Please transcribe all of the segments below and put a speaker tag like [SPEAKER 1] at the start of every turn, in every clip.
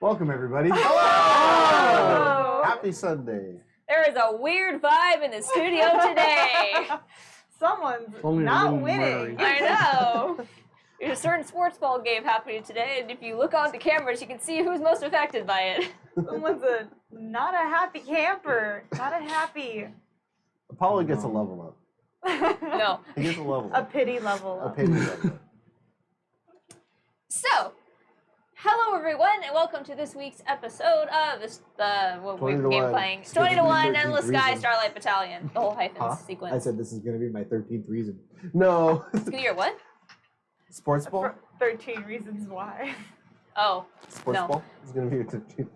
[SPEAKER 1] Welcome, everybody.
[SPEAKER 2] Hello!
[SPEAKER 3] Happy Sunday.
[SPEAKER 2] There is a weird vibe in the studio today.
[SPEAKER 4] Someone's
[SPEAKER 1] Only a
[SPEAKER 4] not
[SPEAKER 1] little
[SPEAKER 4] winning.
[SPEAKER 1] murray.
[SPEAKER 2] I know. There's a certain sports ball game happening today, and if you look on the cameras, you can see who's most affected by it.
[SPEAKER 4] Someone's not a happy camper. Not a happy.
[SPEAKER 3] Apollo gets a level up.
[SPEAKER 2] No.
[SPEAKER 3] He gets a level
[SPEAKER 4] A
[SPEAKER 3] up.
[SPEAKER 4] pity level.
[SPEAKER 3] A pity level up.
[SPEAKER 2] So, hello everyone, and welcome to this week's episode of what
[SPEAKER 3] 20
[SPEAKER 2] we've
[SPEAKER 3] to
[SPEAKER 2] been
[SPEAKER 3] 1.
[SPEAKER 2] playing.
[SPEAKER 1] It's
[SPEAKER 2] 20 to 1,
[SPEAKER 1] 13th
[SPEAKER 2] Endless Sky,
[SPEAKER 1] reason.
[SPEAKER 2] Starlight Battalion. The whole hyphens
[SPEAKER 1] Huh?
[SPEAKER 2] sequence.
[SPEAKER 1] I said this is going to be my 13th reason.
[SPEAKER 3] No.
[SPEAKER 2] It's gonna be your what?
[SPEAKER 3] Sports ball?
[SPEAKER 4] For 13 reasons why.
[SPEAKER 2] Oh,
[SPEAKER 3] Sports
[SPEAKER 2] no.
[SPEAKER 3] ball is going to be your 13th.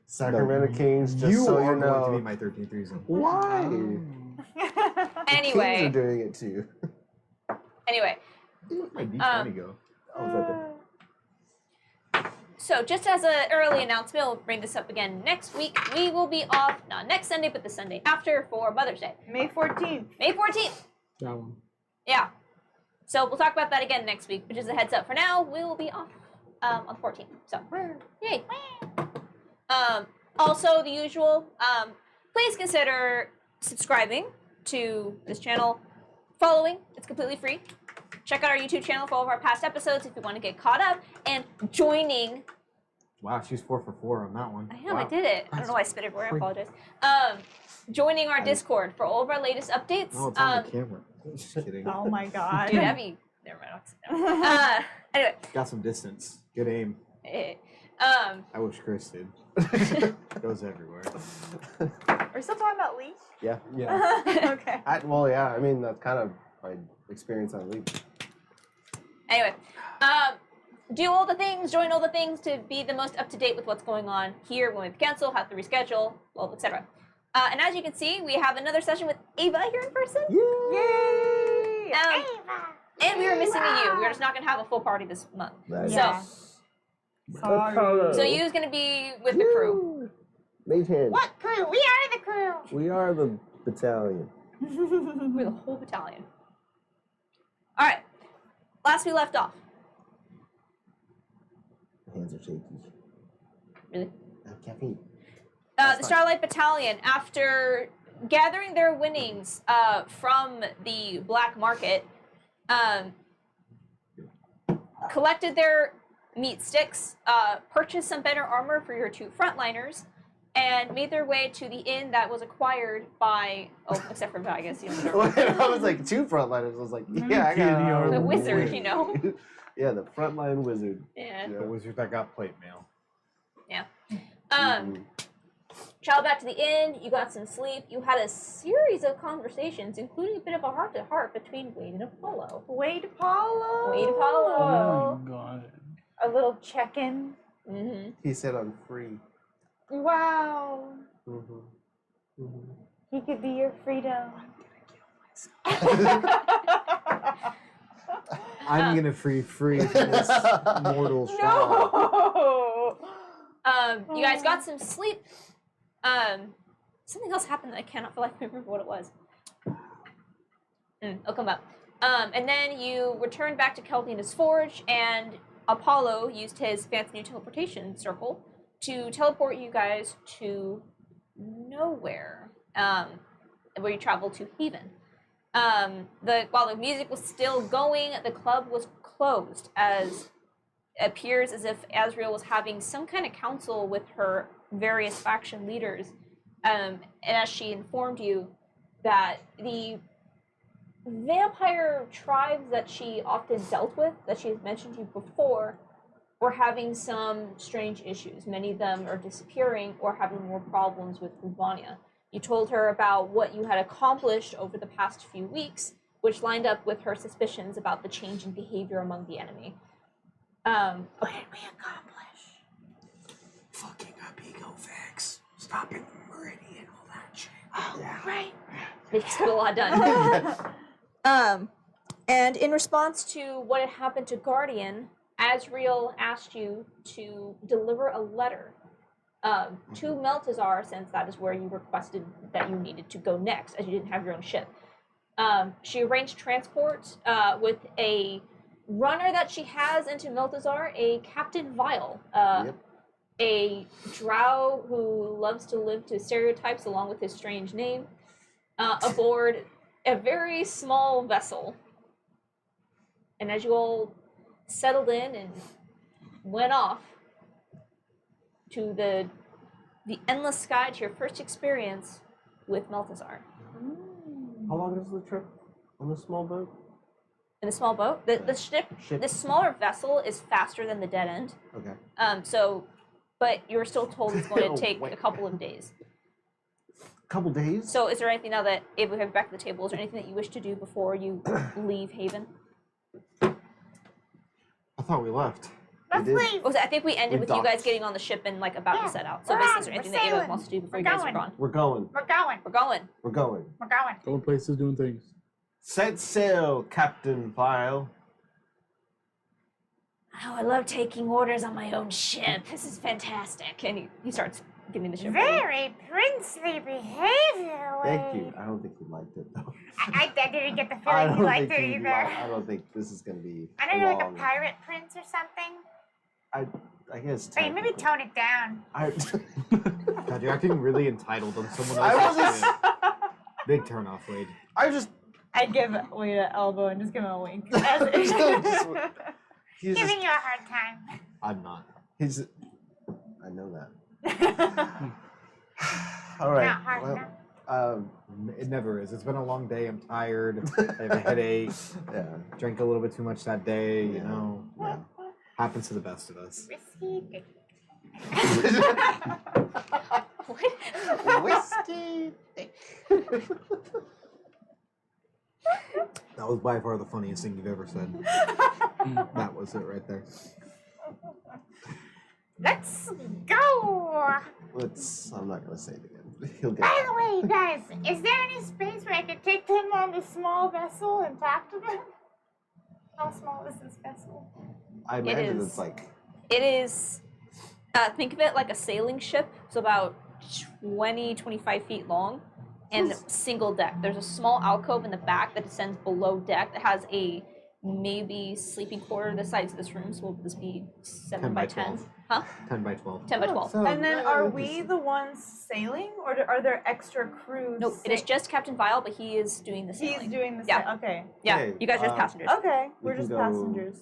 [SPEAKER 3] Sacramento Kings, just
[SPEAKER 1] you
[SPEAKER 3] so
[SPEAKER 1] are
[SPEAKER 3] you
[SPEAKER 1] going to be
[SPEAKER 3] know.
[SPEAKER 1] my 13th reason.
[SPEAKER 3] Why?
[SPEAKER 2] Anyway.
[SPEAKER 3] Kings are doing it too.
[SPEAKER 2] Anyway.
[SPEAKER 1] Where did my D20 go? Oh, it was right there.
[SPEAKER 2] So, just as an early announcement, we'll bring this up again next week. We will be off, not next Sunday, but the Sunday after for Mother's Day.
[SPEAKER 4] May 14th.
[SPEAKER 2] May 14th.
[SPEAKER 1] That one.
[SPEAKER 2] Yeah. So, we'll talk about that again next week, but just a heads up for now, we will be off on the 14th. So, yay. Also, the usual, please consider subscribing to this channel, following. It's completely free. Check out our YouTube channel for all of our past episodes if you want to get caught up, and joining.
[SPEAKER 1] Wow, she's 4 for 4 on that one.
[SPEAKER 2] I know,
[SPEAKER 1] Wow.
[SPEAKER 2] I did it. I don't know why I spit everywhere. I
[SPEAKER 1] Great.
[SPEAKER 2] apologize. Joining our Discord for all of our latest updates.
[SPEAKER 1] Oh, it's on the camera. Just kidding.
[SPEAKER 4] Oh my god.
[SPEAKER 2] Dude, that'd be. Never mind. Never mind. Anyway.
[SPEAKER 1] Got some distance. Good aim. I wish Chris did. Goes everywhere.
[SPEAKER 4] Are we still talking about Lee?
[SPEAKER 3] Yeah.
[SPEAKER 1] Yeah.
[SPEAKER 4] Okay.
[SPEAKER 3] Well, yeah, I mean, that's kind of my experience on Leap.
[SPEAKER 2] Anyway, do all the things, join all the things to be the most up to date with what's going on here when we cancel, have to reschedule, well, etc. And as you can see, we have another session with Ava here in person.
[SPEAKER 4] Yay!
[SPEAKER 2] And we were missing a you. We're just not going to have a full party this month.
[SPEAKER 3] Nice.
[SPEAKER 4] Yeah. Sorry.
[SPEAKER 2] So you's going to be with the crew.
[SPEAKER 3] Maytan.
[SPEAKER 4] What crew? We are the crew.
[SPEAKER 3] We are the battalion.
[SPEAKER 2] We're the whole battalion. All right. Last we left off.
[SPEAKER 3] My hands are shaky.
[SPEAKER 2] Really?
[SPEAKER 3] Caffeine.
[SPEAKER 2] The Starlight Battalion, after gathering their winnings from the black market, collected their meat sticks, purchased some better armor for your two frontliners, and made their way to the inn that was acquired by, except for, I guess, you know,
[SPEAKER 3] I was like, two frontliners. I was like, yeah, I got
[SPEAKER 2] the wizard, you know?
[SPEAKER 3] Yeah, the frontline wizard.
[SPEAKER 2] Yeah.
[SPEAKER 1] The wizard that got plate mail.
[SPEAKER 2] Yeah.
[SPEAKER 3] Mhm.
[SPEAKER 2] Traveled back to the inn, you got some sleep, you had a series of conversations, including a bit of a heart-to-heart between Wade and Apollo.
[SPEAKER 4] Wade Apollo.
[SPEAKER 2] Wade Apollo.
[SPEAKER 5] God.
[SPEAKER 4] A little check-in.
[SPEAKER 2] Mm-hmm.
[SPEAKER 3] He said I'm free.
[SPEAKER 4] Wow.
[SPEAKER 3] Mm-hmm. Mm-hmm.
[SPEAKER 4] He could be your freedom.
[SPEAKER 1] I'm gonna free from this mortal shroud.
[SPEAKER 4] No.
[SPEAKER 2] You guys got some sleep. Something else happened that I cannot feel like I remember what it was. It'll come up. And then you returned back to Kelvina's Forge, and Apollo used his fancy new teleportation circle to teleport you guys to nowhere, where you traveled to Haven. While the music was still going, the club was closed, as it appears as if Azriel was having some kind of council with her various faction leaders, and as she informed you that the vampire tribes that she often dealt with, that she had mentioned to you before, were having some strange issues. Many of them are disappearing or having more problems with Rubania. You told her about what you had accomplished over the past few weeks, which lined up with her suspicions about the change in behavior among the enemy.
[SPEAKER 4] What did we accomplish?
[SPEAKER 5] Fucking up Egovax. Stopping the Meridian, all that shit.
[SPEAKER 4] Oh, right.
[SPEAKER 2] They just got a lot done. And in response to what had happened to Guardian, Azriel asked you to deliver a letter to Meltizar, since that is where you requested that you needed to go next, as you didn't have your own ship. She arranged transport with a runner that she has into Meltizar, a Captain Vile.
[SPEAKER 3] Yep.
[SPEAKER 2] a drow who loves to live to stereotypes along with his strange name, aboard a very small vessel. And as you all settled in and went off to the endless sky to your first experience with Meltizar.
[SPEAKER 3] How long is the trip on the small boat?
[SPEAKER 2] In the small boat, the ship, the smaller vessel is faster than the dead end.
[SPEAKER 3] Okay.
[SPEAKER 2] But you're still told it's going to take a couple of days.
[SPEAKER 3] Couple days?
[SPEAKER 2] So is there anything now that if we have back to the table, is there anything that you wish to do before you leave Haven?
[SPEAKER 1] I thought we left.
[SPEAKER 4] Let's leave.
[SPEAKER 2] I think we ended with you guys
[SPEAKER 3] docked.
[SPEAKER 2] getting on the ship and like about to set out. So
[SPEAKER 4] we're
[SPEAKER 2] basically,
[SPEAKER 4] on,
[SPEAKER 2] is there anything
[SPEAKER 4] we're
[SPEAKER 2] that anyone
[SPEAKER 4] sailing.
[SPEAKER 2] wants to do before
[SPEAKER 4] We're
[SPEAKER 2] you guys are
[SPEAKER 4] going.
[SPEAKER 2] gone?
[SPEAKER 3] We're going.
[SPEAKER 4] We're going.
[SPEAKER 2] We're going.
[SPEAKER 3] We're going.
[SPEAKER 4] We're going.
[SPEAKER 6] Going places, doing things.
[SPEAKER 3] Set sail, Captain File.
[SPEAKER 2] Oh, I love taking orders on my own ship. This is fantastic. And he starts getting the ship ready.
[SPEAKER 4] Very princely behavior.
[SPEAKER 3] Thank you.
[SPEAKER 4] Wade.
[SPEAKER 3] I don't think he liked it though.
[SPEAKER 4] I didn't get the
[SPEAKER 3] I
[SPEAKER 4] feeling
[SPEAKER 3] don't
[SPEAKER 4] you liked
[SPEAKER 3] think
[SPEAKER 4] it
[SPEAKER 3] he
[SPEAKER 4] either.
[SPEAKER 3] I don't think this is gonna be.
[SPEAKER 4] I don't know, like a
[SPEAKER 3] long.
[SPEAKER 4] pirate prince or something.
[SPEAKER 3] I guess.
[SPEAKER 4] Wait, maybe
[SPEAKER 3] technically.
[SPEAKER 4] tone it down.
[SPEAKER 1] God, you're acting really entitled on someone
[SPEAKER 3] I
[SPEAKER 1] else's
[SPEAKER 3] wasn't.
[SPEAKER 1] shit. Big turn off, Wade.
[SPEAKER 3] I just.
[SPEAKER 4] I'd give Wade an elbow and just give him a wink.
[SPEAKER 3] He's
[SPEAKER 4] Giving
[SPEAKER 3] just,
[SPEAKER 4] you a hard time.
[SPEAKER 1] I'm not.
[SPEAKER 3] he's. I know that. All right.
[SPEAKER 4] Not hard
[SPEAKER 3] Well,
[SPEAKER 4] enough.
[SPEAKER 1] It never is. It's been a long day. I'm tired. I have a headache.
[SPEAKER 3] yeah.
[SPEAKER 1] Drank a little bit too much that day. You
[SPEAKER 3] Yeah.
[SPEAKER 1] know,
[SPEAKER 3] Yeah.
[SPEAKER 1] happens to the best of us.
[SPEAKER 4] Risky dick.
[SPEAKER 3] Whiskey.
[SPEAKER 1] That was by far the funniest thing you've ever said. That was it right there.
[SPEAKER 4] Let's go!
[SPEAKER 3] I'm not gonna say it again. He'll get.
[SPEAKER 4] By the way, guys, is there any space where I could take them on the small vessel and talk to them? How small is this vessel?
[SPEAKER 3] I imagine
[SPEAKER 2] is.
[SPEAKER 3] it's like.
[SPEAKER 2] It is, think of it like a sailing ship. So about 20, 25 feet long and single deck. There's a small alcove in the back that descends below deck that has a maybe sleeping quarter the size of this room. So will this be 7
[SPEAKER 1] 10
[SPEAKER 2] by
[SPEAKER 1] by
[SPEAKER 2] 10?
[SPEAKER 1] 12.
[SPEAKER 2] Huh?
[SPEAKER 1] 10 by 12.
[SPEAKER 2] 10 by 12.
[SPEAKER 4] And then are we the ones sailing, or are there extra crews?
[SPEAKER 2] No, it is just Captain Vile, but he is doing the
[SPEAKER 4] He's
[SPEAKER 2] sailing.
[SPEAKER 4] doing the
[SPEAKER 2] Yeah.
[SPEAKER 4] Okay.
[SPEAKER 2] Yeah,
[SPEAKER 3] Hey,
[SPEAKER 2] you guys are just passengers.
[SPEAKER 4] Okay,
[SPEAKER 3] We
[SPEAKER 4] we're
[SPEAKER 3] can
[SPEAKER 4] just
[SPEAKER 3] go-
[SPEAKER 4] passengers.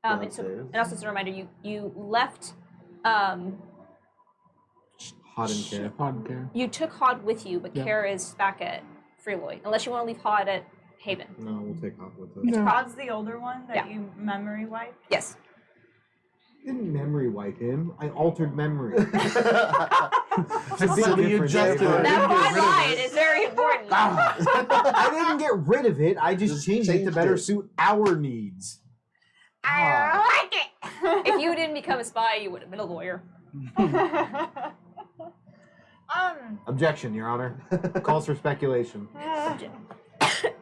[SPEAKER 2] And
[SPEAKER 3] downstairs.
[SPEAKER 2] also as a reminder, you left,
[SPEAKER 1] Hot and care.
[SPEAKER 6] Pod care.
[SPEAKER 2] you took Hod with you, but
[SPEAKER 6] Yeah.
[SPEAKER 2] Kara is back at Freeloy. Unless you want to leave Hod at Haven.
[SPEAKER 1] No, we'll take Hot with us.
[SPEAKER 6] No.
[SPEAKER 4] Todd's the older one that
[SPEAKER 2] Yeah.
[SPEAKER 4] you memory wipe.
[SPEAKER 2] Yes.
[SPEAKER 1] I didn't memory wipe him. I altered memory.
[SPEAKER 6] So you adjusted it.
[SPEAKER 2] That
[SPEAKER 6] Didn't get
[SPEAKER 2] fine
[SPEAKER 6] rid of
[SPEAKER 2] line
[SPEAKER 6] it.
[SPEAKER 2] is very important.
[SPEAKER 1] I didn't get rid of it. I just changed it to
[SPEAKER 3] changed
[SPEAKER 1] better
[SPEAKER 3] it.
[SPEAKER 1] suit our needs.
[SPEAKER 4] I like it.
[SPEAKER 2] If you didn't become a spy, you would have been a lawyer.
[SPEAKER 1] Objection, Your Honor. Calls for speculation.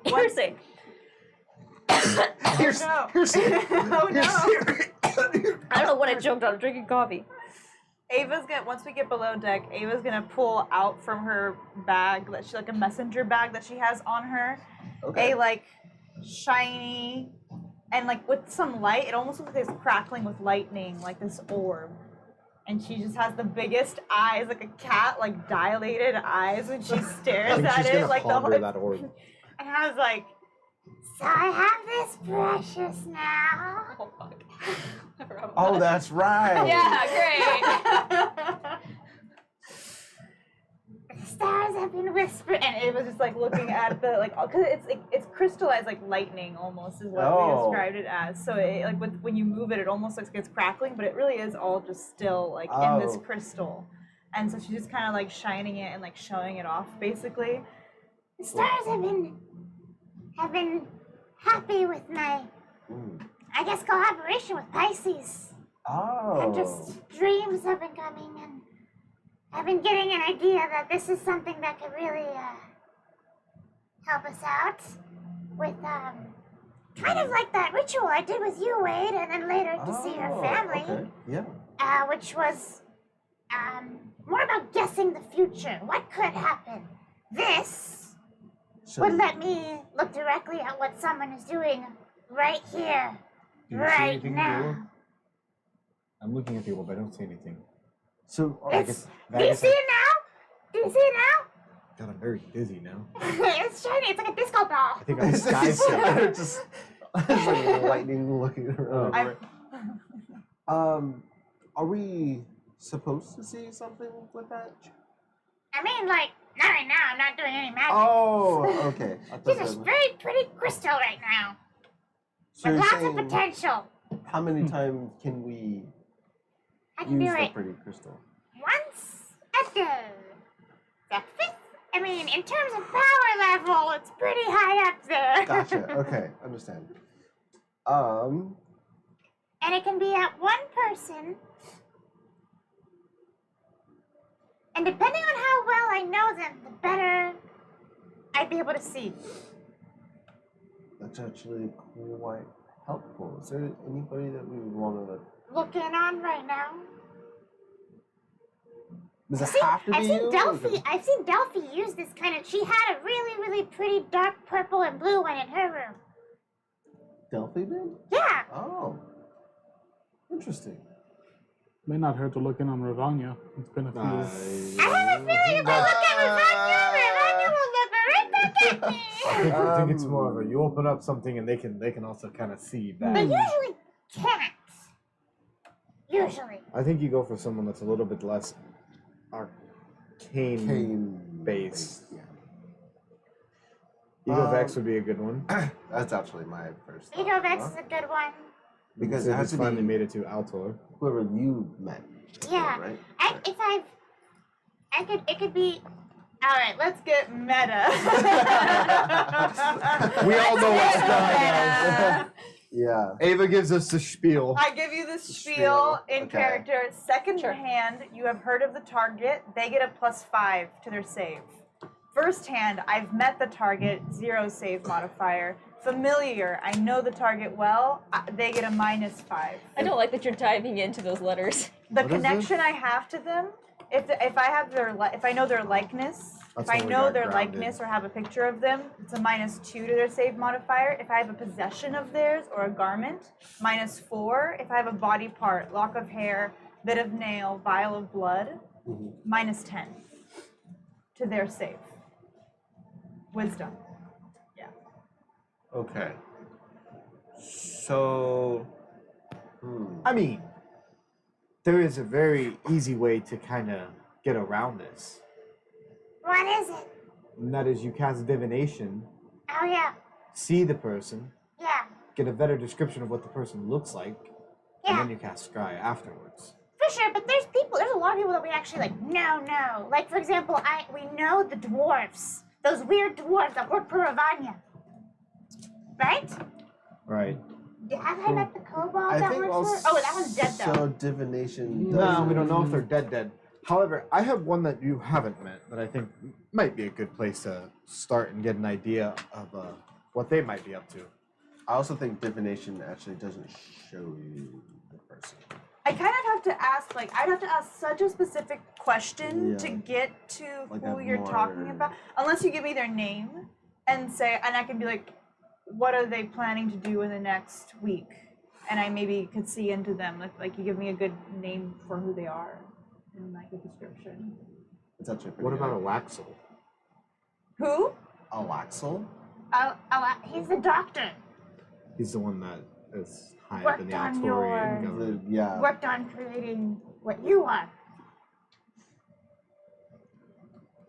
[SPEAKER 2] Hearsay.
[SPEAKER 1] Here's,
[SPEAKER 4] no.
[SPEAKER 1] here's,
[SPEAKER 4] Oh no.
[SPEAKER 2] I don't know what I joked on. I'm drinking coffee.
[SPEAKER 4] Ava's gonna, once we get below deck, Ava's gonna pull out from her bag that she, like a messenger bag that she has on her,
[SPEAKER 3] Okay.
[SPEAKER 4] a like shiny and like with some light, it almost looks like it's crackling with lightning, like this orb. And she just has the biggest eyes, like a cat, like dilated eyes when she
[SPEAKER 1] I
[SPEAKER 4] stares
[SPEAKER 1] think
[SPEAKER 4] at
[SPEAKER 1] she's
[SPEAKER 4] it,
[SPEAKER 1] gonna
[SPEAKER 4] like the
[SPEAKER 1] ponder
[SPEAKER 4] whole.
[SPEAKER 1] that orb.
[SPEAKER 4] And I was like, so I have this precious now.
[SPEAKER 2] Oh, fuck. I forgot about
[SPEAKER 3] Oh,
[SPEAKER 2] that.
[SPEAKER 3] that's right.
[SPEAKER 2] Yeah, great.
[SPEAKER 4] The stars have been whispering, and it was just like looking at the like, cause it's crystallized like lightning almost is what we
[SPEAKER 3] Oh.
[SPEAKER 4] described it as. So it, like when you move it, it almost looks like it's crackling, but it really is all just still like in this
[SPEAKER 3] Oh.
[SPEAKER 4] crystal. And so she's just kind of like shining it and like showing it off, basically. The stars have been happy with my, I guess, collaboration with Pisces.
[SPEAKER 3] Oh.
[SPEAKER 4] And just dreams have been coming, and I've been getting an idea that this is something that could really help us out with kind of like that ritual I did with you, Wade, and then later to see your family,
[SPEAKER 3] Okay. Yeah.
[SPEAKER 4] which was more about guessing the future. What could happen? This
[SPEAKER 3] So
[SPEAKER 4] would let me look directly at what someone is doing right here,
[SPEAKER 1] Do you see
[SPEAKER 4] right
[SPEAKER 1] anything in the orb?
[SPEAKER 4] now.
[SPEAKER 1] I'm looking at the orb. I don't see anything.
[SPEAKER 3] So
[SPEAKER 1] I
[SPEAKER 4] It's,
[SPEAKER 1] guess
[SPEAKER 4] do you see it now? Do you see it now?
[SPEAKER 1] God, I'm very dizzy now.
[SPEAKER 4] It's shiny. It's like a disco ball.
[SPEAKER 1] I think I'm sky
[SPEAKER 3] just it's like lightning looking around. Are we supposed to see something with that?
[SPEAKER 4] I mean, like, not right now. I'm not doing any magic.
[SPEAKER 3] Oh, okay. I thought
[SPEAKER 4] This
[SPEAKER 3] that
[SPEAKER 4] is
[SPEAKER 3] was-
[SPEAKER 4] very pretty crystal right now.
[SPEAKER 3] So
[SPEAKER 4] With
[SPEAKER 3] you're
[SPEAKER 4] lots of
[SPEAKER 3] saying
[SPEAKER 4] potential.
[SPEAKER 3] how many times can we
[SPEAKER 4] I can
[SPEAKER 3] use
[SPEAKER 4] do
[SPEAKER 3] the
[SPEAKER 4] it
[SPEAKER 3] pretty crystal?
[SPEAKER 4] once a day. The fifth. I mean, in terms of power level, it's pretty high up there.
[SPEAKER 3] Gotcha. Okay, understand.
[SPEAKER 4] And it can be at one person. And depending on how well I know them, the better I'd be able to see.
[SPEAKER 3] That's actually quite helpful. Is there anybody that we would want to?
[SPEAKER 4] Look in on right now.
[SPEAKER 3] Does it have to be
[SPEAKER 4] I've seen
[SPEAKER 3] you?
[SPEAKER 4] Delphi. I've seen Delphi use this kind of. She had a really, really pretty dark purple and blue one in her room.
[SPEAKER 3] Delphi did?
[SPEAKER 4] Yeah.
[SPEAKER 3] Oh, interesting.
[SPEAKER 6] May not hurt to look in on Ravanya. It's been a few.
[SPEAKER 4] I have a feeling if I look at Ravanya will look right back at me.
[SPEAKER 1] I think it's more of a you open up something and they can also kind of see
[SPEAKER 4] They
[SPEAKER 1] that.
[SPEAKER 4] usually can't. Usually.
[SPEAKER 1] I think you go for someone that's a little bit less arcane
[SPEAKER 3] Cane
[SPEAKER 1] based.
[SPEAKER 3] Yeah.
[SPEAKER 1] Ego Vex would be a good one.
[SPEAKER 3] That's actually my first.
[SPEAKER 4] Ego Vex is a good one.
[SPEAKER 3] Because
[SPEAKER 1] So
[SPEAKER 3] it has
[SPEAKER 1] he's
[SPEAKER 3] to
[SPEAKER 1] finally
[SPEAKER 3] be
[SPEAKER 1] made it to Altor.
[SPEAKER 3] whoever you met.
[SPEAKER 4] Yeah.
[SPEAKER 3] Right?
[SPEAKER 4] It could be. All right, let's get meta.
[SPEAKER 1] We all know what's going on.
[SPEAKER 3] Yeah.
[SPEAKER 1] Ava gives us the spiel.
[SPEAKER 7] I give you the spiel
[SPEAKER 3] Spiel,
[SPEAKER 7] in
[SPEAKER 3] okay.
[SPEAKER 7] character. Second
[SPEAKER 2] Sure.
[SPEAKER 7] hand, you have heard of the target. They get a +5 to their save. First hand, I've met the target, 0 save modifier. Familiar, I know the target well. They get a -5.
[SPEAKER 2] I don't like that you're diving into those letters.
[SPEAKER 7] The
[SPEAKER 1] What is
[SPEAKER 7] connection I have to them, if I have if I know their likeness,
[SPEAKER 1] That's
[SPEAKER 7] if I
[SPEAKER 1] when we
[SPEAKER 7] know
[SPEAKER 1] got
[SPEAKER 7] their
[SPEAKER 1] grounded.
[SPEAKER 7] likeness or have a picture of them, it's a -2 to their save modifier. If I have a possession of theirs or a garment, -4. If I have a body part, lock of hair, bit of nail, vial of blood, -10 to their save. Wisdom. Yeah.
[SPEAKER 3] Okay. So.
[SPEAKER 1] I mean, there is a very easy way to kind of get around this.
[SPEAKER 4] What is it?
[SPEAKER 1] And that is you cast divination,
[SPEAKER 4] Oh yeah.
[SPEAKER 1] see the person,
[SPEAKER 4] Yeah.
[SPEAKER 1] get a better description of what the person looks like, and
[SPEAKER 4] Yeah.
[SPEAKER 1] then you cast Scry afterwards.
[SPEAKER 4] For sure, but there's a lot of people that we actually like know. Like for example, we know the dwarves. Those weird dwarves that work for Ravanya. Right?
[SPEAKER 1] Right.
[SPEAKER 4] Have I met the kobold
[SPEAKER 3] I
[SPEAKER 4] that
[SPEAKER 3] think
[SPEAKER 4] works
[SPEAKER 3] also.
[SPEAKER 4] for? Oh, that one's dead though.
[SPEAKER 3] So divination.
[SPEAKER 1] No,
[SPEAKER 3] doesn't-
[SPEAKER 1] we don't know if they're dead. However, I have one that you haven't met that I think might be a good place to start and get an idea of what they might be up to.
[SPEAKER 3] I also think divination actually doesn't show you the person.
[SPEAKER 7] I kind of have to ask, like, I'd have to ask such a specific question to
[SPEAKER 3] Yeah.
[SPEAKER 7] get to
[SPEAKER 3] Like
[SPEAKER 7] who
[SPEAKER 3] a
[SPEAKER 7] you're talking
[SPEAKER 3] more-
[SPEAKER 7] about. Unless you give me their name and I can be like, what are they planning to do in the next week? And I maybe could see into them. Like you give me a good name for who they are and like a description.
[SPEAKER 3] It's actually pretty
[SPEAKER 1] What about a
[SPEAKER 3] good.
[SPEAKER 1] Waxel?
[SPEAKER 7] Who?
[SPEAKER 3] Alaxel?
[SPEAKER 4] He's the doctor.
[SPEAKER 1] He's the one that is high up
[SPEAKER 4] Worked
[SPEAKER 1] in the
[SPEAKER 4] on
[SPEAKER 1] Altorian
[SPEAKER 4] your-
[SPEAKER 1] government.
[SPEAKER 3] Yeah.
[SPEAKER 4] Worked on creating what you are.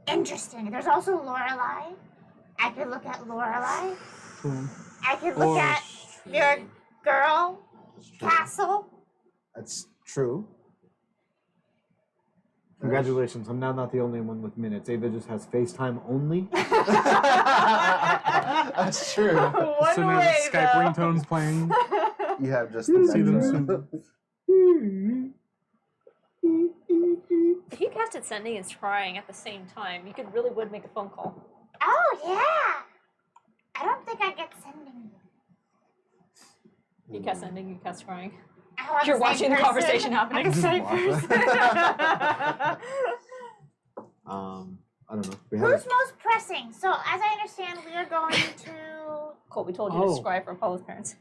[SPEAKER 4] Interesting. There's also Lorelei. I could look at Lorelei.
[SPEAKER 6] Cool.
[SPEAKER 4] I could look at your girl,
[SPEAKER 3] That's true.
[SPEAKER 4] Castle.
[SPEAKER 3] That's true.
[SPEAKER 1] Congratulations, I'm now not the only one with minutes. Ava just has FaceTime only.
[SPEAKER 3] That's true.
[SPEAKER 7] One
[SPEAKER 6] So now
[SPEAKER 7] way,
[SPEAKER 6] Skype
[SPEAKER 7] though.
[SPEAKER 6] ringtones playing.
[SPEAKER 3] You have just the
[SPEAKER 6] See them
[SPEAKER 3] background.
[SPEAKER 6] soon.
[SPEAKER 2] If you casted sending and scrying at the same time, you really would make a phone call.
[SPEAKER 4] Oh yeah. I don't think I get sending.
[SPEAKER 2] You cast sending, you cast scrying.
[SPEAKER 4] Oh, I'm
[SPEAKER 2] You're
[SPEAKER 4] the
[SPEAKER 2] watching
[SPEAKER 4] same
[SPEAKER 2] the
[SPEAKER 4] person.
[SPEAKER 2] conversation happening.
[SPEAKER 4] I'm the same person.
[SPEAKER 1] I don't know. We
[SPEAKER 4] Who's
[SPEAKER 1] haven't.
[SPEAKER 4] most pressing? So as I understand, we are going to
[SPEAKER 2] Cool, we told you
[SPEAKER 6] Oh.
[SPEAKER 2] to scry for Apollo's parents.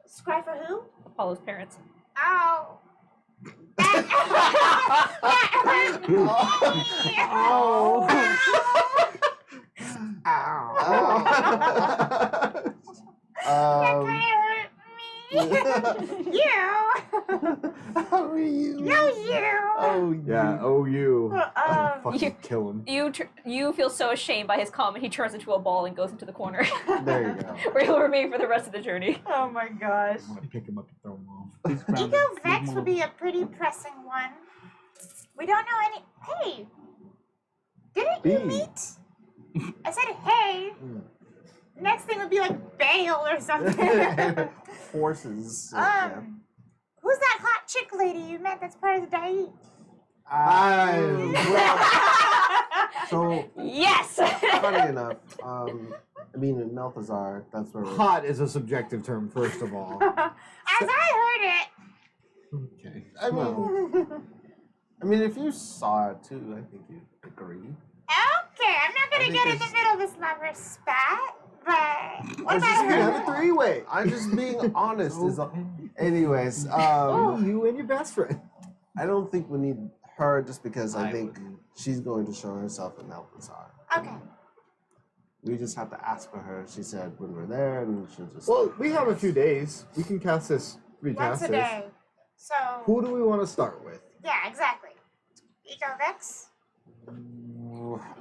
[SPEAKER 4] scry for who?
[SPEAKER 2] Apollo's parents.
[SPEAKER 4] Oh.
[SPEAKER 3] Um,
[SPEAKER 4] You.
[SPEAKER 3] How are you?
[SPEAKER 4] No, you.
[SPEAKER 3] Oh,
[SPEAKER 1] Yeah, oh you. I'll fucking
[SPEAKER 2] You-
[SPEAKER 1] kill him.
[SPEAKER 2] You feel so ashamed by his comment. He turns into a ball and goes into the corner,
[SPEAKER 3] There you go.
[SPEAKER 2] where he'll remain for the rest of the journey.
[SPEAKER 7] Oh my gosh.
[SPEAKER 1] I'm gonna pick him up and throw him off.
[SPEAKER 6] He's grounded.
[SPEAKER 4] Ego
[SPEAKER 6] Leave
[SPEAKER 4] Vex
[SPEAKER 6] him
[SPEAKER 4] would be
[SPEAKER 6] alone.
[SPEAKER 4] a pretty pressing one. We don't know any. Hey, didn't you
[SPEAKER 3] B.
[SPEAKER 4] meet? I said hey. Next thing would be like Bale or something.
[SPEAKER 3] Horses. yeah.
[SPEAKER 4] Who's that hot chick lady you met that's part of the Daik?
[SPEAKER 3] So,
[SPEAKER 2] Yes.
[SPEAKER 3] funny enough, I mean, in Meltizar, that's where we're...
[SPEAKER 1] Hot is a subjective term, first of all.
[SPEAKER 4] As I heard it.
[SPEAKER 1] Okay.
[SPEAKER 3] I mean, if you saw it too, I think you'd agree.
[SPEAKER 4] Okay, I'm not gonna
[SPEAKER 3] I think
[SPEAKER 4] get in the
[SPEAKER 3] there's-
[SPEAKER 4] middle of this lover spat, but what
[SPEAKER 3] was
[SPEAKER 4] about
[SPEAKER 3] just gonna
[SPEAKER 4] her?
[SPEAKER 3] have a
[SPEAKER 1] three-way.
[SPEAKER 3] I'm just being honest. Anyways,
[SPEAKER 1] You and your best friend.
[SPEAKER 3] I don't think we need her just because I think
[SPEAKER 1] wouldn't.
[SPEAKER 3] she's going to show herself in Meltizar.
[SPEAKER 4] Okay.
[SPEAKER 3] We just have to ask for her. She said when we're there, and she'll just.
[SPEAKER 1] Well, we have a few days. We can cast this,
[SPEAKER 4] Once
[SPEAKER 1] recast
[SPEAKER 4] a
[SPEAKER 1] this.
[SPEAKER 4] day. So
[SPEAKER 1] Who do we want to start with?
[SPEAKER 4] yeah, exactly. Ego Vex,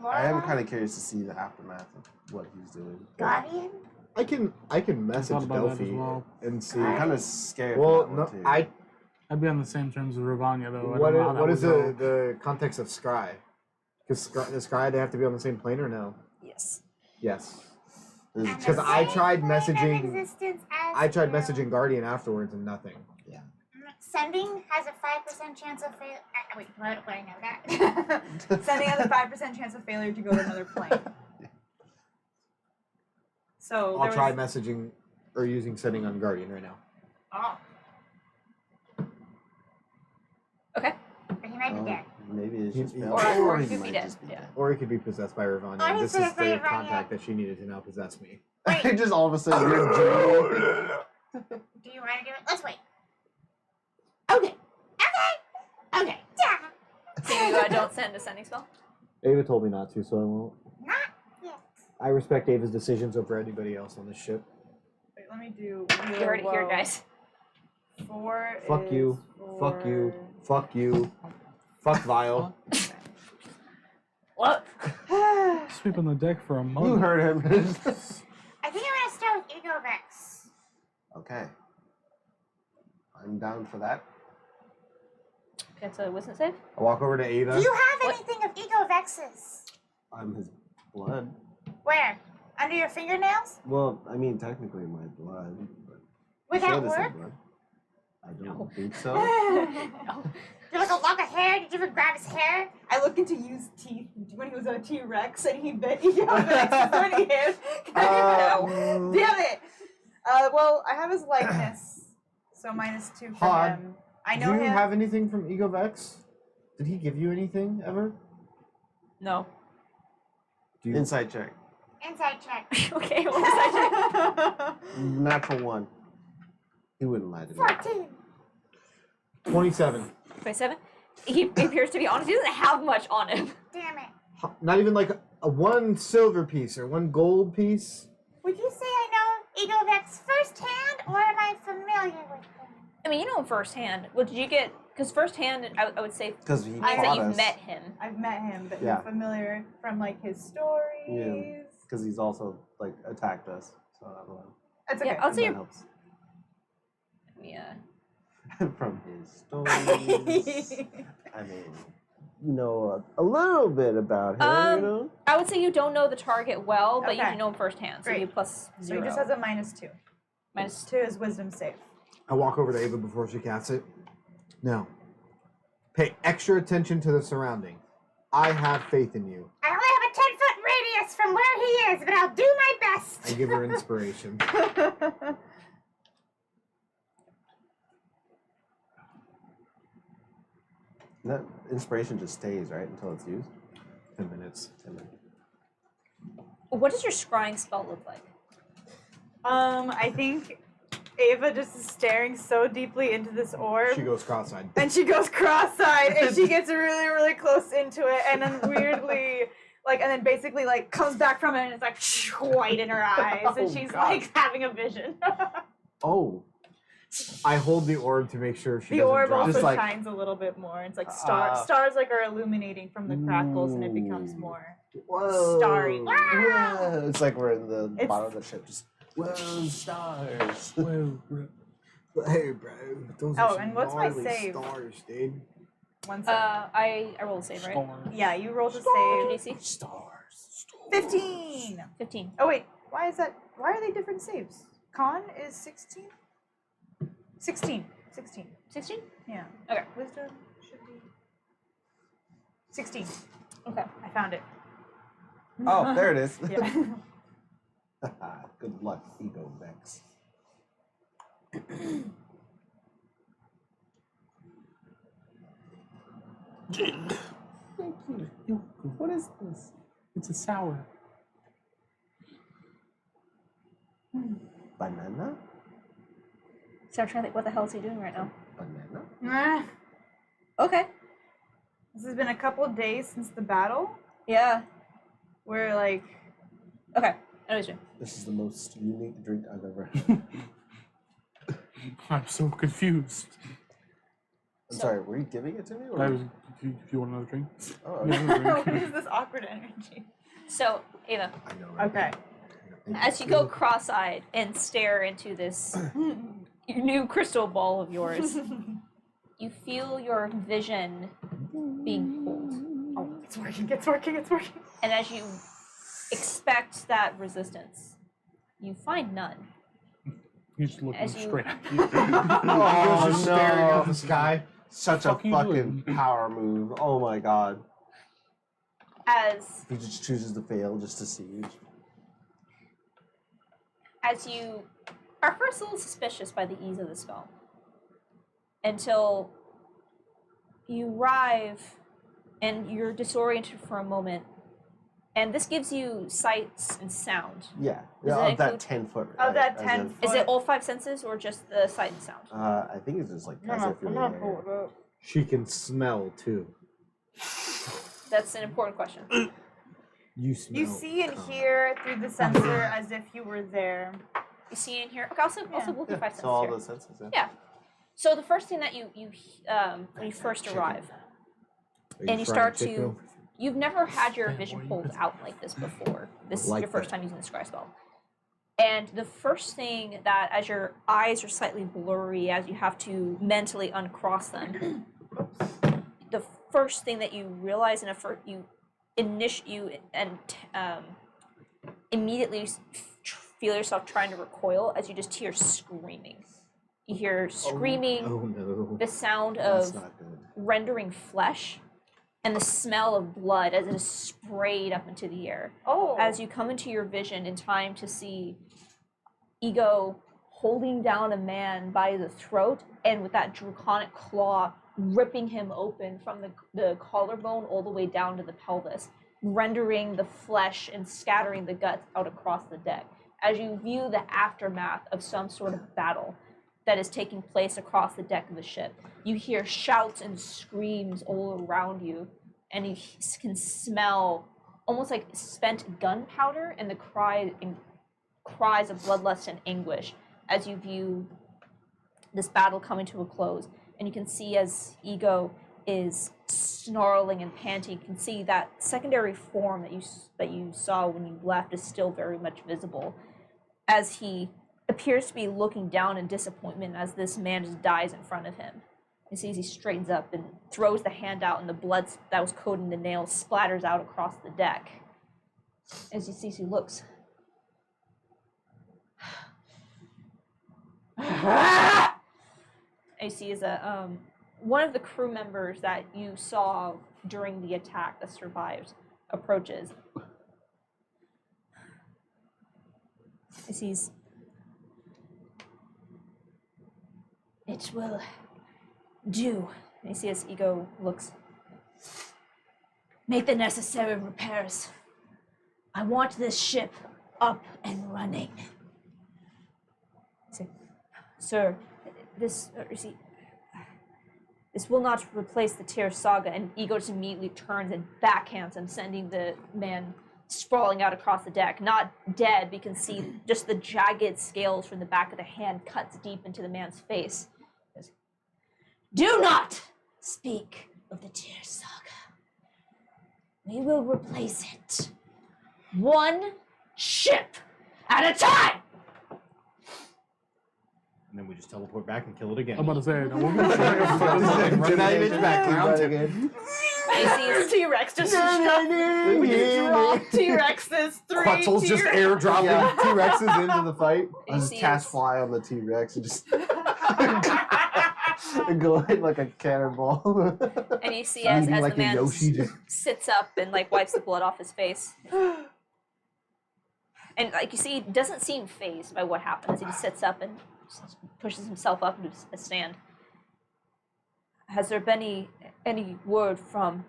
[SPEAKER 3] I am kind of curious to see the aftermath of what he's doing.
[SPEAKER 4] Guardian.
[SPEAKER 1] I can message
[SPEAKER 6] thought about that as
[SPEAKER 1] Delphi
[SPEAKER 6] well.
[SPEAKER 1] and see.
[SPEAKER 3] I'm kind of scared.
[SPEAKER 1] Well,
[SPEAKER 3] for that
[SPEAKER 1] no,
[SPEAKER 3] one, too.
[SPEAKER 1] I
[SPEAKER 6] I'd be on the same terms as Ravanya though. I
[SPEAKER 1] what
[SPEAKER 6] don't know
[SPEAKER 1] is,
[SPEAKER 6] how that
[SPEAKER 1] what
[SPEAKER 6] would
[SPEAKER 1] is
[SPEAKER 6] go.
[SPEAKER 1] the context of scry? Because the scry, they have to be on the same plane or no?
[SPEAKER 2] Yes.
[SPEAKER 1] Yes.
[SPEAKER 3] There's
[SPEAKER 4] And the
[SPEAKER 1] Because I
[SPEAKER 4] same
[SPEAKER 1] tried
[SPEAKER 4] plane of
[SPEAKER 1] messaging.
[SPEAKER 4] existence as
[SPEAKER 1] I tried
[SPEAKER 4] you.
[SPEAKER 1] messaging Guardian afterwards and nothing.
[SPEAKER 4] Sending has a 5% chance of failure. Wait, why do I know that?
[SPEAKER 7] Sending has a 5% chance of failure to go to another plane. So
[SPEAKER 1] I'll
[SPEAKER 7] there
[SPEAKER 1] try
[SPEAKER 7] was,
[SPEAKER 1] messaging or using setting on Guardian right now.
[SPEAKER 4] Oh,
[SPEAKER 2] Okay.
[SPEAKER 4] but he might be dead.
[SPEAKER 3] Maybe it's just
[SPEAKER 1] He-
[SPEAKER 3] failed.
[SPEAKER 2] or
[SPEAKER 3] he
[SPEAKER 2] he could be
[SPEAKER 3] might
[SPEAKER 2] dead,
[SPEAKER 3] just be
[SPEAKER 2] yeah.
[SPEAKER 3] dead.
[SPEAKER 1] Or he could be possessed by Ravanya.
[SPEAKER 4] Or
[SPEAKER 1] And
[SPEAKER 4] he's
[SPEAKER 1] this is
[SPEAKER 4] possessed by
[SPEAKER 1] the
[SPEAKER 4] Ravanya.
[SPEAKER 1] contact that she needed to now possess me.
[SPEAKER 4] Wait,
[SPEAKER 3] just all of a sudden you're dreaming.
[SPEAKER 4] do you want to do it? Let's wait. Okay. Okay. Yeah.
[SPEAKER 2] So you don't send a sending spell?
[SPEAKER 1] Ava told me not to, so I won't.
[SPEAKER 4] Not yet.
[SPEAKER 1] I respect Ava's decisions over anybody else on this ship.
[SPEAKER 7] wait, let me do.
[SPEAKER 2] You heard it here, guys.
[SPEAKER 7] 4
[SPEAKER 1] Fuck
[SPEAKER 7] is
[SPEAKER 1] you. Fuck you. Fuck you. Fuck Vile.
[SPEAKER 2] What?
[SPEAKER 6] Sweeping the deck for a month.
[SPEAKER 3] You heard him.
[SPEAKER 4] I think I'm gonna start with Ego Vex.
[SPEAKER 3] Okay. I'm down for that.
[SPEAKER 2] Okay, so wisdom save?
[SPEAKER 1] I walk over to
[SPEAKER 4] Do
[SPEAKER 1] Ava.
[SPEAKER 4] you have
[SPEAKER 2] What?
[SPEAKER 4] anything of Ego Vex's?
[SPEAKER 3] I'm his blood.
[SPEAKER 4] Where? Under your fingernails?
[SPEAKER 3] Well, I mean, technically my blood. But
[SPEAKER 4] Would
[SPEAKER 3] blood
[SPEAKER 4] that
[SPEAKER 3] isn't
[SPEAKER 4] work?
[SPEAKER 3] blood. I don't
[SPEAKER 2] No.
[SPEAKER 3] think so.
[SPEAKER 2] No.
[SPEAKER 4] Do you like a lock of hair? Did you ever grab his hair?
[SPEAKER 7] I look into Yu's teeth when he was a T-Rex and he bit Ego Vex when he hit.
[SPEAKER 3] Um,
[SPEAKER 7] Damn it! Well, I have his likeness, so -2 for
[SPEAKER 1] Hod,
[SPEAKER 7] him. I know
[SPEAKER 1] Do you
[SPEAKER 7] him.
[SPEAKER 1] have anything from Ego Vex? Did he give you anything ever?
[SPEAKER 2] No.
[SPEAKER 1] Do you?
[SPEAKER 3] Insight check.
[SPEAKER 4] Inside check.
[SPEAKER 2] Okay, what was that?
[SPEAKER 3] Natural 1. He wouldn't lie to me.
[SPEAKER 4] 14.
[SPEAKER 1] 27.
[SPEAKER 2] 27? He appears to be honest. He doesn't have much on him.
[SPEAKER 4] Damn it.
[SPEAKER 1] Not even like a one silver piece or one gold piece.
[SPEAKER 4] Would you say I know Ego Vex firsthand, or am I familiar with him?
[SPEAKER 2] I mean, you know him firsthand. What did you get? Because firsthand, I would say
[SPEAKER 3] Because he
[SPEAKER 2] means that
[SPEAKER 3] fought
[SPEAKER 2] you've
[SPEAKER 3] us.
[SPEAKER 2] met him.
[SPEAKER 7] I've met him, but
[SPEAKER 3] Yeah.
[SPEAKER 7] you're familiar from like his stories.
[SPEAKER 3] Because he's also like attacked us. So I don't know.
[SPEAKER 7] That's okay.
[SPEAKER 2] Yeah, I'll
[SPEAKER 3] If
[SPEAKER 2] say
[SPEAKER 3] that
[SPEAKER 2] you're.
[SPEAKER 3] helps.
[SPEAKER 2] Yeah.
[SPEAKER 3] From his stories. I mean, you know a little bit about him, you know?
[SPEAKER 2] I would say you don't know the target well, but you
[SPEAKER 7] Okay.
[SPEAKER 2] do know him firsthand. So
[SPEAKER 7] Great.
[SPEAKER 2] you plus
[SPEAKER 7] So
[SPEAKER 2] 0.
[SPEAKER 7] he just has a -2.
[SPEAKER 2] Minus-
[SPEAKER 7] to his wisdom save.
[SPEAKER 1] I walk over to Ava before she casts it. Now, pay extra attention to the surrounding. I have faith in you.
[SPEAKER 4] I only have a 10-foot radius from where he is, but I'll do my best.
[SPEAKER 1] I give her inspiration.
[SPEAKER 3] That inspiration just stays, right? Until it's used.
[SPEAKER 1] 10 minutes.
[SPEAKER 3] 10 minutes.
[SPEAKER 2] What does your scrying spell look like?
[SPEAKER 7] I think Ava just is staring so deeply into this orb.
[SPEAKER 1] She goes cross-eyed.
[SPEAKER 7] And she goes cross-eyed, and she gets really, really close into it, and then weirdly, and then basically, comes back from it, and it's like white in her eyes, and she's having a vision.
[SPEAKER 3] Oh.
[SPEAKER 1] I hold the orb to make sure she
[SPEAKER 7] The
[SPEAKER 1] doesn't
[SPEAKER 7] orb
[SPEAKER 1] drop.
[SPEAKER 7] also
[SPEAKER 1] Just
[SPEAKER 7] shines a little bit more. It's like stars are illuminating from the crackles, and it becomes more
[SPEAKER 3] Whoa.
[SPEAKER 7] starry.
[SPEAKER 3] Whoa. It's like we're in the
[SPEAKER 7] It's-
[SPEAKER 3] bottom of the ship. Just, whoa, stars.
[SPEAKER 6] Whoa, bro.
[SPEAKER 1] Hey, bro. Those
[SPEAKER 7] Oh,
[SPEAKER 1] are some
[SPEAKER 7] and what's my
[SPEAKER 1] gnarly
[SPEAKER 7] save?
[SPEAKER 1] stars, dude.
[SPEAKER 7] One second.
[SPEAKER 2] I rolled a save, right?
[SPEAKER 6] Stars.
[SPEAKER 7] Yeah, you rolled a
[SPEAKER 2] What'd
[SPEAKER 7] save.
[SPEAKER 2] you DC?
[SPEAKER 3] Stars.
[SPEAKER 7] 15.
[SPEAKER 2] 15.
[SPEAKER 7] Oh wait, why is that? Why are they different saves? Con is 16. 16. 16.
[SPEAKER 2] 16?
[SPEAKER 7] Yeah.
[SPEAKER 2] Okay.
[SPEAKER 7] Wisdom should be 16.
[SPEAKER 2] Okay.
[SPEAKER 7] I found it.
[SPEAKER 3] Oh, there it is.
[SPEAKER 7] Yeah.
[SPEAKER 3] Good luck, Ego Vex.
[SPEAKER 6] Thank you. You're welcome. What is this? It's a sour.
[SPEAKER 3] Banana?
[SPEAKER 2] So I'm trying to think, what the hell is he doing right now?
[SPEAKER 3] Banana?
[SPEAKER 2] Okay.
[SPEAKER 7] This has been a couple days since the battle.
[SPEAKER 2] Yeah.
[SPEAKER 7] We're like,
[SPEAKER 2] Okay. I know what he's doing.
[SPEAKER 3] This is the most unique drink I've ever had.
[SPEAKER 6] I'm so confused.
[SPEAKER 3] I'm sorry, were you giving it to me? Or?
[SPEAKER 6] I was, if you want another drink?
[SPEAKER 3] Oh,
[SPEAKER 6] Yeah,
[SPEAKER 3] okay.
[SPEAKER 6] another
[SPEAKER 7] what
[SPEAKER 6] drink.
[SPEAKER 7] is this awkward energy?
[SPEAKER 2] So, Ava,
[SPEAKER 1] I know, right?
[SPEAKER 7] Okay.
[SPEAKER 2] as you go cross-eyed and stare into this new crystal ball of yours, you feel your vision being pulled.
[SPEAKER 7] Oh, it's working, it's working, it's working.
[SPEAKER 2] And as you expect that resistance, you find none.
[SPEAKER 6] He's just looking
[SPEAKER 2] As you-
[SPEAKER 6] straight at you.
[SPEAKER 3] Oh,
[SPEAKER 1] Just staring
[SPEAKER 3] no.
[SPEAKER 1] at the sky.
[SPEAKER 3] Such a
[SPEAKER 6] Fuck you
[SPEAKER 3] fucking
[SPEAKER 6] doing?
[SPEAKER 3] power move. Oh my god.
[SPEAKER 2] As
[SPEAKER 3] He just chooses to fail just to see you.
[SPEAKER 2] you are first a little suspicious by the ease of the spell, until you arrive and you're disoriented for a moment, and this gives you sights and sound.
[SPEAKER 3] Yeah.
[SPEAKER 2] Does
[SPEAKER 3] Yeah,
[SPEAKER 2] it
[SPEAKER 3] of that
[SPEAKER 2] include-
[SPEAKER 3] 10-foot.
[SPEAKER 7] Of that
[SPEAKER 3] as
[SPEAKER 7] 10
[SPEAKER 3] in-
[SPEAKER 7] foot.
[SPEAKER 2] Is it all 5 senses or just the sight and sound?
[SPEAKER 3] I think it's just like as if you're there.
[SPEAKER 1] She can smell too.
[SPEAKER 2] That's an important question.
[SPEAKER 1] You smell.
[SPEAKER 7] You see and
[SPEAKER 1] cum.
[SPEAKER 7] hear through the sensor as if you were there.
[SPEAKER 2] You see in here. Okay, also
[SPEAKER 7] Yeah.
[SPEAKER 2] we'll do 5 senses
[SPEAKER 3] So all
[SPEAKER 2] here.
[SPEAKER 3] the senses. Yeah.
[SPEAKER 2] Yeah. So the first thing that you when you first arrive,
[SPEAKER 1] Are
[SPEAKER 2] and you
[SPEAKER 1] frying
[SPEAKER 2] start
[SPEAKER 1] chicken
[SPEAKER 2] to-
[SPEAKER 1] over?
[SPEAKER 2] you've never had your vision pulled out like this before. This is
[SPEAKER 1] Like
[SPEAKER 2] your first
[SPEAKER 1] that.
[SPEAKER 2] time using the scry spell. And the first thing that, as your eyes are slightly blurry, as you have to mentally uncross them, the first thing that you realize in immediately feel yourself trying to recoil as you just hear screaming. You hear screaming,
[SPEAKER 1] Oh no.
[SPEAKER 2] the sound
[SPEAKER 3] That's
[SPEAKER 2] of
[SPEAKER 3] not good.
[SPEAKER 2] rendering flesh, and the smell of blood as it is sprayed up into the air.
[SPEAKER 7] Oh.
[SPEAKER 2] As you come into your vision in time to see Ego holding down a man by the throat and with that draconic claw ripping him open from the collarbone all the way down to the pelvis, rendering the flesh and scattering the guts out across the deck. As you view the aftermath of some sort of battle that is taking place across the deck of the ship, you hear shouts and screams all around you, and you can smell almost like spent gunpowder and the cries of bloodlust and anguish as you view this battle coming to a close. And you can see as Ego is snarling and panting, you can see that secondary form that you saw when you left is still very much visible, as he appears to be looking down in disappointment as this man just dies in front of him. You see as he straightens up and throws the hand out, and the blood that was coating the nails splatters out across the deck. As you see, he looks. And you see is one of the crew members that you saw during the attack that survived approaches. As he's, it will do. And you see as Ego looks. Make the necessary repairs. I want this ship up and running. See, Sir, this this will not replace the Tyr saga. And Ego just immediately turns and backhands him, sending the man sprawling out across the deck. Not dead, we can see just the jagged scales from the back of the hand cuts deep into the man's face. He goes, do not speak of the Tyr saga. We will replace it. One ship at a time!
[SPEAKER 1] And then we just teleport back and kill it again.
[SPEAKER 6] I'm about to say, now we'll be
[SPEAKER 1] Right now it's background.
[SPEAKER 2] You see
[SPEAKER 7] T-Rex just drop T-Rexes, 3
[SPEAKER 1] Quetzal's just
[SPEAKER 7] T-Rex.
[SPEAKER 1] airdropping
[SPEAKER 3] Yeah.
[SPEAKER 1] T-Rexes into the fight.
[SPEAKER 3] I just
[SPEAKER 2] see
[SPEAKER 3] cast
[SPEAKER 2] it's-
[SPEAKER 3] fly on the T-Rex and just go in like a cannonball.
[SPEAKER 2] And you see as
[SPEAKER 1] Eating
[SPEAKER 2] the
[SPEAKER 1] like a
[SPEAKER 2] man
[SPEAKER 1] Yoshi, just
[SPEAKER 2] sits up and like wipes the blood off his face. And like you see, he doesn't seem phased by what happens. He just sits up and just pushes himself up into a stand. Has there been any word from?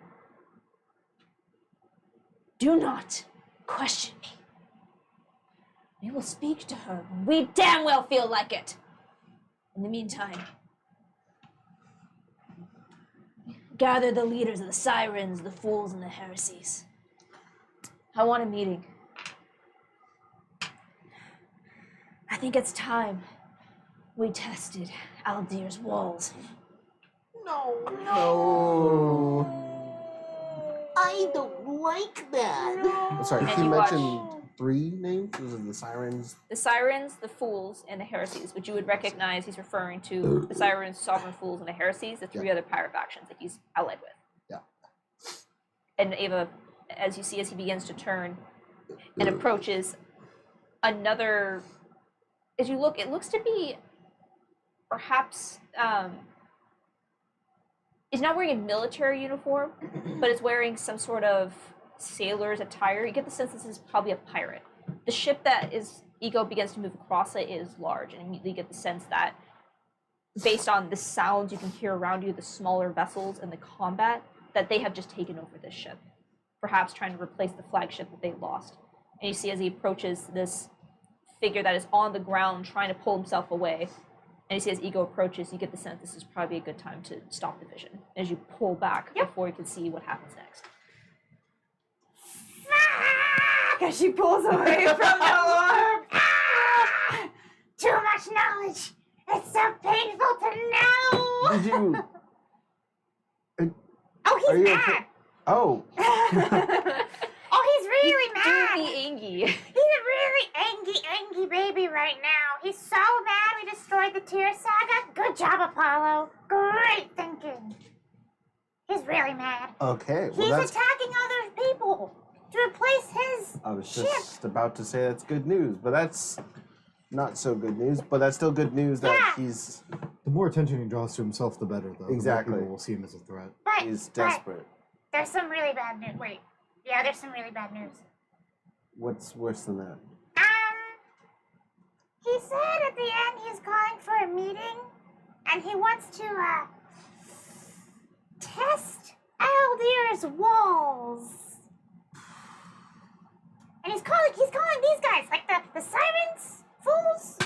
[SPEAKER 2] Do not question me. We will speak to her. We damn well feel like it. In the meantime, gather the leaders of the sirens, the fools, and the heresies. I want a meeting. I think it's time we tested Aldir's walls.
[SPEAKER 3] No.
[SPEAKER 5] I don't like that.
[SPEAKER 3] I'm sorry,
[SPEAKER 2] And
[SPEAKER 3] he
[SPEAKER 2] you
[SPEAKER 3] mentioned 3 names? Was it the Sirens?
[SPEAKER 2] The sirens, the fools, and the heresies, which you would recognize he's referring to the sirens, sovereign fools, and the heresies, the 3 other pirate factions that he's allied with.
[SPEAKER 3] Yeah.
[SPEAKER 2] And Ava, as you see as he begins to turn and approaches another, as you look, it looks to be perhaps, he's not wearing a military uniform, but is wearing some sort of sailor's attire. You get the sense this is probably a pirate. The ship that is Ego begins to move across it is large, and immediately you get the sense that based on the sounds you can hear around you, the smaller vessels and the combat, that they have just taken over this ship, perhaps trying to replace the flagship that they lost. And you see as he approaches this figure that is on the ground trying to pull himself away, and you see as Ego approaches, you get the sense this is probably a good time to stop the vision as you pull back before you can see what happens next.
[SPEAKER 7] As she pulls away from the orb.
[SPEAKER 4] Ah! Too much knowledge. It's so painful to know.
[SPEAKER 3] Did you?
[SPEAKER 4] Oh,
[SPEAKER 3] Are
[SPEAKER 4] he's
[SPEAKER 3] you
[SPEAKER 4] mad.
[SPEAKER 3] okay? Oh.
[SPEAKER 4] Oh, he's really mad.
[SPEAKER 2] Be angry.
[SPEAKER 4] He's a really angry baby right now. He's so mad we destroyed the Tyr saga. Good job, Apollo. Great thinking. He's really mad.
[SPEAKER 3] Okay. Well,
[SPEAKER 4] He's
[SPEAKER 3] that's.
[SPEAKER 4] attacking other people to replace his
[SPEAKER 3] I was
[SPEAKER 4] ship.
[SPEAKER 3] just about to say that's good news, but that's not so good news. But that's still good news that
[SPEAKER 4] Yeah.
[SPEAKER 3] he's
[SPEAKER 1] The more attention he draws to himself, the better, though.
[SPEAKER 3] Exactly.
[SPEAKER 1] The more people will see him as a threat.
[SPEAKER 4] But,
[SPEAKER 3] he's
[SPEAKER 4] but
[SPEAKER 3] desperate.
[SPEAKER 4] there's some really bad news. Wait. Yeah, there's some really bad news.
[SPEAKER 3] What's worse than that?
[SPEAKER 4] He said at the end he's calling for a meeting, and he wants to, test Aldir's walls. And he's calling these guys, like the sirens, fools,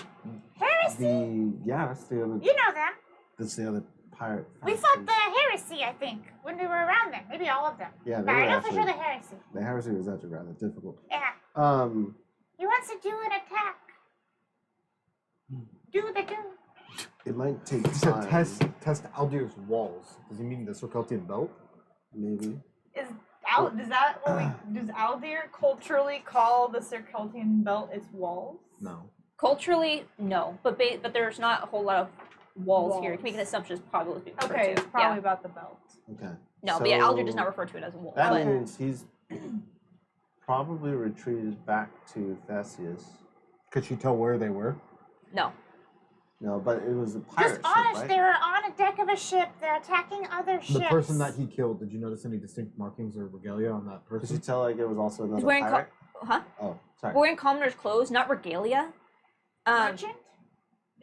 [SPEAKER 4] heresy.
[SPEAKER 3] That's the other.
[SPEAKER 4] You know them.
[SPEAKER 3] That's the other pirate.
[SPEAKER 4] We fought the heresy, I think, when we were around them. Maybe all of them.
[SPEAKER 3] Yeah,
[SPEAKER 4] But
[SPEAKER 3] they were
[SPEAKER 4] I know for
[SPEAKER 3] actually.
[SPEAKER 4] sure the heresy.
[SPEAKER 3] The heresy was actually rather difficult.
[SPEAKER 4] Yeah. He wants to do an attack. Do the do.
[SPEAKER 3] It might take
[SPEAKER 1] He said
[SPEAKER 3] time.
[SPEAKER 1] test Aldir's walls. Does he mean the Circeltian belt?
[SPEAKER 3] Maybe.
[SPEAKER 7] Does Aldir culturally call the Circeltian belt its walls?
[SPEAKER 1] No.
[SPEAKER 2] Culturally, no, but there's not a whole lot of walls here. You can make an assumption it's probably what's being referred
[SPEAKER 7] Okay,
[SPEAKER 2] to.
[SPEAKER 7] it's probably
[SPEAKER 2] Yeah.
[SPEAKER 7] about the belt.
[SPEAKER 3] Okay.
[SPEAKER 2] No, but yeah, Aldir does
[SPEAKER 3] So
[SPEAKER 2] not refer to it as a wall.
[SPEAKER 3] That
[SPEAKER 2] but
[SPEAKER 3] means he's probably retreated back to Theseus.
[SPEAKER 1] Could she tell where they were?
[SPEAKER 2] no.
[SPEAKER 3] No, but it was a pirate
[SPEAKER 4] Just honest,
[SPEAKER 3] ship,
[SPEAKER 4] they
[SPEAKER 3] right?
[SPEAKER 4] were on a deck of a ship. They're attacking other ships.
[SPEAKER 1] The person that he killed, did you notice any distinct markings or regalia on that
[SPEAKER 3] Could you
[SPEAKER 1] person?
[SPEAKER 3] tell like it was also another
[SPEAKER 2] He's wearing
[SPEAKER 3] pirate?
[SPEAKER 2] Huh?
[SPEAKER 3] Oh, sorry.
[SPEAKER 2] Wearing commoner's clothes, not regalia.
[SPEAKER 4] Merchant?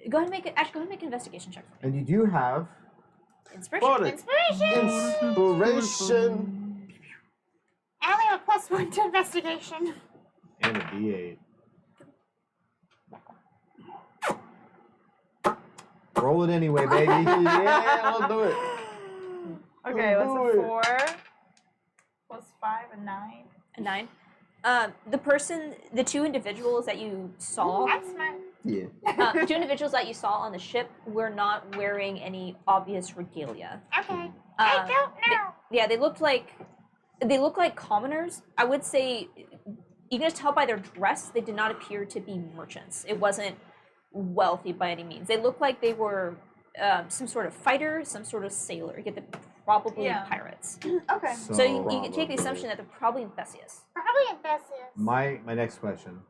[SPEAKER 2] Go ahead and make an investigation check for me.
[SPEAKER 1] And you do have
[SPEAKER 2] Inspiration.
[SPEAKER 3] Bought it.
[SPEAKER 4] Inspiration!
[SPEAKER 3] Inspiration.
[SPEAKER 4] I only have a +1 to investigation.
[SPEAKER 1] and a D8. Roll it anyway, baby.
[SPEAKER 3] Yeah, we'll do it.
[SPEAKER 7] Okay,
[SPEAKER 3] We'll
[SPEAKER 7] what's
[SPEAKER 3] do
[SPEAKER 7] a
[SPEAKER 3] it.
[SPEAKER 7] 4 plus 5 and 9?
[SPEAKER 2] A 9. The two individuals that you saw,
[SPEAKER 4] That's smart.
[SPEAKER 3] Yeah.
[SPEAKER 2] the two individuals that you saw on the ship were not wearing any obvious regalia.
[SPEAKER 4] Okay. I
[SPEAKER 2] Um,
[SPEAKER 4] don't know.
[SPEAKER 2] Yeah, they look like commoners. I would say you can just tell by their dress they did not appear to be merchants. It wasn't wealthy by any means. They looked like they were some sort of fighter, some sort of sailor. You get the probably
[SPEAKER 7] Yeah.
[SPEAKER 2] pirates.
[SPEAKER 7] Okay.
[SPEAKER 2] So you can take the assumption that they're probably in Theseus.
[SPEAKER 4] Probably in Theseus.
[SPEAKER 1] My next question: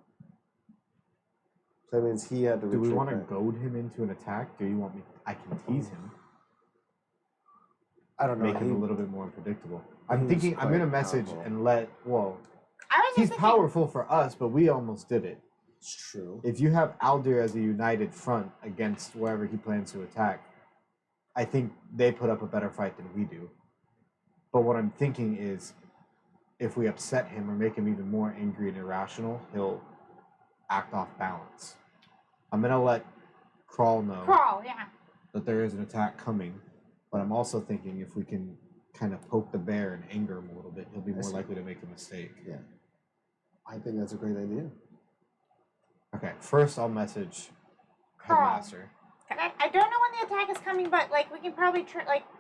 [SPEAKER 3] So that means he had to.
[SPEAKER 1] do we
[SPEAKER 3] retreat
[SPEAKER 1] want to
[SPEAKER 3] back.
[SPEAKER 1] goad him into an attack? Do you want me? I can tease him,
[SPEAKER 3] I don't know.
[SPEAKER 1] make him a
[SPEAKER 3] he-
[SPEAKER 1] little bit more unpredictable. I'm
[SPEAKER 3] he's
[SPEAKER 1] thinking I'm
[SPEAKER 3] quite
[SPEAKER 1] gonna message
[SPEAKER 3] powerful.
[SPEAKER 1] and let. Well,
[SPEAKER 4] I was
[SPEAKER 1] he's
[SPEAKER 4] just thinking,
[SPEAKER 1] powerful for us, but we almost did it.
[SPEAKER 3] It's true.
[SPEAKER 1] If you have Aldir as a united front against wherever he plans to attack, I think they put up a better fight than we do. But what I'm thinking is, if we upset him or make him even more angry and irrational, he'll act off balance. I'm gonna let Crawl know
[SPEAKER 4] Crawl, yeah.
[SPEAKER 1] that there is an attack coming, but I'm also thinking if we can kind of poke the bear and anger him a little bit, he'll be
[SPEAKER 3] I
[SPEAKER 1] more
[SPEAKER 3] see.
[SPEAKER 1] likely to make a mistake.
[SPEAKER 3] Yeah. I think that's a great idea.
[SPEAKER 1] Okay, first I'll message
[SPEAKER 4] Crawl.
[SPEAKER 1] Headmaster.
[SPEAKER 4] I don't know when the attack is coming, but like we can probably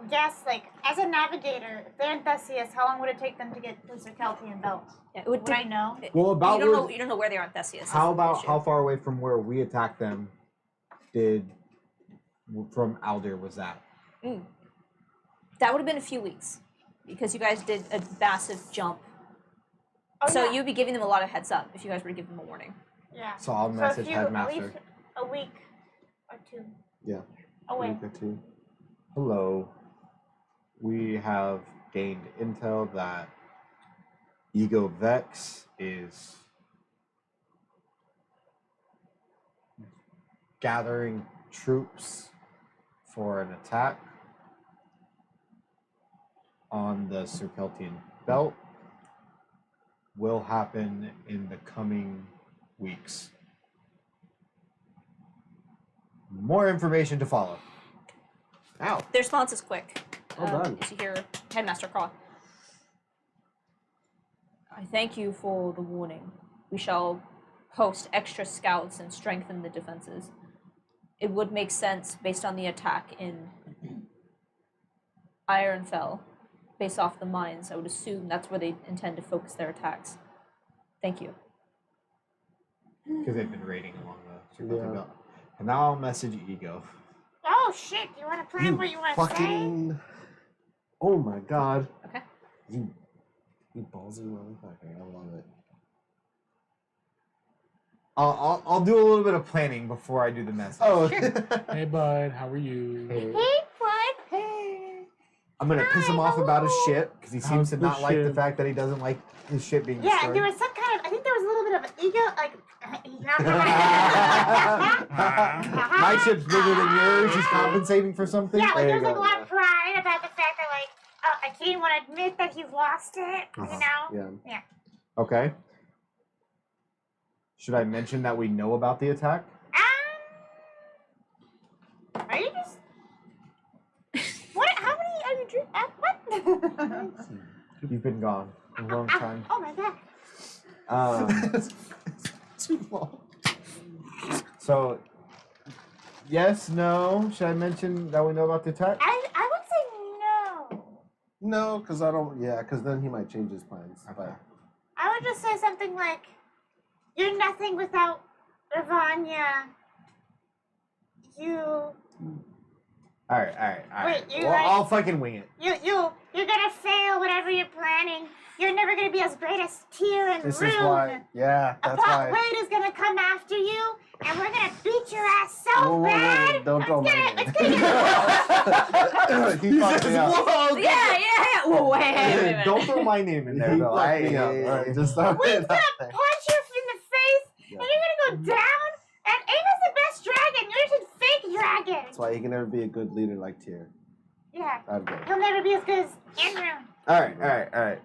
[SPEAKER 4] guess as a navigator, if they're in Theseus, how long would it take them to get to Kelty and Belt?
[SPEAKER 2] Yeah, it would
[SPEAKER 7] Would I know?
[SPEAKER 1] Well, about
[SPEAKER 2] you don't know where they are in Theseus. is
[SPEAKER 1] how
[SPEAKER 2] the
[SPEAKER 1] about
[SPEAKER 2] issue.
[SPEAKER 1] how far away from where we attacked them from Aldir was that?
[SPEAKER 2] That would have been a few weeks because you guys did a massive jump.
[SPEAKER 4] Oh,
[SPEAKER 2] So
[SPEAKER 4] yeah.
[SPEAKER 2] you'd be giving them a lot of heads up if you guys were to give them a warning.
[SPEAKER 4] Yeah.
[SPEAKER 1] So I'll
[SPEAKER 4] So
[SPEAKER 1] message
[SPEAKER 4] at
[SPEAKER 1] Headmaster.
[SPEAKER 4] least a week or two
[SPEAKER 3] Yeah.
[SPEAKER 4] away.
[SPEAKER 3] Week or two.
[SPEAKER 1] Hello. We have gained intel that Ego Vex is gathering troops for an attack on the Circeltian belt. Will happen in the coming weeks. More information to follow. Ow.
[SPEAKER 2] Their response is quick.
[SPEAKER 3] Well done.
[SPEAKER 2] As you hear Headmaster call. I thank you for the warning. We shall post extra scouts and strengthen the defenses. It would make sense based on the attack in Ironfell, based off the mines. I would assume that's where they intend to focus their attacks. Thank you.
[SPEAKER 1] Because they've been raiding along the Circeltian
[SPEAKER 3] Yeah.
[SPEAKER 1] belt. And now I'll message Ego.
[SPEAKER 4] Oh shit! You want to plan what you want to say?
[SPEAKER 3] Fucking. Oh my god.
[SPEAKER 2] Okay.
[SPEAKER 3] You ballsy motherfucker. I love it.
[SPEAKER 1] I'll do a little bit of planning before I do the message.
[SPEAKER 3] Oh.
[SPEAKER 6] Hey, bud, how are you?
[SPEAKER 3] Hey.
[SPEAKER 4] Hey, what? Hey.
[SPEAKER 1] I'm gonna piss him off about his shit because he seems
[SPEAKER 6] How's
[SPEAKER 1] to
[SPEAKER 6] the
[SPEAKER 1] not like the
[SPEAKER 6] shit?
[SPEAKER 1] fact that he doesn't like his shit being
[SPEAKER 4] Yeah,
[SPEAKER 1] destroyed.
[SPEAKER 4] there was some kind of. I think there was a little bit of an ego, like.
[SPEAKER 1] My ship's bigger than yours. He's compensating for something.
[SPEAKER 4] Yeah, like
[SPEAKER 3] There
[SPEAKER 4] there's
[SPEAKER 3] you
[SPEAKER 4] like a
[SPEAKER 3] go,
[SPEAKER 4] lot
[SPEAKER 3] yeah.
[SPEAKER 4] of pride about the fact that like he didn't want to admit that he's lost it. You know.
[SPEAKER 3] Yeah.
[SPEAKER 1] Okay. Should I mention that we know about the attack?
[SPEAKER 4] Are you just? What? How many are you What?
[SPEAKER 1] You've been gone a long time.
[SPEAKER 4] Oh my god.
[SPEAKER 3] Too long.
[SPEAKER 1] So, yes, no. Should I mention that we know about the attack?
[SPEAKER 4] I would say no.
[SPEAKER 3] No, because I don't. Yeah, because then he might change his plans.
[SPEAKER 1] Okay.
[SPEAKER 3] But
[SPEAKER 4] I would just say something like, "You're nothing without Ravanya. You,
[SPEAKER 1] All right.
[SPEAKER 4] Wait, you
[SPEAKER 1] well,
[SPEAKER 4] like-
[SPEAKER 1] I'll fucking wing it.
[SPEAKER 4] you're gonna fail whatever you're planning. You're never gonna be as great as Tyr and
[SPEAKER 3] this
[SPEAKER 4] Rune.
[SPEAKER 3] is why. Yeah, that's
[SPEAKER 4] Pot
[SPEAKER 3] why.
[SPEAKER 4] Wade is gonna come after you, and we're gonna beat your ass so
[SPEAKER 3] Whoa, whoa, whoa,
[SPEAKER 4] bad.
[SPEAKER 3] don't throw my
[SPEAKER 4] Let's
[SPEAKER 3] name.
[SPEAKER 4] get
[SPEAKER 3] He fucked me up.
[SPEAKER 1] Whoa,
[SPEAKER 2] Yeah. Whoa, wait.
[SPEAKER 1] Don't throw my name in there,
[SPEAKER 3] He
[SPEAKER 1] though.
[SPEAKER 3] fucked me up. All right, just throw
[SPEAKER 4] We're
[SPEAKER 3] it
[SPEAKER 4] gonna
[SPEAKER 3] out there.
[SPEAKER 4] punch you in the face,
[SPEAKER 3] Yeah.
[SPEAKER 4] and you're gonna go down. And Ava's the best dragon. Yours is fake dragon.
[SPEAKER 3] That's why he can never be a good leader like Tyr.
[SPEAKER 4] Yeah,
[SPEAKER 3] That'd go.
[SPEAKER 4] he'll never be as good as Enrune.
[SPEAKER 1] All right.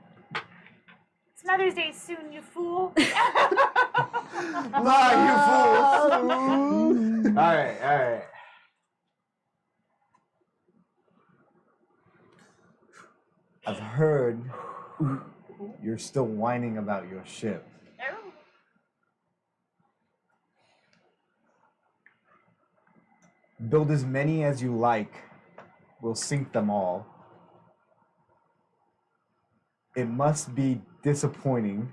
[SPEAKER 4] It's Mother's Day soon, you fool.
[SPEAKER 1] Nah, you fool. All right. I've heard you're still whining about your ship.
[SPEAKER 4] Oh.
[SPEAKER 1] Build as many as you like. We'll sink them all. It must be disappointing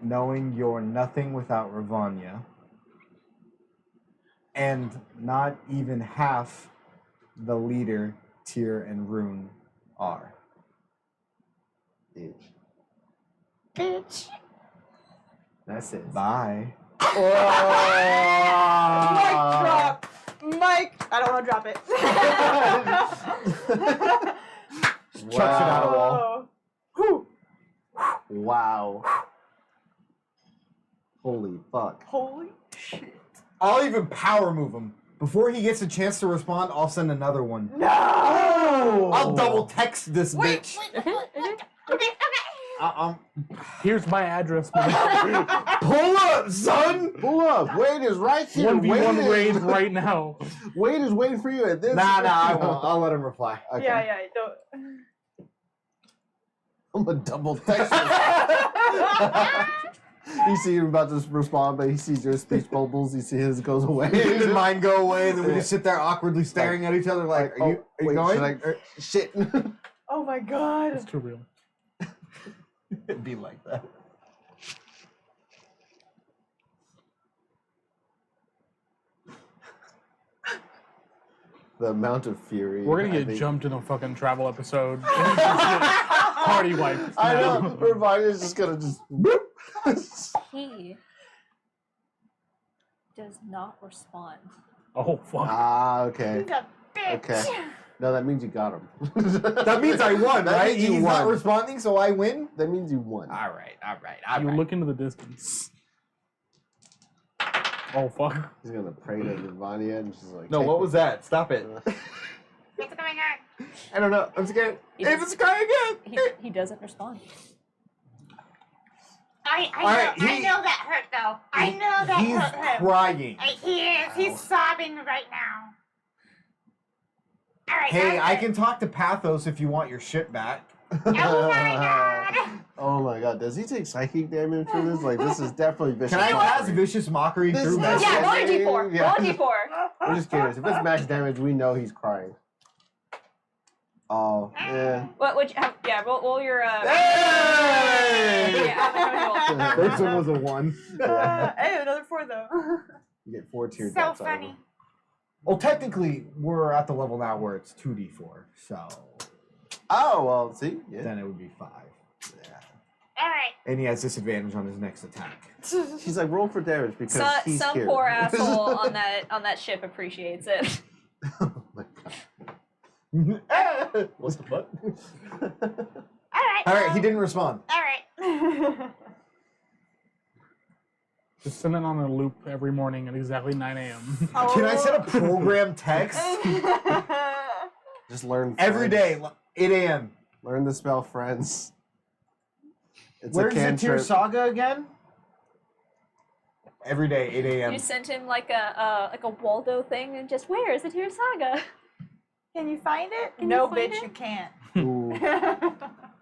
[SPEAKER 1] knowing you're nothing without Ravanya. And not even half the leader Tyr and Rune are.
[SPEAKER 3] Bitch.
[SPEAKER 4] Bitch.
[SPEAKER 3] That's it.
[SPEAKER 1] Bye.
[SPEAKER 7] Mic drop. Mic. I don't want to drop it.
[SPEAKER 1] Chucks it out a wall.
[SPEAKER 7] Whew.
[SPEAKER 3] Wow. Holy fuck.
[SPEAKER 7] Holy shit.
[SPEAKER 1] I'll even power move him. Before he gets a chance to respond, I'll send another one.
[SPEAKER 7] No.
[SPEAKER 1] I'll double text this bitch.
[SPEAKER 4] Okay.
[SPEAKER 6] Here's my address.
[SPEAKER 1] Pull up, son!
[SPEAKER 3] Pull up. Wade is right here.
[SPEAKER 6] 1v1 raid right now.
[SPEAKER 3] Wade is waiting for you at this.
[SPEAKER 1] Nah, I won't. I'll let him reply.
[SPEAKER 3] Okay.
[SPEAKER 7] Yeah, don't.
[SPEAKER 3] I'm a double text. You see him about to respond, but he sees your speech bubbles. You see his goes away.
[SPEAKER 1] His mine go away, and then we just sit there awkwardly staring at each other like, are you going?
[SPEAKER 3] Shit.
[SPEAKER 7] Oh my god.
[SPEAKER 6] It's too real.
[SPEAKER 1] It'd be like that.
[SPEAKER 3] The amount of fury.
[SPEAKER 6] We're gonna
[SPEAKER 3] I
[SPEAKER 6] get
[SPEAKER 3] think-
[SPEAKER 6] jumped in a fucking travel episode. Party wipe.
[SPEAKER 3] I
[SPEAKER 6] now.
[SPEAKER 3] know. Ravania's just gonna just.
[SPEAKER 2] He does not respond.
[SPEAKER 6] Oh fuck.
[SPEAKER 3] Okay.
[SPEAKER 4] He's a bitch.
[SPEAKER 3] Okay. No, that means you got him.
[SPEAKER 1] That means I won,
[SPEAKER 3] That
[SPEAKER 1] right?
[SPEAKER 3] means you
[SPEAKER 1] He's not
[SPEAKER 3] won.
[SPEAKER 1] responding, so I win?
[SPEAKER 3] That means you won.
[SPEAKER 1] All right.
[SPEAKER 6] You look into the distance. Oh fuck.
[SPEAKER 3] He's gonna pray to Ravania and she's like.
[SPEAKER 1] No,
[SPEAKER 3] "Take
[SPEAKER 1] what
[SPEAKER 3] me."
[SPEAKER 1] was that? Stop it.
[SPEAKER 4] What's going on?
[SPEAKER 1] I don't know. I'm scared.
[SPEAKER 2] He
[SPEAKER 1] If
[SPEAKER 2] does-
[SPEAKER 1] it's crying again.
[SPEAKER 2] He doesn't respond.
[SPEAKER 4] I
[SPEAKER 1] Alright,
[SPEAKER 4] know that hurt though. I know that
[SPEAKER 1] He's
[SPEAKER 4] hurt him.
[SPEAKER 1] crying.
[SPEAKER 4] He is. He's sobbing right now. All right.
[SPEAKER 1] Hey,
[SPEAKER 4] now
[SPEAKER 1] I
[SPEAKER 4] that-
[SPEAKER 1] can talk to Pathos if you want your shit back.
[SPEAKER 4] Oh my god.
[SPEAKER 3] Oh my god, does he take psychic damage for this? Like, this is definitely vicious.
[SPEAKER 1] Can I cast
[SPEAKER 3] mockery.
[SPEAKER 1] Vicious Mockery
[SPEAKER 3] This
[SPEAKER 1] through
[SPEAKER 3] is-
[SPEAKER 1] magic?
[SPEAKER 2] Yeah, roll a d4.
[SPEAKER 3] Yeah.
[SPEAKER 2] Roll a d4.
[SPEAKER 3] I'm just curious. If it's max damage, we know he's crying. Oh, yeah.
[SPEAKER 2] What would you have? Yeah, roll your.
[SPEAKER 1] Hey!
[SPEAKER 2] Yeah, how much roll?
[SPEAKER 1] First one was a 1.
[SPEAKER 7] Hey, another 4 though.
[SPEAKER 3] You get 4 tear
[SPEAKER 4] So
[SPEAKER 3] drops out of
[SPEAKER 4] funny.
[SPEAKER 3] him.
[SPEAKER 1] Well, technically, we're at the level now where it's 2d4, so
[SPEAKER 3] Oh, well, see? Yeah.
[SPEAKER 1] then it would be 5.
[SPEAKER 4] All right.
[SPEAKER 1] And he has disadvantage on his next attack.
[SPEAKER 3] She's like, roll for damage because he's
[SPEAKER 2] Some
[SPEAKER 3] here.
[SPEAKER 2] poor asshole on that ship appreciates it.
[SPEAKER 3] Oh my
[SPEAKER 1] What the fuck?
[SPEAKER 4] All right.
[SPEAKER 1] All right, he didn't respond.
[SPEAKER 4] All right.
[SPEAKER 6] Just send it on a loop every morning at exactly 9 a.m.
[SPEAKER 1] Can I set a program text
[SPEAKER 3] Just learn
[SPEAKER 1] every
[SPEAKER 3] French.
[SPEAKER 1] day, 8 a.m.?
[SPEAKER 3] Learn the spell friends. It's
[SPEAKER 1] Where's
[SPEAKER 3] a
[SPEAKER 1] the Tyr
[SPEAKER 3] cantrip.
[SPEAKER 1] Saga again? Every day, 8 a.m.
[SPEAKER 2] You sent him like a Waldo thing, and just where is the Tear Saga?
[SPEAKER 7] Can you find it?
[SPEAKER 2] Can
[SPEAKER 7] No,
[SPEAKER 2] you find
[SPEAKER 7] bitch,
[SPEAKER 2] it?
[SPEAKER 7] you can't.
[SPEAKER 3] Ooh,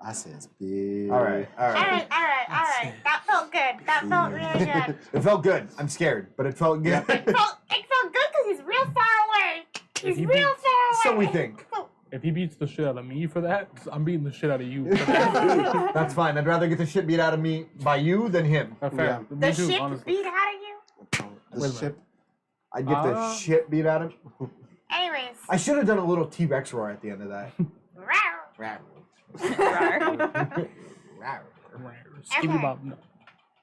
[SPEAKER 3] I said it's big.
[SPEAKER 1] All right.
[SPEAKER 4] All right. That felt good. That felt really good.
[SPEAKER 1] It felt good. I'm scared, but it felt good.
[SPEAKER 4] It felt good because he's real far away. He's
[SPEAKER 6] he
[SPEAKER 4] real far away.
[SPEAKER 1] So we think.
[SPEAKER 6] If he beats the shit out of me for that, I'm beating the shit out of you for that.
[SPEAKER 1] That's fine. I'd rather get the shit beat out of me by you than him.
[SPEAKER 6] Fair.
[SPEAKER 3] Yeah.
[SPEAKER 6] Me
[SPEAKER 4] The
[SPEAKER 6] too,
[SPEAKER 4] ship
[SPEAKER 6] honestly.
[SPEAKER 4] beat out of you.
[SPEAKER 3] The
[SPEAKER 6] Wait a
[SPEAKER 3] ship.
[SPEAKER 1] I'd get the shit beat out of me.
[SPEAKER 4] Anyways.
[SPEAKER 1] I should have done a little T-Rex roar at the end of that.
[SPEAKER 4] Rawr.
[SPEAKER 6] Skibby Bob, no.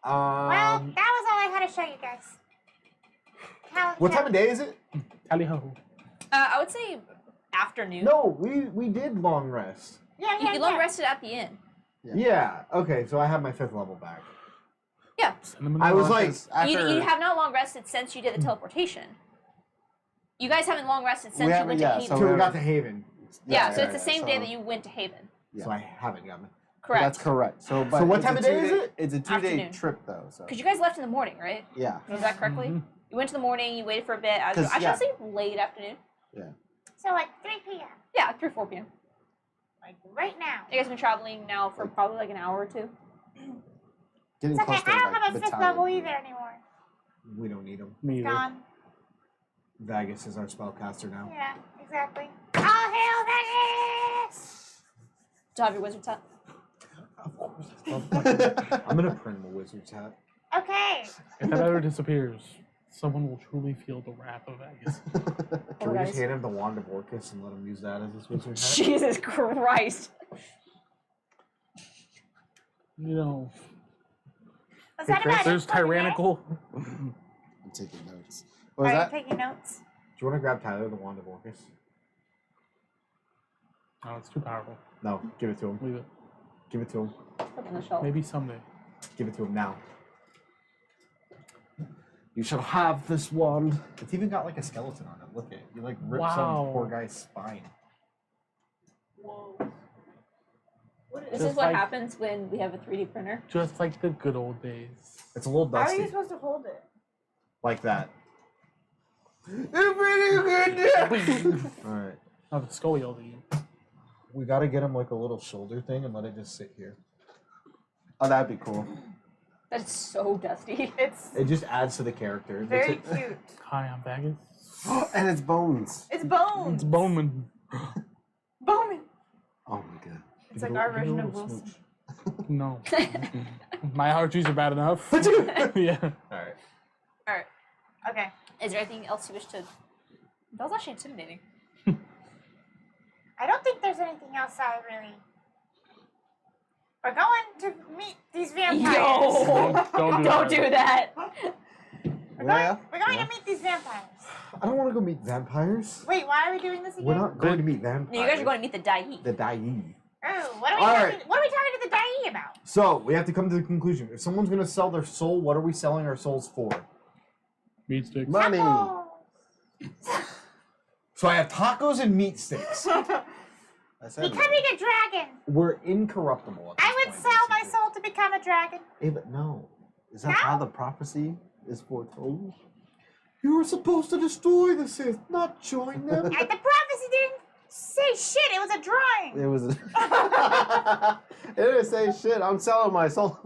[SPEAKER 4] Well, that was all I had to show you guys.
[SPEAKER 1] What time of day is it?
[SPEAKER 6] Tally ho.
[SPEAKER 2] I would say afternoon.
[SPEAKER 1] No, we did long rest.
[SPEAKER 4] Yeah,
[SPEAKER 2] You long rested at the inn.
[SPEAKER 1] Yeah. Okay, so I have my 5th level back.
[SPEAKER 2] Yeah.
[SPEAKER 6] Send him in
[SPEAKER 1] I
[SPEAKER 6] the
[SPEAKER 1] was
[SPEAKER 6] box.
[SPEAKER 1] like,
[SPEAKER 3] After,
[SPEAKER 2] You have not long rested since you did the teleportation. You guys haven't long rested since you
[SPEAKER 3] haven't-
[SPEAKER 2] went
[SPEAKER 3] yeah,
[SPEAKER 2] to Haven.
[SPEAKER 3] so
[SPEAKER 1] until we got to Haven,
[SPEAKER 2] Yeah, so it's the same day
[SPEAKER 3] so-
[SPEAKER 2] that you went to Haven.
[SPEAKER 3] Yeah.
[SPEAKER 1] so I haven't gotten it.
[SPEAKER 2] Correct.
[SPEAKER 3] That's correct. So, but
[SPEAKER 1] So what
[SPEAKER 3] it's
[SPEAKER 1] time
[SPEAKER 3] a
[SPEAKER 1] of day is
[SPEAKER 3] 2-day
[SPEAKER 1] it?
[SPEAKER 3] It's a 2-day
[SPEAKER 2] Afternoon.
[SPEAKER 3] trip, though. So
[SPEAKER 2] Because you guys left in the morning, right?
[SPEAKER 3] yeah.
[SPEAKER 2] Was that correctly?
[SPEAKER 6] Mhm.
[SPEAKER 2] You went to the morning, you waited for a bit. I
[SPEAKER 3] 'Cause,
[SPEAKER 2] should
[SPEAKER 3] yeah.
[SPEAKER 2] say late afternoon.
[SPEAKER 4] So like 3 p.m.
[SPEAKER 2] Yeah, 3 or 4 p.m.
[SPEAKER 4] Like right now.
[SPEAKER 2] You guys have been traveling now for probably like an hour or two.
[SPEAKER 3] Getting
[SPEAKER 4] It's okay.
[SPEAKER 3] close to
[SPEAKER 4] I don't
[SPEAKER 3] like
[SPEAKER 4] have a fifth
[SPEAKER 3] battalion.
[SPEAKER 4] level either anymore.
[SPEAKER 1] We don't need him.
[SPEAKER 6] Me
[SPEAKER 4] It's
[SPEAKER 6] either.
[SPEAKER 4] gone.
[SPEAKER 1] Vagus is our spellcaster now.
[SPEAKER 4] Yeah, exactly. All hail Vegas!
[SPEAKER 2] Do you have your wizard's hat?
[SPEAKER 6] Of course.
[SPEAKER 1] I'm gonna print him a wizard's hat.
[SPEAKER 4] Okay.
[SPEAKER 6] If that ever disappears, someone will truly feel the wrath of Vegas.
[SPEAKER 1] Can we
[SPEAKER 2] guys.
[SPEAKER 1] just hand him the wand of Orcus and let him use that as his wizard hat?
[SPEAKER 2] Jesus Christ.
[SPEAKER 6] You know,
[SPEAKER 4] Was that about
[SPEAKER 6] there's
[SPEAKER 4] it for today?
[SPEAKER 6] tyrannical.
[SPEAKER 3] I'm taking notes.
[SPEAKER 7] Are
[SPEAKER 3] What was
[SPEAKER 7] you
[SPEAKER 3] that?
[SPEAKER 7] taking notes?
[SPEAKER 1] Do you want to grab Tyler the wand of Orcus?
[SPEAKER 6] Oh, it's too powerful.
[SPEAKER 1] No, give it to him.
[SPEAKER 6] Leave it.
[SPEAKER 1] Give it to him.
[SPEAKER 2] Up on the shelf.
[SPEAKER 6] Maybe someday.
[SPEAKER 1] Give it to him now.
[SPEAKER 3] You shall have this wand.
[SPEAKER 1] It's even got like a skeleton on it. Look at it. You like ripped
[SPEAKER 6] Wow.
[SPEAKER 1] some poor guy's spine.
[SPEAKER 2] This
[SPEAKER 6] Just
[SPEAKER 2] is what
[SPEAKER 6] like-
[SPEAKER 2] happens when we have a 3D printer.
[SPEAKER 6] Just like the good old days.
[SPEAKER 1] It's a little
[SPEAKER 7] How are
[SPEAKER 1] dusty.
[SPEAKER 7] you supposed to hold it?
[SPEAKER 1] Like that.
[SPEAKER 3] You're pretty good.
[SPEAKER 1] Alright.
[SPEAKER 6] Oh, the skull yelled at you.
[SPEAKER 1] We gotta get him like a little shoulder thing and let it just sit here.
[SPEAKER 3] Oh, that'd be cool.
[SPEAKER 2] That's so dusty.
[SPEAKER 7] It's
[SPEAKER 1] It just adds to the character. It makes
[SPEAKER 7] very
[SPEAKER 1] it-
[SPEAKER 7] cute.
[SPEAKER 6] Hi, I'm Vegas.
[SPEAKER 3] And it's bones.
[SPEAKER 7] It's bones.
[SPEAKER 6] It's Bowman.
[SPEAKER 7] Bowman.
[SPEAKER 3] Oh my god.
[SPEAKER 7] It's
[SPEAKER 1] Give
[SPEAKER 7] like
[SPEAKER 1] it a-
[SPEAKER 7] our
[SPEAKER 1] give it a
[SPEAKER 7] version of
[SPEAKER 1] little
[SPEAKER 7] Wilson.
[SPEAKER 1] smooch.
[SPEAKER 6] No. My allergies are bad enough. Yeah.
[SPEAKER 1] Alright.
[SPEAKER 2] Alright.
[SPEAKER 7] Okay.
[SPEAKER 2] Is there anything else you wish to... That was actually intimidating.
[SPEAKER 4] I don't think there's anything else I really. We're going to meet these vampires.
[SPEAKER 2] Yo!
[SPEAKER 6] Don't do that.
[SPEAKER 4] We're
[SPEAKER 3] Yeah.
[SPEAKER 4] going to meet these vampires.
[SPEAKER 1] I don't want to go meet vampires.
[SPEAKER 4] Wait, why are we doing this again?
[SPEAKER 1] We're not going to meet vampires.
[SPEAKER 2] No, you guys are going to meet the Dai.
[SPEAKER 1] The Dai.
[SPEAKER 4] Oh, what are we
[SPEAKER 1] All
[SPEAKER 4] talking?
[SPEAKER 1] right.
[SPEAKER 4] What are we talking to the Dai about?
[SPEAKER 1] So we have to come to the conclusion. If someone's gonna sell their soul, what are we selling our souls for?
[SPEAKER 6] Meat sticks.
[SPEAKER 3] Money.
[SPEAKER 4] Oh.
[SPEAKER 1] So I have tacos and meat sticks.
[SPEAKER 3] I said
[SPEAKER 4] Becoming a dragon.
[SPEAKER 1] We're incorruptible. At this
[SPEAKER 4] I would
[SPEAKER 1] point,
[SPEAKER 4] sell my
[SPEAKER 1] basically.
[SPEAKER 4] soul to become a dragon.
[SPEAKER 1] Hey, but no.
[SPEAKER 3] Is that how the prophecy is foretold?
[SPEAKER 1] You were supposed to destroy the Sith, not join them.
[SPEAKER 4] And the prophecy didn't say shit. It was a drawing.
[SPEAKER 3] It was. It didn't say shit. I'm selling my soul.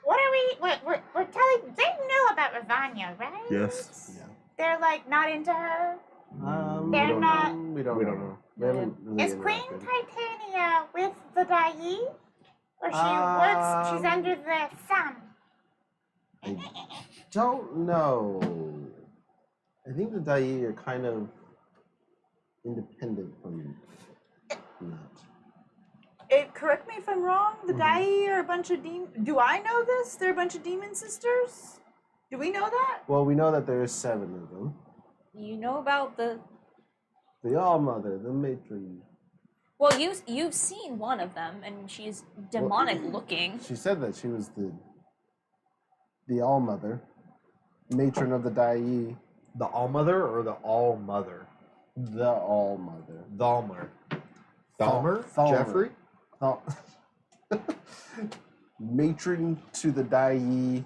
[SPEAKER 4] What are we? We're telling. They know about Ravanya, right?
[SPEAKER 1] Yes.
[SPEAKER 3] Yeah.
[SPEAKER 4] They're like not into her.
[SPEAKER 3] We
[SPEAKER 4] They're
[SPEAKER 3] don't
[SPEAKER 4] not-
[SPEAKER 3] know. We don't
[SPEAKER 1] We
[SPEAKER 3] know.
[SPEAKER 1] don't know.
[SPEAKER 3] We haven't really
[SPEAKER 4] Is Queen
[SPEAKER 3] interacted.
[SPEAKER 4] Titania with the Dai? Or she works? She's under the thumb.
[SPEAKER 3] I don't know. I think the Dai are kind of independent from that.
[SPEAKER 7] Correct me if I'm wrong. The Dai are a bunch of demon. Do I know this? They're a bunch of demon sisters. Do we know that?
[SPEAKER 3] Well, we know that there is 7 of them.
[SPEAKER 2] You know about the...
[SPEAKER 3] The All Mother, the Matron.
[SPEAKER 2] Well, you've seen one of them, and she's demonic looking.
[SPEAKER 3] She said that she was the All Mother, Matron of the Dai,
[SPEAKER 1] The All Mother or the All Mother?
[SPEAKER 3] the All Mother.
[SPEAKER 1] Dhalmer. Dhalmer?
[SPEAKER 3] Thalmer.
[SPEAKER 1] Jeffrey?
[SPEAKER 3] No. Matron to the Dai.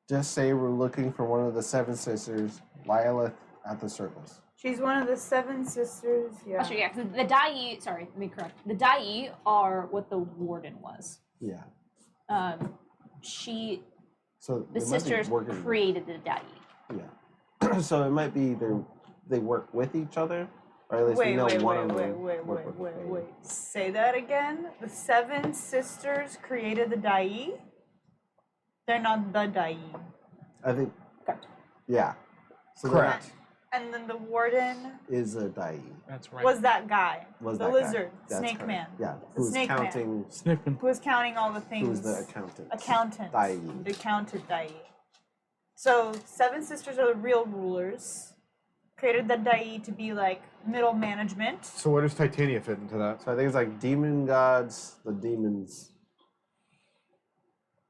[SPEAKER 3] Just say we're looking for one of the 7 sisters, Lilith at the circles.
[SPEAKER 7] She's one of the 7 sisters. Yeah.
[SPEAKER 2] Actually, yeah, 'cause the Dai... Sorry, let me correct. The Dai are what the warden was.
[SPEAKER 3] Yeah.
[SPEAKER 2] She...
[SPEAKER 3] So
[SPEAKER 2] The
[SPEAKER 3] they might be
[SPEAKER 2] sisters
[SPEAKER 3] working-
[SPEAKER 2] created the Dai.
[SPEAKER 3] Yeah. So it might be they work with each other, or at least we know one of them. work with the Dai.
[SPEAKER 7] Wait. Say that again. The 7 sisters created the Dai. They're not the Dai.
[SPEAKER 3] I think.
[SPEAKER 2] Correct.
[SPEAKER 3] Yeah. So they're
[SPEAKER 1] Correct.
[SPEAKER 7] And then the warden
[SPEAKER 3] not- Is a Dai.
[SPEAKER 6] That's right.
[SPEAKER 7] was that guy.
[SPEAKER 3] Was
[SPEAKER 7] the
[SPEAKER 3] that
[SPEAKER 7] lizard,
[SPEAKER 3] guy. That's
[SPEAKER 7] snake
[SPEAKER 3] correct.
[SPEAKER 7] man.
[SPEAKER 3] Yeah.
[SPEAKER 7] The
[SPEAKER 3] Who was
[SPEAKER 7] snake man.
[SPEAKER 3] counting?
[SPEAKER 6] Sniffing.
[SPEAKER 7] Who was counting all the things.
[SPEAKER 3] Who was the accountant?
[SPEAKER 7] Accountant.
[SPEAKER 3] Dai.
[SPEAKER 7] The accountant Dai. So 7 sisters are the real rulers. Created the Dai to be like middle management.
[SPEAKER 1] So where does Titania fit into that?
[SPEAKER 3] So I think it's like demon gods, the demons.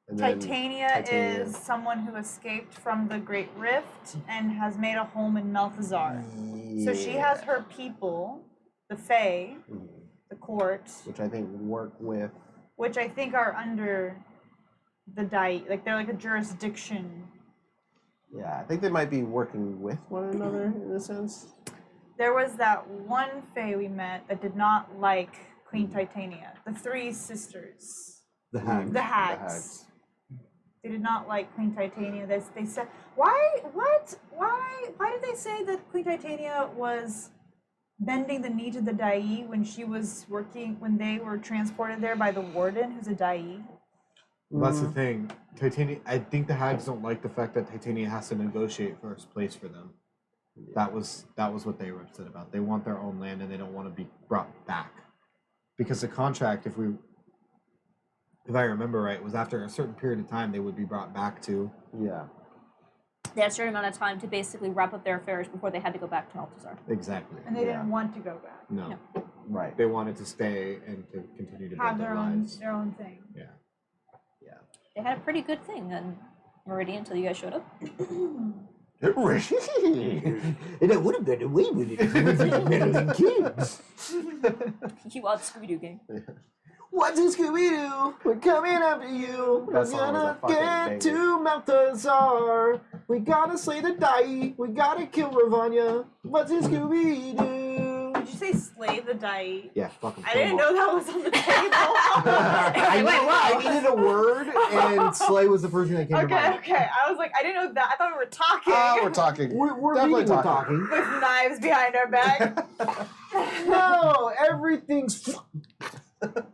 [SPEAKER 3] And then
[SPEAKER 7] Titania
[SPEAKER 3] Titania.
[SPEAKER 7] is someone who escaped from the Great Rift and has made a home in Meltizar. So she has
[SPEAKER 3] Yeah.
[SPEAKER 7] her people, the Fae,
[SPEAKER 3] Mhm.
[SPEAKER 7] the court,
[SPEAKER 3] Which I think work with.
[SPEAKER 7] which I think are under the Dai. Like they're like a jurisdiction
[SPEAKER 3] Yeah, I think they might be working with one another in a sense.
[SPEAKER 7] There was that one Fae we met that did not like Queen Titania. The three sisters.
[SPEAKER 1] The hag.
[SPEAKER 7] The hags. They did not like Queen Titania. They said, why did they say that Queen Titania was bending the knee to the Dai when they were transported there by the warden, who's a Dai?
[SPEAKER 1] Well, that's the thing. Titania. I think the hags don't like the fact that Titania has to negotiate first place for them. That was what they were upset about. They want their own land and they don't want to be brought back. Because the contract, if I remember right, was after a certain period of time they would be brought back to.
[SPEAKER 3] Yeah.
[SPEAKER 2] They had a certain amount of time to basically wrap up their affairs before they had to go back to Meltizar.
[SPEAKER 1] Exactly.
[SPEAKER 7] And they didn't want to go back.
[SPEAKER 1] No.
[SPEAKER 3] Right.
[SPEAKER 1] They wanted to stay and to continue to
[SPEAKER 7] Have
[SPEAKER 1] build
[SPEAKER 7] their
[SPEAKER 1] their
[SPEAKER 7] own
[SPEAKER 1] lives.
[SPEAKER 7] thing.
[SPEAKER 1] Yeah.
[SPEAKER 2] They had a pretty good thing on Meridian until you guys showed up.
[SPEAKER 5] And I would have been away with it if it wasn't meddling kids.
[SPEAKER 2] You watch Scooby-Doo gang.
[SPEAKER 3] What's in Scooby-Doo? We're coming after you.
[SPEAKER 5] That
[SPEAKER 3] We're
[SPEAKER 5] song was a
[SPEAKER 3] gonna
[SPEAKER 5] fucking
[SPEAKER 3] get to Meltizar. We gotta slay the Dai. We gotta kill Ravanya. What's in Scooby-Doo?
[SPEAKER 7] Did you say slay the Dai?
[SPEAKER 1] Yeah, fucking.
[SPEAKER 7] I didn't know that was on the table.
[SPEAKER 1] I needed a word, and slay was the first thing that came to mind.
[SPEAKER 7] Okay. I was like, I didn't know that. I thought we were talking.
[SPEAKER 3] We're talking.
[SPEAKER 1] We're
[SPEAKER 3] Definitely
[SPEAKER 1] definitely
[SPEAKER 3] talking.
[SPEAKER 1] talking.
[SPEAKER 7] with knives behind our back.
[SPEAKER 1] No, everything's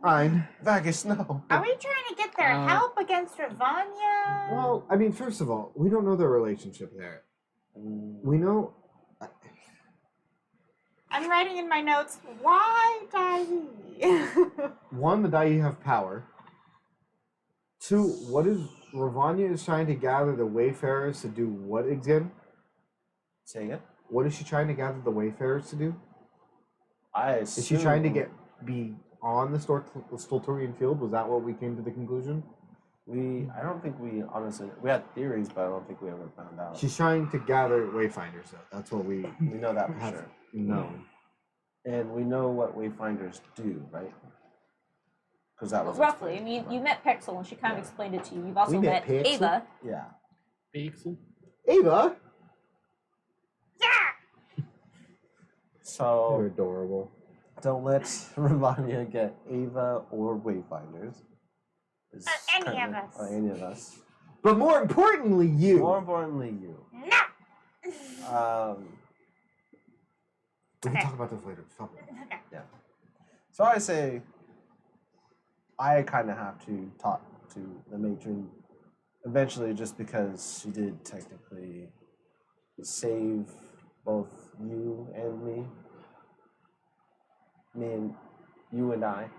[SPEAKER 1] fine.
[SPEAKER 3] Vagus, no.
[SPEAKER 4] Are we trying to get their help against Ravanya?
[SPEAKER 1] Well, I mean, first of all, we don't know their relationship there. We know.
[SPEAKER 4] I'm writing in my notes, why Dai?
[SPEAKER 1] One, the Dai have power. Two, what is Ravanya is trying to gather the Wayfarers to do what again?
[SPEAKER 3] Say it.
[SPEAKER 1] What is she trying to gather the Wayfarers to do?
[SPEAKER 3] Is
[SPEAKER 1] she trying to be on the Stoltorian field? Was that what we came to the conclusion?
[SPEAKER 3] I don't think we honestly. We had theories, but I don't think we ever found out.
[SPEAKER 1] She's trying to gather Wayfinders, though. That's what we
[SPEAKER 3] We know that for
[SPEAKER 1] have
[SPEAKER 3] sure.
[SPEAKER 1] known.
[SPEAKER 3] And we know what Wayfinders do, right? Because that was
[SPEAKER 2] Roughly. I
[SPEAKER 3] explained,
[SPEAKER 2] mean, you
[SPEAKER 3] right?
[SPEAKER 2] met Pexel and she kind of explained it to you. You've also
[SPEAKER 1] We met
[SPEAKER 2] met
[SPEAKER 1] Pexel?
[SPEAKER 2] Ava.
[SPEAKER 3] Yeah.
[SPEAKER 6] Pixel.
[SPEAKER 1] Ava?
[SPEAKER 4] Yeah!
[SPEAKER 3] So
[SPEAKER 1] You're adorable.
[SPEAKER 3] don't let Ravanya get Ava or Wayfinders. Is
[SPEAKER 4] Any of
[SPEAKER 3] currently-
[SPEAKER 4] us.
[SPEAKER 3] Or any of us.
[SPEAKER 1] But more importantly, you.
[SPEAKER 3] More importantly, you.
[SPEAKER 4] No!
[SPEAKER 1] We can
[SPEAKER 4] Okay.
[SPEAKER 1] talk about this later. Stop it.
[SPEAKER 4] Okay.
[SPEAKER 3] So I say I kind of have to talk to the matron eventually, just because she did technically save both you and me. You and I.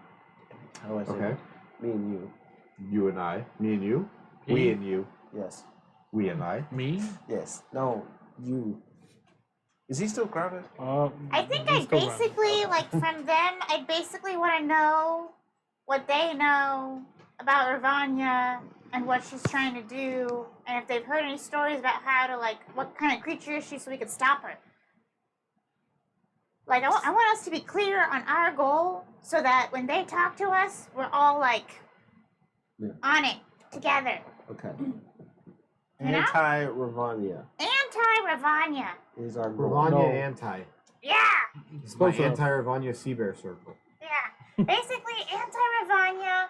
[SPEAKER 3] How do I say
[SPEAKER 1] Okay.
[SPEAKER 3] that? Me and you.
[SPEAKER 1] You and I. Me and you.
[SPEAKER 6] Me?
[SPEAKER 1] We and you.
[SPEAKER 3] Yes.
[SPEAKER 1] We and I.
[SPEAKER 6] Me?
[SPEAKER 3] Yes. No, you. Is he still grounded?
[SPEAKER 4] I think I basically, like, from them, I basically want to know what they know about Ravanya and what she's trying to do, and if they've heard any stories about how to, like, what kind of creature is she so we could stop her. Like, I want us to be clear on our goal so that when they talk to us, we're all, like, on it together.
[SPEAKER 3] Okay.
[SPEAKER 4] You know?
[SPEAKER 3] Anti-Ravanya
[SPEAKER 4] Anti-Ravanya.
[SPEAKER 3] is our goal.
[SPEAKER 1] Ravanya
[SPEAKER 6] No.
[SPEAKER 1] anti.
[SPEAKER 4] Yeah!
[SPEAKER 1] It's my
[SPEAKER 6] Both of-
[SPEAKER 1] anti-Ravanya sea bear circle.
[SPEAKER 4] Yeah. Basically, anti-Ravanya,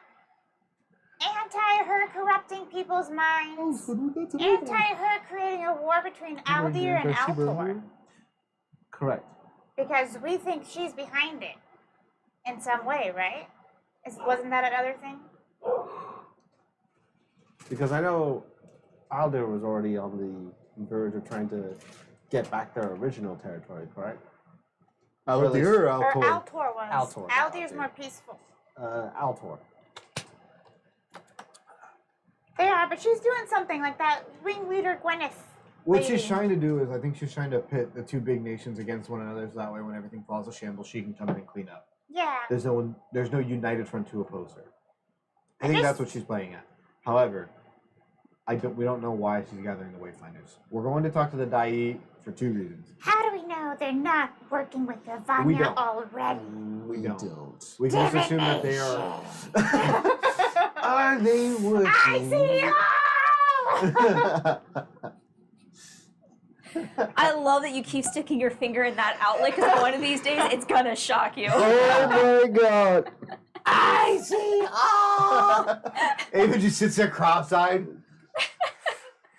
[SPEAKER 4] anti-her corrupting people's minds, anti-her creating a war between Aldir and Altor.
[SPEAKER 3] Correct.
[SPEAKER 4] Because we think she's behind it in some way, right? Wasn't that another thing?
[SPEAKER 3] Because I know Aldir was already on the verge of trying to get back their original territory, correct?
[SPEAKER 1] Aldir or
[SPEAKER 4] Or
[SPEAKER 1] Altor?
[SPEAKER 4] Altor was.
[SPEAKER 3] Altor,
[SPEAKER 4] Aldir's
[SPEAKER 3] Aldir.
[SPEAKER 4] more peaceful.
[SPEAKER 3] Altor.
[SPEAKER 4] They are, but she's doing something like that ringleader Gwyneth.
[SPEAKER 1] What she's
[SPEAKER 4] lady.
[SPEAKER 1] trying to do is, I think she's trying to pit the two big nations against one another, so that way, when everything falls to shambles, she can come in and clean up.
[SPEAKER 4] Yeah.
[SPEAKER 1] There's no united front to oppose her. I think
[SPEAKER 4] just-
[SPEAKER 1] that's what she's playing at. However, we don't know why she's gathering the Wayfinders. We're going to talk to the Dai for two reasons.
[SPEAKER 4] How do we know they're not working with
[SPEAKER 1] We
[SPEAKER 4] Ravanya
[SPEAKER 1] don't.
[SPEAKER 4] already?
[SPEAKER 3] We
[SPEAKER 1] don't. We can just assume that they are.
[SPEAKER 3] Are they working?
[SPEAKER 4] I see all!
[SPEAKER 2] I love that you keep sticking your finger in that outlet because one of these days it's gonna shock you.
[SPEAKER 3] Oh my god.
[SPEAKER 5] I see all.
[SPEAKER 1] Ava just sits there cross-eyed.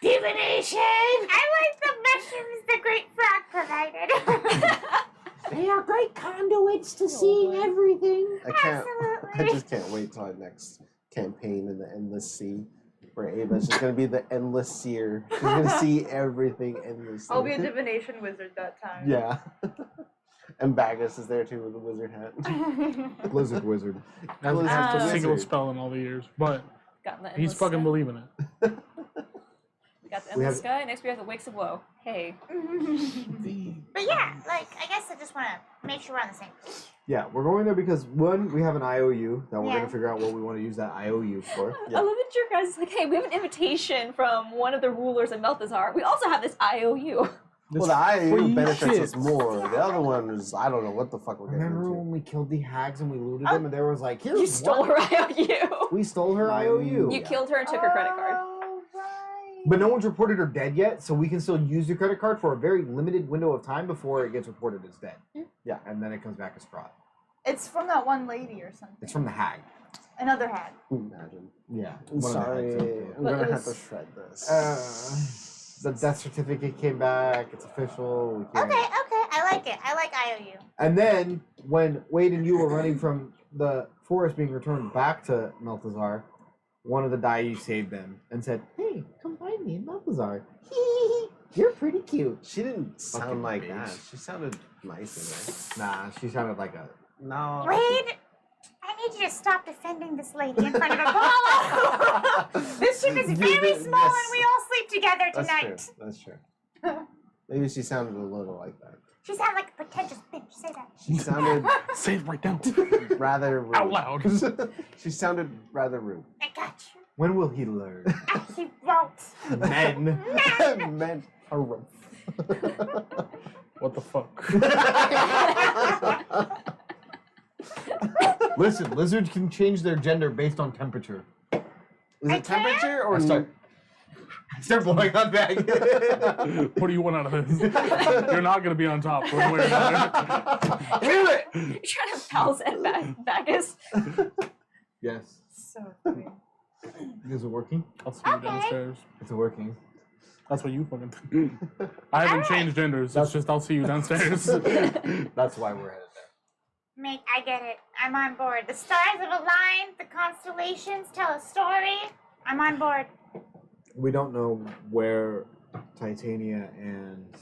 [SPEAKER 5] Divination.
[SPEAKER 4] I like the mushrooms the great frog provided.
[SPEAKER 5] They are great conduits to seeing everything.
[SPEAKER 3] I
[SPEAKER 4] Absolutely.
[SPEAKER 3] just can't wait till our next campaign in the Endless Sea. Where Ava's just gonna be the endless seer. She's gonna see everything endlessly.
[SPEAKER 7] I'll be a divination wizard that time.
[SPEAKER 3] Yeah. And Bagus is there too with the wizard hat.
[SPEAKER 1] Blizzard wizard.
[SPEAKER 6] Hasn't
[SPEAKER 3] Blizzard
[SPEAKER 6] cast a single
[SPEAKER 3] wizard.
[SPEAKER 6] spell in all the years, but
[SPEAKER 2] Got the
[SPEAKER 6] he's
[SPEAKER 2] endless
[SPEAKER 6] fucking
[SPEAKER 2] sky.
[SPEAKER 6] believing it.
[SPEAKER 2] We got the
[SPEAKER 1] We
[SPEAKER 2] endless
[SPEAKER 1] have-
[SPEAKER 2] sky. Next we have the wakes of woe. Hey.
[SPEAKER 4] But yeah, like, I guess I just want to make sure we're on the same page.
[SPEAKER 1] Yeah, we're going there because one, we have an IOU that we're
[SPEAKER 4] Yeah.
[SPEAKER 1] gonna figure out what we want to use that IOU for.
[SPEAKER 3] Yeah.
[SPEAKER 2] I love that your guys is like, hey, we have an invitation from one of the rulers of Meltizar. We also have this IOU.
[SPEAKER 3] Well, the IAU
[SPEAKER 6] free
[SPEAKER 3] benefits
[SPEAKER 6] shit.
[SPEAKER 3] us more. The other one is, I don't know what the fuck we're getting
[SPEAKER 1] Remember
[SPEAKER 3] into.
[SPEAKER 1] when we killed the hags and we looted them, and there was like, here's
[SPEAKER 2] You stole
[SPEAKER 1] what-
[SPEAKER 2] her IOU.
[SPEAKER 1] We stole her IOU.
[SPEAKER 2] You killed her and took her credit card.
[SPEAKER 4] Oh, right.
[SPEAKER 1] But no one's reported her dead yet, so we can still use the credit card for a very limited window of time before it gets reported as dead.
[SPEAKER 3] Yeah.
[SPEAKER 1] And then it comes back as fraud.
[SPEAKER 7] It's from that one lady or something.
[SPEAKER 1] It's from the hag.
[SPEAKER 7] Another hag.
[SPEAKER 3] Imagine.
[SPEAKER 1] Yeah.
[SPEAKER 3] I'm
[SPEAKER 1] one of the
[SPEAKER 3] sorry.
[SPEAKER 1] hags.
[SPEAKER 3] I'm
[SPEAKER 2] But
[SPEAKER 3] gonna
[SPEAKER 2] it
[SPEAKER 3] have to
[SPEAKER 2] was-
[SPEAKER 3] shred this.
[SPEAKER 1] The death certificate came back. It's official. We can't-
[SPEAKER 4] Okay, I like it. I like IOU.
[SPEAKER 1] And then when Wade and you were running from the forest being returned back to Meltizar, one of the Dai saved them and said, "Hey, come find me in Meltizar. You're pretty cute."
[SPEAKER 3] She didn't sound
[SPEAKER 1] Fucking
[SPEAKER 3] like
[SPEAKER 1] bitch.
[SPEAKER 3] that. She sounded nice
[SPEAKER 1] Nah, she sounded like a.
[SPEAKER 3] No.
[SPEAKER 4] Wade, I need you to stop defending this lady in front of Apollo. This ship is very small and we all sleep together
[SPEAKER 3] That's
[SPEAKER 4] tonight.
[SPEAKER 3] true. That's true. Maybe she sounded a little like that.
[SPEAKER 4] She sounded like a pretentious bitch. Say that.
[SPEAKER 3] She sounded
[SPEAKER 6] Say it right now.
[SPEAKER 3] rather rude.
[SPEAKER 6] Out loud.
[SPEAKER 3] She sounded rather rude.
[SPEAKER 4] I got you.
[SPEAKER 1] When will he learn?
[SPEAKER 4] He won't.
[SPEAKER 1] Men.
[SPEAKER 3] Men are rough.
[SPEAKER 6] What the fuck?
[SPEAKER 1] Listen, lizards can change their gender based on temperature.
[SPEAKER 3] Is it temperature or
[SPEAKER 1] Start blowing on back.
[SPEAKER 6] What do you want out of this? You're not gonna be on top one way or another.
[SPEAKER 1] Do it.
[SPEAKER 2] You're trying to pals and Bagus.
[SPEAKER 1] Yes.
[SPEAKER 7] So funny.
[SPEAKER 1] Is it working?
[SPEAKER 6] I'll see you
[SPEAKER 4] Okay.
[SPEAKER 6] downstairs.
[SPEAKER 1] It's working.
[SPEAKER 6] That's what you fucking think. I haven't changed genders. It's just I'll see you downstairs.
[SPEAKER 1] That's why we're headed there.
[SPEAKER 4] I get it. I'm on board. The stars have aligned. The constellations tell a story. I'm on board.
[SPEAKER 1] We don't know where Titania and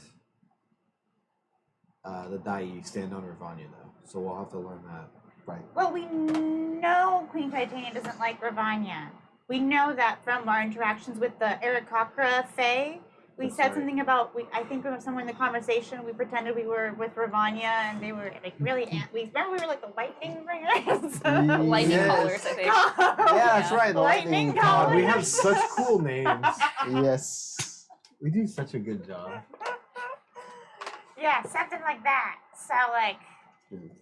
[SPEAKER 1] the Dai stand on Ravanya, though, so we'll have to learn that.
[SPEAKER 3] right?
[SPEAKER 4] Well, we know Queen Titania doesn't like Ravanya. We know that from our interactions with the Aarakocra Fae. We
[SPEAKER 1] That's
[SPEAKER 4] said
[SPEAKER 1] right.
[SPEAKER 4] something about, I think there was somewhere in the conversation, we pretended we were with Ravanya and they were like really, we remember we were like the lightning bringers.
[SPEAKER 2] Lightning
[SPEAKER 3] Yes.
[SPEAKER 2] callers, I think.
[SPEAKER 3] Yeah, that's right. The
[SPEAKER 4] Lightning
[SPEAKER 3] lightning
[SPEAKER 4] call.
[SPEAKER 1] God, we have such cool names.
[SPEAKER 3] Yes.
[SPEAKER 1] We do such a good job.
[SPEAKER 4] Yeah, something like that. So, like,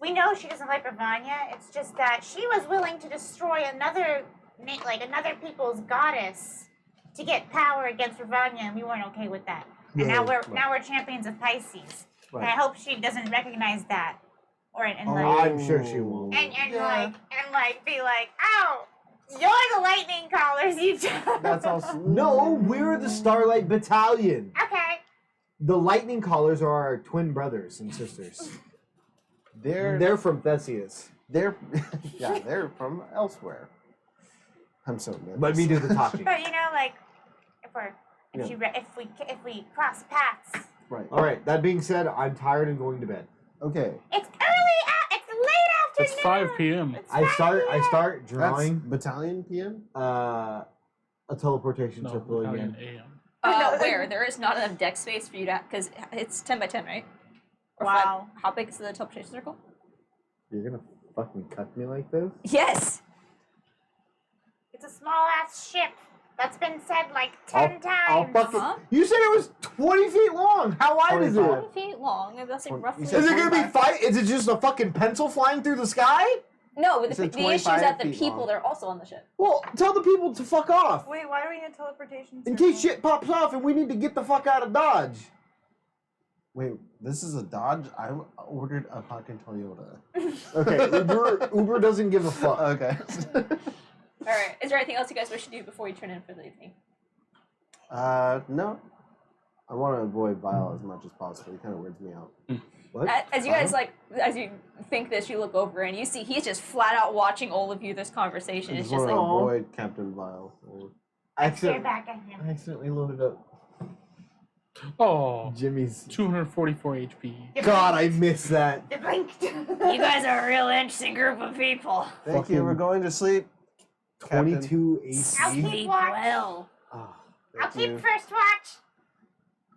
[SPEAKER 4] we know she doesn't like Ravanya. It's just that she was willing to destroy another people's goddess to get power against Ravanya, and we weren't okay with that. And now we're champions of Pisces. And I
[SPEAKER 3] Right.
[SPEAKER 4] hope she doesn't recognize that, or and like
[SPEAKER 1] I'm sure she won't.
[SPEAKER 4] and
[SPEAKER 3] Yeah.
[SPEAKER 4] like be like, oh, you're the lightning callers, you.
[SPEAKER 3] That's also
[SPEAKER 1] No, we're the Starlight Battalion.
[SPEAKER 4] Okay.
[SPEAKER 1] The Lightning Callers are our twin brothers and sisters.
[SPEAKER 3] They're
[SPEAKER 1] from Theseus.
[SPEAKER 3] they're yeah, they're from elsewhere. I'm so nervous.
[SPEAKER 1] Let me do the talking.
[SPEAKER 4] But you know, like, if we cross paths,
[SPEAKER 3] Right.
[SPEAKER 1] All right. That being said, I'm tired and going to bed.
[SPEAKER 3] Okay.
[SPEAKER 4] it's late afternoon.
[SPEAKER 6] It's 5 p.m.
[SPEAKER 4] It's
[SPEAKER 1] I
[SPEAKER 4] 5
[SPEAKER 1] start
[SPEAKER 3] That's
[SPEAKER 1] drawing
[SPEAKER 3] battalion PM?
[SPEAKER 1] a teleportation
[SPEAKER 6] No,
[SPEAKER 1] circle
[SPEAKER 6] Italian
[SPEAKER 1] again.
[SPEAKER 6] AM.
[SPEAKER 2] Where? There is not enough deck space for you to, because it's 10 by 10, right? Or
[SPEAKER 7] Wow.
[SPEAKER 2] 5. How big is the teleportation circle?
[SPEAKER 1] You're gonna fucking cut me like this?
[SPEAKER 2] Yes!
[SPEAKER 4] It's a small ass ship. That's been said like 10
[SPEAKER 1] I'll
[SPEAKER 4] times.
[SPEAKER 1] fucking.
[SPEAKER 2] Huh?
[SPEAKER 1] You said it was 20 feet long. How wide is
[SPEAKER 3] 25.
[SPEAKER 1] it?
[SPEAKER 2] 20 feet long, and that's like
[SPEAKER 3] You
[SPEAKER 2] roughly.
[SPEAKER 3] said
[SPEAKER 1] Is it gonna be
[SPEAKER 3] 25.
[SPEAKER 1] fight? Is it just a fucking pencil flying through the sky?
[SPEAKER 2] No, but
[SPEAKER 3] It's
[SPEAKER 2] the
[SPEAKER 3] a
[SPEAKER 2] issue is
[SPEAKER 3] 25
[SPEAKER 2] that the
[SPEAKER 3] feet
[SPEAKER 2] people
[SPEAKER 3] long.
[SPEAKER 2] that are also on the ship.
[SPEAKER 1] Well, tell the people to fuck off.
[SPEAKER 7] Wait, why do we need a teleportation?
[SPEAKER 1] In
[SPEAKER 7] circle?
[SPEAKER 1] case shit pops off and we need to get the fuck out of Dodge.
[SPEAKER 3] Wait, this is a Dodge? I ordered a fucking Toyota.
[SPEAKER 1] Okay, Uber doesn't give a fuck.
[SPEAKER 3] Okay.
[SPEAKER 2] All right. Is there anything else you guys wish to do before you turn in for the evening?
[SPEAKER 3] No. I want to avoid Vile as much as possible. He kind of weirds me out.
[SPEAKER 1] What?
[SPEAKER 2] As you guys as you think this, you look over and you see he's just flat out watching all of you. This conversation
[SPEAKER 3] I
[SPEAKER 2] is
[SPEAKER 3] just
[SPEAKER 2] just
[SPEAKER 3] want to
[SPEAKER 2] like,
[SPEAKER 3] avoid Captain Vile.
[SPEAKER 4] Stare back at him.
[SPEAKER 1] I accidentally loaded up
[SPEAKER 6] Oh,
[SPEAKER 1] Jimmy's.
[SPEAKER 6] 244 HP.
[SPEAKER 1] God, I missed that.
[SPEAKER 4] You blinked.
[SPEAKER 2] you guys are a real interesting group of people.
[SPEAKER 3] Thank you. We're going to sleep.
[SPEAKER 1] 22
[SPEAKER 4] I'll
[SPEAKER 1] AC.
[SPEAKER 4] keep watch.
[SPEAKER 2] well.
[SPEAKER 1] Oh,
[SPEAKER 4] I'll
[SPEAKER 3] Thank
[SPEAKER 4] keep
[SPEAKER 3] you.
[SPEAKER 4] first watch.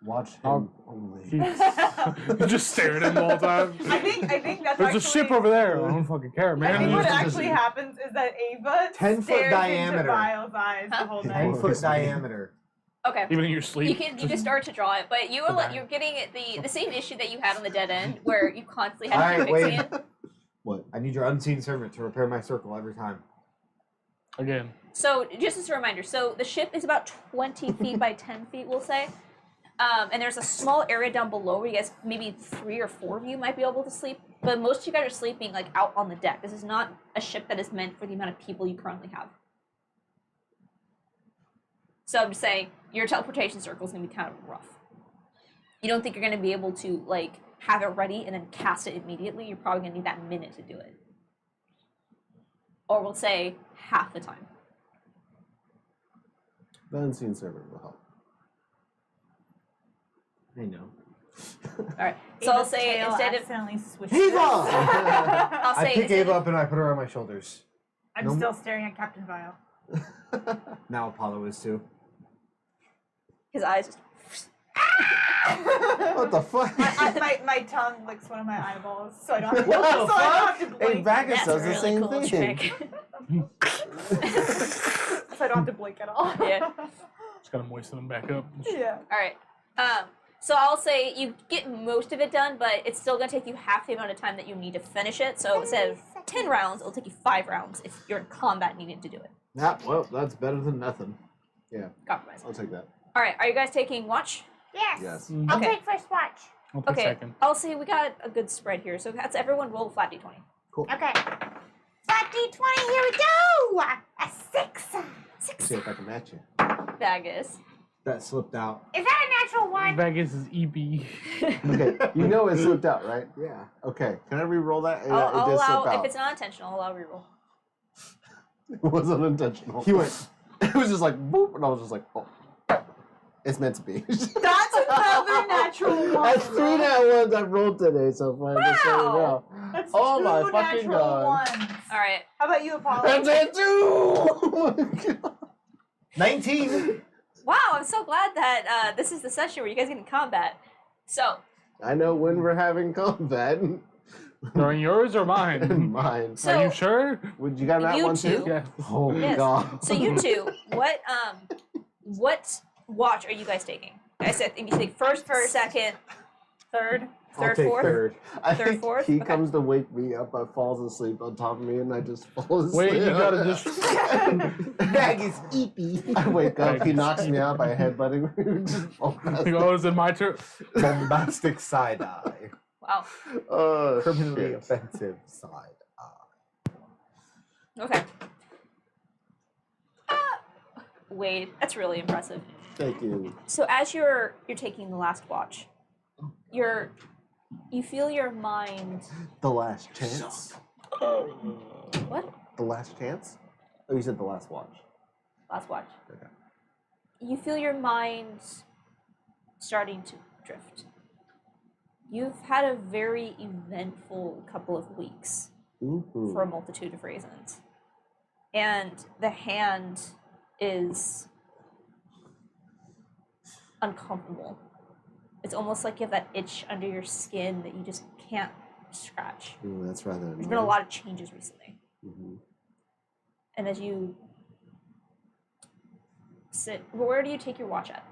[SPEAKER 3] Watch him
[SPEAKER 6] I'll-
[SPEAKER 3] only.
[SPEAKER 6] Just stare at him the whole time.
[SPEAKER 7] I think that's
[SPEAKER 6] There's
[SPEAKER 7] actually.
[SPEAKER 6] a ship over there. I don't fucking care,
[SPEAKER 7] I
[SPEAKER 6] man.
[SPEAKER 7] think what
[SPEAKER 3] Just-
[SPEAKER 7] actually happens is that Ava
[SPEAKER 1] 10-foot
[SPEAKER 7] stares
[SPEAKER 1] diameter.
[SPEAKER 7] into Vile's eyes the whole night.
[SPEAKER 1] 10-foot diameter.
[SPEAKER 2] Okay.
[SPEAKER 6] Even in your sleep.
[SPEAKER 2] You can start to draw it, but you were
[SPEAKER 6] Okay.
[SPEAKER 2] you're getting the same issue that you had on the dead end, where you constantly had to
[SPEAKER 1] Alright,
[SPEAKER 2] keep fixing
[SPEAKER 1] wait.
[SPEAKER 2] it.
[SPEAKER 3] What?
[SPEAKER 1] I need your unseen servant to repair my circle every time.
[SPEAKER 6] Again.
[SPEAKER 2] So, just as a reminder, so the ship is about 20 feet by 10 feet, we'll say. And there's a small area down below where you guys, maybe 3 or 4 of you might be able to sleep. But most of you guys are sleeping like out on the deck. This is not a ship that is meant for the amount of people you currently have. So I'm just saying, your teleportation circle is going to be kind of rough. You don't think you're going to be able to, like, have it ready and then cast it immediately. You're probably going to need that minute to do it. Or we'll say half the time.
[SPEAKER 3] The unseen servant will help.
[SPEAKER 1] I know.
[SPEAKER 2] Alright, so I'll
[SPEAKER 7] Ava's
[SPEAKER 2] say
[SPEAKER 7] tail
[SPEAKER 2] instead of...
[SPEAKER 7] accidentally switched.
[SPEAKER 1] Ava!
[SPEAKER 2] I'll
[SPEAKER 1] I
[SPEAKER 2] say
[SPEAKER 1] pick
[SPEAKER 2] instead
[SPEAKER 1] Ava
[SPEAKER 2] of...
[SPEAKER 1] up and I put her on my shoulders.
[SPEAKER 7] I'm
[SPEAKER 1] No.
[SPEAKER 7] still staring at Captain Vile.
[SPEAKER 1] Now Apollo is too.
[SPEAKER 2] His eyes just...
[SPEAKER 3] What the fuck?
[SPEAKER 7] My tongue licks one of my eyeballs, so I don't have to,
[SPEAKER 3] What the
[SPEAKER 7] so I don't have to
[SPEAKER 3] fuck?
[SPEAKER 7] blink.
[SPEAKER 3] Hey, Bacchus
[SPEAKER 2] That's
[SPEAKER 3] does
[SPEAKER 2] a
[SPEAKER 3] the
[SPEAKER 2] really
[SPEAKER 3] same
[SPEAKER 2] cool
[SPEAKER 3] thing.
[SPEAKER 2] trick.
[SPEAKER 7] So I don't have to blink at all.
[SPEAKER 2] Yeah.
[SPEAKER 6] Just gotta moisten them back up.
[SPEAKER 7] Yeah.
[SPEAKER 2] Alright. So I'll say you get most of it done, but it's still going to take you half the amount of time that you need to finish it. So instead of 10 rounds, it'll take you 5 rounds if you're in combat needing to do it.
[SPEAKER 1] Well, that's better than nothing.
[SPEAKER 3] Yeah,
[SPEAKER 2] Compromise.
[SPEAKER 3] I'll take that.
[SPEAKER 2] Alright, are you guys taking watch?
[SPEAKER 4] Yes.
[SPEAKER 3] Yes.
[SPEAKER 4] I'll
[SPEAKER 2] Okay.
[SPEAKER 4] take first watch.
[SPEAKER 6] I'll take
[SPEAKER 2] Okay,
[SPEAKER 6] second.
[SPEAKER 2] I'll say we got a good spread here. So that's everyone roll a flat d20.
[SPEAKER 4] Okay. Flat D20, here we go! A 6.
[SPEAKER 3] See if I can match you.
[SPEAKER 2] Bagus.
[SPEAKER 1] That slipped out.
[SPEAKER 4] Is that a natural 1?
[SPEAKER 6] Vegas is EB.
[SPEAKER 3] Okay, you know it slipped out, right?
[SPEAKER 1] Yeah.
[SPEAKER 3] Okay, can I re-roll that? Yeah,
[SPEAKER 2] I'll
[SPEAKER 3] it did
[SPEAKER 2] allow,
[SPEAKER 3] slip out.
[SPEAKER 2] if it's not intentional, I'll allow reroll.
[SPEAKER 3] It wasn't intentional.
[SPEAKER 1] He went.
[SPEAKER 3] It was just like boop, and I was just like, oh, it's meant to be.
[SPEAKER 7] That's another natural one.
[SPEAKER 3] That's 3 nat ones I've rolled today so far. Just so you
[SPEAKER 2] Wow.
[SPEAKER 3] know.
[SPEAKER 7] That's
[SPEAKER 3] Oh
[SPEAKER 7] 2
[SPEAKER 3] my fucking
[SPEAKER 7] natural
[SPEAKER 3] God.
[SPEAKER 7] ones.
[SPEAKER 2] Alright.
[SPEAKER 7] How about you, Apollo?
[SPEAKER 3] That's it too. Oh my God.
[SPEAKER 1] 19!
[SPEAKER 2] Wow, I'm so glad that this is the session where you guys get in combat. So,
[SPEAKER 3] I know when we're having combat.
[SPEAKER 6] During yours or mine?
[SPEAKER 3] Mine.
[SPEAKER 2] So-
[SPEAKER 6] Are you sure?
[SPEAKER 3] Would you got that
[SPEAKER 2] You
[SPEAKER 3] one
[SPEAKER 2] two.
[SPEAKER 3] too?
[SPEAKER 6] Yeah.
[SPEAKER 3] Oh my
[SPEAKER 2] Yes.
[SPEAKER 3] God.
[SPEAKER 2] so you two, what watch are you guys taking? I said you take first, second,
[SPEAKER 7] Third.
[SPEAKER 1] I'll
[SPEAKER 2] third,
[SPEAKER 1] take
[SPEAKER 2] fourth.
[SPEAKER 1] third.
[SPEAKER 3] I
[SPEAKER 2] Third,
[SPEAKER 3] think
[SPEAKER 2] fourth?
[SPEAKER 3] he
[SPEAKER 2] Okay.
[SPEAKER 3] comes to wake me up. I falls asleep on top of me, and I just fall asleep.
[SPEAKER 6] Wait, you gotta just.
[SPEAKER 1] Bag is eepy.
[SPEAKER 3] I wake up. He
[SPEAKER 6] Thanks.
[SPEAKER 3] knocks me out by headbutting. Just fall past him.
[SPEAKER 6] Oh, is it my turn?
[SPEAKER 1] Bombastic side eye.
[SPEAKER 2] Wow.
[SPEAKER 3] Oh,
[SPEAKER 1] Criminally
[SPEAKER 3] shit.
[SPEAKER 1] offensive side eye.
[SPEAKER 2] Okay. Wade, that's really impressive.
[SPEAKER 3] Thank you.
[SPEAKER 2] So as you're taking the last watch, you feel your mind.
[SPEAKER 3] The last chance.
[SPEAKER 2] What?
[SPEAKER 3] The last chance. Oh, you said the last watch.
[SPEAKER 2] Last watch.
[SPEAKER 3] Okay.
[SPEAKER 2] You feel your mind starting to drift. You've had a very eventful couple of weeks
[SPEAKER 3] Mm-hmm.
[SPEAKER 2] for a multitude of reasons. And the hand is uncomfortable. It's almost like you have that itch under your skin that you just can't scratch.
[SPEAKER 3] Ooh, that's rather.
[SPEAKER 2] There's been a lot of changes recently.
[SPEAKER 3] Mm-hmm.
[SPEAKER 2] And as you sit, where do you take your watch at?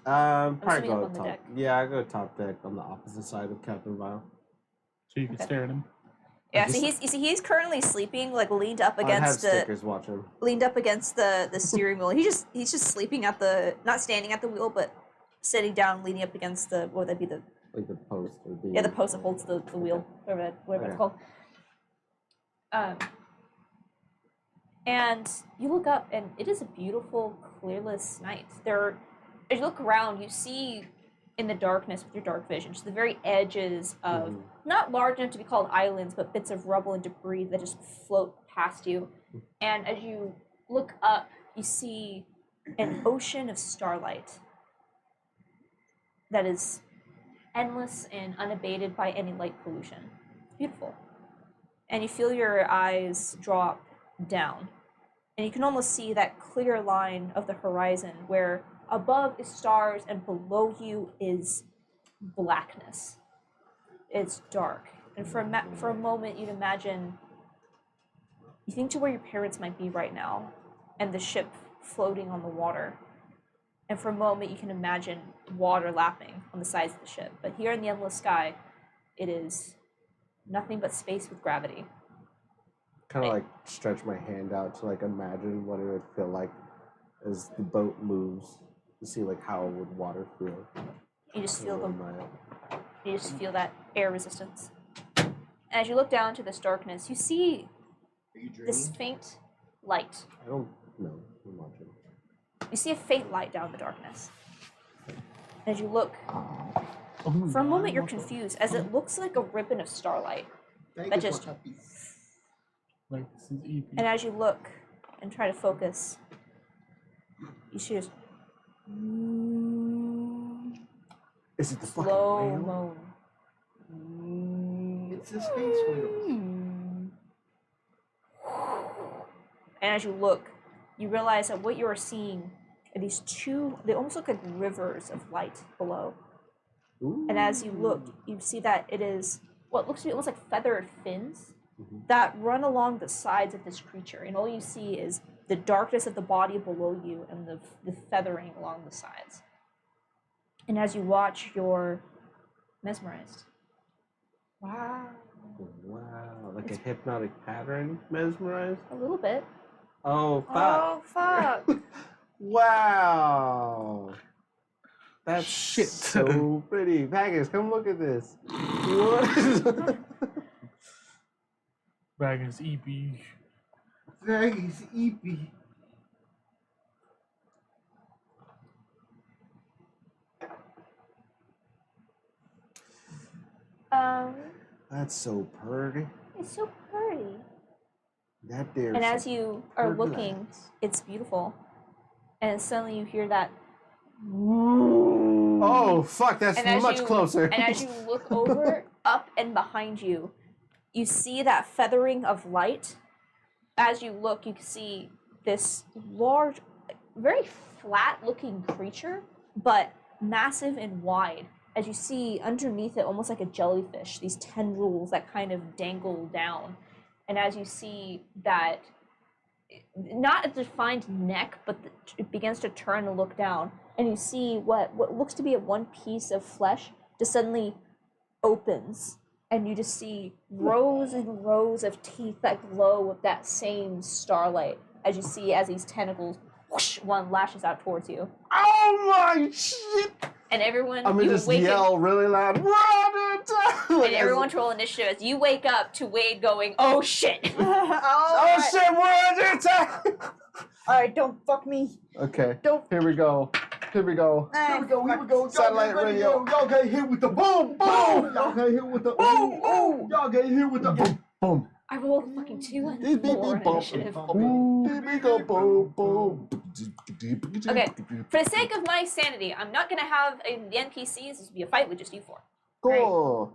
[SPEAKER 3] Probably
[SPEAKER 2] assuming up
[SPEAKER 3] go
[SPEAKER 2] on the
[SPEAKER 3] top.
[SPEAKER 2] deck.
[SPEAKER 3] Yeah, I go top deck on the opposite side of Captain Vile.
[SPEAKER 6] So you can
[SPEAKER 2] Okay.
[SPEAKER 6] stare at him.
[SPEAKER 2] Yeah,
[SPEAKER 3] just-
[SPEAKER 2] he's currently sleeping, like leaned up
[SPEAKER 3] I have
[SPEAKER 2] against the
[SPEAKER 3] stickers watching.
[SPEAKER 2] leaned up against the steering wheel. He's just sleeping at the, not standing at the wheel, but sitting down, leaning up against the, what would that be, the
[SPEAKER 3] Like the post or the.
[SPEAKER 2] yeah, the post that holds the wheel, whatever it's called. And you look up, and it is a beautiful, clearless night. As you look around, you see in the darkness with your dark vision, just the very edges of not large enough to be called islands, but bits of rubble and debris that just float past you. And as you look up, you see an ocean of starlight that is endless and unabated by any light pollution. It's beautiful. And you feel your eyes drop down. And you can almost see that clear line of the horizon where above is stars and below you is blackness. It's dark. And for a moment, you'd imagine, you think to where your parents might be right now, and the ship floating on the water. And for a moment, you can imagine water lapping on the sides of the ship. But here in the endless sky, it is nothing but space with gravity.
[SPEAKER 3] Kind of like stretch my hand out to like imagine what it would feel like as the boat moves. To see like how would water feel.
[SPEAKER 2] You just feel you just feel that air resistance. And as you look down to this darkness, you see this faint light.
[SPEAKER 3] I don't know. I'm watching.
[SPEAKER 2] You see a faint light down in the darkness. As you look, for a moment you're confused, as it looks like a ribbon of starlight that just.
[SPEAKER 6] Like, this is EP.
[SPEAKER 2] And as you look and try to focus, you see this
[SPEAKER 3] Is it the fucking
[SPEAKER 2] slow
[SPEAKER 3] whale?
[SPEAKER 2] moan.
[SPEAKER 5] It's the space whales.
[SPEAKER 2] And as you look, you realize that what you are seeing are these they almost look like rivers of light below. And as you look, you see that it is what looks to be almost like feathered fins that run along the sides of this creature. And all you see is the darkness of the body below you and the feathering along the sides. And as you watch, you're mesmerized.
[SPEAKER 7] Wow.
[SPEAKER 3] Wow, like a hypnotic pattern, mesmerized.
[SPEAKER 2] A little bit.
[SPEAKER 3] Oh fuck!
[SPEAKER 7] Oh, fuck.
[SPEAKER 3] Wow, that's
[SPEAKER 6] Shit.
[SPEAKER 3] so pretty. Vegas, come look at this. What is
[SPEAKER 6] Bag is EP.
[SPEAKER 5] Vegas, EP.
[SPEAKER 3] That's so pretty.
[SPEAKER 2] It's so pretty.
[SPEAKER 3] That there.
[SPEAKER 2] And as you are looking, it's beautiful. And suddenly you hear that.
[SPEAKER 3] Oh fuck! That's
[SPEAKER 2] And
[SPEAKER 3] much closer.
[SPEAKER 2] And as you look over, up and behind you, you see that feathering of light. As you look, you can see this large, very flat-looking creature, but massive and wide. As you see underneath it, almost like a jellyfish, these tendrils that kind of dangle down. And as you see that, not a defined neck, but it begins to turn and look down, and you see what looks to be one piece of flesh just suddenly opens, and you just see rows and rows of teeth that glow with that same starlight. As you see, as these tentacles, whoosh, one lashes out towards you,
[SPEAKER 3] Oh my shit!
[SPEAKER 2] and everyone
[SPEAKER 3] I'm gonna
[SPEAKER 2] you
[SPEAKER 3] just
[SPEAKER 2] awaken,
[SPEAKER 3] yell really loud. Run it!
[SPEAKER 2] and everyone roll initiative as you wake up to Wade going, "Oh shit!"
[SPEAKER 3] Oh shit! We're under attack!
[SPEAKER 7] Alright, don't fuck me.
[SPEAKER 3] Okay.
[SPEAKER 7] Don't.
[SPEAKER 3] Here we go. Here we go.
[SPEAKER 5] Here we go, here we go. Y'all
[SPEAKER 3] Satellite
[SPEAKER 5] get ready,
[SPEAKER 3] radio.
[SPEAKER 5] Y'all get hit with the boom, boom. Y'all get hit with the boom, boom. Y'all get hit with the boom.
[SPEAKER 3] Boom.
[SPEAKER 2] I rolled a fucking 2 and
[SPEAKER 3] Beep, beep,
[SPEAKER 2] 4
[SPEAKER 3] beep,
[SPEAKER 2] on
[SPEAKER 3] boom.
[SPEAKER 2] initiative.
[SPEAKER 3] Beep, beep, go, boom, boom.
[SPEAKER 2] Okay, for the sake of my sanity, I'm not gonna have the NPCs. This will be a fight with just you four.
[SPEAKER 3] Cool.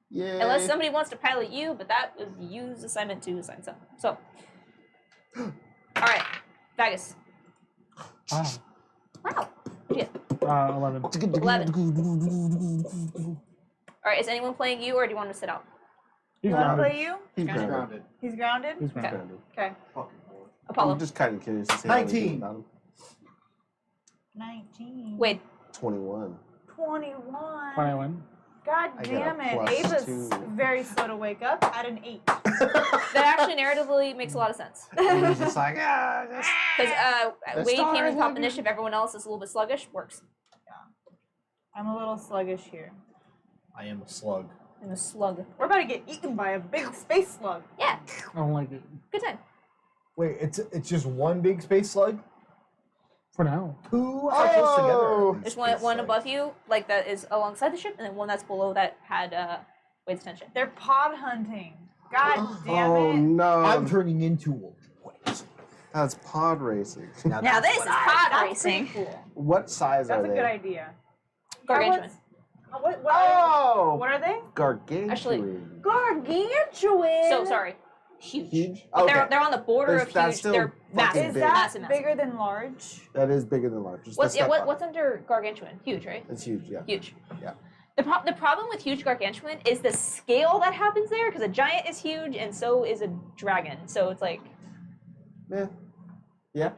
[SPEAKER 3] Yeah.
[SPEAKER 2] Unless somebody wants to pilot you, but that was U's assignment to assign some. So, alright, Vegas.
[SPEAKER 6] Ah,
[SPEAKER 2] Wow. What'd you get?
[SPEAKER 6] 11.
[SPEAKER 2] 11. Alright, is anyone playing you, or do you want to sit out?
[SPEAKER 6] He's
[SPEAKER 7] You want to
[SPEAKER 6] grounded.
[SPEAKER 7] play you?
[SPEAKER 3] He's
[SPEAKER 2] Grounded.
[SPEAKER 3] grounded.
[SPEAKER 5] Grounded.
[SPEAKER 7] He's grounded?
[SPEAKER 6] He's grounded.
[SPEAKER 3] Grounded.
[SPEAKER 7] Okay.
[SPEAKER 5] Fucking Lord.
[SPEAKER 2] Apollo.
[SPEAKER 3] I'm just kind of curious to see how we do
[SPEAKER 5] 19.
[SPEAKER 3] without him.
[SPEAKER 7] 19.
[SPEAKER 2] Wade.
[SPEAKER 3] 21.
[SPEAKER 7] 21.
[SPEAKER 6] 21.
[SPEAKER 7] God
[SPEAKER 3] I got a
[SPEAKER 7] damn it.
[SPEAKER 3] plus
[SPEAKER 7] Ava's
[SPEAKER 3] 2.
[SPEAKER 7] very slow to wake up at an 8.
[SPEAKER 2] That actually narratively makes a lot of sense.
[SPEAKER 3] And he's just like, ah, just...
[SPEAKER 2] Because
[SPEAKER 3] The
[SPEAKER 2] Wade came to
[SPEAKER 3] stars
[SPEAKER 2] the top
[SPEAKER 3] love
[SPEAKER 2] initiative, everyone else is a little bit sluggish. Works.
[SPEAKER 7] I'm a little sluggish here.
[SPEAKER 1] I am a slug.
[SPEAKER 2] And a slug.
[SPEAKER 7] We're about to get eaten by a big space slug.
[SPEAKER 2] Yeah,
[SPEAKER 6] I don't like it.
[SPEAKER 2] good time.
[SPEAKER 1] Wait, it's just one big space slug?
[SPEAKER 6] For now.
[SPEAKER 1] Two? How close together are
[SPEAKER 3] Oh!
[SPEAKER 1] these
[SPEAKER 2] There's
[SPEAKER 1] space
[SPEAKER 2] one
[SPEAKER 1] slugs?
[SPEAKER 2] above you, like that is alongside the ship, and then one that's below that had Wade's attention.
[SPEAKER 7] They're pod hunting. God damn
[SPEAKER 3] Oh
[SPEAKER 7] it.
[SPEAKER 3] no!
[SPEAKER 1] I'm turning into a what?
[SPEAKER 3] That's pod racing.
[SPEAKER 2] Now
[SPEAKER 1] that's
[SPEAKER 2] this is
[SPEAKER 1] what I-
[SPEAKER 2] pod
[SPEAKER 7] That's pretty
[SPEAKER 2] racing.
[SPEAKER 7] cool.
[SPEAKER 3] What size
[SPEAKER 7] That's
[SPEAKER 3] are
[SPEAKER 7] a
[SPEAKER 3] they?
[SPEAKER 7] good idea.
[SPEAKER 2] Gargantuan.
[SPEAKER 7] What
[SPEAKER 3] Oh!
[SPEAKER 7] what are they?
[SPEAKER 3] Gargantuan.
[SPEAKER 2] Actually-
[SPEAKER 7] Gargantuan.
[SPEAKER 2] So sorry, huge.
[SPEAKER 3] Huge?
[SPEAKER 2] But
[SPEAKER 3] Okay.
[SPEAKER 2] they're on the border
[SPEAKER 3] That's-
[SPEAKER 2] of
[SPEAKER 3] that's
[SPEAKER 2] huge.
[SPEAKER 3] still
[SPEAKER 2] They're
[SPEAKER 3] fucking
[SPEAKER 2] massive.
[SPEAKER 7] Is
[SPEAKER 3] big.
[SPEAKER 7] that
[SPEAKER 2] Massive, massive.
[SPEAKER 7] bigger than large?
[SPEAKER 3] That is bigger than large. Just
[SPEAKER 2] What's
[SPEAKER 3] a step up.
[SPEAKER 2] what's under gargantuan? Huge, right?
[SPEAKER 3] It's huge, yeah.
[SPEAKER 2] Huge.
[SPEAKER 3] Yeah.
[SPEAKER 2] The problem with huge gargantuan is the scale that happens there, because a giant is huge and so is a dragon. So it's like
[SPEAKER 3] Yeah. Yeah.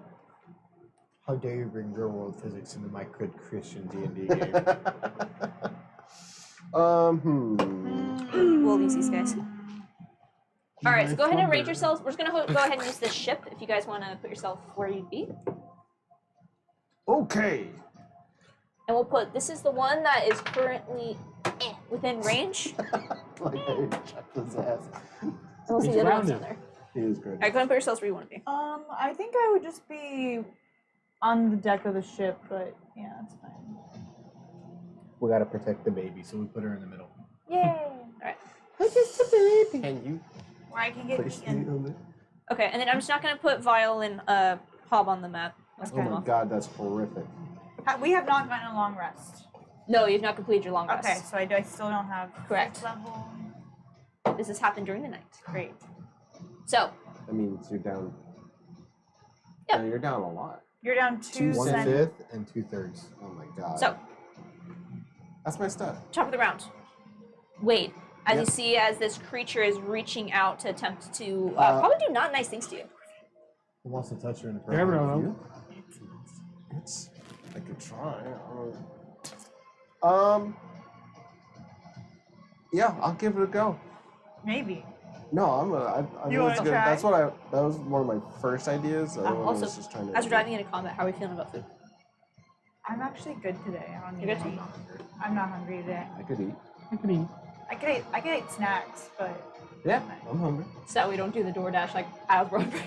[SPEAKER 1] How dare you bring real world physics into my good Christian D&D game?
[SPEAKER 2] we'll lose these guys. All right, so go ahead and rate yourselves. We're just gonna go ahead and use this ship if you guys want to put yourself where you'd be.
[SPEAKER 3] Okay.
[SPEAKER 2] And we'll put, this is the one that is currently within range.
[SPEAKER 3] Like I chucked his ass.
[SPEAKER 2] And we'll see
[SPEAKER 6] He's
[SPEAKER 2] the other ones
[SPEAKER 6] rounded.
[SPEAKER 2] down there.
[SPEAKER 3] He is great.
[SPEAKER 2] All right, go ahead and put yourselves where you want to be.
[SPEAKER 7] I think I would just be on the deck of the ship, but yeah, that's fine.
[SPEAKER 1] We gotta protect the baby, so we put her in the middle.
[SPEAKER 7] Yay!
[SPEAKER 2] All right.
[SPEAKER 3] Can you
[SPEAKER 7] Where I can get
[SPEAKER 3] place me
[SPEAKER 7] eaten.
[SPEAKER 3] on there?
[SPEAKER 2] Okay, and then I'm just not gonna put Vial and Hob on the map. Let's
[SPEAKER 3] Oh
[SPEAKER 2] turn them
[SPEAKER 3] my
[SPEAKER 2] off.
[SPEAKER 3] god, that's horrific.
[SPEAKER 7] We have not gotten a long rest.
[SPEAKER 2] No, you've not completed your long rest.
[SPEAKER 7] Okay, so I still don't have
[SPEAKER 2] Correct.
[SPEAKER 7] fifth level.
[SPEAKER 2] This has happened during the night.
[SPEAKER 7] Great.
[SPEAKER 2] So,
[SPEAKER 3] That means you're down.
[SPEAKER 2] Yep.
[SPEAKER 3] No, you're down a lot.
[SPEAKER 7] You're down two
[SPEAKER 1] One
[SPEAKER 7] cent.
[SPEAKER 1] fifth and 2/3.
[SPEAKER 3] Oh my god.
[SPEAKER 2] so
[SPEAKER 3] That's my stuff.
[SPEAKER 2] top of the round. Wade, as you
[SPEAKER 3] Yep.
[SPEAKER 2] see, as this creature is reaching out to attempt to
[SPEAKER 3] Uh,
[SPEAKER 2] probably do not nice things to you.
[SPEAKER 1] Who wants to touch her in the
[SPEAKER 6] You never
[SPEAKER 1] front?
[SPEAKER 6] know.
[SPEAKER 3] It's. I could try. Yeah, I'll give it a go.
[SPEAKER 7] Maybe.
[SPEAKER 3] No, I'm gonna. I think
[SPEAKER 7] You wanna
[SPEAKER 3] it's good.
[SPEAKER 7] try?
[SPEAKER 3] That's what I. That was one of my first ideas. The other one
[SPEAKER 2] Also,
[SPEAKER 3] was just trying to.
[SPEAKER 2] as we're diving into combat, how are we feeling about food?
[SPEAKER 7] I'm actually good today. I don't
[SPEAKER 2] You're
[SPEAKER 7] need
[SPEAKER 2] good?
[SPEAKER 7] any. I'm not hungry today.
[SPEAKER 3] I could eat.
[SPEAKER 6] You can eat.
[SPEAKER 7] I could eat snacks, but
[SPEAKER 3] Yeah, I'm hungry.
[SPEAKER 2] So that we don't do the DoorDash like aisle road break.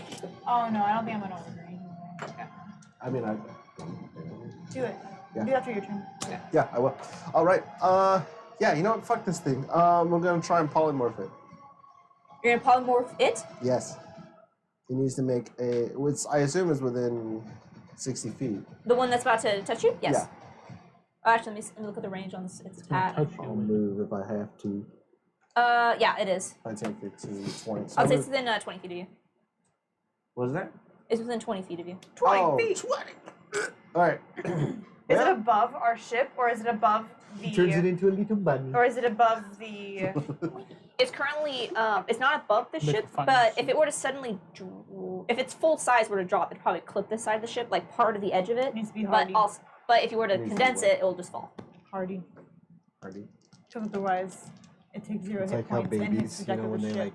[SPEAKER 7] oh no, I don't think I'm gonna order anything.
[SPEAKER 2] Okay.
[SPEAKER 3] I mean, I.
[SPEAKER 7] Do it.
[SPEAKER 3] Yeah.
[SPEAKER 7] Do it after your turn.
[SPEAKER 3] Yeah, I will. All right. Yeah. You know what? Fuck this thing. We're gonna try and polymorph it.
[SPEAKER 2] You're gonna polymorph it?
[SPEAKER 3] Yes. It needs to make a. Which I assume is within 60 feet.
[SPEAKER 2] The one that's about to touch you? Yes.
[SPEAKER 3] Yeah.
[SPEAKER 2] Oh, actually, let me look at the range on its attack.
[SPEAKER 6] Touch
[SPEAKER 3] I'll
[SPEAKER 6] you.
[SPEAKER 3] move if I have to.
[SPEAKER 2] Yeah, it is.
[SPEAKER 3] I take 15, 20. So
[SPEAKER 2] I'll say
[SPEAKER 3] I'm
[SPEAKER 2] it's
[SPEAKER 3] gonna-
[SPEAKER 2] within 20 feet of you.
[SPEAKER 3] What is that?
[SPEAKER 2] It's within 20 feet of you.
[SPEAKER 7] 20 feet.
[SPEAKER 3] 20. All right.
[SPEAKER 7] Is it above our ship, or is it above the?
[SPEAKER 1] Turns it into a little bunny.
[SPEAKER 7] Or is it above the?
[SPEAKER 2] It's currently, it's not above the
[SPEAKER 6] Make
[SPEAKER 2] ship,
[SPEAKER 6] a fun
[SPEAKER 2] but
[SPEAKER 6] suit.
[SPEAKER 2] if it were to suddenly, if its full size were to drop, it'd probably clip this side of the ship, like part of the edge of it.
[SPEAKER 7] Needs to be
[SPEAKER 2] But
[SPEAKER 7] hardy.
[SPEAKER 2] also, but if you were to
[SPEAKER 3] Needs to be
[SPEAKER 2] condense
[SPEAKER 3] what?
[SPEAKER 2] it, it'll just fall.
[SPEAKER 7] Hardy.
[SPEAKER 3] Hardy.
[SPEAKER 7] Because otherwise, it takes 0
[SPEAKER 1] It's
[SPEAKER 7] hit
[SPEAKER 1] like how
[SPEAKER 7] points and hits
[SPEAKER 1] babies,
[SPEAKER 7] the
[SPEAKER 1] you
[SPEAKER 7] deck
[SPEAKER 1] know,
[SPEAKER 7] of
[SPEAKER 1] when
[SPEAKER 7] the
[SPEAKER 1] they
[SPEAKER 7] ship.
[SPEAKER 1] like.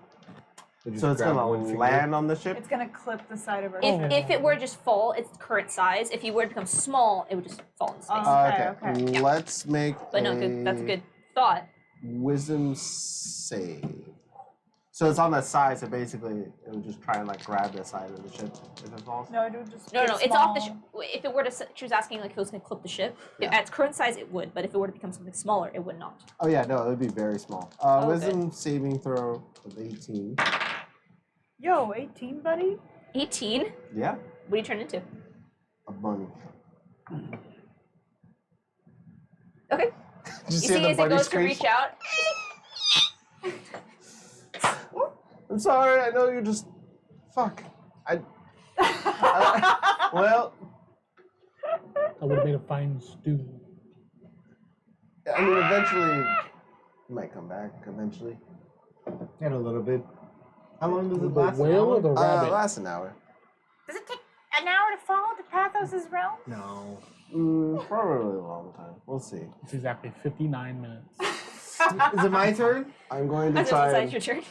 [SPEAKER 1] They just
[SPEAKER 3] So it's
[SPEAKER 1] grab
[SPEAKER 3] gonna
[SPEAKER 1] one finger.
[SPEAKER 3] land on the ship?
[SPEAKER 7] It's gonna clip the side of our
[SPEAKER 2] If,
[SPEAKER 7] ship.
[SPEAKER 2] if it were to just fall its current size, if you were to become small, it would just fall into space.
[SPEAKER 7] Okay.
[SPEAKER 3] Let's make
[SPEAKER 2] but no, good. That's a good thought.
[SPEAKER 3] wisdom save. So it's on that side, so basically it would just try and like grab the side of the ship if it falls.
[SPEAKER 7] No, it would just.
[SPEAKER 2] No,
[SPEAKER 7] get
[SPEAKER 2] it's off the
[SPEAKER 7] small.
[SPEAKER 2] ship. If it were to, she was asking like if it was going to clip the ship.
[SPEAKER 3] Yeah.
[SPEAKER 2] At its current size, it would, but if it were to become something smaller, it would not.
[SPEAKER 3] Oh yeah, no, it would be very small.
[SPEAKER 2] Oh,
[SPEAKER 3] Wisdom saving throw of 18.
[SPEAKER 7] Yo, 18, buddy.
[SPEAKER 2] 18.
[SPEAKER 3] Yeah,
[SPEAKER 2] What do you turn into?
[SPEAKER 3] a bunny.
[SPEAKER 2] Okay.
[SPEAKER 3] Did
[SPEAKER 2] You see, as it goes to reach out,
[SPEAKER 3] I'm sorry, I know you're just. Fuck. Well,
[SPEAKER 6] I would have made a fine stew.
[SPEAKER 3] I mean, eventually. It might come back eventually.
[SPEAKER 1] And a little bit. How long does
[SPEAKER 6] The
[SPEAKER 1] it last?
[SPEAKER 6] whale or the rabbit?
[SPEAKER 3] Last an hour.
[SPEAKER 4] Does it take an hour to fall to Pathos' realm?
[SPEAKER 1] No.
[SPEAKER 3] Probably a long time. We'll see.
[SPEAKER 6] It's exactly 59 minutes.
[SPEAKER 1] Is it my turn?
[SPEAKER 3] I'm going to
[SPEAKER 2] as
[SPEAKER 3] try.
[SPEAKER 2] it's your turn.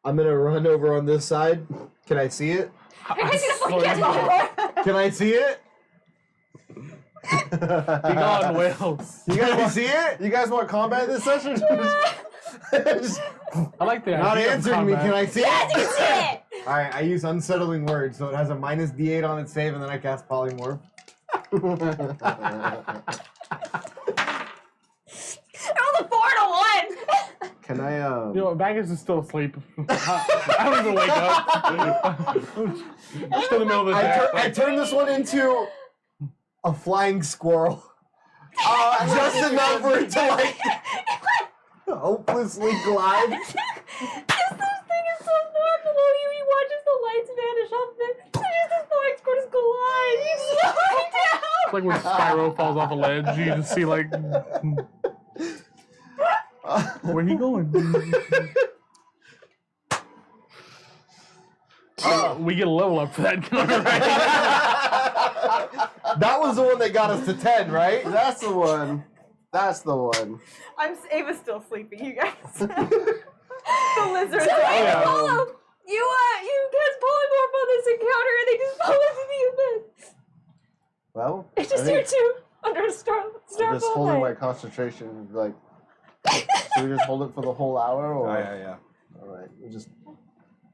[SPEAKER 1] I'm gonna run over on this side. Can I see it?
[SPEAKER 2] You're guys gonna fucking catch all.
[SPEAKER 1] Can I see it?
[SPEAKER 6] Be gone, whales.
[SPEAKER 3] You
[SPEAKER 1] Can we
[SPEAKER 3] guys,
[SPEAKER 1] see it?
[SPEAKER 3] you guys want combat this session?
[SPEAKER 6] I like the
[SPEAKER 1] Not
[SPEAKER 6] idea of
[SPEAKER 1] answering me.
[SPEAKER 6] combat.
[SPEAKER 1] Can I see
[SPEAKER 2] Yes, you
[SPEAKER 1] it?
[SPEAKER 2] can see it!
[SPEAKER 1] Alright, I use unsettling words, so it has a minus D8 on its save, and then I cast polymorph.
[SPEAKER 2] Roll a 4 to 1!
[SPEAKER 3] Can I
[SPEAKER 6] You know, Magus is still asleep. I don't even wake up. Just in the middle of the day.
[SPEAKER 1] I turn this one into a flying squirrel. Just enough for it to like hopelessly glide.
[SPEAKER 2] This thing is so far below you, he watches the lights vanish off it. And just this flying squirrel just glide. He's slowing down!
[SPEAKER 6] It's like when Spyro falls off a ledge, you just see like, where he going? We get a level up for that, right?
[SPEAKER 1] That was the one that got us to 10, right?
[SPEAKER 3] That's the one. That's the one.
[SPEAKER 7] Ava's still sleeping, you guys. The lizards
[SPEAKER 2] So
[SPEAKER 7] are
[SPEAKER 2] wait,
[SPEAKER 6] yeah.
[SPEAKER 2] Apollo! You cast polymorph on this encounter and they just fall into the abyss.
[SPEAKER 3] Well,
[SPEAKER 2] It's just
[SPEAKER 3] I
[SPEAKER 2] you
[SPEAKER 3] think
[SPEAKER 2] two under a star
[SPEAKER 3] I'm just
[SPEAKER 2] full
[SPEAKER 3] holding my
[SPEAKER 2] light.
[SPEAKER 3] concentration. Like, should we just hold it for the whole hour? Or?
[SPEAKER 1] yeah.
[SPEAKER 3] All right, we just.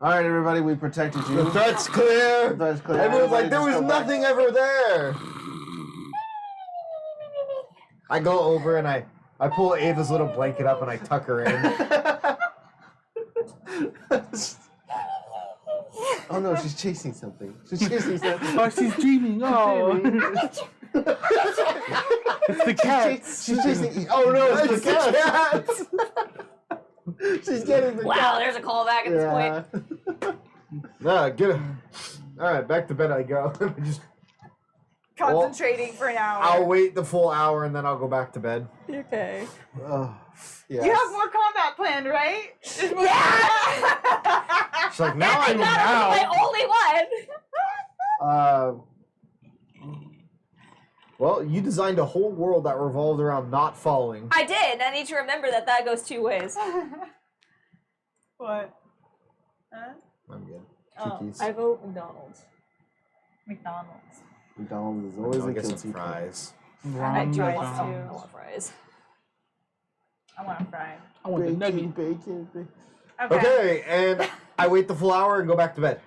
[SPEAKER 3] All right, everybody, we protected you.
[SPEAKER 1] The threat's clear.
[SPEAKER 3] The threat's clear.
[SPEAKER 1] Everyone's like,
[SPEAKER 3] Everybody
[SPEAKER 1] there
[SPEAKER 3] just
[SPEAKER 1] was
[SPEAKER 3] go back.
[SPEAKER 1] nothing ever there. I go over and I pull Ava's little blanket up and I tuck her in.
[SPEAKER 3] Oh no, she's chasing something. She's chasing something.
[SPEAKER 6] Oh, she's dreaming. Oh. It's the cat.
[SPEAKER 3] She's chasing. Oh no, it's the cat. She's getting the
[SPEAKER 2] Wow,
[SPEAKER 3] cat.
[SPEAKER 2] there's a callback at this point.
[SPEAKER 1] Nah, get it. All right, back to bed I go. Just,
[SPEAKER 7] concentrating for an hour.
[SPEAKER 1] I'll wait the full hour and then I'll go back to bed.
[SPEAKER 2] Okay.
[SPEAKER 3] Oh, yes.
[SPEAKER 7] You have more combat planned, right? There's more
[SPEAKER 1] She's like, now I
[SPEAKER 2] And that
[SPEAKER 1] know.
[SPEAKER 2] was my only one.
[SPEAKER 1] Well, you designed a whole world that revolved around not following.
[SPEAKER 2] I did, and I need to remember that goes 2 ways.
[SPEAKER 7] What? Huh?
[SPEAKER 1] I'm good.
[SPEAKER 7] Oh,
[SPEAKER 1] Kiki's.
[SPEAKER 2] I vote McDonald's.
[SPEAKER 7] McDonald's.
[SPEAKER 3] McDonald's is always
[SPEAKER 1] I'll
[SPEAKER 3] a
[SPEAKER 1] get some
[SPEAKER 3] guilty
[SPEAKER 1] fries.
[SPEAKER 2] I do
[SPEAKER 7] Fries
[SPEAKER 2] want
[SPEAKER 7] too.
[SPEAKER 2] I want fries.
[SPEAKER 7] I want a fry.
[SPEAKER 6] I want the nugget.
[SPEAKER 3] Bacon.
[SPEAKER 1] Okay, and I wait the full hour and go back to bed.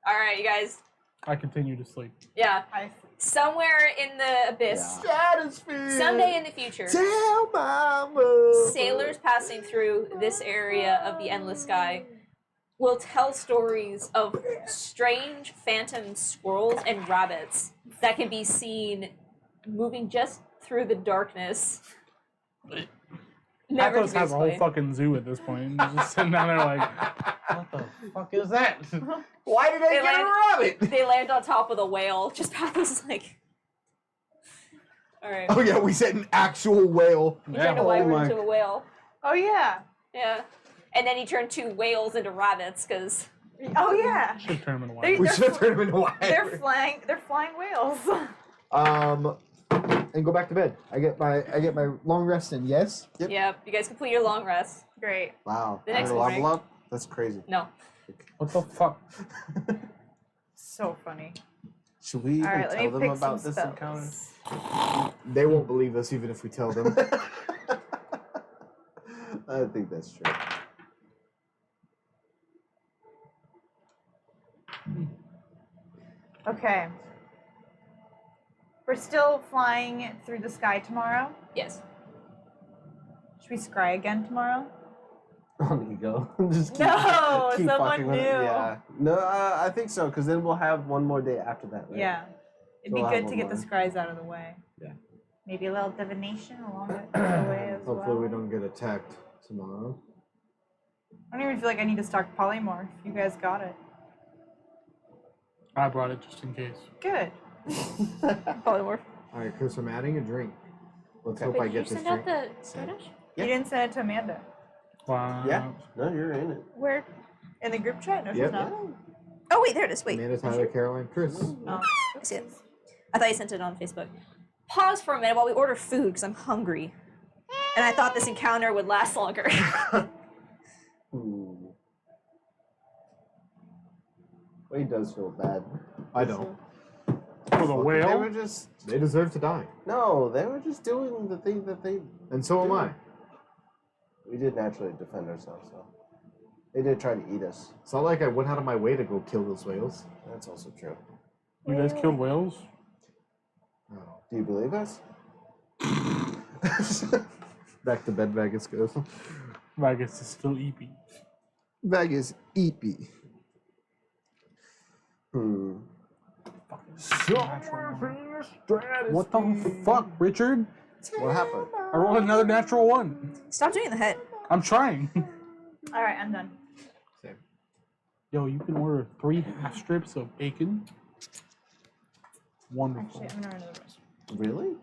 [SPEAKER 2] All right, you guys.
[SPEAKER 6] I continue to sleep.
[SPEAKER 2] Yeah,
[SPEAKER 7] I
[SPEAKER 2] somewhere in the abyss,
[SPEAKER 1] Stratosphere.
[SPEAKER 2] someday in the future,
[SPEAKER 1] Tell mama.
[SPEAKER 2] sailors passing through this area of the endless sky will tell stories of strange phantom squirrels and rabbits that can be seen moving just through the darkness. Never to
[SPEAKER 6] Athos
[SPEAKER 2] be
[SPEAKER 6] has a whole
[SPEAKER 2] explained.
[SPEAKER 6] fucking zoo at this point. He's just sitting down there like, what the fuck is that?
[SPEAKER 1] Why did I
[SPEAKER 2] They
[SPEAKER 1] get
[SPEAKER 2] land-
[SPEAKER 1] a rabbit?
[SPEAKER 2] They land on top of the whale. Just Pathos is like, all right.
[SPEAKER 1] Oh yeah, we said an actual whale.
[SPEAKER 2] He turned a wyvern
[SPEAKER 3] my-
[SPEAKER 2] into a whale.
[SPEAKER 7] Oh yeah.
[SPEAKER 2] Yeah. And then he turned 2 whales into rabbits because
[SPEAKER 7] Oh yeah.
[SPEAKER 6] Should turn him in a
[SPEAKER 7] They-
[SPEAKER 6] while.
[SPEAKER 1] We
[SPEAKER 7] They're
[SPEAKER 1] should have turned him into a
[SPEAKER 7] They're
[SPEAKER 1] wyvern.
[SPEAKER 7] flying whales.
[SPEAKER 1] And go back to bed. I get my long rest in. Yes.
[SPEAKER 3] Yep.
[SPEAKER 2] yeah, you guys complete your long rest.
[SPEAKER 7] Great.
[SPEAKER 3] Wow.
[SPEAKER 2] The next
[SPEAKER 3] Level
[SPEAKER 2] morning.
[SPEAKER 3] up? That's crazy.
[SPEAKER 2] No.
[SPEAKER 6] What the fuck?
[SPEAKER 7] So funny.
[SPEAKER 3] Should we even
[SPEAKER 7] All right, let me
[SPEAKER 3] tell them
[SPEAKER 7] pick
[SPEAKER 3] about
[SPEAKER 7] some
[SPEAKER 3] this encounter?
[SPEAKER 7] spells.
[SPEAKER 1] They won't believe us even if we tell them.
[SPEAKER 3] I think that's true.
[SPEAKER 7] Okay. We're still flying through the sky tomorrow.
[SPEAKER 2] Yes.
[SPEAKER 7] Should we scry again tomorrow?
[SPEAKER 3] On ego. Just
[SPEAKER 7] No,
[SPEAKER 3] keep
[SPEAKER 7] someone
[SPEAKER 3] fucking with it.
[SPEAKER 7] new.
[SPEAKER 3] Yeah. No, I think so, because then we'll have one more day after that, right?
[SPEAKER 7] Yeah. It'd
[SPEAKER 3] So
[SPEAKER 7] be
[SPEAKER 3] we'll
[SPEAKER 7] good
[SPEAKER 3] have
[SPEAKER 7] to
[SPEAKER 3] one
[SPEAKER 7] get the
[SPEAKER 3] more.
[SPEAKER 7] scries out of the way.
[SPEAKER 3] Yeah.
[SPEAKER 7] Maybe a little divination along the way as
[SPEAKER 1] Hopefully
[SPEAKER 7] well.
[SPEAKER 1] we don't get attacked tomorrow.
[SPEAKER 7] I don't even feel like I need to stock polymorph. You guys got it.
[SPEAKER 6] I brought it just in case.
[SPEAKER 7] Good.
[SPEAKER 2] Polymorph.
[SPEAKER 1] All right, Chris, I'm adding a drink. Let's
[SPEAKER 3] Okay.
[SPEAKER 1] hope I
[SPEAKER 2] Wait, did you
[SPEAKER 1] get this
[SPEAKER 2] send out
[SPEAKER 1] drink.
[SPEAKER 2] the Stardust?
[SPEAKER 3] Yeah.
[SPEAKER 7] You didn't send it to Amanda.
[SPEAKER 6] Wow.
[SPEAKER 3] Yeah. No, you're in it.
[SPEAKER 2] Where?
[SPEAKER 7] In the group chat? No,
[SPEAKER 1] Yep.
[SPEAKER 7] she's not.
[SPEAKER 2] Oh, wait, there it is. Wait.
[SPEAKER 1] Amanda, Tyler, Caroline, Chris.
[SPEAKER 7] Oh.
[SPEAKER 2] I see it. I thought you sent it on Facebook. Pause for a minute while we order food because I'm hungry. And I thought this encounter would last longer.
[SPEAKER 3] Wade does feel bad.
[SPEAKER 1] I don't.
[SPEAKER 6] For the
[SPEAKER 3] They
[SPEAKER 6] whale?
[SPEAKER 3] were just
[SPEAKER 1] They deserve to die,
[SPEAKER 3] no. They were just doing the thing that they.
[SPEAKER 1] and so am I.
[SPEAKER 3] We did naturally defend ourselves, though. They did try to eat us.
[SPEAKER 1] It's not like I went out of my way to go kill those whales.
[SPEAKER 3] That's also true.
[SPEAKER 6] You guys killed whales?
[SPEAKER 1] Oh.
[SPEAKER 3] Do you believe us?
[SPEAKER 1] Back to bed, Vegas goes.
[SPEAKER 6] I guess it's still EP.
[SPEAKER 1] Vegas, eepy.
[SPEAKER 3] Hmm.
[SPEAKER 6] What the fuck, Richard?
[SPEAKER 3] What happened?
[SPEAKER 6] I rolled another natural one.
[SPEAKER 2] Stop doing the head.
[SPEAKER 6] I'm trying.
[SPEAKER 7] All right, I'm done.
[SPEAKER 1] Same.
[SPEAKER 6] Yo, you can order 3 half strips of bacon. Wonderful.
[SPEAKER 7] Actually, I'm gonna order the rest.
[SPEAKER 3] Really?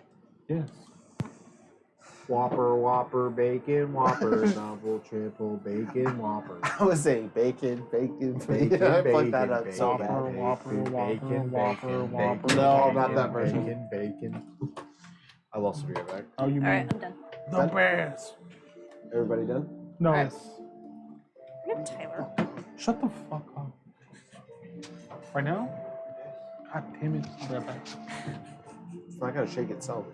[SPEAKER 6] Yes.
[SPEAKER 1] Whopper, bacon, Whopper, double, triple, bacon, Whopper.
[SPEAKER 3] I was saying bacon.
[SPEAKER 1] Bacon,
[SPEAKER 3] I fucked that up so
[SPEAKER 1] bacon,
[SPEAKER 3] bad.
[SPEAKER 6] Whopper,
[SPEAKER 1] bacon,
[SPEAKER 6] Whopper,
[SPEAKER 1] bacon,
[SPEAKER 6] Whopper,
[SPEAKER 1] bacon,
[SPEAKER 3] No,
[SPEAKER 1] bacon,
[SPEAKER 3] not that version.
[SPEAKER 1] Bacon. I'll also be right back.
[SPEAKER 6] Oh, you
[SPEAKER 2] All
[SPEAKER 6] mean
[SPEAKER 2] right, I'm done.
[SPEAKER 6] the bears?
[SPEAKER 3] Everybody done?
[SPEAKER 6] No.
[SPEAKER 1] Yes.
[SPEAKER 2] Yep, Tyler.
[SPEAKER 6] Shut the fuck up. Right now? God damn it. I'll be right back.
[SPEAKER 3] It's not gonna shake itself.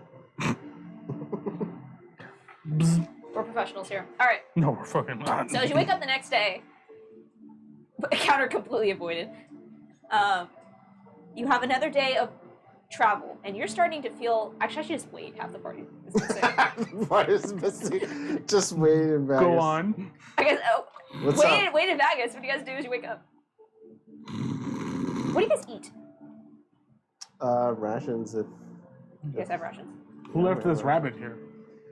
[SPEAKER 2] We're professionals here. All right.
[SPEAKER 6] No, we're fucking not.
[SPEAKER 2] So as you wake up the next day, encounter completely avoided. You have another day of travel, and you're starting to feel. Actually, I should just wait. Half the party is missing.
[SPEAKER 3] What is missing? Just wait in Vegas.
[SPEAKER 6] Go on.
[SPEAKER 2] I guess. Oh,
[SPEAKER 3] What's up?
[SPEAKER 2] wait in Vegas. What do you guys do as you wake up? What do you guys eat?
[SPEAKER 3] Rations if.
[SPEAKER 2] You guys have rations.
[SPEAKER 6] Who left this rabbit here?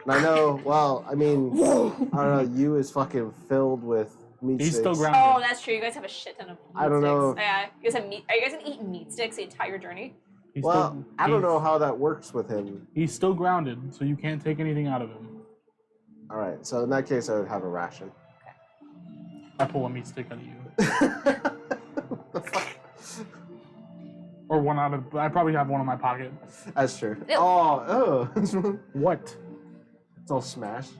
[SPEAKER 3] I know. Well, I mean, I don't know. You is fucking filled with meat
[SPEAKER 6] He's
[SPEAKER 3] sticks.
[SPEAKER 6] still grounded.
[SPEAKER 2] Oh, that's true. You guys have a shit ton of meat
[SPEAKER 3] I don't
[SPEAKER 2] sticks.
[SPEAKER 3] know.
[SPEAKER 2] Yeah. You guys have meat. Are you guys gonna eat meat sticks the entire journey?
[SPEAKER 6] He's
[SPEAKER 3] Well,
[SPEAKER 6] still,
[SPEAKER 3] I don't
[SPEAKER 6] he's-
[SPEAKER 3] know how that works with him.
[SPEAKER 6] He's still grounded, so you can't take anything out of him.
[SPEAKER 3] All right. So in that case, I would have a ration.
[SPEAKER 6] I pull a meat stick out of you.
[SPEAKER 3] The fuck?
[SPEAKER 6] Or one out of. I probably have one in my pocket.
[SPEAKER 3] That's true.
[SPEAKER 2] Ew.
[SPEAKER 3] Oh.
[SPEAKER 6] What?
[SPEAKER 3] It's all smashed.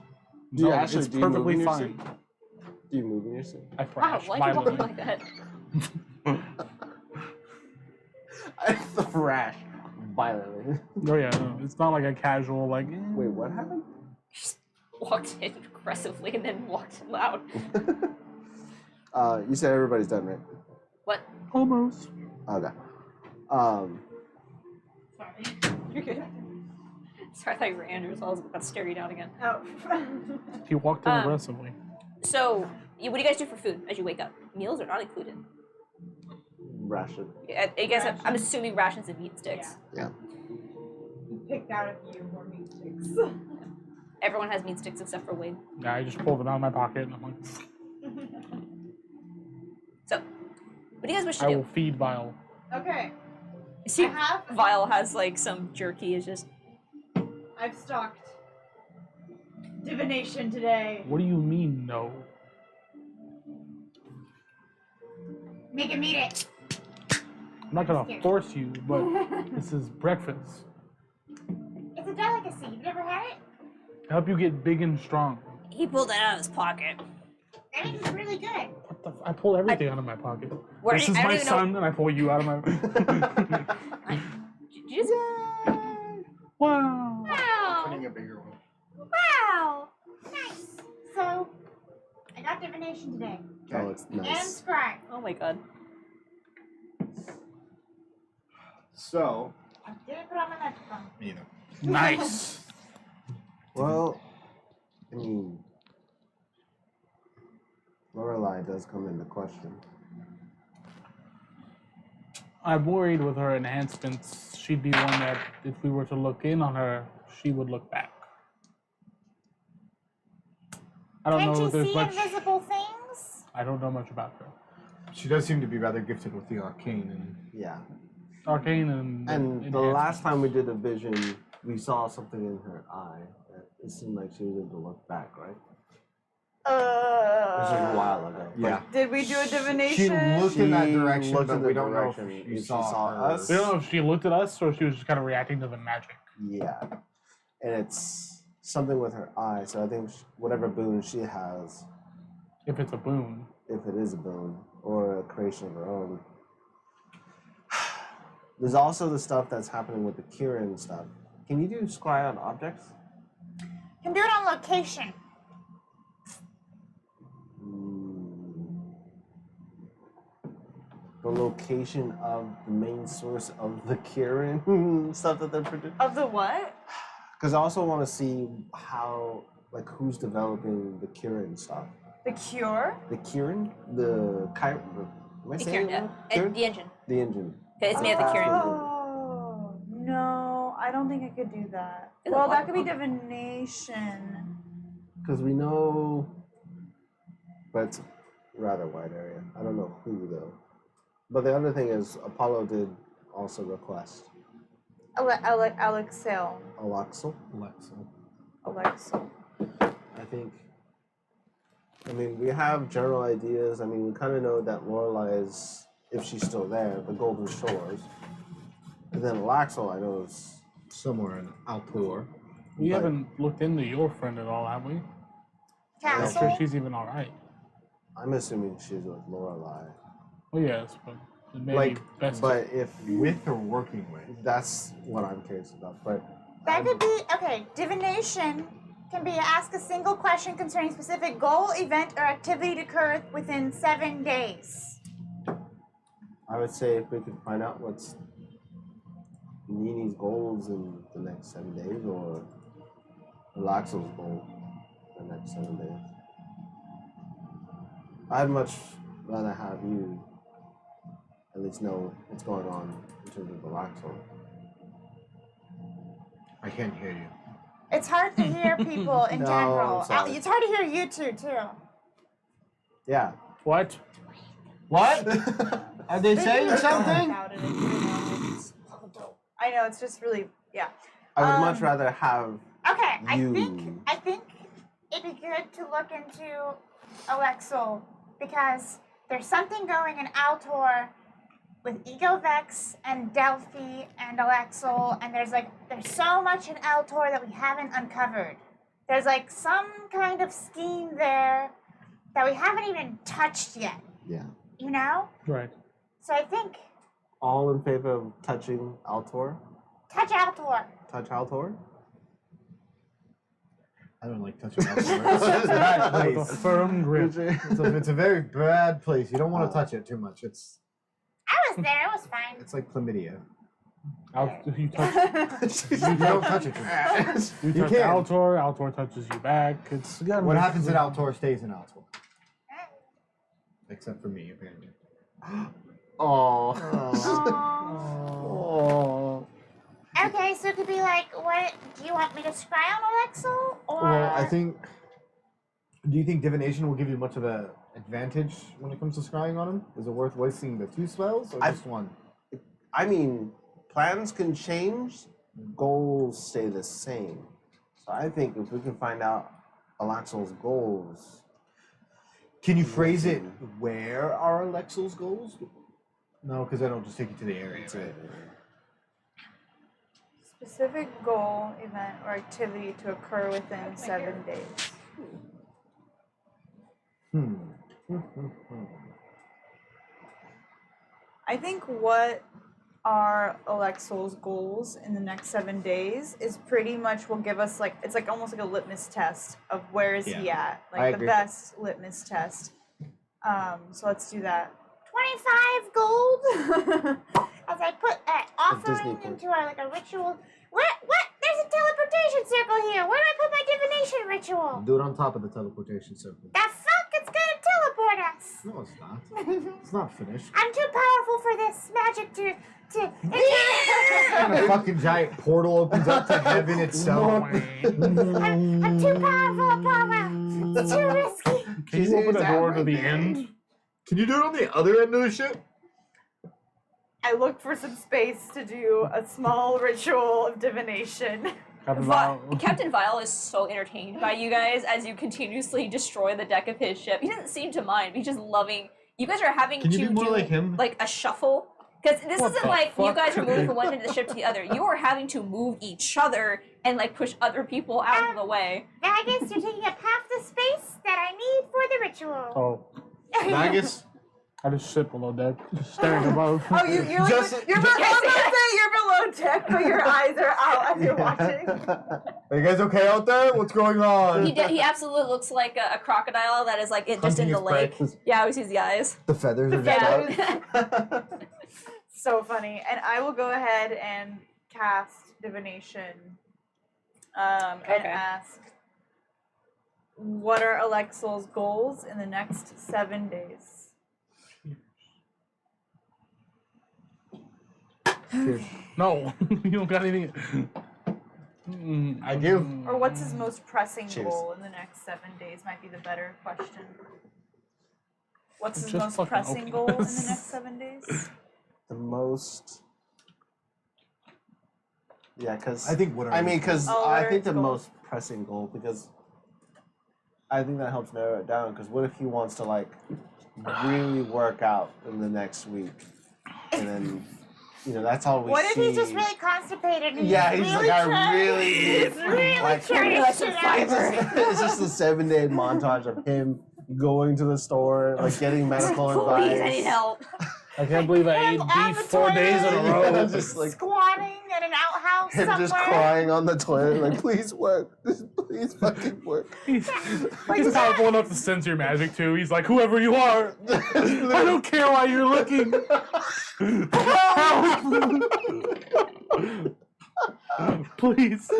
[SPEAKER 6] No,
[SPEAKER 3] it's
[SPEAKER 6] it's
[SPEAKER 3] do you move
[SPEAKER 6] perfectly
[SPEAKER 3] in your
[SPEAKER 6] fine.
[SPEAKER 3] seat? Do you move in your seat?
[SPEAKER 6] I
[SPEAKER 2] Wow,
[SPEAKER 6] thrashed
[SPEAKER 2] why do you walk
[SPEAKER 6] violently.
[SPEAKER 2] like that?
[SPEAKER 3] I thrash violently.
[SPEAKER 6] Oh yeah, no, it's not like a casual like.
[SPEAKER 3] Wait, what happened?
[SPEAKER 2] Just walked in aggressively and then walked loud.
[SPEAKER 3] You said everybody's done, right?
[SPEAKER 2] What?
[SPEAKER 6] Almost.
[SPEAKER 3] Okay.
[SPEAKER 7] Sorry.
[SPEAKER 2] You're good. Sorry, I thought you were Andrew, so I was about to stare you down again.
[SPEAKER 7] Oh.
[SPEAKER 6] He walked in
[SPEAKER 2] Um,
[SPEAKER 6] aggressively.
[SPEAKER 2] So, what do you guys do for food as you wake up? Meals are not included.
[SPEAKER 3] Ration.
[SPEAKER 2] I guess I'm assuming rations and meat sticks.
[SPEAKER 3] Yeah.
[SPEAKER 7] You picked out a few more meat sticks.
[SPEAKER 2] Everyone has meat sticks except for Wade.
[SPEAKER 6] Yeah, I just pulled them out of my pocket and I'm like,
[SPEAKER 2] So, what do you guys wish to
[SPEAKER 6] I
[SPEAKER 2] do?
[SPEAKER 6] will feed Vile.
[SPEAKER 7] Okay.
[SPEAKER 2] See,
[SPEAKER 7] I have.
[SPEAKER 2] Vile has like some jerky. Is just
[SPEAKER 7] I've stocked divination today.
[SPEAKER 6] What do you mean, no?
[SPEAKER 4] Make him eat it.
[SPEAKER 6] I'm not gonna force you, but this is breakfast.
[SPEAKER 4] It's a delicacy. You've never had it?
[SPEAKER 6] To help you get big and strong.
[SPEAKER 2] he pulled it out of his pocket.
[SPEAKER 4] I mean, it's really good.
[SPEAKER 6] What the I pull everything out of my pocket.
[SPEAKER 2] Where-
[SPEAKER 6] This is
[SPEAKER 2] I don't
[SPEAKER 6] my
[SPEAKER 2] even know-
[SPEAKER 6] son, and I pull you out of my.
[SPEAKER 2] Did you just?
[SPEAKER 6] Wow.
[SPEAKER 4] Wow.
[SPEAKER 1] Putting a bigger one.
[SPEAKER 4] Wow. Nice. So, I got divination today.
[SPEAKER 3] Oh, it's
[SPEAKER 4] And
[SPEAKER 3] nice.
[SPEAKER 4] scry.
[SPEAKER 2] Oh my god.
[SPEAKER 1] So,
[SPEAKER 4] I didn't put on my microphone.
[SPEAKER 1] you know.
[SPEAKER 6] Nice.
[SPEAKER 3] Well, I mean, Lorelei does come into question.
[SPEAKER 6] I'm worried with her enhancements. She'd be one that, if we were to look in on her, she would look back. I don't
[SPEAKER 4] Can't
[SPEAKER 6] know
[SPEAKER 4] you
[SPEAKER 6] if there's
[SPEAKER 4] see
[SPEAKER 6] much.
[SPEAKER 4] invisible things?
[SPEAKER 6] I don't know much about her.
[SPEAKER 1] She does seem to be rather gifted with the arcane, and
[SPEAKER 3] Yeah.
[SPEAKER 6] Arcane and.
[SPEAKER 3] And the last time we did a vision, we saw something in her eye. It seemed like she was able to look back, right? This was a while ago.
[SPEAKER 1] yeah.
[SPEAKER 7] Did we do a
[SPEAKER 1] She
[SPEAKER 7] divination?
[SPEAKER 1] looked in that
[SPEAKER 3] She
[SPEAKER 1] direction,
[SPEAKER 3] looked
[SPEAKER 1] but
[SPEAKER 3] in
[SPEAKER 1] we
[SPEAKER 3] the
[SPEAKER 1] don't know
[SPEAKER 3] direction
[SPEAKER 1] if you
[SPEAKER 3] if she
[SPEAKER 1] saw,
[SPEAKER 3] saw
[SPEAKER 1] her.
[SPEAKER 3] us.
[SPEAKER 6] We don't know if she looked at us or she was just kind of reacting to the magic.
[SPEAKER 3] Yeah. And it's something with her eye, so I think whatever boon she has,
[SPEAKER 6] If it's a boon.
[SPEAKER 3] if it is a boon or a creation of her own, There's also the stuff that's happening with the Kieran stuff. Can you do scry on objects?
[SPEAKER 4] Can do it on location.
[SPEAKER 3] The location of the main source of the Kieran stuff that they're producing.
[SPEAKER 7] Of the what?
[SPEAKER 3] Because I also want to see how, like, who's developing the Kieran stuff.
[SPEAKER 7] The cure?
[SPEAKER 3] The Kieran? The Am I
[SPEAKER 2] The
[SPEAKER 3] saying
[SPEAKER 2] Kieran,
[SPEAKER 3] it right?
[SPEAKER 2] the engine.
[SPEAKER 3] The engine.
[SPEAKER 2] Okay, it's made of the Kieran.
[SPEAKER 7] Oh, no, I don't think I could do that.
[SPEAKER 2] Is it
[SPEAKER 7] Well, that
[SPEAKER 2] what?
[SPEAKER 7] could be divination.
[SPEAKER 3] Because we know, but it's a rather wide area. I don't know who though. But the other thing is, Apollo did also request
[SPEAKER 7] Alexel.
[SPEAKER 3] Alexa.
[SPEAKER 7] Alexel.
[SPEAKER 3] I think. I mean, we have general ideas. I mean, we kind of know that Lorelai is, if she's still there, the Golden Shores. And then Laxel, I know, is
[SPEAKER 1] Somewhere in Altor.
[SPEAKER 6] We
[SPEAKER 3] But-
[SPEAKER 6] haven't looked into your friend at all, have we? I'm not sure
[SPEAKER 4] Castle.
[SPEAKER 6] she's even alright.
[SPEAKER 3] I'm assuming she's with Lorelai.
[SPEAKER 6] Well, yes, but it may
[SPEAKER 1] Like,
[SPEAKER 6] be best.
[SPEAKER 3] But if
[SPEAKER 1] With or working with?
[SPEAKER 3] that's what I'm curious about. But
[SPEAKER 4] That could be okay. Divination can be ask a single question concerning specific goal, event, or activity to occur within 7 days.
[SPEAKER 3] I would say if we could find out what's Nini's goals in the next 7 days, or Laxel's goal in the next 7 days. I'd much rather have you at least know what's going on in terms of the Laxel.
[SPEAKER 1] I can't hear you.
[SPEAKER 4] It's hard to hear people in
[SPEAKER 3] No,
[SPEAKER 4] general.
[SPEAKER 3] I'm sorry.
[SPEAKER 4] It's hard to hear you two too.
[SPEAKER 3] Yeah.
[SPEAKER 6] What?
[SPEAKER 1] What? Are they saying something?
[SPEAKER 7] About it, I know, it's just really, yeah.
[SPEAKER 3] I would much rather have
[SPEAKER 4] Okay,
[SPEAKER 3] You.
[SPEAKER 4] I think it'd be good to look into Alexel because there's something going in Altor with Egovex and Delphi and Alexel, and there's so much in Altor that we haven't uncovered. There's like some kind of scheme there that we haven't even touched yet,
[SPEAKER 3] yeah.
[SPEAKER 4] you know?
[SPEAKER 6] Right.
[SPEAKER 4] So I think
[SPEAKER 3] All in favor of touching Altor?
[SPEAKER 4] touch Altor.
[SPEAKER 3] Touch Altor?
[SPEAKER 1] I don't like touching Altor. It's a bad
[SPEAKER 6] With a
[SPEAKER 1] place.
[SPEAKER 6] firm grip.
[SPEAKER 1] It's a very bad place. You don't want to touch it too much. It's
[SPEAKER 4] I was there, it was fine.
[SPEAKER 1] like chlamydia.
[SPEAKER 6] You touch,
[SPEAKER 1] You don't touch it too much.
[SPEAKER 6] you
[SPEAKER 1] You
[SPEAKER 6] touch
[SPEAKER 1] can.
[SPEAKER 6] Altor, Altor touches you back. It's you gotta
[SPEAKER 1] What
[SPEAKER 6] make
[SPEAKER 1] happens
[SPEAKER 6] it-
[SPEAKER 1] in Altor stays in Altor. Except for me, apparently.
[SPEAKER 3] Oh.
[SPEAKER 1] Oh.
[SPEAKER 4] Okay, so it could be like, what do you want me to scry on Alexel? Or
[SPEAKER 1] Well, I think. Do you think divination will give you much of an advantage when it comes to scrying on him? Is it worth wasting the 2 spells or just one?
[SPEAKER 3] I mean, plans can change, goals stay the same. So I think if we can find out Alexel's goals,
[SPEAKER 1] Can you phrase it? Where are Alexel's goals? No, because then it'll just take you to the area. Right?
[SPEAKER 7] Specific goal, event, or activity to occur within 7 days. I think what are Alexel's goals in the next 7 days is pretty much will give us like, it's like almost like a litmus test of where is he at,
[SPEAKER 1] I
[SPEAKER 7] like the
[SPEAKER 1] agree.
[SPEAKER 7] best litmus test. So let's do that.
[SPEAKER 4] 25 gold as I put that
[SPEAKER 3] Disney
[SPEAKER 4] offering
[SPEAKER 3] point.
[SPEAKER 4] into a ritual. What? There's a teleportation circle here. Where do I put my divination ritual?
[SPEAKER 1] Do it on top of the teleportation circle.
[SPEAKER 4] The fuck? It's gonna teleport us.
[SPEAKER 1] No, it's not. It's not finished.
[SPEAKER 4] I'm too powerful for this magic to.
[SPEAKER 1] And a fucking giant portal opens up to heaven itself.
[SPEAKER 4] I'm too powerful, Apollo. It's too risky.
[SPEAKER 6] Can you open a door to the end?
[SPEAKER 1] Can you do it on the other end of the ship?
[SPEAKER 7] I looked for some space to do a small ritual of divination.
[SPEAKER 2] Captain Vile is so entertained by you guys as you continuously destroy the deck of his ship. He doesn't seem to mind. He's just loving. You guys are having
[SPEAKER 1] Can you
[SPEAKER 2] to
[SPEAKER 1] be more like him?
[SPEAKER 2] like a shuffle. Because this
[SPEAKER 6] What
[SPEAKER 2] isn't
[SPEAKER 6] the
[SPEAKER 2] like you
[SPEAKER 6] fuck?
[SPEAKER 2] guys are moving from one end of the ship to the other. You are having to move each other and like push other people out of the way.
[SPEAKER 4] Vegas, you're taking up half the space that I need for the ritual.
[SPEAKER 6] Oh,
[SPEAKER 1] Magus,
[SPEAKER 6] I just sit below deck, just staring above.
[SPEAKER 7] Oh, you're like, I was gonna say you're below deck, but your eyes are out as you're watching.
[SPEAKER 1] Are you guys okay out there? What's going on?
[SPEAKER 2] He absolutely looks like a crocodile that is like it just in
[SPEAKER 1] Hunting
[SPEAKER 2] the
[SPEAKER 1] his prey.
[SPEAKER 2] lake. Yeah, I always use the eyes.
[SPEAKER 1] The feathers are just
[SPEAKER 2] Yeah.
[SPEAKER 1] out.
[SPEAKER 7] So funny. And I will go ahead and cast divination and
[SPEAKER 2] Okay.
[SPEAKER 7] ask, what are Alexel's goals in the next 7 days?
[SPEAKER 6] No, you don't got anything.
[SPEAKER 1] I do.
[SPEAKER 7] Or what's his most pressing
[SPEAKER 3] Cheers.
[SPEAKER 7] goal in the next 7 days might be the better question. What's his
[SPEAKER 6] Just
[SPEAKER 7] most
[SPEAKER 6] fucking
[SPEAKER 7] pressing
[SPEAKER 6] open
[SPEAKER 7] goal in the
[SPEAKER 6] us.
[SPEAKER 7] next 7 days?
[SPEAKER 3] The most. Yeah, because
[SPEAKER 1] I think what are
[SPEAKER 3] because
[SPEAKER 7] Oh, what
[SPEAKER 3] I
[SPEAKER 7] are
[SPEAKER 3] think
[SPEAKER 7] his
[SPEAKER 3] the
[SPEAKER 7] goals?
[SPEAKER 3] most pressing goal, because I think that helps narrow it down. Because what if he wants to like really work out in the next week, and then that's all we
[SPEAKER 4] What if
[SPEAKER 3] see.
[SPEAKER 4] he's just really constipated and
[SPEAKER 3] Yeah,
[SPEAKER 4] he's
[SPEAKER 3] he's
[SPEAKER 4] really
[SPEAKER 3] like, I
[SPEAKER 4] trying,
[SPEAKER 3] really need
[SPEAKER 4] he's really
[SPEAKER 3] like,
[SPEAKER 4] trying
[SPEAKER 2] Give me
[SPEAKER 4] to
[SPEAKER 2] some
[SPEAKER 4] shit out.
[SPEAKER 2] fiber.
[SPEAKER 3] it's just a 7-day montage of him going to the store, like getting medical advice.
[SPEAKER 2] Please, I need help.
[SPEAKER 6] I can't believe I
[SPEAKER 4] Him
[SPEAKER 6] ate
[SPEAKER 4] on
[SPEAKER 6] beef
[SPEAKER 4] the
[SPEAKER 6] 4 days in a
[SPEAKER 4] toilet.
[SPEAKER 6] row.
[SPEAKER 3] Yeah, just like
[SPEAKER 4] Squatting in an outhouse
[SPEAKER 3] him
[SPEAKER 4] somewhere.
[SPEAKER 3] just crying on the toilet, like, please work, please fucking work.
[SPEAKER 6] He's powerful enough to sense your magic too. He's like, whoever you are, I don't care why you're looking. Help! Please.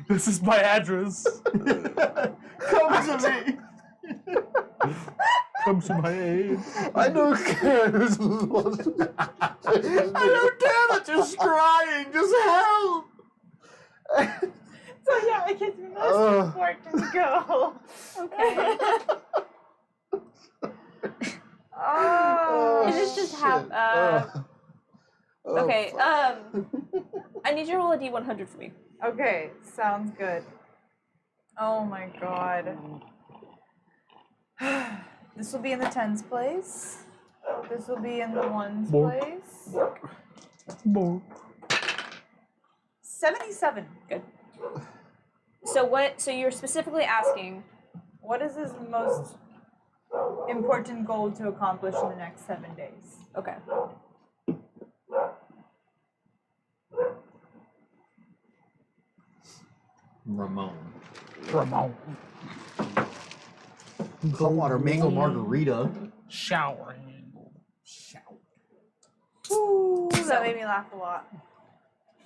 [SPEAKER 6] This is my address.
[SPEAKER 1] Come to me.
[SPEAKER 6] Come to my aid.
[SPEAKER 3] I don't care.
[SPEAKER 1] I don't care that you're scrying. Just help.
[SPEAKER 7] So yeah, I guess we must
[SPEAKER 3] Ugh.
[SPEAKER 7] important go.
[SPEAKER 2] Okay.
[SPEAKER 7] Oh.
[SPEAKER 2] Is this just
[SPEAKER 3] shit.
[SPEAKER 2] Okay.
[SPEAKER 3] fuck.
[SPEAKER 2] I need you to roll a d100 for me.
[SPEAKER 7] Okay, sounds good. Oh my god. This will be in the tens place. This will be in the ones
[SPEAKER 6] Bork.
[SPEAKER 7] place.
[SPEAKER 6] Bork.
[SPEAKER 7] 77.
[SPEAKER 2] Good. So what? So you're specifically asking.
[SPEAKER 7] What is his most important goal to accomplish in the next 7 days?
[SPEAKER 2] Okay.
[SPEAKER 1] Ramon.
[SPEAKER 6] Ramon.
[SPEAKER 1] Hot water mango margarita.
[SPEAKER 6] Showering.
[SPEAKER 7] Ooh, that made me laugh a lot.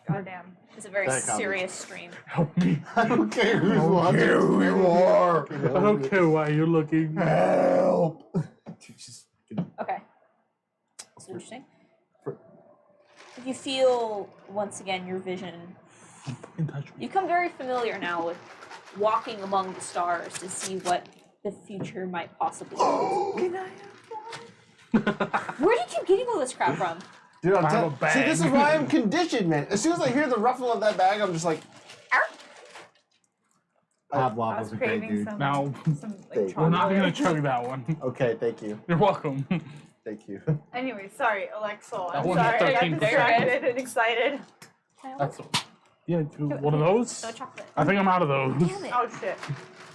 [SPEAKER 7] Goddamn.
[SPEAKER 2] It's a very
[SPEAKER 3] That covers.
[SPEAKER 2] serious stream.
[SPEAKER 6] Help me.
[SPEAKER 3] I don't care who's
[SPEAKER 1] don't
[SPEAKER 3] watching.
[SPEAKER 1] care who you are.
[SPEAKER 6] I don't care why you're looking.
[SPEAKER 1] Help. Dude, just
[SPEAKER 2] Okay. That's interesting. You feel once again your vision.
[SPEAKER 6] In touch with
[SPEAKER 2] You become very familiar now with walking among the stars to see what the future might possibly hold.
[SPEAKER 7] Can I
[SPEAKER 2] Where did you get all this crap from?
[SPEAKER 3] Dude, I'm
[SPEAKER 6] I have a
[SPEAKER 3] telling. See, this is
[SPEAKER 6] bag.
[SPEAKER 3] why I'm conditioned, man. As soon as I hear the ruffle of that bag, I'm just like,
[SPEAKER 1] Pavlov
[SPEAKER 7] I
[SPEAKER 1] was
[SPEAKER 7] was
[SPEAKER 1] a great
[SPEAKER 7] craving
[SPEAKER 1] dude.
[SPEAKER 7] some,
[SPEAKER 6] Now,
[SPEAKER 7] some like,
[SPEAKER 3] We're
[SPEAKER 6] we're not
[SPEAKER 7] chocolate.
[SPEAKER 6] gonna chug that one.
[SPEAKER 3] okay, thank you,
[SPEAKER 6] You're welcome.
[SPEAKER 3] thank you.
[SPEAKER 7] Anyway, sorry, Alexol.
[SPEAKER 6] That
[SPEAKER 7] I'm
[SPEAKER 6] one's
[SPEAKER 7] sorry, I got
[SPEAKER 6] 13%.
[SPEAKER 7] distracted and excited.
[SPEAKER 6] That's yeah. One of those.
[SPEAKER 2] No chocolate.
[SPEAKER 6] I think I'm out of those.
[SPEAKER 2] Damn it.
[SPEAKER 7] Oh shit.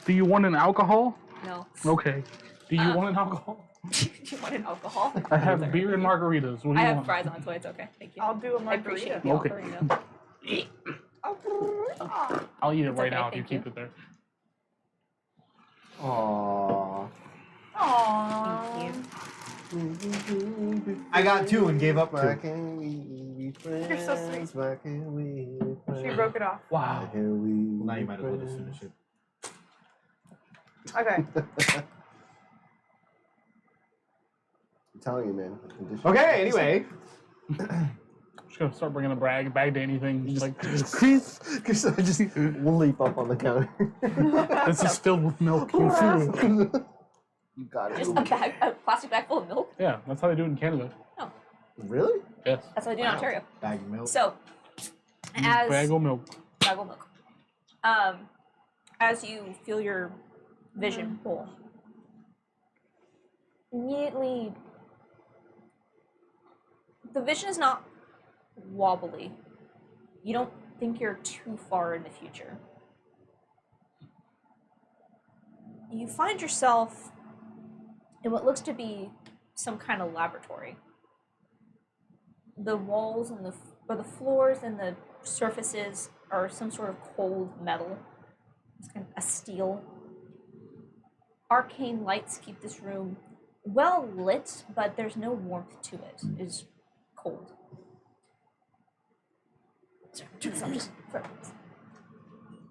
[SPEAKER 6] Do you want an alcohol?
[SPEAKER 2] No.
[SPEAKER 6] Okay. Do you want an alcohol?
[SPEAKER 2] Do you want an alcohol?
[SPEAKER 6] I have beer and margaritas. What do
[SPEAKER 2] I
[SPEAKER 6] you
[SPEAKER 2] have
[SPEAKER 6] want?
[SPEAKER 2] fries on, so it's okay. Thank you.
[SPEAKER 7] I'll do a
[SPEAKER 2] I
[SPEAKER 7] margarita.
[SPEAKER 2] appreciate the
[SPEAKER 6] Okay.
[SPEAKER 2] offering, though.
[SPEAKER 6] I'll eat it
[SPEAKER 2] It's
[SPEAKER 6] right
[SPEAKER 2] okay,
[SPEAKER 6] now if you
[SPEAKER 2] thank you.
[SPEAKER 6] keep it there.
[SPEAKER 3] Aww.
[SPEAKER 7] Aww.
[SPEAKER 1] I got two and gave up
[SPEAKER 3] Why
[SPEAKER 1] two.
[SPEAKER 3] can't we be friends?
[SPEAKER 7] You're so sweet.
[SPEAKER 3] Why can't we be friends?
[SPEAKER 7] She broke it off.
[SPEAKER 3] Why
[SPEAKER 6] Wow.
[SPEAKER 3] can't we
[SPEAKER 1] Well, now you
[SPEAKER 3] be
[SPEAKER 1] might as well just
[SPEAKER 3] friends?
[SPEAKER 1] finish it.
[SPEAKER 7] Okay.
[SPEAKER 3] I'm telling you, man. Conditioned.
[SPEAKER 1] Okay, anyway.
[SPEAKER 6] Just gonna start bringing a bag to anything. Just like
[SPEAKER 3] Chris, I just leap up on the counter.
[SPEAKER 6] this is filled with milk. You fool.
[SPEAKER 3] You got
[SPEAKER 2] Just
[SPEAKER 3] it.
[SPEAKER 2] a plastic bag full of milk?
[SPEAKER 6] Yeah, that's how they do it in Canada.
[SPEAKER 3] Really?
[SPEAKER 6] Yes.
[SPEAKER 2] That's what I do in Ontario.
[SPEAKER 1] Bag of milk.
[SPEAKER 2] So, as
[SPEAKER 6] Bag of milk.
[SPEAKER 2] bag of milk. As you feel your vision full, immediately the vision is not wobbly. You don't think you're too far in the future. You find yourself in what looks to be some kind of laboratory. The walls and the floors and the surfaces are some sort of cold metal. It's kind of a steel. Arcane lights keep this room well lit, but there's no warmth to it. It's cold. Sorry, turn this off just for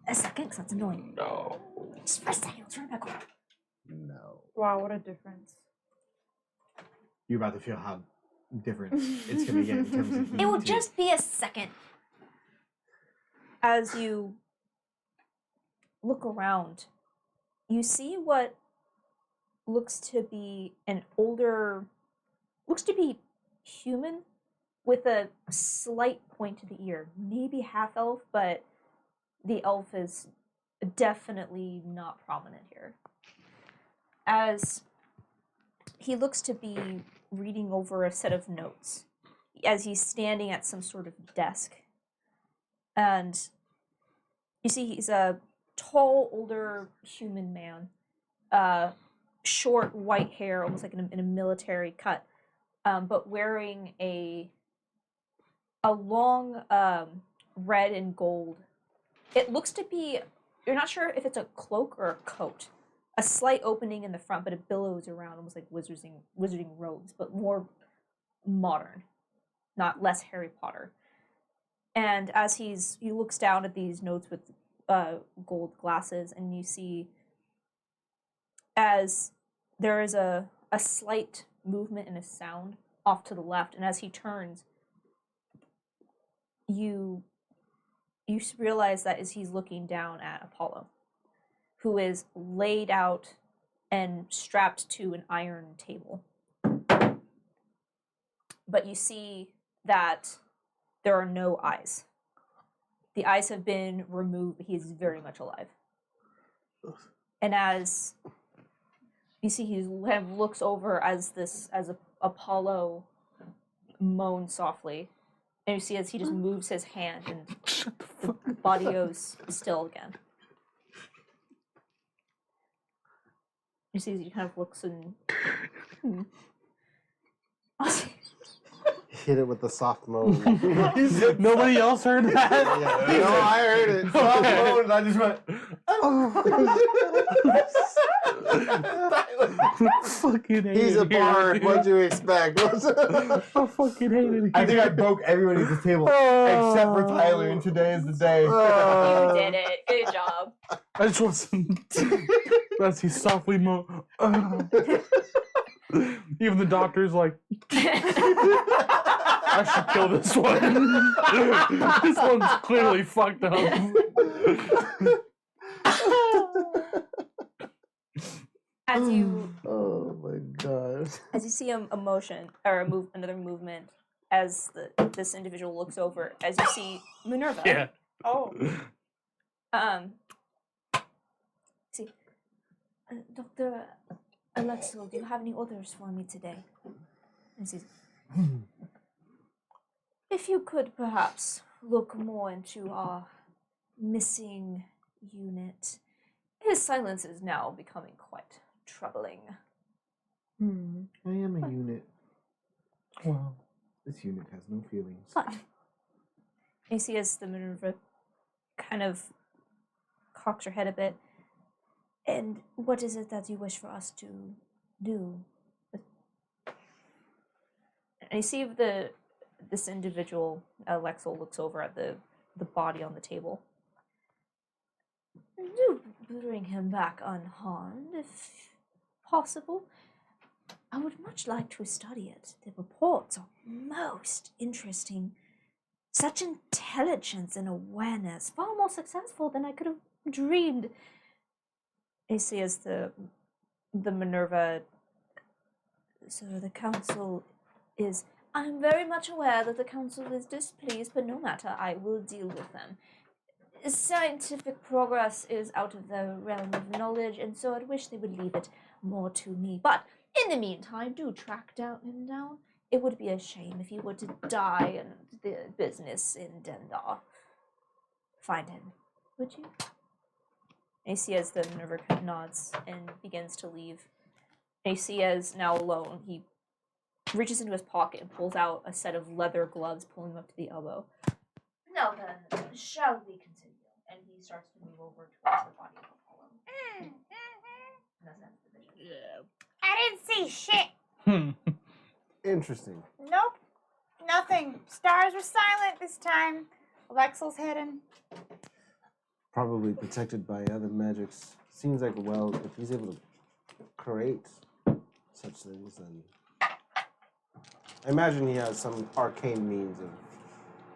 [SPEAKER 2] a second, because that's annoying.
[SPEAKER 6] No.
[SPEAKER 2] Just for a second, I'll turn it back on.
[SPEAKER 3] No.
[SPEAKER 7] Wow, what a difference.
[SPEAKER 1] You're about to feel how different it's going to get in terms of heat.
[SPEAKER 2] It will
[SPEAKER 1] too.
[SPEAKER 2] just be a second. As you look around, you see what looks to be human with a slight point to the ear. Maybe half elf, but the elf is definitely not prominent here. As he looks to be reading over a set of notes, as he's standing at some sort of desk. And you see he's a tall, older human man, short white hair, almost like in a military cut, but wearing a long red and gold. It looks to be, you're not sure if it's a cloak or a coat. A slight opening in the front, but it billows around almost like wizarding robes, but more modern, not less Harry Potter. And as he looks down at these notes with gold glasses, and you see as there is a slight movement and a sound off to the left, and as he turns, you realize that as he's looking down at Apollo, who is laid out and strapped to an iron table. But you see that there are no eyes. The eyes have been removed, but he is very much alive. And as you see, he kind of looks over as Apollo moans softly, and you see as he just moves his hand, and the body goes still again. You see as he kind of looks and
[SPEAKER 3] Hit it with the soft moan.
[SPEAKER 6] Nobody else heard that?
[SPEAKER 3] Yeah. No, I heard it. Soft moan, and I just went.
[SPEAKER 6] Fucking hate
[SPEAKER 3] He's
[SPEAKER 6] it
[SPEAKER 3] a bard.
[SPEAKER 6] here,
[SPEAKER 3] What'd you expect?
[SPEAKER 6] I fucking hate it.
[SPEAKER 1] I think I broke everybody at this table except for Tyler, and today is the day.
[SPEAKER 2] You did it. Good job.
[SPEAKER 6] I just want some. As he softly even the doctor's like, I should kill this one. This one's clearly fucked up.
[SPEAKER 2] As you
[SPEAKER 3] Oh my god.
[SPEAKER 2] as you see a motion or another movement, as this individual looks over, as you see Minerva.
[SPEAKER 6] Yeah.
[SPEAKER 7] Oh.
[SPEAKER 2] See, Dr. Alexo, do you have any orders for me today? And says, if you could perhaps look more into our missing unit. His silence is now becoming quite troubling.
[SPEAKER 1] I am a unit.
[SPEAKER 6] Well,
[SPEAKER 1] This unit has no feelings.
[SPEAKER 2] But you see as the Minerva kind of cocks her head a bit. And what is it that you wish for us to do? And you see this individual, Lexel, looks over at the body on the table. Do bring him back unharmed, if possible. I would much like to study it. The reports are most interesting. Such intelligence and awareness, far more successful than I could have dreamed. You see as the Minerva, so the council is, I'm very much aware that the council is displeased, but no matter, I will deal with them. Scientific progress is out of their realm of knowledge, and so I'd wish they would leave it more to me. But in the meantime, do track him down. It would be a shame if he were to die in the business in Dendar. Find him, would you? And you see as the Minerva nods and begins to leave. And you see as now alone, he reaches into his pocket and pulls out a set of leather gloves, pulling them up to the elbow.
[SPEAKER 8] Now then, shall we continue? And he starts to move over towards the body of Apollo. And that's the vision.
[SPEAKER 4] I didn't see shit.
[SPEAKER 3] Interesting.
[SPEAKER 7] Nope. Nothing. Stars were silent this time. Lexel's hidden.
[SPEAKER 3] Probably protected by other magics. Seems like, well, if he's able to create such things, then I imagine he has some arcane means of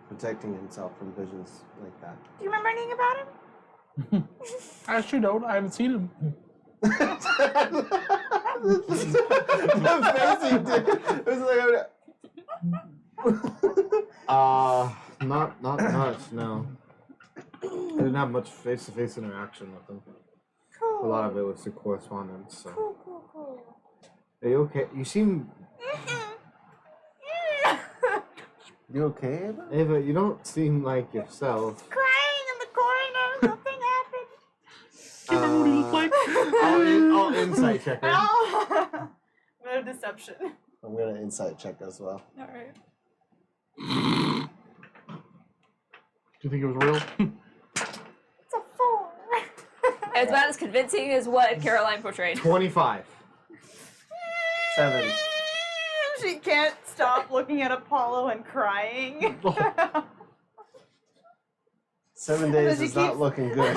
[SPEAKER 3] protecting himself from visions like that.
[SPEAKER 7] Do you remember anything about him?
[SPEAKER 6] I actually don't. I haven't seen him.
[SPEAKER 3] The face he did. It was like,
[SPEAKER 1] Not much. No, I didn't have much face-to-face interaction with them.
[SPEAKER 7] Cool.
[SPEAKER 1] A lot of it was through correspondence. So.
[SPEAKER 7] Cool.
[SPEAKER 1] Are you okay? You seem,
[SPEAKER 3] you okay, Ava?
[SPEAKER 1] Ava. You don't seem like yourself.
[SPEAKER 4] Crying in the corner. Something happened.
[SPEAKER 6] Do you remember what he looked like?
[SPEAKER 1] I'll insight check her.
[SPEAKER 7] Oh. No deception.
[SPEAKER 3] I'm gonna insight check as well.
[SPEAKER 7] All right.
[SPEAKER 6] Do you think it was real?
[SPEAKER 4] It's a 4.
[SPEAKER 2] It's about as convincing as what Caroline portrayed.
[SPEAKER 1] 25.
[SPEAKER 3] 7.
[SPEAKER 7] She can't stop looking at Apollo and crying.
[SPEAKER 3] 7 days
[SPEAKER 7] she
[SPEAKER 3] is not
[SPEAKER 7] keeps-
[SPEAKER 3] looking good.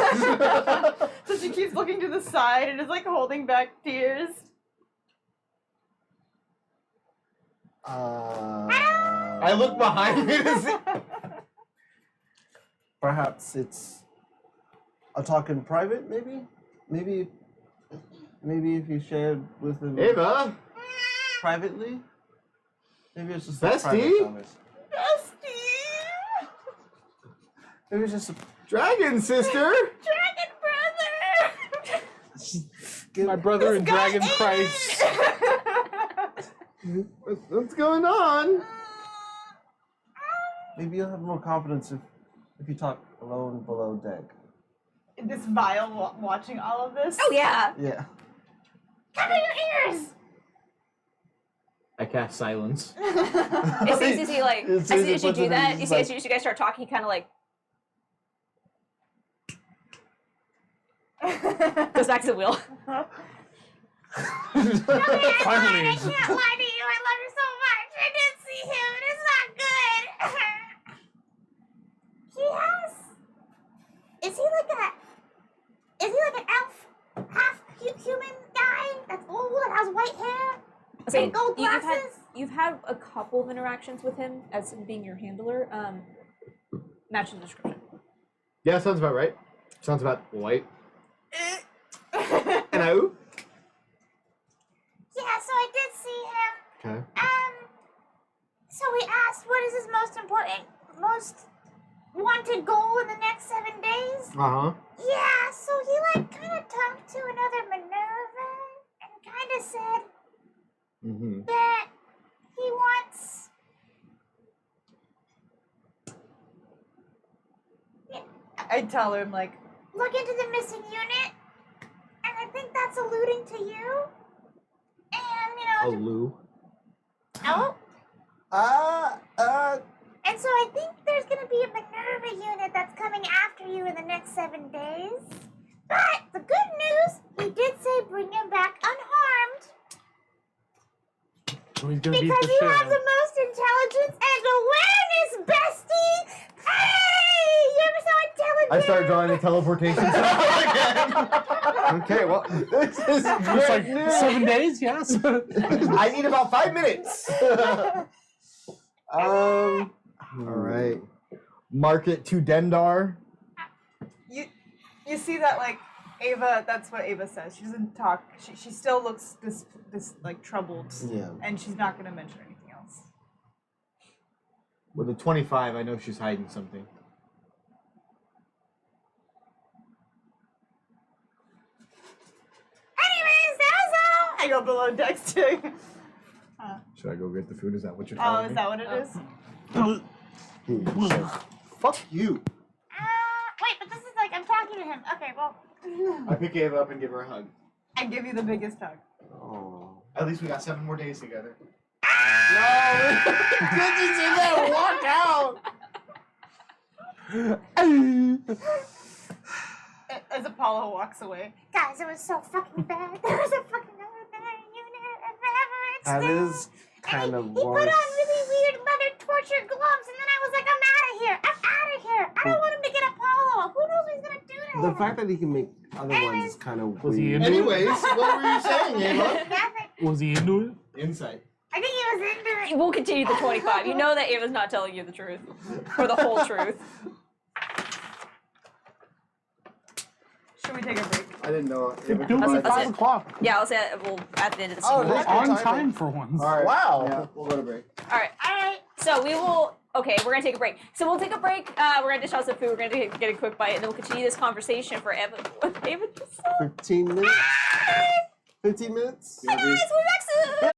[SPEAKER 7] So she keeps looking to the side and is like holding back tears.
[SPEAKER 1] I look behind me to see.
[SPEAKER 3] Perhaps it's a talk in private, maybe? Maybe if you shared with him
[SPEAKER 1] Ava,
[SPEAKER 3] privately? Maybe it's just
[SPEAKER 1] Bestie?
[SPEAKER 3] a private conversation.
[SPEAKER 7] Bestie!
[SPEAKER 3] Maybe it's just a...
[SPEAKER 1] dragon sister.
[SPEAKER 4] Dragon brother!
[SPEAKER 6] My brother in Dragon Christ.
[SPEAKER 1] What's going on?
[SPEAKER 3] Maybe you'll have more confidence if you talk alone below deck.
[SPEAKER 7] This Vile watching all of this.
[SPEAKER 2] Oh yeah.
[SPEAKER 3] Yeah.
[SPEAKER 4] Cover your ears!
[SPEAKER 1] I cast silence.
[SPEAKER 2] As soon as you like,
[SPEAKER 3] As
[SPEAKER 2] as
[SPEAKER 3] soon as
[SPEAKER 2] soon
[SPEAKER 3] he
[SPEAKER 2] as you
[SPEAKER 3] puts
[SPEAKER 2] do
[SPEAKER 3] it in,
[SPEAKER 2] that,
[SPEAKER 3] he's
[SPEAKER 2] you see,
[SPEAKER 3] like-
[SPEAKER 2] as soon as you guys start talking, he kind of like goes back to the wheel.
[SPEAKER 6] Finally.
[SPEAKER 4] I can't lie to you. I love you so much. I did see him, and it's not good. He has. Is he like an elf, half human guy that's old and has white hair
[SPEAKER 2] Okay,
[SPEAKER 4] and gold glasses?
[SPEAKER 2] you've had a couple of interactions with him as him being your handler. Match the description.
[SPEAKER 1] Yeah, sounds about right. Sounds about white. Hello.
[SPEAKER 4] Yeah, so I did see him.
[SPEAKER 1] Okay.
[SPEAKER 4] So we asked, what is his most wanted goal in the next 7 days?
[SPEAKER 1] Uh huh.
[SPEAKER 4] Yeah, so he like kind of talked to another Minerva and kind of said
[SPEAKER 1] Mm-hmm.
[SPEAKER 4] that he wants.
[SPEAKER 7] I tell her, I'm like,
[SPEAKER 4] Look into the missing unit, and I think that's alluding to you. And
[SPEAKER 1] A Lou.
[SPEAKER 4] oh,
[SPEAKER 3] Uh,
[SPEAKER 4] and so I think there's gonna be a Minerva unit that's coming after you in the next 7 days. But the good news, he did say bring him back unharmed
[SPEAKER 6] So he's gonna beat
[SPEAKER 4] because
[SPEAKER 6] the
[SPEAKER 4] you
[SPEAKER 6] shit
[SPEAKER 4] have
[SPEAKER 6] out
[SPEAKER 4] the
[SPEAKER 6] of him.
[SPEAKER 4] most intelligence and awareness, bestie. Hey, you're so intelligent.
[SPEAKER 1] I start drawing the teleportation again. Okay, well, this is
[SPEAKER 6] It's like
[SPEAKER 1] great news.
[SPEAKER 6] 7 days, yes.
[SPEAKER 1] I need about 5 minutes.
[SPEAKER 3] all
[SPEAKER 1] All right. Mark it to Dendar.
[SPEAKER 7] you see that like Ava, that's what Ava says. She doesn't talk. She still looks this like troubled.
[SPEAKER 3] Yeah.
[SPEAKER 7] And she's not gonna mention anything else.
[SPEAKER 1] With a 25, I know she's hiding something.
[SPEAKER 4] Anyways, that was all.
[SPEAKER 7] I go below decks too.
[SPEAKER 1] Should I go get the food? Is that what you're
[SPEAKER 7] Oh,
[SPEAKER 1] telling
[SPEAKER 7] is
[SPEAKER 1] me?
[SPEAKER 7] that what it is?
[SPEAKER 1] Fuck you.
[SPEAKER 4] Wait, but this is like I'm talking to him. Okay, well.
[SPEAKER 1] I pick Ava up and give her a hug.
[SPEAKER 7] I give you the biggest hug.
[SPEAKER 3] Oh.
[SPEAKER 1] At least we got 7 more days together.
[SPEAKER 3] No! Did you see that walk out?
[SPEAKER 7] As Apollo walks away.
[SPEAKER 4] Guys, it was so fucking bad. There was a fucking other bad unit of
[SPEAKER 3] That
[SPEAKER 4] Everett
[SPEAKER 3] is kind of
[SPEAKER 4] He put on
[SPEAKER 3] worse.
[SPEAKER 4] really weird leather torture gloves, and then I was like, I'm out of here. I'm out of here. I don't want him to get Apollo. Who knows what he's going to do to
[SPEAKER 3] The
[SPEAKER 4] him?
[SPEAKER 3] fact that he can make other ones is kind of
[SPEAKER 6] Was he
[SPEAKER 3] weird.
[SPEAKER 6] into
[SPEAKER 1] Anyways, what were you saying, Ava?
[SPEAKER 4] Nothing.
[SPEAKER 6] Was he into it?
[SPEAKER 1] Insight.
[SPEAKER 4] I think he was into it.
[SPEAKER 2] We'll continue the 25. You know that Ava's not telling you the truth. Or the whole truth.
[SPEAKER 7] Should we take a break?
[SPEAKER 1] I didn't know.
[SPEAKER 6] It's doing
[SPEAKER 2] That's
[SPEAKER 6] 5
[SPEAKER 2] it.
[SPEAKER 6] o'clock.
[SPEAKER 2] Yeah, I'll say that we'll at the end of the
[SPEAKER 3] Oh,
[SPEAKER 2] sequence.
[SPEAKER 6] We're
[SPEAKER 3] that's
[SPEAKER 6] on
[SPEAKER 3] good
[SPEAKER 6] time
[SPEAKER 3] timing.
[SPEAKER 6] for once.
[SPEAKER 1] All right.
[SPEAKER 3] Wow.
[SPEAKER 1] Yeah, we'll go to break.
[SPEAKER 2] Alright.
[SPEAKER 4] Alright.
[SPEAKER 2] So we will. Okay, we're gonna take a break. So we'll take a break. We're gonna dish out some food. We're gonna get a quick bite, and then we'll continue this conversation for Ava. Ava,
[SPEAKER 3] 15 minutes? 15 minutes?
[SPEAKER 2] hi guys, we're back soon.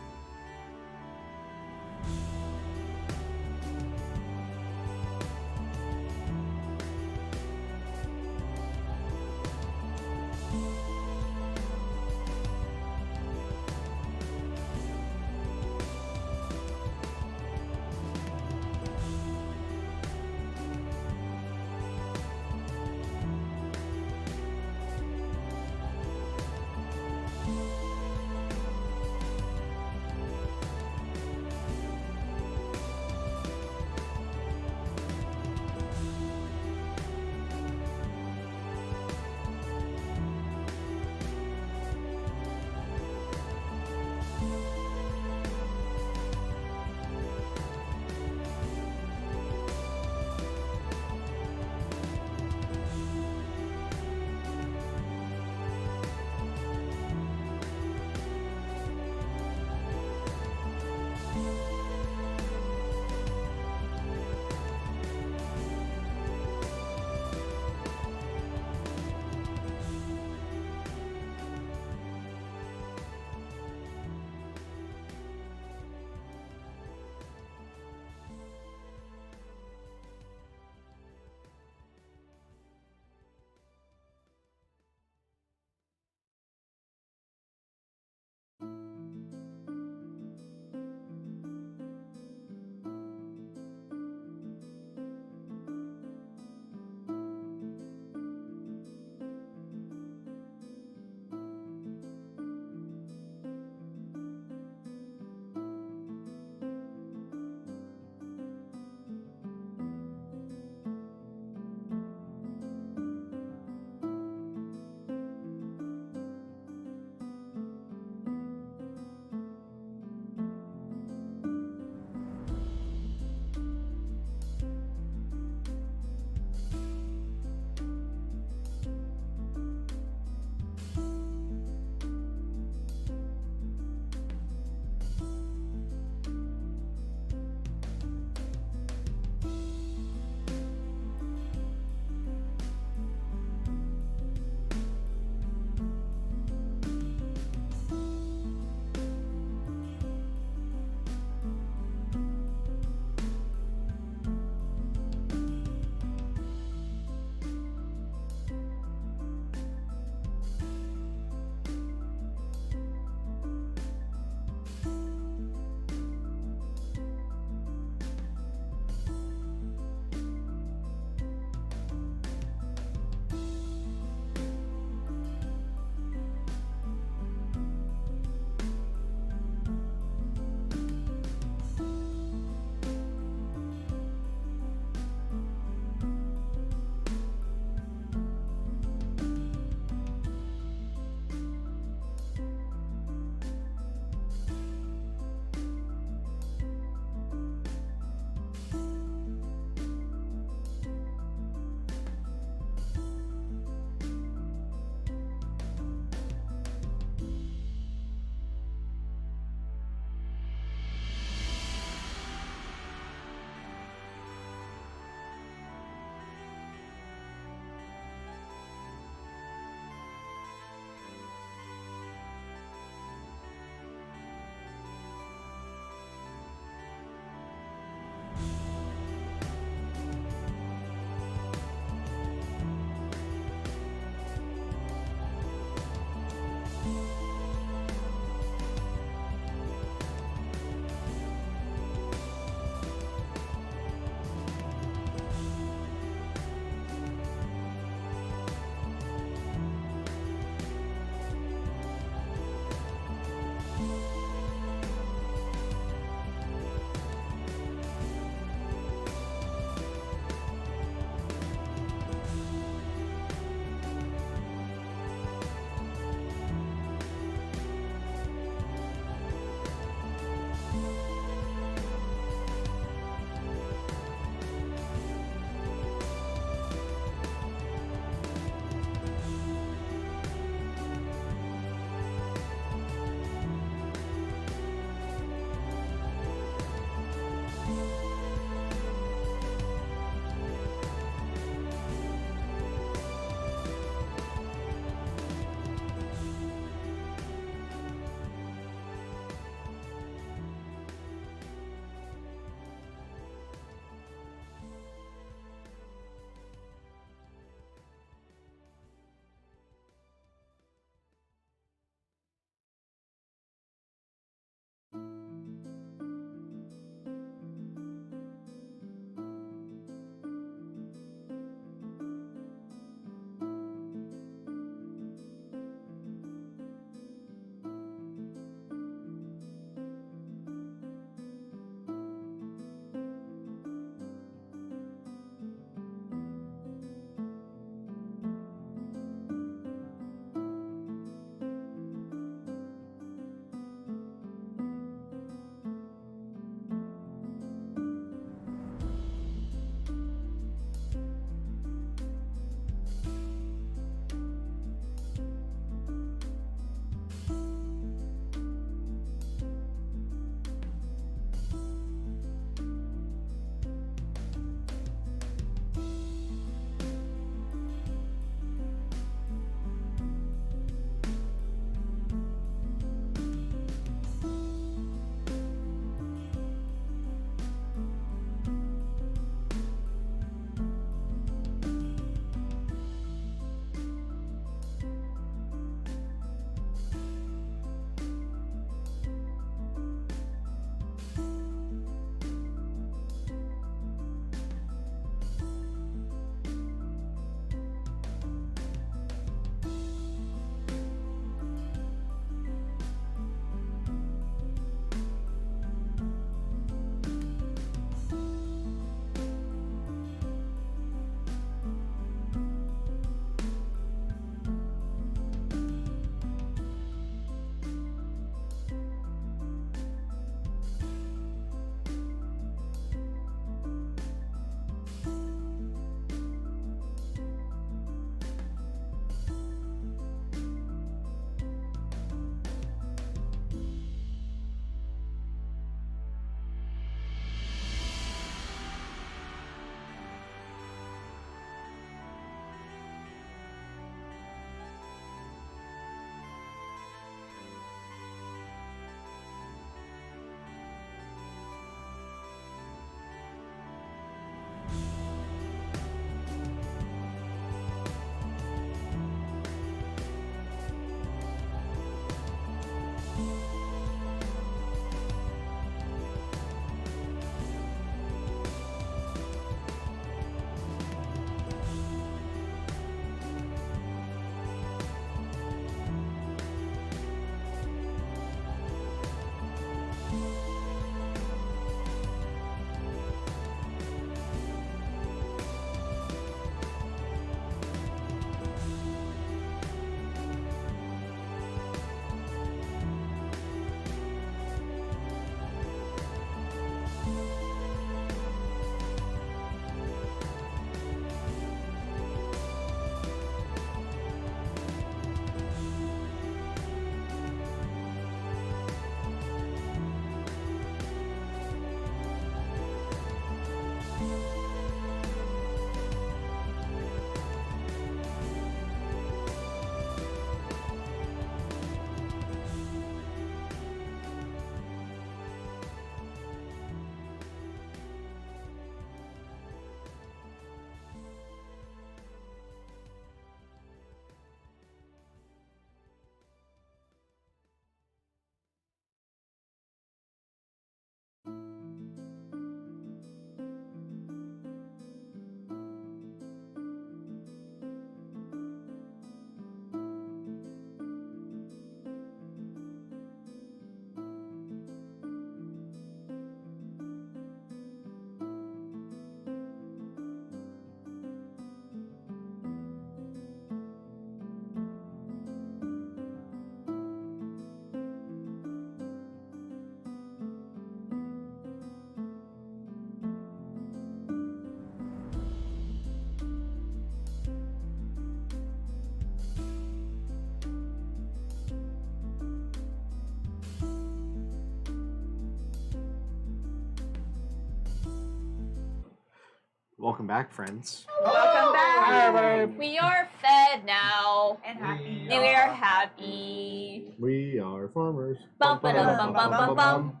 [SPEAKER 1] Welcome back, friends.
[SPEAKER 7] Welcome back.
[SPEAKER 2] We are fed now.
[SPEAKER 7] And happy.
[SPEAKER 2] And we are happy.
[SPEAKER 1] We are farmers.
[SPEAKER 2] Bum, ba-dum, bum, bum, bum, bum.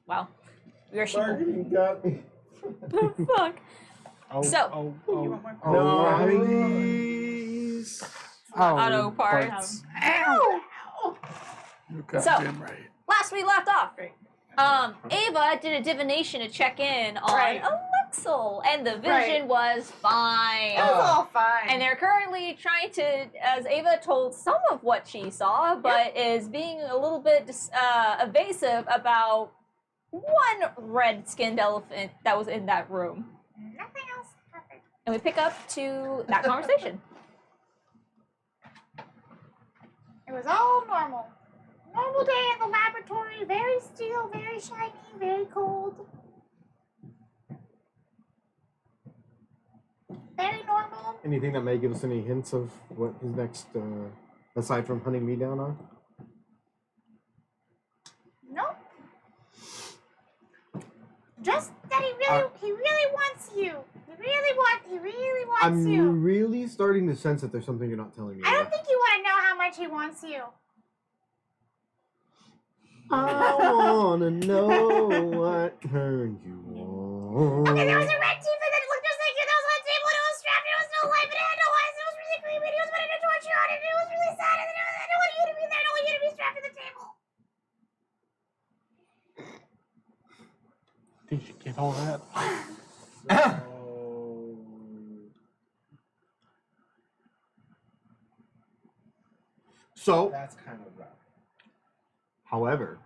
[SPEAKER 2] Wow. We are sheep.
[SPEAKER 3] You got me.
[SPEAKER 2] Fuck.
[SPEAKER 6] Oh,
[SPEAKER 2] So-
[SPEAKER 7] You want more?
[SPEAKER 1] O'Reilly's.
[SPEAKER 2] Auto parts.
[SPEAKER 7] Ow!
[SPEAKER 6] You're
[SPEAKER 2] So-
[SPEAKER 6] goddamn right.
[SPEAKER 2] Last we left off. Ava did a divination to check in on
[SPEAKER 7] Right.
[SPEAKER 2] Alexel, and the vision was fine.
[SPEAKER 7] It was all fine.
[SPEAKER 2] And they're currently trying to, as Ava told some of what she saw, but is being a little bit evasive about one red-skinned elephant that was in that room.
[SPEAKER 4] Nothing else. Perfect.
[SPEAKER 2] And we pick up to that conversation.
[SPEAKER 4] It was all normal. Normal day in the laboratory. Very still, very shiny, very cold. Very normal.
[SPEAKER 1] Anything that may give us any hints of what his next, aside from hunting me down on?
[SPEAKER 4] Nope. Just that he really wants you. He really wants
[SPEAKER 1] I'm
[SPEAKER 4] you.
[SPEAKER 1] really starting to sense that there's something you're not telling me.
[SPEAKER 4] I don't think you want to know how much he wants you.
[SPEAKER 1] I wanna know what turned you on.
[SPEAKER 4] Okay, there was a red teeth that looked just like you. That was on the table and it was strapped and it was still alive and it had no eyes. It was really creepy and he was putting a torch on it and it was really sad and I don't want you to be there. I don't want you to be strapped to the table.
[SPEAKER 6] Did you get all that?
[SPEAKER 1] So,
[SPEAKER 3] That's kind of rough.
[SPEAKER 1] however,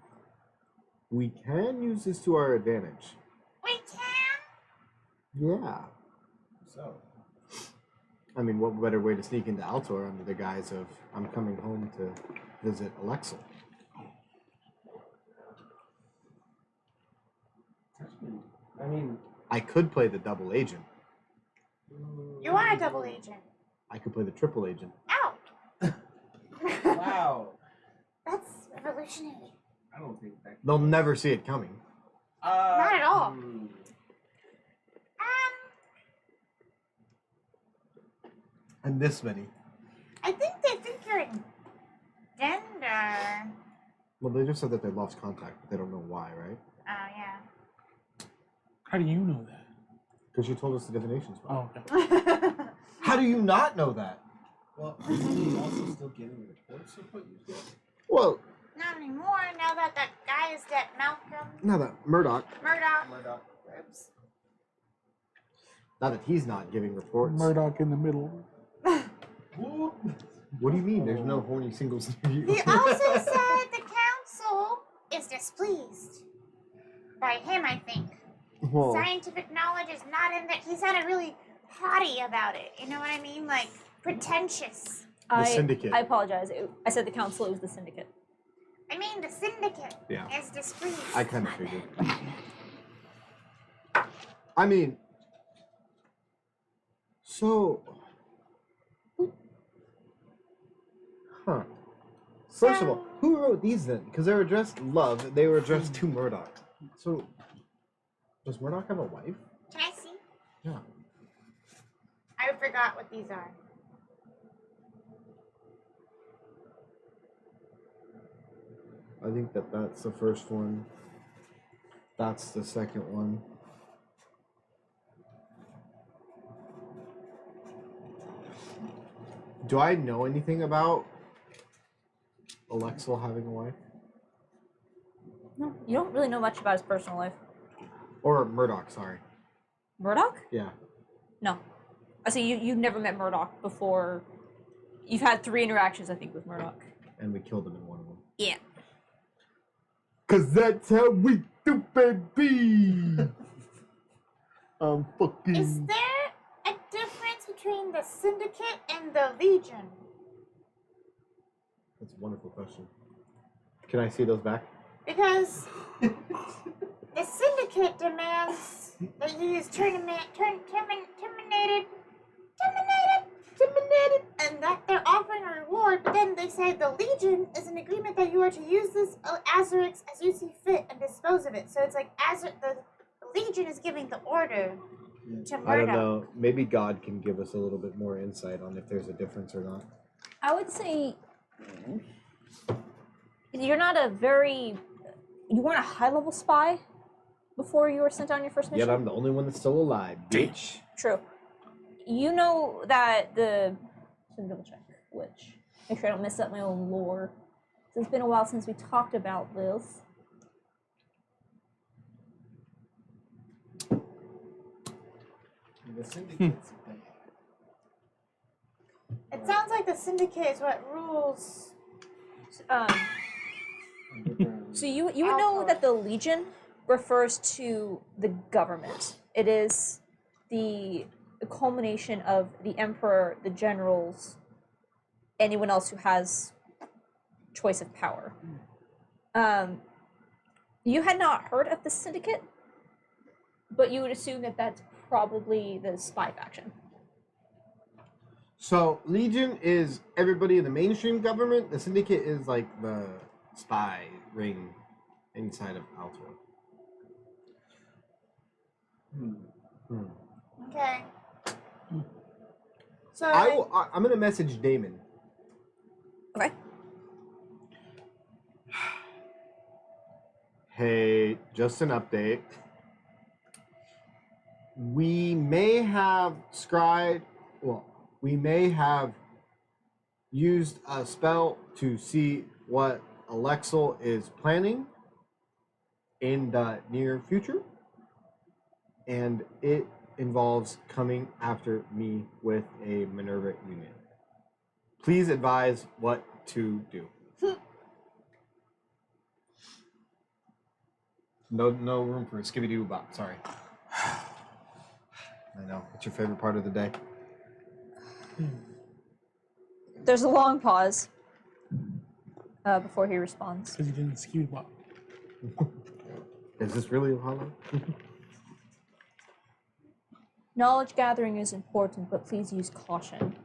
[SPEAKER 1] we can use this to our advantage.
[SPEAKER 4] We can.
[SPEAKER 1] Yeah.
[SPEAKER 3] So,
[SPEAKER 1] I mean, what better way to sneak into Altor under the guise of I'm coming home to visit Alexel?
[SPEAKER 3] I mean,
[SPEAKER 1] I could play the double agent.
[SPEAKER 4] You are a double agent.
[SPEAKER 1] I could play the triple agent.
[SPEAKER 4] Ow.
[SPEAKER 3] wow.
[SPEAKER 4] That's revolutionary.
[SPEAKER 3] I don't think that.
[SPEAKER 1] They'll never see it coming.
[SPEAKER 4] Not at all.
[SPEAKER 1] And this many.
[SPEAKER 4] I think they think you're in gender.
[SPEAKER 1] Well, they just said that they lost contact, but they don't know why, right?
[SPEAKER 4] Oh, yeah.
[SPEAKER 6] How do you know that?
[SPEAKER 1] Because you told us the divination spell.
[SPEAKER 6] Oh, okay.
[SPEAKER 1] How do you not know that?
[SPEAKER 3] Well, are you also still getting reports of what you did?
[SPEAKER 1] Well,
[SPEAKER 4] Not anymore, now that that guy is dead. Malcolm.
[SPEAKER 1] now that Murdoch,
[SPEAKER 4] Murdoch. Oops.
[SPEAKER 1] now that he's not giving reports.
[SPEAKER 6] Murdoch in the middle.
[SPEAKER 1] What do you mean? There's no horny singles near you.
[SPEAKER 4] He also said the council is displeased by him, I think.
[SPEAKER 1] Well,
[SPEAKER 4] Scientific knowledge is not in there. He sounded really haughty about it. You know what I mean? Like, pretentious.
[SPEAKER 1] the syndicate.
[SPEAKER 2] I apologize. I said the council, it was the syndicate.
[SPEAKER 4] I mean, the syndicate
[SPEAKER 1] Yeah.
[SPEAKER 4] is displeased.
[SPEAKER 1] I kind of figured. I mean, so, huh? First of all, who wrote these then? Because they were addressed love. They were addressed to Murdoch. So, does Murdoch have a wife?
[SPEAKER 4] Can I see?
[SPEAKER 1] Yeah.
[SPEAKER 4] I forgot what these are.
[SPEAKER 1] I think that's the first one. That's the second one. Do I know anything about Alexel having a wife?
[SPEAKER 2] No, you don't really know much about his personal life.
[SPEAKER 1] Or Murdoch, sorry.
[SPEAKER 2] Murdoch?
[SPEAKER 1] Yeah.
[SPEAKER 2] No. I see you've never met Murdoch before. You've had 3 interactions, I think, with Murdoch.
[SPEAKER 1] And we killed him in one of them.
[SPEAKER 2] Yeah.
[SPEAKER 1] Cause that's how we do, baby! Fucking...
[SPEAKER 4] Is there a difference between the syndicate and the legion?
[SPEAKER 1] That's a wonderful question. Can I see those back?
[SPEAKER 4] Because the syndicate demands that he is terminated, and that they're offering a reward, but then they say the Legion is an agreement that you are to use this Azurix as you see fit and dispose of it. So it's like the Legion is giving the order, to
[SPEAKER 1] I don't
[SPEAKER 4] Murdoch.
[SPEAKER 1] know. Maybe God can give us a little bit more insight on if there's a difference or not.
[SPEAKER 2] I would say you're not a very. You weren't a high level spy before you were sent on your first mission.
[SPEAKER 1] Yet I'm the only one that's still alive, bitch.
[SPEAKER 2] True. You know that the. Let me double check. Which. Make sure I don't mess up my own lore. It's been a while since we talked about this.
[SPEAKER 3] The syndicate's bad.
[SPEAKER 7] It sounds like the syndicate is what rules.
[SPEAKER 2] So you would know that the Legion refers to the government. It is the culmination of the Emperor, the generals, anyone else who has choice of power. You had not heard of the Syndicate, but you would assume that that's probably the spy faction.
[SPEAKER 1] So Legion is everybody in the mainstream government. The Syndicate is like the spy ring inside of Altor.
[SPEAKER 7] Okay. So
[SPEAKER 1] I'm gonna message Damon.
[SPEAKER 2] Okay.
[SPEAKER 1] Hey, just an update. We may have we may have used a spell to see what Alexel is planning in the near future. And it involves coming after me with a Minerva unit. Please advise what to do. No room for a skibidi bop. Sorry. I know. What's your favorite part of the day?
[SPEAKER 2] There's a long pause before he responds.
[SPEAKER 6] Because you didn't skew well.
[SPEAKER 1] Is this really hollow?
[SPEAKER 2] Knowledge gathering is important, but please use caution.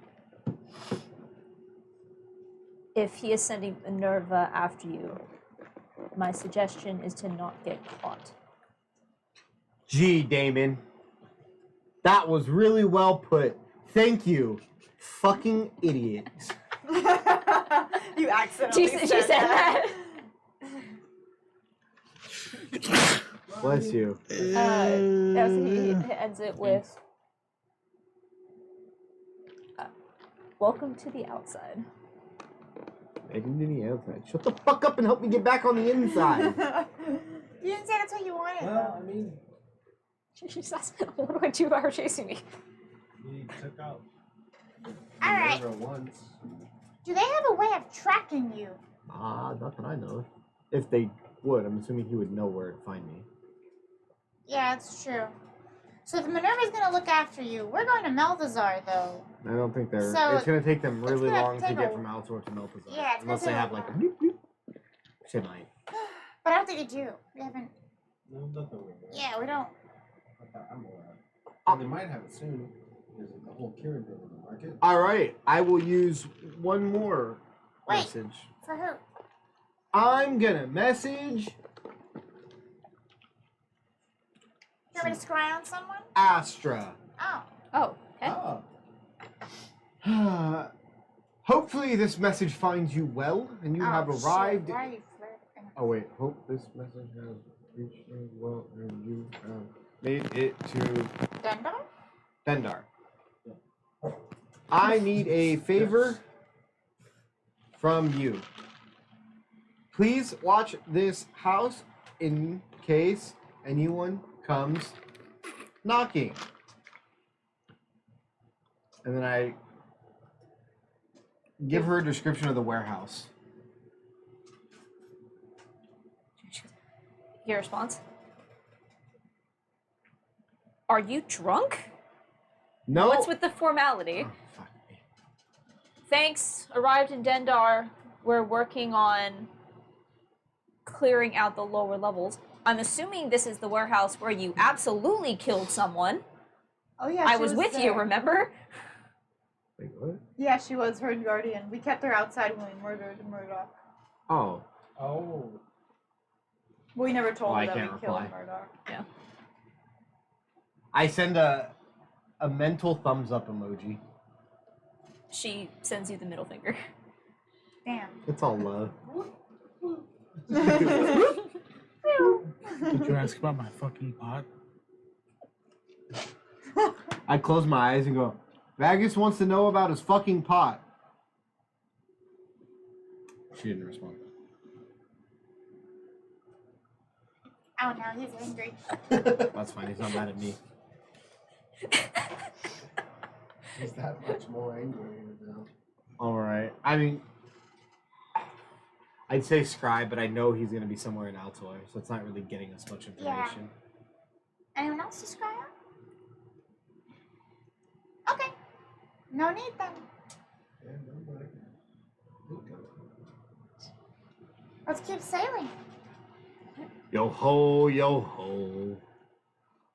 [SPEAKER 2] If he is sending Minerva after you, my suggestion is to not get caught.
[SPEAKER 1] Gee, Damon. That was really well put. Thank you. Fucking idiot.
[SPEAKER 7] You accidentally
[SPEAKER 2] She said that.
[SPEAKER 1] Bless you.
[SPEAKER 2] He ends it with, welcome to the outside.
[SPEAKER 1] Making to the outside. Shut the fuck up and help me get back on the inside.
[SPEAKER 7] You didn't say that's what you wanted.
[SPEAKER 3] Well, I mean,
[SPEAKER 2] She says, what do I do about her chasing me?
[SPEAKER 3] he took out
[SPEAKER 4] All right.
[SPEAKER 3] Minerva once.
[SPEAKER 4] Do they have a way of tracking you?
[SPEAKER 1] Not that I know. If they would, I'm assuming he would know where to find me.
[SPEAKER 4] Yeah, it's true. So the Minerva's gonna look after you. We're going to Meltizar, though.
[SPEAKER 1] I don't think they're.
[SPEAKER 4] So,
[SPEAKER 1] it's gonna take them really
[SPEAKER 4] gonna
[SPEAKER 1] long to
[SPEAKER 4] take
[SPEAKER 1] get
[SPEAKER 4] a-
[SPEAKER 1] from Altor to Meltizar.
[SPEAKER 4] Yeah, it's
[SPEAKER 1] unless they
[SPEAKER 4] gonna
[SPEAKER 1] have
[SPEAKER 4] take
[SPEAKER 1] like
[SPEAKER 4] a
[SPEAKER 1] a bloop, bloop. Shit, might.
[SPEAKER 4] But I don't think they do. We haven't.
[SPEAKER 3] No, nothing with that.
[SPEAKER 4] Yeah, we don't.
[SPEAKER 3] I'm aware. And they might have it soon. There's the whole Kieran thing in the market.
[SPEAKER 1] All right, I will use one more
[SPEAKER 4] Wait.
[SPEAKER 1] message.
[SPEAKER 4] For who?
[SPEAKER 1] I'm gonna message
[SPEAKER 4] You want me to scry on someone?
[SPEAKER 1] Astra.
[SPEAKER 4] Oh.
[SPEAKER 2] Oh, okay.
[SPEAKER 3] Oh.
[SPEAKER 1] Hopefully this message finds you well and you have
[SPEAKER 4] shit.
[SPEAKER 1] arrived.
[SPEAKER 4] Why are you flirting?
[SPEAKER 1] Oh wait, hope this message has reached you well and you have made it to
[SPEAKER 4] Dendar?
[SPEAKER 1] Bendar. I need a favor from you. Please watch this house in case anyone comes knocking. And then I give her a description of the warehouse.
[SPEAKER 2] Your response? Are you drunk?
[SPEAKER 1] No.
[SPEAKER 2] What's with the formality?
[SPEAKER 1] Oh, fuck me.
[SPEAKER 2] Thanks. Arrived in Dendar. We're working on clearing out the lower levels. I'm assuming this is the warehouse where you absolutely killed someone.
[SPEAKER 7] Oh yeah,
[SPEAKER 2] I
[SPEAKER 7] she
[SPEAKER 2] was with
[SPEAKER 7] there.
[SPEAKER 2] you, remember?
[SPEAKER 1] Wait, what?
[SPEAKER 7] Yeah, she was her guardian. We kept her outside when we murdered Murdoch.
[SPEAKER 1] Oh.
[SPEAKER 3] Oh.
[SPEAKER 7] We never told
[SPEAKER 1] Oh,
[SPEAKER 7] her
[SPEAKER 1] I
[SPEAKER 7] that
[SPEAKER 1] can't
[SPEAKER 7] we killed
[SPEAKER 1] reply.
[SPEAKER 7] Murdoch.
[SPEAKER 2] Yeah.
[SPEAKER 1] I send a mental thumbs up emoji.
[SPEAKER 2] She sends you the middle finger.
[SPEAKER 7] Damn.
[SPEAKER 1] It's all love.
[SPEAKER 6] Did you ask about my fucking pot?
[SPEAKER 1] I close my eyes and go, Vagus wants to know about his fucking pot. She didn't respond.
[SPEAKER 4] Oh no, he's angry.
[SPEAKER 1] That's fine. He's not mad at me.
[SPEAKER 3] He's that much more angry now.
[SPEAKER 1] All right. I mean, I'd say scribe, but I know he's going to be somewhere in Altor, so it's not really getting us much information.
[SPEAKER 4] Anyone else to scry on? Okay. No need then. Let's keep sailing.
[SPEAKER 1] Yo ho, yo ho.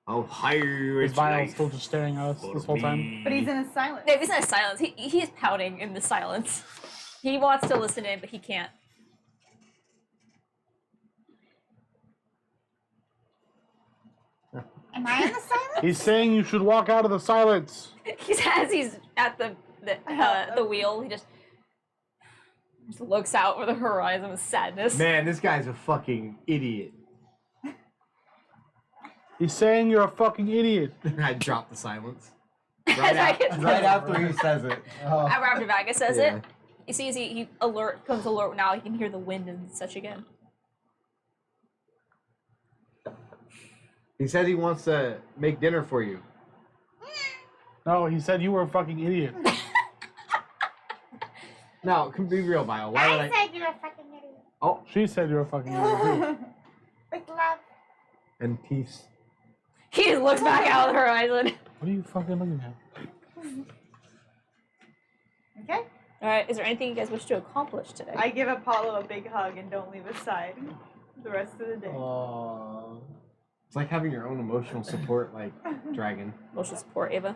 [SPEAKER 1] Oh, higher
[SPEAKER 6] Is
[SPEAKER 1] it's
[SPEAKER 6] Vile
[SPEAKER 1] life
[SPEAKER 6] still just staring at us
[SPEAKER 1] for
[SPEAKER 6] this whole time?
[SPEAKER 1] me.
[SPEAKER 7] But he's in a silence.
[SPEAKER 2] No, he's in a silence. He's pouting in the silence. He wants to listen in, but he can't.
[SPEAKER 4] Am I in the silence?
[SPEAKER 6] He's saying you should walk out of the silence.
[SPEAKER 2] He's at the wheel. He just looks out over the horizon with sadness.
[SPEAKER 1] Man, this guy's a fucking idiot.
[SPEAKER 6] He's saying you're a fucking idiot.
[SPEAKER 1] I drop the silence.
[SPEAKER 2] Right
[SPEAKER 1] after he says it.
[SPEAKER 2] After Vagus says
[SPEAKER 1] Yeah.
[SPEAKER 2] it, you see as he comes alert now. He can hear the wind and such again.
[SPEAKER 1] He said he wants to make dinner for you.
[SPEAKER 6] No, he said you were a fucking idiot.
[SPEAKER 1] No, can be real, Vile. Why would
[SPEAKER 4] I
[SPEAKER 1] I?
[SPEAKER 4] said you're a fucking idiot.
[SPEAKER 6] She said you're a fucking idiot. too.
[SPEAKER 4] With love.
[SPEAKER 1] And peace.
[SPEAKER 2] He just looks back out of the horizon.
[SPEAKER 6] What are you fucking looking at?
[SPEAKER 7] Okay.
[SPEAKER 2] All right. Is there anything you guys wish to accomplish today?
[SPEAKER 7] I give Apollo a big hug and don't leave his side the rest of the day.
[SPEAKER 1] Aww. It's like having your own emotional support, like dragon.
[SPEAKER 2] Emotional support, Ava.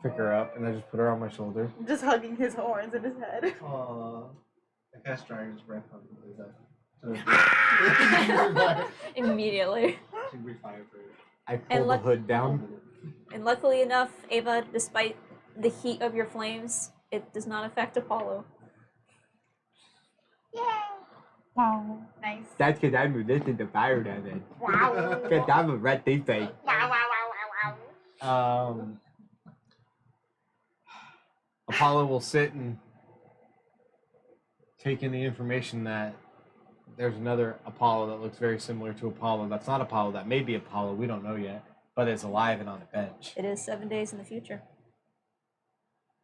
[SPEAKER 1] Pick her up and I just put her on my shoulder.
[SPEAKER 7] Just hugging his horns and his head.
[SPEAKER 3] Aww. I cast Dragon's Breath on the
[SPEAKER 2] Immediately.
[SPEAKER 3] She refire for it.
[SPEAKER 1] I pull
[SPEAKER 2] And
[SPEAKER 1] the
[SPEAKER 2] look-
[SPEAKER 1] hood down.
[SPEAKER 2] And luckily enough, Ava, despite the heat of your flames, it does not affect Apollo.
[SPEAKER 4] Yay.
[SPEAKER 7] Wow. Nice.
[SPEAKER 1] That's because I'm resistant to fire damage.
[SPEAKER 4] Wow.
[SPEAKER 1] Because I'm a red thing thing.
[SPEAKER 4] Wow, wow, wow, wow, wow.
[SPEAKER 1] Apollo will sit and take in the information that there's another Apollo that looks very similar to Apollo. That's not Apollo. That may be Apollo. We don't know yet. But it's alive and on a bench.
[SPEAKER 2] It is 7 days in the future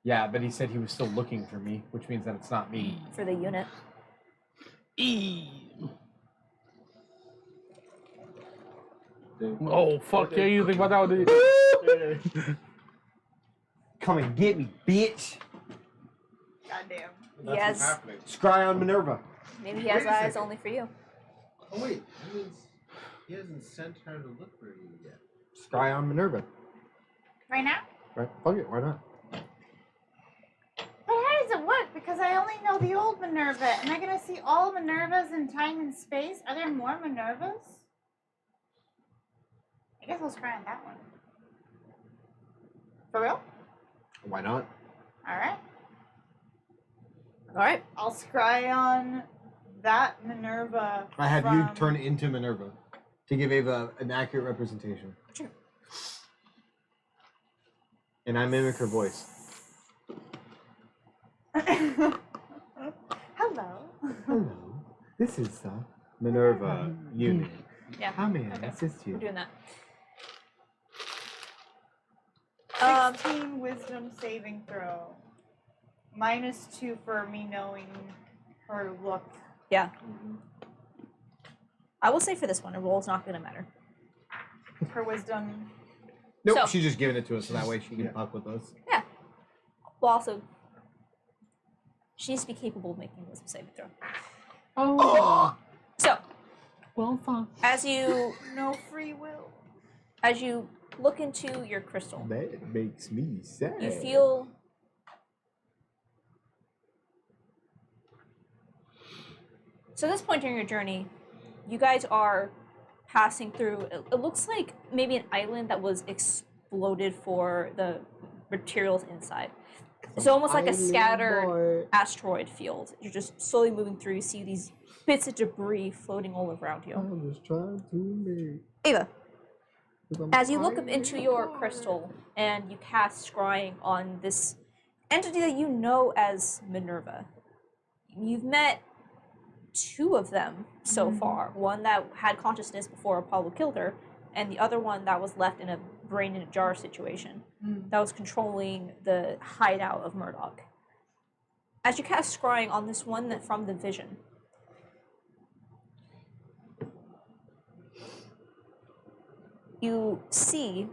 [SPEAKER 1] Yeah, but he said he was still looking for me, which means that it's not me.
[SPEAKER 2] for the unit.
[SPEAKER 6] Oh, fuck yeah, you think about that one?
[SPEAKER 1] Come and get me, bitch.
[SPEAKER 7] Goddamn.
[SPEAKER 2] Yes.
[SPEAKER 1] Scry on Minerva.
[SPEAKER 2] Maybe he has
[SPEAKER 3] Wait a
[SPEAKER 2] eyes
[SPEAKER 3] second.
[SPEAKER 2] only for you.
[SPEAKER 3] Oh wait, that means he hasn't sent her to look for you yet.
[SPEAKER 1] Scry on Minerva.
[SPEAKER 4] Right now?
[SPEAKER 1] Right? Fuck it, why not?
[SPEAKER 4] But how does it work? Because I only know the old Minerva. Am I gonna see all Minervas in time and space? Are there more Minervas? I guess I'll scry on that one. For real?
[SPEAKER 1] Why not?
[SPEAKER 4] Alright.
[SPEAKER 2] All right.
[SPEAKER 7] I'll scry on that Minerva.
[SPEAKER 1] I have you
[SPEAKER 7] from-
[SPEAKER 1] turn into Minerva to give Ava an accurate representation.
[SPEAKER 2] Sure.
[SPEAKER 1] And I mimic her voice.
[SPEAKER 7] Hello.
[SPEAKER 1] Hello, this is the Minerva unit.
[SPEAKER 2] Yeah.
[SPEAKER 1] How may I
[SPEAKER 2] Okay.
[SPEAKER 1] assist
[SPEAKER 2] We're
[SPEAKER 1] you?
[SPEAKER 2] doing that.
[SPEAKER 7] 16 wisdom saving throw. -2 for me knowing her look.
[SPEAKER 2] Yeah. I will say for this one, a roll is not going to matter.
[SPEAKER 7] Her wisdom.
[SPEAKER 1] Nope,
[SPEAKER 2] So-
[SPEAKER 1] she's just giving it to us so that way she can fuck with us.
[SPEAKER 2] Yeah. Well, also, she needs to be capable of making a wisdom saving throw.
[SPEAKER 6] Oh,
[SPEAKER 2] So,
[SPEAKER 6] well, fuck.
[SPEAKER 2] as you
[SPEAKER 7] No free will.
[SPEAKER 2] look into your crystal,
[SPEAKER 1] That makes me sad.
[SPEAKER 2] you feel so at this point during your journey, you guys are passing through. It looks like maybe an island that was exploded for the materials inside. It's almost like a scattered asteroid field. You're just slowly moving through. You see these bits of debris floating all around you.
[SPEAKER 9] I'm just trying to make.
[SPEAKER 2] Ava, as you look up into your crystal and you cast scrying on this entity that you know as Minerva, you've met two of them so far. One that had consciousness before Apollo killed her, and the other one that was left in a brain in a jar situation that was controlling the hideout of Murdoch. As you cast scrying on this one that from the vision, you see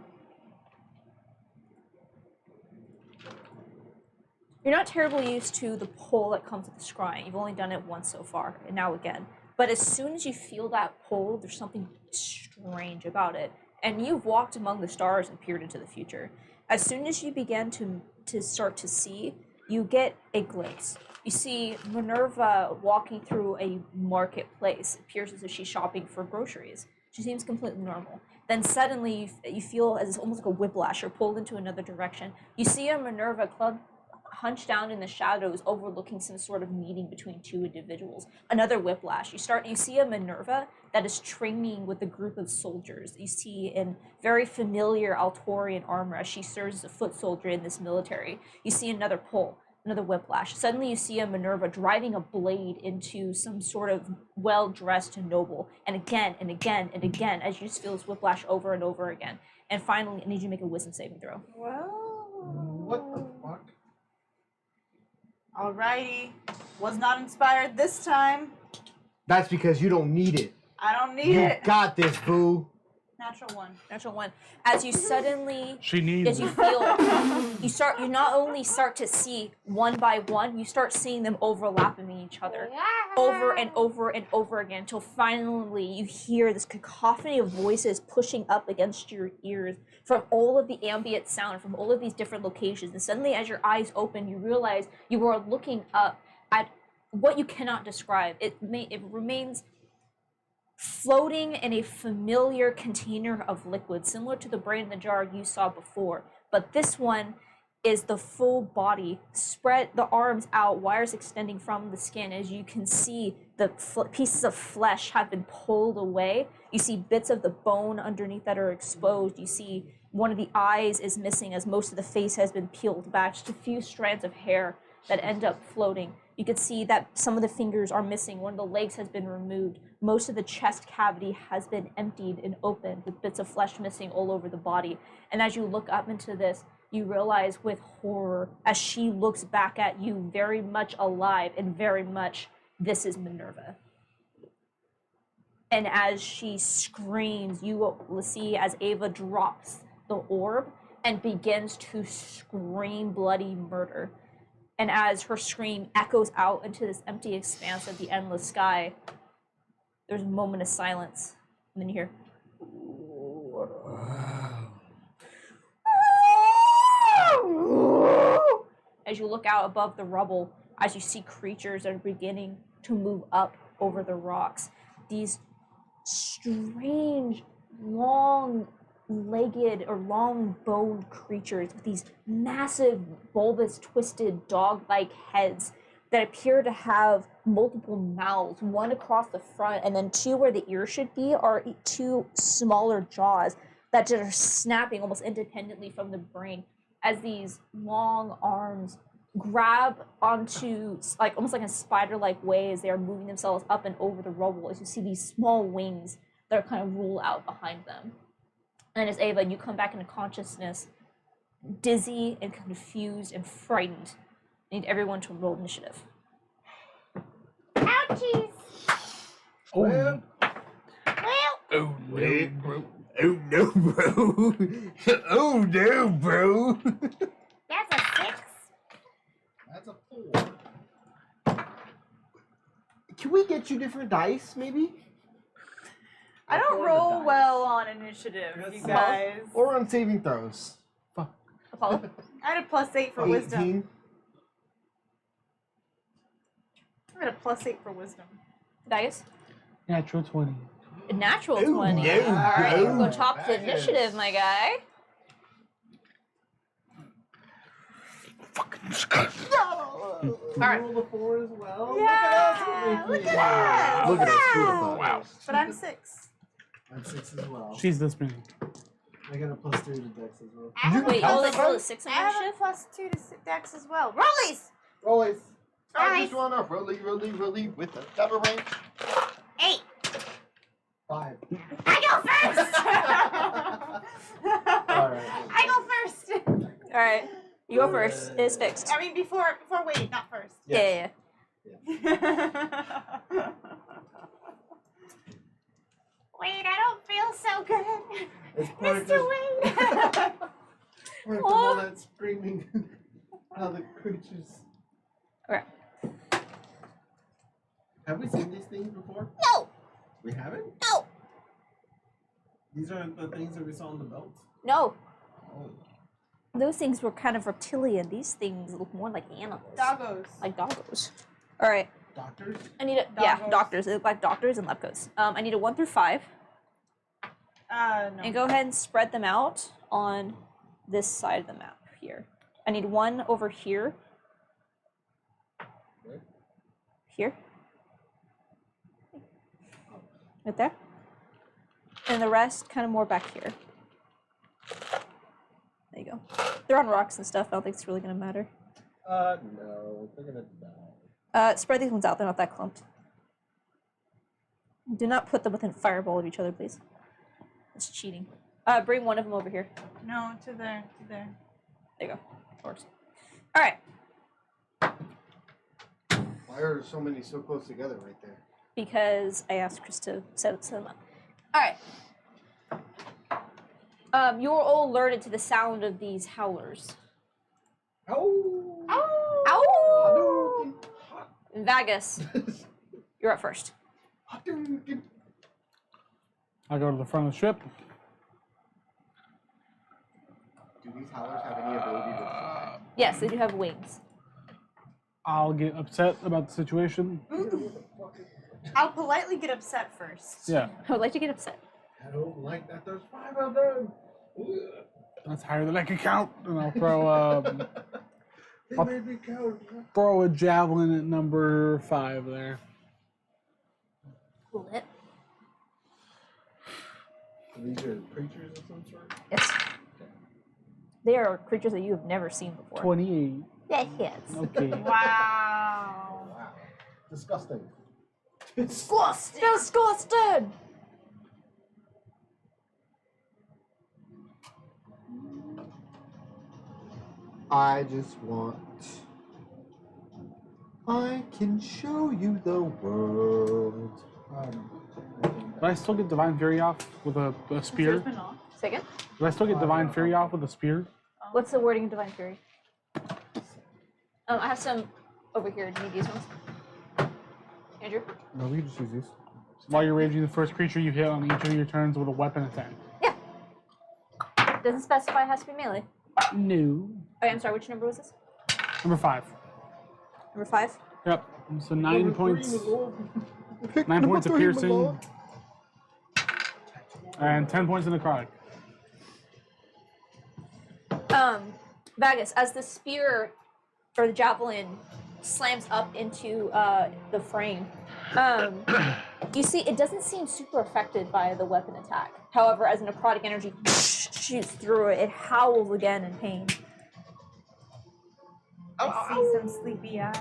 [SPEAKER 2] you're not terribly used to the pull that comes with the scrying. You've only done it once so far, and now again. But as soon as you feel that pull, there's something strange about it. And you've walked among the stars and peered into the future. As soon as you begin to start to see, you get a glimpse. You see Minerva walking through a marketplace. It appears as if she's shopping for groceries. She seems completely normal. Then suddenly you feel as almost like a whiplash. You're pulled into another direction. You see a Minerva club hunched down in the shadows overlooking some sort of meeting between two individuals. Another whiplash. You see a Minerva that is training with a group of soldiers. You see in very familiar Altorian armor as she serves as a foot soldier in this military. You see another pull, another whiplash. Suddenly you see a Minerva driving a blade into some sort of well-dressed noble. And again and again and again as you just feel this whiplash over and over again. And finally, I need you to make a wisdom saving throw.
[SPEAKER 3] What the fuck?
[SPEAKER 7] Alrighty. Was not inspired this time.
[SPEAKER 1] That's because you don't need it.
[SPEAKER 7] I don't need
[SPEAKER 1] You
[SPEAKER 7] it.
[SPEAKER 1] got this, boo.
[SPEAKER 7] Natural one.
[SPEAKER 2] Natural one. As you suddenly,
[SPEAKER 6] She needs
[SPEAKER 2] as you
[SPEAKER 6] it.
[SPEAKER 2] feel, you not only start to see one by one, you start seeing them overlapping each other over and over and over again until finally you hear this cacophony of voices pushing up against your ears from all of the ambient sound from all of these different locations. And suddenly as your eyes open, you realize you are looking up at what you cannot describe. It remains floating in a familiar container of liquid, similar to the brain in the jar you saw before. But this one is the full body, spread the arms out, wires extending from the skin. As you can see, the pieces of flesh have been pulled away. You see bits of the bone underneath that are exposed. You see one of the eyes is missing as most of the face has been peeled back. Just a few strands of hair that end up floating. You can see that some of the fingers are missing. One of the legs has been removed. Most of the chest cavity has been emptied and opened with bits of flesh missing all over the body. And as you look up into this, you realize with horror, as she looks back at you very much alive and very much, this is Minerva. And as she screams, you will see as Ava drops the orb and begins to scream bloody murder. And as her scream echoes out into this empty expanse of the endless sky, there's a moment of silence. And then you hear... As you look out above the rubble, as you see creatures that are beginning to move up over the rocks. These strange, long-legged or long-boned creatures with these massive, bulbous, twisted, dog-like heads that appear to have multiple mouths, one across the front, and then two where the ears should be are two smaller jaws that just are snapping almost independently from the brain as these long arms grab onto, like almost like a spider-like way as they are moving themselves up and over the rubble, as you see these small wings that are kind of roll out behind them. And as Ava, you come back into consciousness, dizzy and confused and frightened. I need everyone to roll initiative.
[SPEAKER 4] Ouchies!
[SPEAKER 6] Oh,
[SPEAKER 3] Well,
[SPEAKER 5] Oh no, bro. Oh no, bro. Oh no, bro.
[SPEAKER 4] That's a 6.
[SPEAKER 3] that's a 4.
[SPEAKER 1] Can we get you different dice, maybe?
[SPEAKER 7] I don't roll well on initiative, you guys.
[SPEAKER 1] Or on saving throws?
[SPEAKER 2] Apollo?
[SPEAKER 7] I had a +8 for wisdom.
[SPEAKER 1] 18.
[SPEAKER 7] I had a +8 for wisdom.
[SPEAKER 2] Dias?
[SPEAKER 6] natural 20.
[SPEAKER 2] A natural
[SPEAKER 1] Ooh,
[SPEAKER 2] 20.
[SPEAKER 1] no,
[SPEAKER 2] All right,
[SPEAKER 1] no.
[SPEAKER 2] go top of the initiative, my guy. All right.
[SPEAKER 3] Roll the 4 as well.
[SPEAKER 7] Yeah, look at that.
[SPEAKER 1] Look at us, who'd have thought?
[SPEAKER 6] Wow.
[SPEAKER 7] But I'm 6.
[SPEAKER 3] I'm 6 as well.
[SPEAKER 6] She's this many.
[SPEAKER 3] I got a +3 to Dex as well.
[SPEAKER 2] Wait, oh, there's still a 6
[SPEAKER 7] I
[SPEAKER 2] on
[SPEAKER 7] have a
[SPEAKER 2] initiative?
[SPEAKER 7] +2 to Dex as well. Rollies!
[SPEAKER 3] Always.
[SPEAKER 10] I just wanna rolly with a double range.
[SPEAKER 4] 8.
[SPEAKER 3] 5.
[SPEAKER 4] I go first.
[SPEAKER 3] Alright.
[SPEAKER 7] I go first.
[SPEAKER 2] All right, you go first. It's fixed.
[SPEAKER 7] I mean, before wait, not first.
[SPEAKER 2] Yeah.
[SPEAKER 4] Wait, I don't feel so good.
[SPEAKER 3] It's part of
[SPEAKER 4] Mr.
[SPEAKER 3] just
[SPEAKER 4] Wade.
[SPEAKER 3] part of all that screaming. How the creatures.
[SPEAKER 2] Okay.
[SPEAKER 3] Have we seen these things before?
[SPEAKER 2] No,
[SPEAKER 3] We haven't?
[SPEAKER 2] no,
[SPEAKER 3] These aren't the things that we saw on the belt?
[SPEAKER 2] no.
[SPEAKER 3] Oh.
[SPEAKER 2] Those things were kind of reptilian. These things look more like animals.
[SPEAKER 7] Doggos.
[SPEAKER 2] Like doggos. All right.
[SPEAKER 3] Doctors?
[SPEAKER 2] I need a yeah,
[SPEAKER 7] Doggos.
[SPEAKER 2] doctors. They look like doctors and lepkos. I need a 1 through 5,
[SPEAKER 7] No.
[SPEAKER 2] and go ahead and spread them out on this side of the map here. I need 1 over here.
[SPEAKER 3] Where?
[SPEAKER 2] Here. Right there. And the rest kind of more back here. There you go. They're on rocks and stuff. I don't think it's really gonna matter.
[SPEAKER 3] No. They're gonna die.
[SPEAKER 2] Spread these ones out. They're not that clumped. Do not put them within fireball of each other, please. That's cheating. Bring one of them over here.
[SPEAKER 7] No, to there, to there.
[SPEAKER 2] There you go. Works. All right.
[SPEAKER 1] Why are so many so close together right there?
[SPEAKER 2] Because I asked Chris to set them up. All right. You're all alerted to the sound of these howlers.
[SPEAKER 3] Oh!
[SPEAKER 2] Ow! Vagus, you're up first.
[SPEAKER 6] I go to the front of the ship.
[SPEAKER 1] Do these howlers have any ability to fly?
[SPEAKER 2] Yes, they do have wings.
[SPEAKER 6] I'll get upset about the situation.
[SPEAKER 7] I'll politely get upset first.
[SPEAKER 6] Yeah,
[SPEAKER 2] I would like to get upset.
[SPEAKER 3] I don't like that there's 5 of them.
[SPEAKER 6] that's higher than I can count. And I'll throw
[SPEAKER 3] They
[SPEAKER 6] I'll-
[SPEAKER 3] made me count.
[SPEAKER 6] throw a javelin at number 5 there.
[SPEAKER 2] Lit.
[SPEAKER 3] These are creatures of some sort?
[SPEAKER 2] Yes. They are creatures that you have never seen before.
[SPEAKER 6] 28.
[SPEAKER 2] Yes.
[SPEAKER 6] Okay.
[SPEAKER 7] Wow.
[SPEAKER 3] Wow. Disgusting.
[SPEAKER 2] Disgusting! Disgusting!
[SPEAKER 1] I just want. I can show you the world.
[SPEAKER 6] Did I still get Divine Fury off with a spear?
[SPEAKER 2] Second.
[SPEAKER 6] Did I still get Divine Fury off with a spear?
[SPEAKER 2] What's the wording of Divine Fury? I have some over here. Do you need these ones? Andrew?
[SPEAKER 6] No, we can just use these. While you're raging, the first creature you hit on each of your turns with a weapon attack.
[SPEAKER 2] Yeah. Doesn't specify it has to be melee.
[SPEAKER 6] No.
[SPEAKER 2] Oh, I'm sorry, which number was this?
[SPEAKER 6] Number 5.
[SPEAKER 2] Number 5?
[SPEAKER 6] Yep. So 9 points. 9 points of piercing. And 10 points of necrotic.
[SPEAKER 2] Vagus, as the spear or the javelin slams up into the frame, you see it doesn't seem super affected by the weapon attack. However, as necrotic energy shoots through it, it howls again in pain.
[SPEAKER 7] I see some sleepy eyes.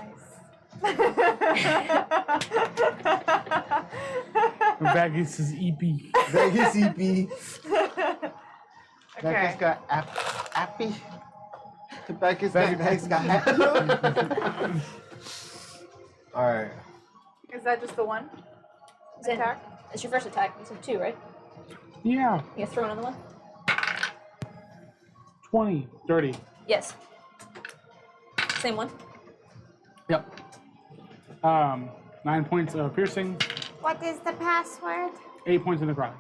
[SPEAKER 6] Vagus is EP.
[SPEAKER 1] Vegas EP.
[SPEAKER 7] Okay.
[SPEAKER 1] got appy. Vegas got happy. Alright.
[SPEAKER 7] Is that just the one?
[SPEAKER 2] Is it-
[SPEAKER 7] Attack?
[SPEAKER 2] It's your first attack. It's a 2, right?
[SPEAKER 6] Yeah.
[SPEAKER 2] You throw another one?
[SPEAKER 6] 20. Dirty.
[SPEAKER 2] Yes. Same one.
[SPEAKER 6] Yep. 9 points of piercing.
[SPEAKER 4] What is the password?
[SPEAKER 6] 8 points of necrotic.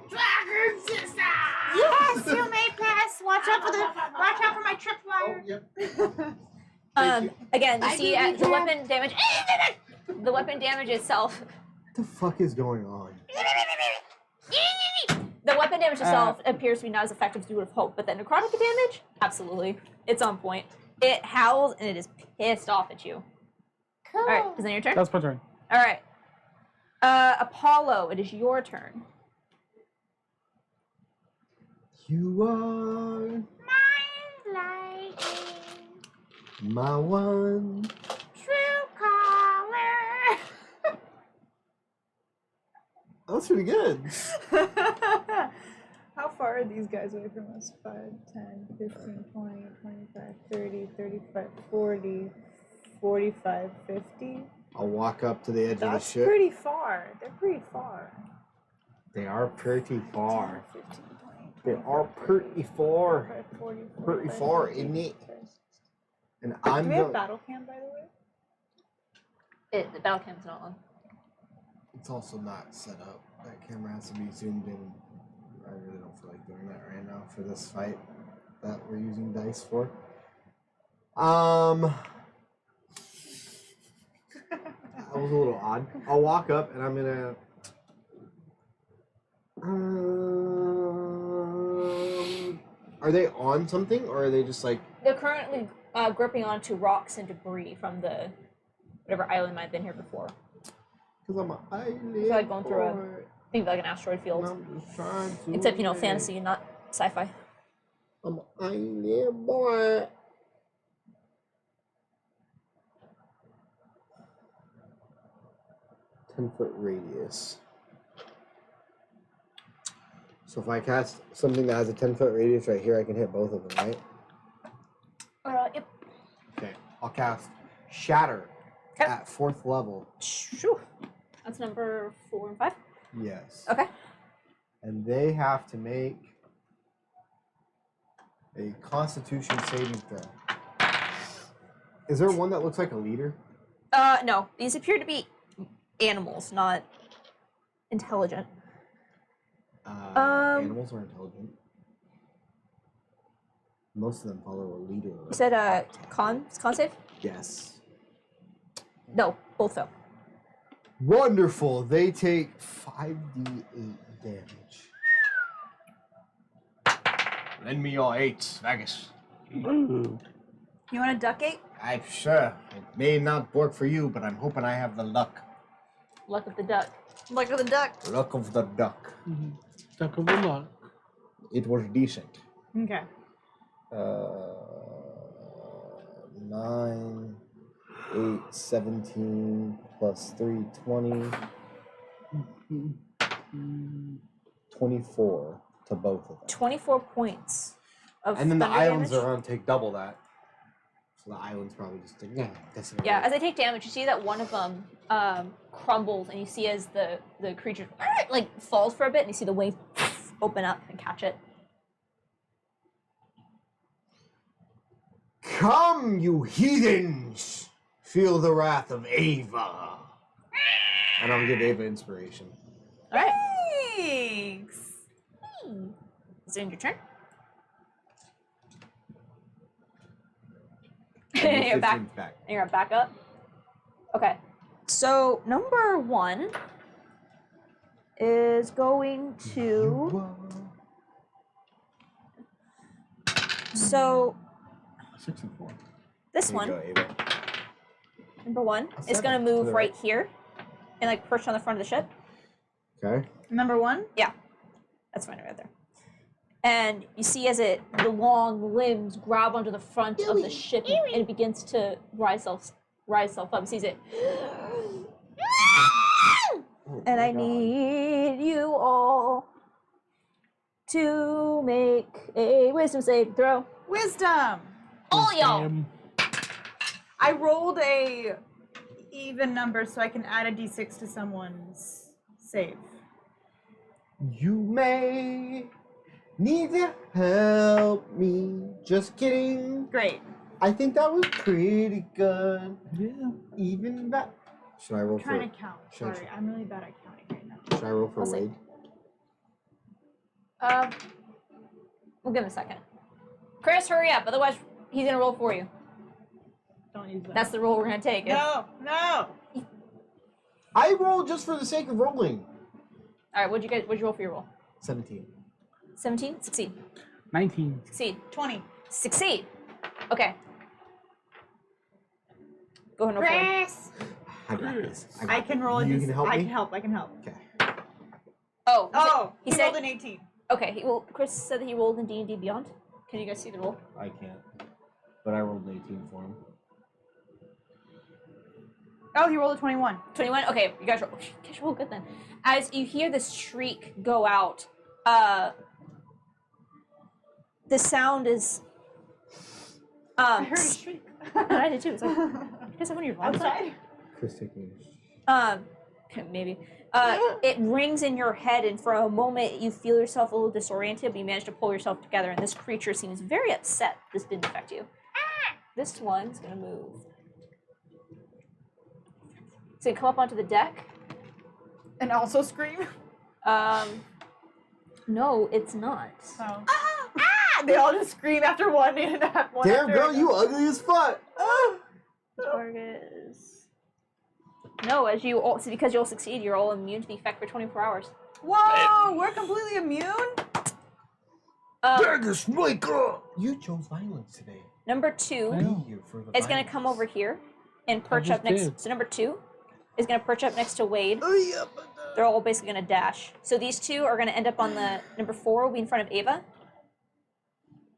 [SPEAKER 4] Yes, you may pass. Watch out for my tripwire.
[SPEAKER 2] Again, you
[SPEAKER 4] I
[SPEAKER 2] see
[SPEAKER 4] didn't
[SPEAKER 2] the
[SPEAKER 4] have-
[SPEAKER 2] weapon damage. The weapon damage itself.
[SPEAKER 1] What the fuck is going on?
[SPEAKER 2] The weapon damage itself appears to be not as effective as you would have hoped, but the necrotic damage, absolutely, it's on point. It howls and it is pissed off at you.
[SPEAKER 4] Cool.
[SPEAKER 2] All right, is that your turn?
[SPEAKER 6] That's my turn.
[SPEAKER 2] All right, Apollo, it is your turn.
[SPEAKER 1] You are
[SPEAKER 4] My lightning,
[SPEAKER 1] my one.
[SPEAKER 4] true caller.
[SPEAKER 1] That was pretty good.
[SPEAKER 7] How far are these guys away from us? 5, 10, 15, 20, 25, 30, 35, 40, 45, 50?
[SPEAKER 1] I'll walk up to the edge of the
[SPEAKER 7] That's
[SPEAKER 1] ship.
[SPEAKER 7] pretty far. They're pretty far.
[SPEAKER 1] They are pretty far.
[SPEAKER 7] 10, 15, 20,
[SPEAKER 1] They are pretty far.
[SPEAKER 7] 25, 40,
[SPEAKER 1] Pretty
[SPEAKER 7] 45,
[SPEAKER 1] far,
[SPEAKER 7] 50,
[SPEAKER 1] isn't it?
[SPEAKER 7] 55, 60.
[SPEAKER 1] And
[SPEAKER 7] Do
[SPEAKER 1] I'm
[SPEAKER 7] we have
[SPEAKER 1] the.
[SPEAKER 7] battle cam, by the way?
[SPEAKER 2] The battle cam's not on.
[SPEAKER 1] It's also not set up. That camera has to be zoomed in. I really don't feel like doing that right now for this fight that we're using dice for. That was a little odd. I'll walk up and I'm gonna. Are they on something or are they just like?
[SPEAKER 2] They're currently gripping onto rocks and debris from the whatever island might have been here before.
[SPEAKER 1] Because I'm an island.
[SPEAKER 2] It's like going through a
[SPEAKER 1] boy,
[SPEAKER 2] think like an asteroid
[SPEAKER 1] and
[SPEAKER 2] field,
[SPEAKER 1] I'm just trying to
[SPEAKER 2] except
[SPEAKER 1] live.
[SPEAKER 2] fantasy and not sci-fi.
[SPEAKER 1] I'm an island boy. Ten-foot radius. So if I cast something that has a 10-foot radius right here, I can hit both of them, right?
[SPEAKER 2] Yep.
[SPEAKER 1] Okay. I'll cast Shatter
[SPEAKER 2] Okay.
[SPEAKER 1] at 4th level.
[SPEAKER 2] Shoo. That's number 4 and 5.
[SPEAKER 1] Yes.
[SPEAKER 2] Okay.
[SPEAKER 1] And they have to make a Constitution saving throw. Is there one that looks like a leader?
[SPEAKER 2] No. These appear to be animals, not intelligent.
[SPEAKER 1] Animals are intelligent. Most of them follow a leader.
[SPEAKER 2] You said con save?
[SPEAKER 1] Yes.
[SPEAKER 2] No, both fail.
[SPEAKER 1] Wonderful. They take 5d8 damage.
[SPEAKER 5] Lend me your 8, Vegas.
[SPEAKER 7] You want a duck eight?
[SPEAKER 1] I'm sure. It may not work for you, but I'm hoping I have the luck.
[SPEAKER 2] Luck of the duck.
[SPEAKER 7] Luck of the duck.
[SPEAKER 1] Luck of the duck.
[SPEAKER 6] Duck of the luck.
[SPEAKER 1] It was decent.
[SPEAKER 7] Okay.
[SPEAKER 1] 9, 8, 17, plus 3, 20. 24 to both of them.
[SPEAKER 2] 24 points of
[SPEAKER 1] And then the
[SPEAKER 2] thunder
[SPEAKER 1] islands
[SPEAKER 2] damage.
[SPEAKER 1] are on take double that. So the island's probably just like, yeah, disintegrate.
[SPEAKER 2] Yeah, as they take damage, you see that one of them crumbles, and you see as the creature like falls for a bit, and you see the wings open up and catch it.
[SPEAKER 1] Come, you heathens! Feel the wrath of Ava. And I'll give Ava inspiration.
[SPEAKER 2] All right,
[SPEAKER 7] Thanks.
[SPEAKER 2] is it in your turn?
[SPEAKER 1] And the
[SPEAKER 2] You're back.
[SPEAKER 1] 15's back.
[SPEAKER 2] You're back up. Okay, so number 1 is going to. So
[SPEAKER 6] 6 and 4.
[SPEAKER 2] this
[SPEAKER 1] There you
[SPEAKER 2] one,
[SPEAKER 1] go, Ava.
[SPEAKER 2] number 1,
[SPEAKER 1] A
[SPEAKER 2] is going
[SPEAKER 1] 7
[SPEAKER 2] to
[SPEAKER 1] to
[SPEAKER 2] move
[SPEAKER 1] the
[SPEAKER 2] right
[SPEAKER 1] right.
[SPEAKER 2] here and like perch on the front of the ship.
[SPEAKER 1] Okay.
[SPEAKER 7] Number 1?
[SPEAKER 2] That's fine right there. And you see as the long limbs grab onto the front of the ship and it begins to rise itself up. It sees it. And I need you all to make a wisdom save throw.
[SPEAKER 7] Wisdom.
[SPEAKER 2] All y'all.
[SPEAKER 7] I rolled a even number so I can add a d6 to someone's save.
[SPEAKER 1] You may need to help me. Just kidding.
[SPEAKER 7] Great.
[SPEAKER 1] I think that was pretty good.
[SPEAKER 6] Yeah.
[SPEAKER 1] Even that. Should I roll
[SPEAKER 7] I'm trying
[SPEAKER 1] for?
[SPEAKER 7] to count.
[SPEAKER 1] Should I-
[SPEAKER 7] Sorry, I'm really bad at counting right now.
[SPEAKER 1] Should I roll for
[SPEAKER 2] I'll say.
[SPEAKER 1] Wade?
[SPEAKER 2] We'll give him a second. Chris, hurry up. Otherwise, he's gonna roll for you.
[SPEAKER 7] Don't use that.
[SPEAKER 2] That's the roll we're gonna take.
[SPEAKER 7] no.
[SPEAKER 1] I rolled just for the sake of rolling.
[SPEAKER 2] All right. What'd you roll for your roll?
[SPEAKER 1] 17.
[SPEAKER 2] 17? Succeed.
[SPEAKER 6] 19.
[SPEAKER 2] Succeed.
[SPEAKER 7] 20.
[SPEAKER 2] Succeed. Okay. Go ahead and roll for it.
[SPEAKER 4] Chris.
[SPEAKER 1] I got this.
[SPEAKER 7] I can roll a
[SPEAKER 1] You
[SPEAKER 7] D6.
[SPEAKER 1] can help
[SPEAKER 7] I
[SPEAKER 1] me?
[SPEAKER 7] can help. I can help.
[SPEAKER 1] Okay.
[SPEAKER 2] Oh.
[SPEAKER 7] Oh,
[SPEAKER 2] he
[SPEAKER 7] he
[SPEAKER 2] said-
[SPEAKER 7] rolled an 18.
[SPEAKER 2] Okay. Chris said that he rolled in D&D Beyond. Can you guys see the roll?
[SPEAKER 3] I can't. But I rolled an 18 for him.
[SPEAKER 7] Oh, he rolled a 21.
[SPEAKER 2] 21? Okay, you guys roll good then. As you hear this shriek go out, the sound is...
[SPEAKER 7] I heard a shriek.
[SPEAKER 2] I did too. It's like, you guys have one of your phones on?
[SPEAKER 7] Outside?
[SPEAKER 1] Chris taking
[SPEAKER 2] Maybe. It rings in your head, and for a moment you feel yourself a little disoriented, but you manage to pull yourself together, and this creature seems very upset this didn't affect you. This one's gonna move. It's gonna come up onto the deck.
[SPEAKER 7] And also scream?
[SPEAKER 2] No, it's not.
[SPEAKER 7] Oh. They all just scream after one and one
[SPEAKER 1] Damn,
[SPEAKER 7] after
[SPEAKER 1] girl,
[SPEAKER 7] another.
[SPEAKER 1] you ugly as fuck.
[SPEAKER 2] Target is... No, as you all, so because you all succeed, you're all immune to the effect for 24 hours.
[SPEAKER 7] Whoa, we're completely immune?
[SPEAKER 5] Daggers, wake up!
[SPEAKER 1] You chose violence today.
[SPEAKER 2] Number 2
[SPEAKER 1] Be here for the
[SPEAKER 2] is going to come over here and perch
[SPEAKER 6] just
[SPEAKER 2] up next.
[SPEAKER 6] did.
[SPEAKER 2] So number 2 is going to perch up next to Wade. They're all basically going to dash. So these two are going to end up on the... Number 4 will be in front of Ava.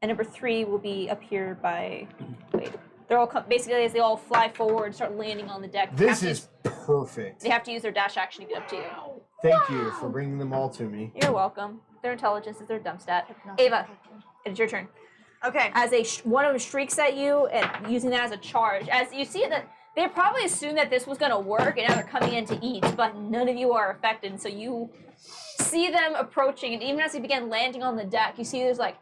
[SPEAKER 2] And number 3 will be up here by Wade. They're all basically, as they all fly forward, start landing on the deck. they
[SPEAKER 1] This
[SPEAKER 2] have to
[SPEAKER 1] is
[SPEAKER 2] use-
[SPEAKER 1] perfect.
[SPEAKER 2] They have to use their dash action to get up to you.
[SPEAKER 1] Thank you for bringing them all to me.
[SPEAKER 2] You're welcome. Their intelligence is their dumb stat. Ava, it's your turn.
[SPEAKER 7] Okay.
[SPEAKER 2] As one of them shrieks at you and using that as a charge. As you see that they probably assumed that this was going to work and now they're coming in to eat, but none of you are affected. So you see them approaching, and even as they begin landing on the deck, you see there's like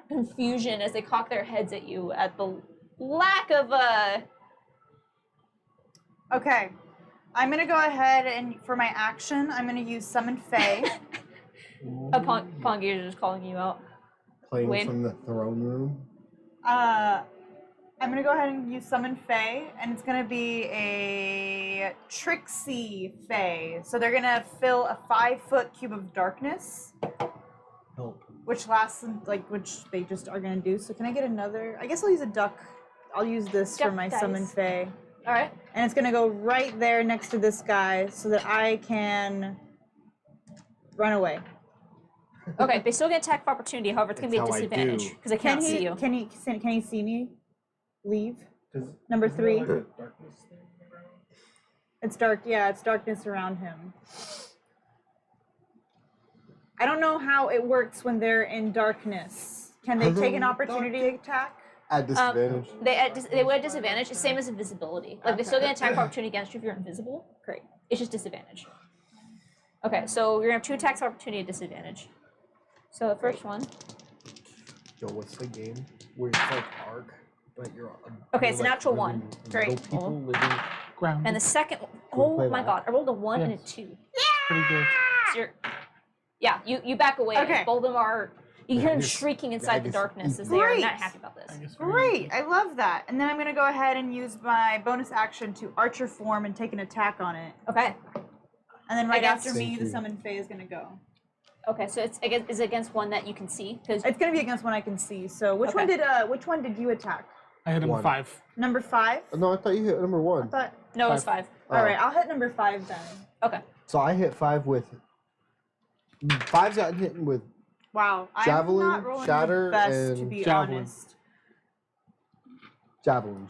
[SPEAKER 2] confusion as they cock their heads at you at the lack of
[SPEAKER 7] Okay. I'm going to go ahead and, for my action, I'm going to use Summon Fae.
[SPEAKER 2] Pongi is just calling you out.
[SPEAKER 1] Playing
[SPEAKER 2] Wade?
[SPEAKER 1] from the throne room.
[SPEAKER 7] I'm going to go ahead and use Summon Fae, and it's going to be a Trixie Fae. So they're going to fill a 5-foot cube of darkness,
[SPEAKER 1] Help.
[SPEAKER 7] which lasts, which they just are going to do. So can I get another? I guess I'll use a duck. I'll use this for
[SPEAKER 2] Duck
[SPEAKER 7] my
[SPEAKER 2] dice.
[SPEAKER 7] Summon Fae.
[SPEAKER 2] All right.
[SPEAKER 7] And it's going to go right there next to this guy so that I can run away.
[SPEAKER 2] Okay, they still get attack of opportunity. However, it's going to be a
[SPEAKER 1] That's how I
[SPEAKER 2] disadvantage
[SPEAKER 1] do.
[SPEAKER 2] because they can't see you.
[SPEAKER 7] Can he see me? Leave. Number 3. It's dark. Yeah, it's darkness around him. I don't know how it works when they're in darkness. Can they take an opportunity attack?
[SPEAKER 1] At disadvantage.
[SPEAKER 2] They would have disadvantage, the same as invisibility. Like they still get attack of opportunity against you if you're invisible.
[SPEAKER 7] Great.
[SPEAKER 2] It's just disadvantage. Okay, so you're gonna have 2 attacks of opportunity at disadvantage. So the first one.
[SPEAKER 1] Yo, what's the game where it's like arc, but you're
[SPEAKER 2] Okay,
[SPEAKER 1] you're
[SPEAKER 2] it's a
[SPEAKER 1] like
[SPEAKER 2] natural
[SPEAKER 1] living
[SPEAKER 2] 1.
[SPEAKER 1] in
[SPEAKER 2] Great.
[SPEAKER 1] little people
[SPEAKER 2] Roll.
[SPEAKER 1] living.
[SPEAKER 6] Ground.
[SPEAKER 2] And the second,
[SPEAKER 1] play
[SPEAKER 2] oh my
[SPEAKER 1] that?
[SPEAKER 2] god, I rolled a 1 and a
[SPEAKER 6] Yes.
[SPEAKER 2] 2.
[SPEAKER 6] Pretty good.
[SPEAKER 2] So you back away.
[SPEAKER 7] Okay.
[SPEAKER 2] Both of them are. You
[SPEAKER 1] Yeah,
[SPEAKER 2] hear them
[SPEAKER 1] just-
[SPEAKER 2] shrieking
[SPEAKER 1] yeah,
[SPEAKER 2] inside the
[SPEAKER 1] just
[SPEAKER 2] darkness
[SPEAKER 1] eat
[SPEAKER 2] as they are
[SPEAKER 7] Great.
[SPEAKER 2] not happy about this.
[SPEAKER 6] I guess we're
[SPEAKER 7] Great. I love that. And then I'm going to go ahead and use my bonus action to Archer form and take an attack on it.
[SPEAKER 2] Okay.
[SPEAKER 7] And then right
[SPEAKER 2] Against-
[SPEAKER 7] after me,
[SPEAKER 1] Thank
[SPEAKER 7] the
[SPEAKER 1] you.
[SPEAKER 7] Summon Fae is going to go.
[SPEAKER 2] Okay, so it's against one that you can see because
[SPEAKER 7] It's going to be against one I can see. So which
[SPEAKER 2] Okay.
[SPEAKER 7] which one did you attack?
[SPEAKER 6] I hit him
[SPEAKER 1] One.
[SPEAKER 6] 5.
[SPEAKER 7] Number 5?
[SPEAKER 1] No, I thought you hit number
[SPEAKER 7] I
[SPEAKER 1] 1.
[SPEAKER 7] thought.
[SPEAKER 2] no, it's 5.
[SPEAKER 1] Oh.
[SPEAKER 7] All right, I'll hit number 5 then.
[SPEAKER 2] Okay.
[SPEAKER 1] So I hit 5 with. 5's gotten hit with
[SPEAKER 7] Wow,
[SPEAKER 1] Javelin,
[SPEAKER 7] I'm not rolling
[SPEAKER 1] shatter,
[SPEAKER 7] the best to
[SPEAKER 1] and
[SPEAKER 7] be
[SPEAKER 6] javelin.
[SPEAKER 7] honest.
[SPEAKER 1] javelin.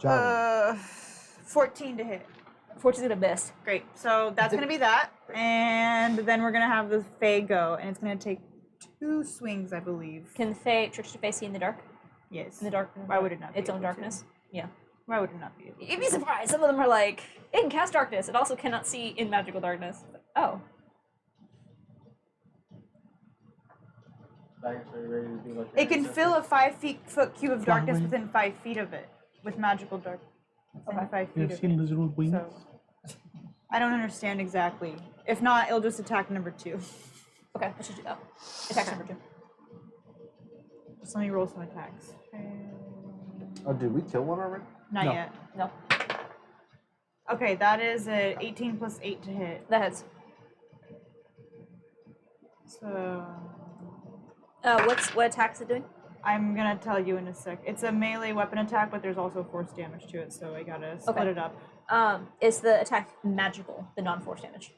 [SPEAKER 7] 14 to hit.
[SPEAKER 2] 14's gonna miss.
[SPEAKER 7] Great. So that's gonna be that, and then we're gonna have the Fae go, and it's gonna take 2 swings, I believe.
[SPEAKER 2] Can the trickster Fae see in the dark?
[SPEAKER 7] Yes.
[SPEAKER 2] In the dark.
[SPEAKER 7] Why would it not? Be
[SPEAKER 2] Its own
[SPEAKER 7] able
[SPEAKER 2] darkness.
[SPEAKER 7] To?
[SPEAKER 2] Yeah.
[SPEAKER 7] Why would it not be? Able
[SPEAKER 2] You'd be surprised. Some of them are like, it can cast darkness. It also cannot see in magical darkness. Oh.
[SPEAKER 7] It can fill a 5-foot cube of darkness
[SPEAKER 6] Flying.
[SPEAKER 7] within 5 feet of it with magical darkness. Within 5
[SPEAKER 6] You
[SPEAKER 7] feet
[SPEAKER 6] have
[SPEAKER 7] of
[SPEAKER 6] seen
[SPEAKER 7] it.
[SPEAKER 6] lizard with wings?
[SPEAKER 7] So I don't understand exactly. If not, it'll just attack number 2.
[SPEAKER 2] Okay, let's just do that. Attack number 2.
[SPEAKER 7] Just let me roll some attacks.
[SPEAKER 3] Oh, did we kill one already?
[SPEAKER 7] Not
[SPEAKER 6] No.
[SPEAKER 7] yet.
[SPEAKER 2] No,
[SPEAKER 7] Okay, that is a 18 plus 8 to hit.
[SPEAKER 2] that hits.
[SPEAKER 7] So
[SPEAKER 2] What attack is it doing?
[SPEAKER 7] I'm gonna tell you in a sec. It's a melee weapon attack, but there's also force damage to it, so I gotta split it up.
[SPEAKER 2] Is the attack magical, the non-force damage?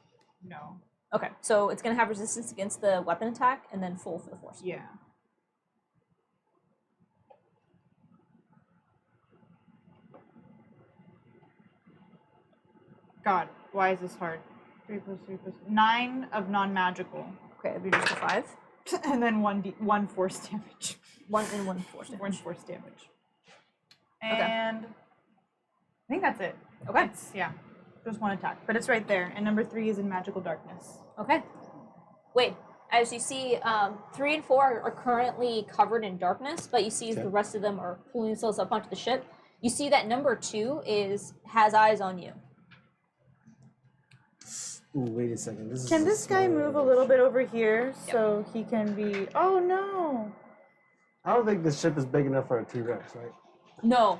[SPEAKER 7] No.
[SPEAKER 2] Okay, so it's gonna have resistance against the weapon attack and then full for the force.
[SPEAKER 7] Yeah. God, why is this hard? 3 plus 3 plus 9 of non-magical,
[SPEAKER 2] Okay, it'd be just a 5.
[SPEAKER 7] and then one force damage.
[SPEAKER 2] 1 and 1 force damage.
[SPEAKER 7] One force damage.
[SPEAKER 2] Okay.
[SPEAKER 7] And I think that's it.
[SPEAKER 2] Okay.
[SPEAKER 7] It's, yeah, just one attack, but it's right there. And number 3 is in magical darkness.
[SPEAKER 2] Okay. Wait, as you see, 3 and 4 are currently covered in darkness, but you see the rest of them are pulling themselves up onto the ship. You see that number 2 has eyes on you.
[SPEAKER 3] Ooh, wait a second.
[SPEAKER 7] Can this guy move a little bit over here so he can be? Oh no!
[SPEAKER 3] I don't think this ship is big enough for a T-Rex, right?
[SPEAKER 2] No.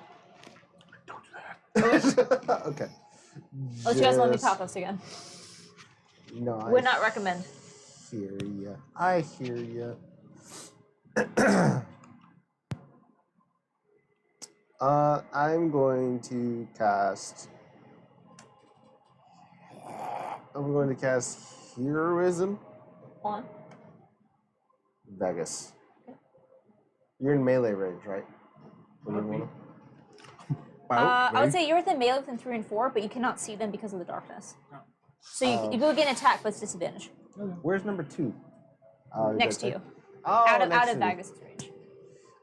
[SPEAKER 3] Okay.
[SPEAKER 2] Unless you guys let me pathos again.
[SPEAKER 3] No,
[SPEAKER 2] Would not recommend.
[SPEAKER 3] Hear ya. I hear ya. I'm going to cast. I'm going to cast Heroism.
[SPEAKER 2] On.
[SPEAKER 3] Vegas. You're in melee range, right?
[SPEAKER 2] I would say you're within melee within 3 and 4, but you cannot see them because of the darkness. So you go get an attack, but it's disadvantage.
[SPEAKER 3] Where's number 2?
[SPEAKER 2] Next to you.
[SPEAKER 3] Oh,
[SPEAKER 2] out of
[SPEAKER 3] next to me.
[SPEAKER 2] Vegas' range.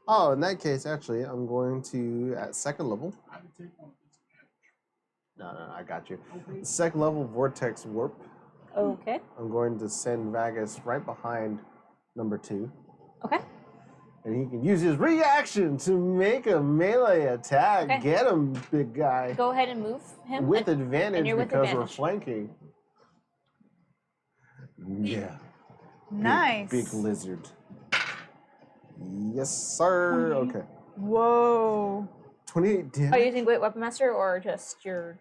[SPEAKER 3] Oh, in that case, actually, I'm going to, at second level. No, I got you. Second level Vortex Warp.
[SPEAKER 2] Okay.
[SPEAKER 3] I'm going to send Vagus right behind number 2.
[SPEAKER 2] Okay.
[SPEAKER 3] And he can use his reaction to make a melee attack.
[SPEAKER 2] Okay.
[SPEAKER 3] Get him, big guy.
[SPEAKER 2] Go ahead and move him.
[SPEAKER 3] With advantage
[SPEAKER 2] you're with
[SPEAKER 3] because we're
[SPEAKER 2] advantage.
[SPEAKER 3] flanking. Yeah.
[SPEAKER 7] Nice.
[SPEAKER 3] Big lizard. Yes, sir. Okay.
[SPEAKER 7] Whoa.
[SPEAKER 3] 28 damage.
[SPEAKER 2] Are you using Great Weapon Master or just your...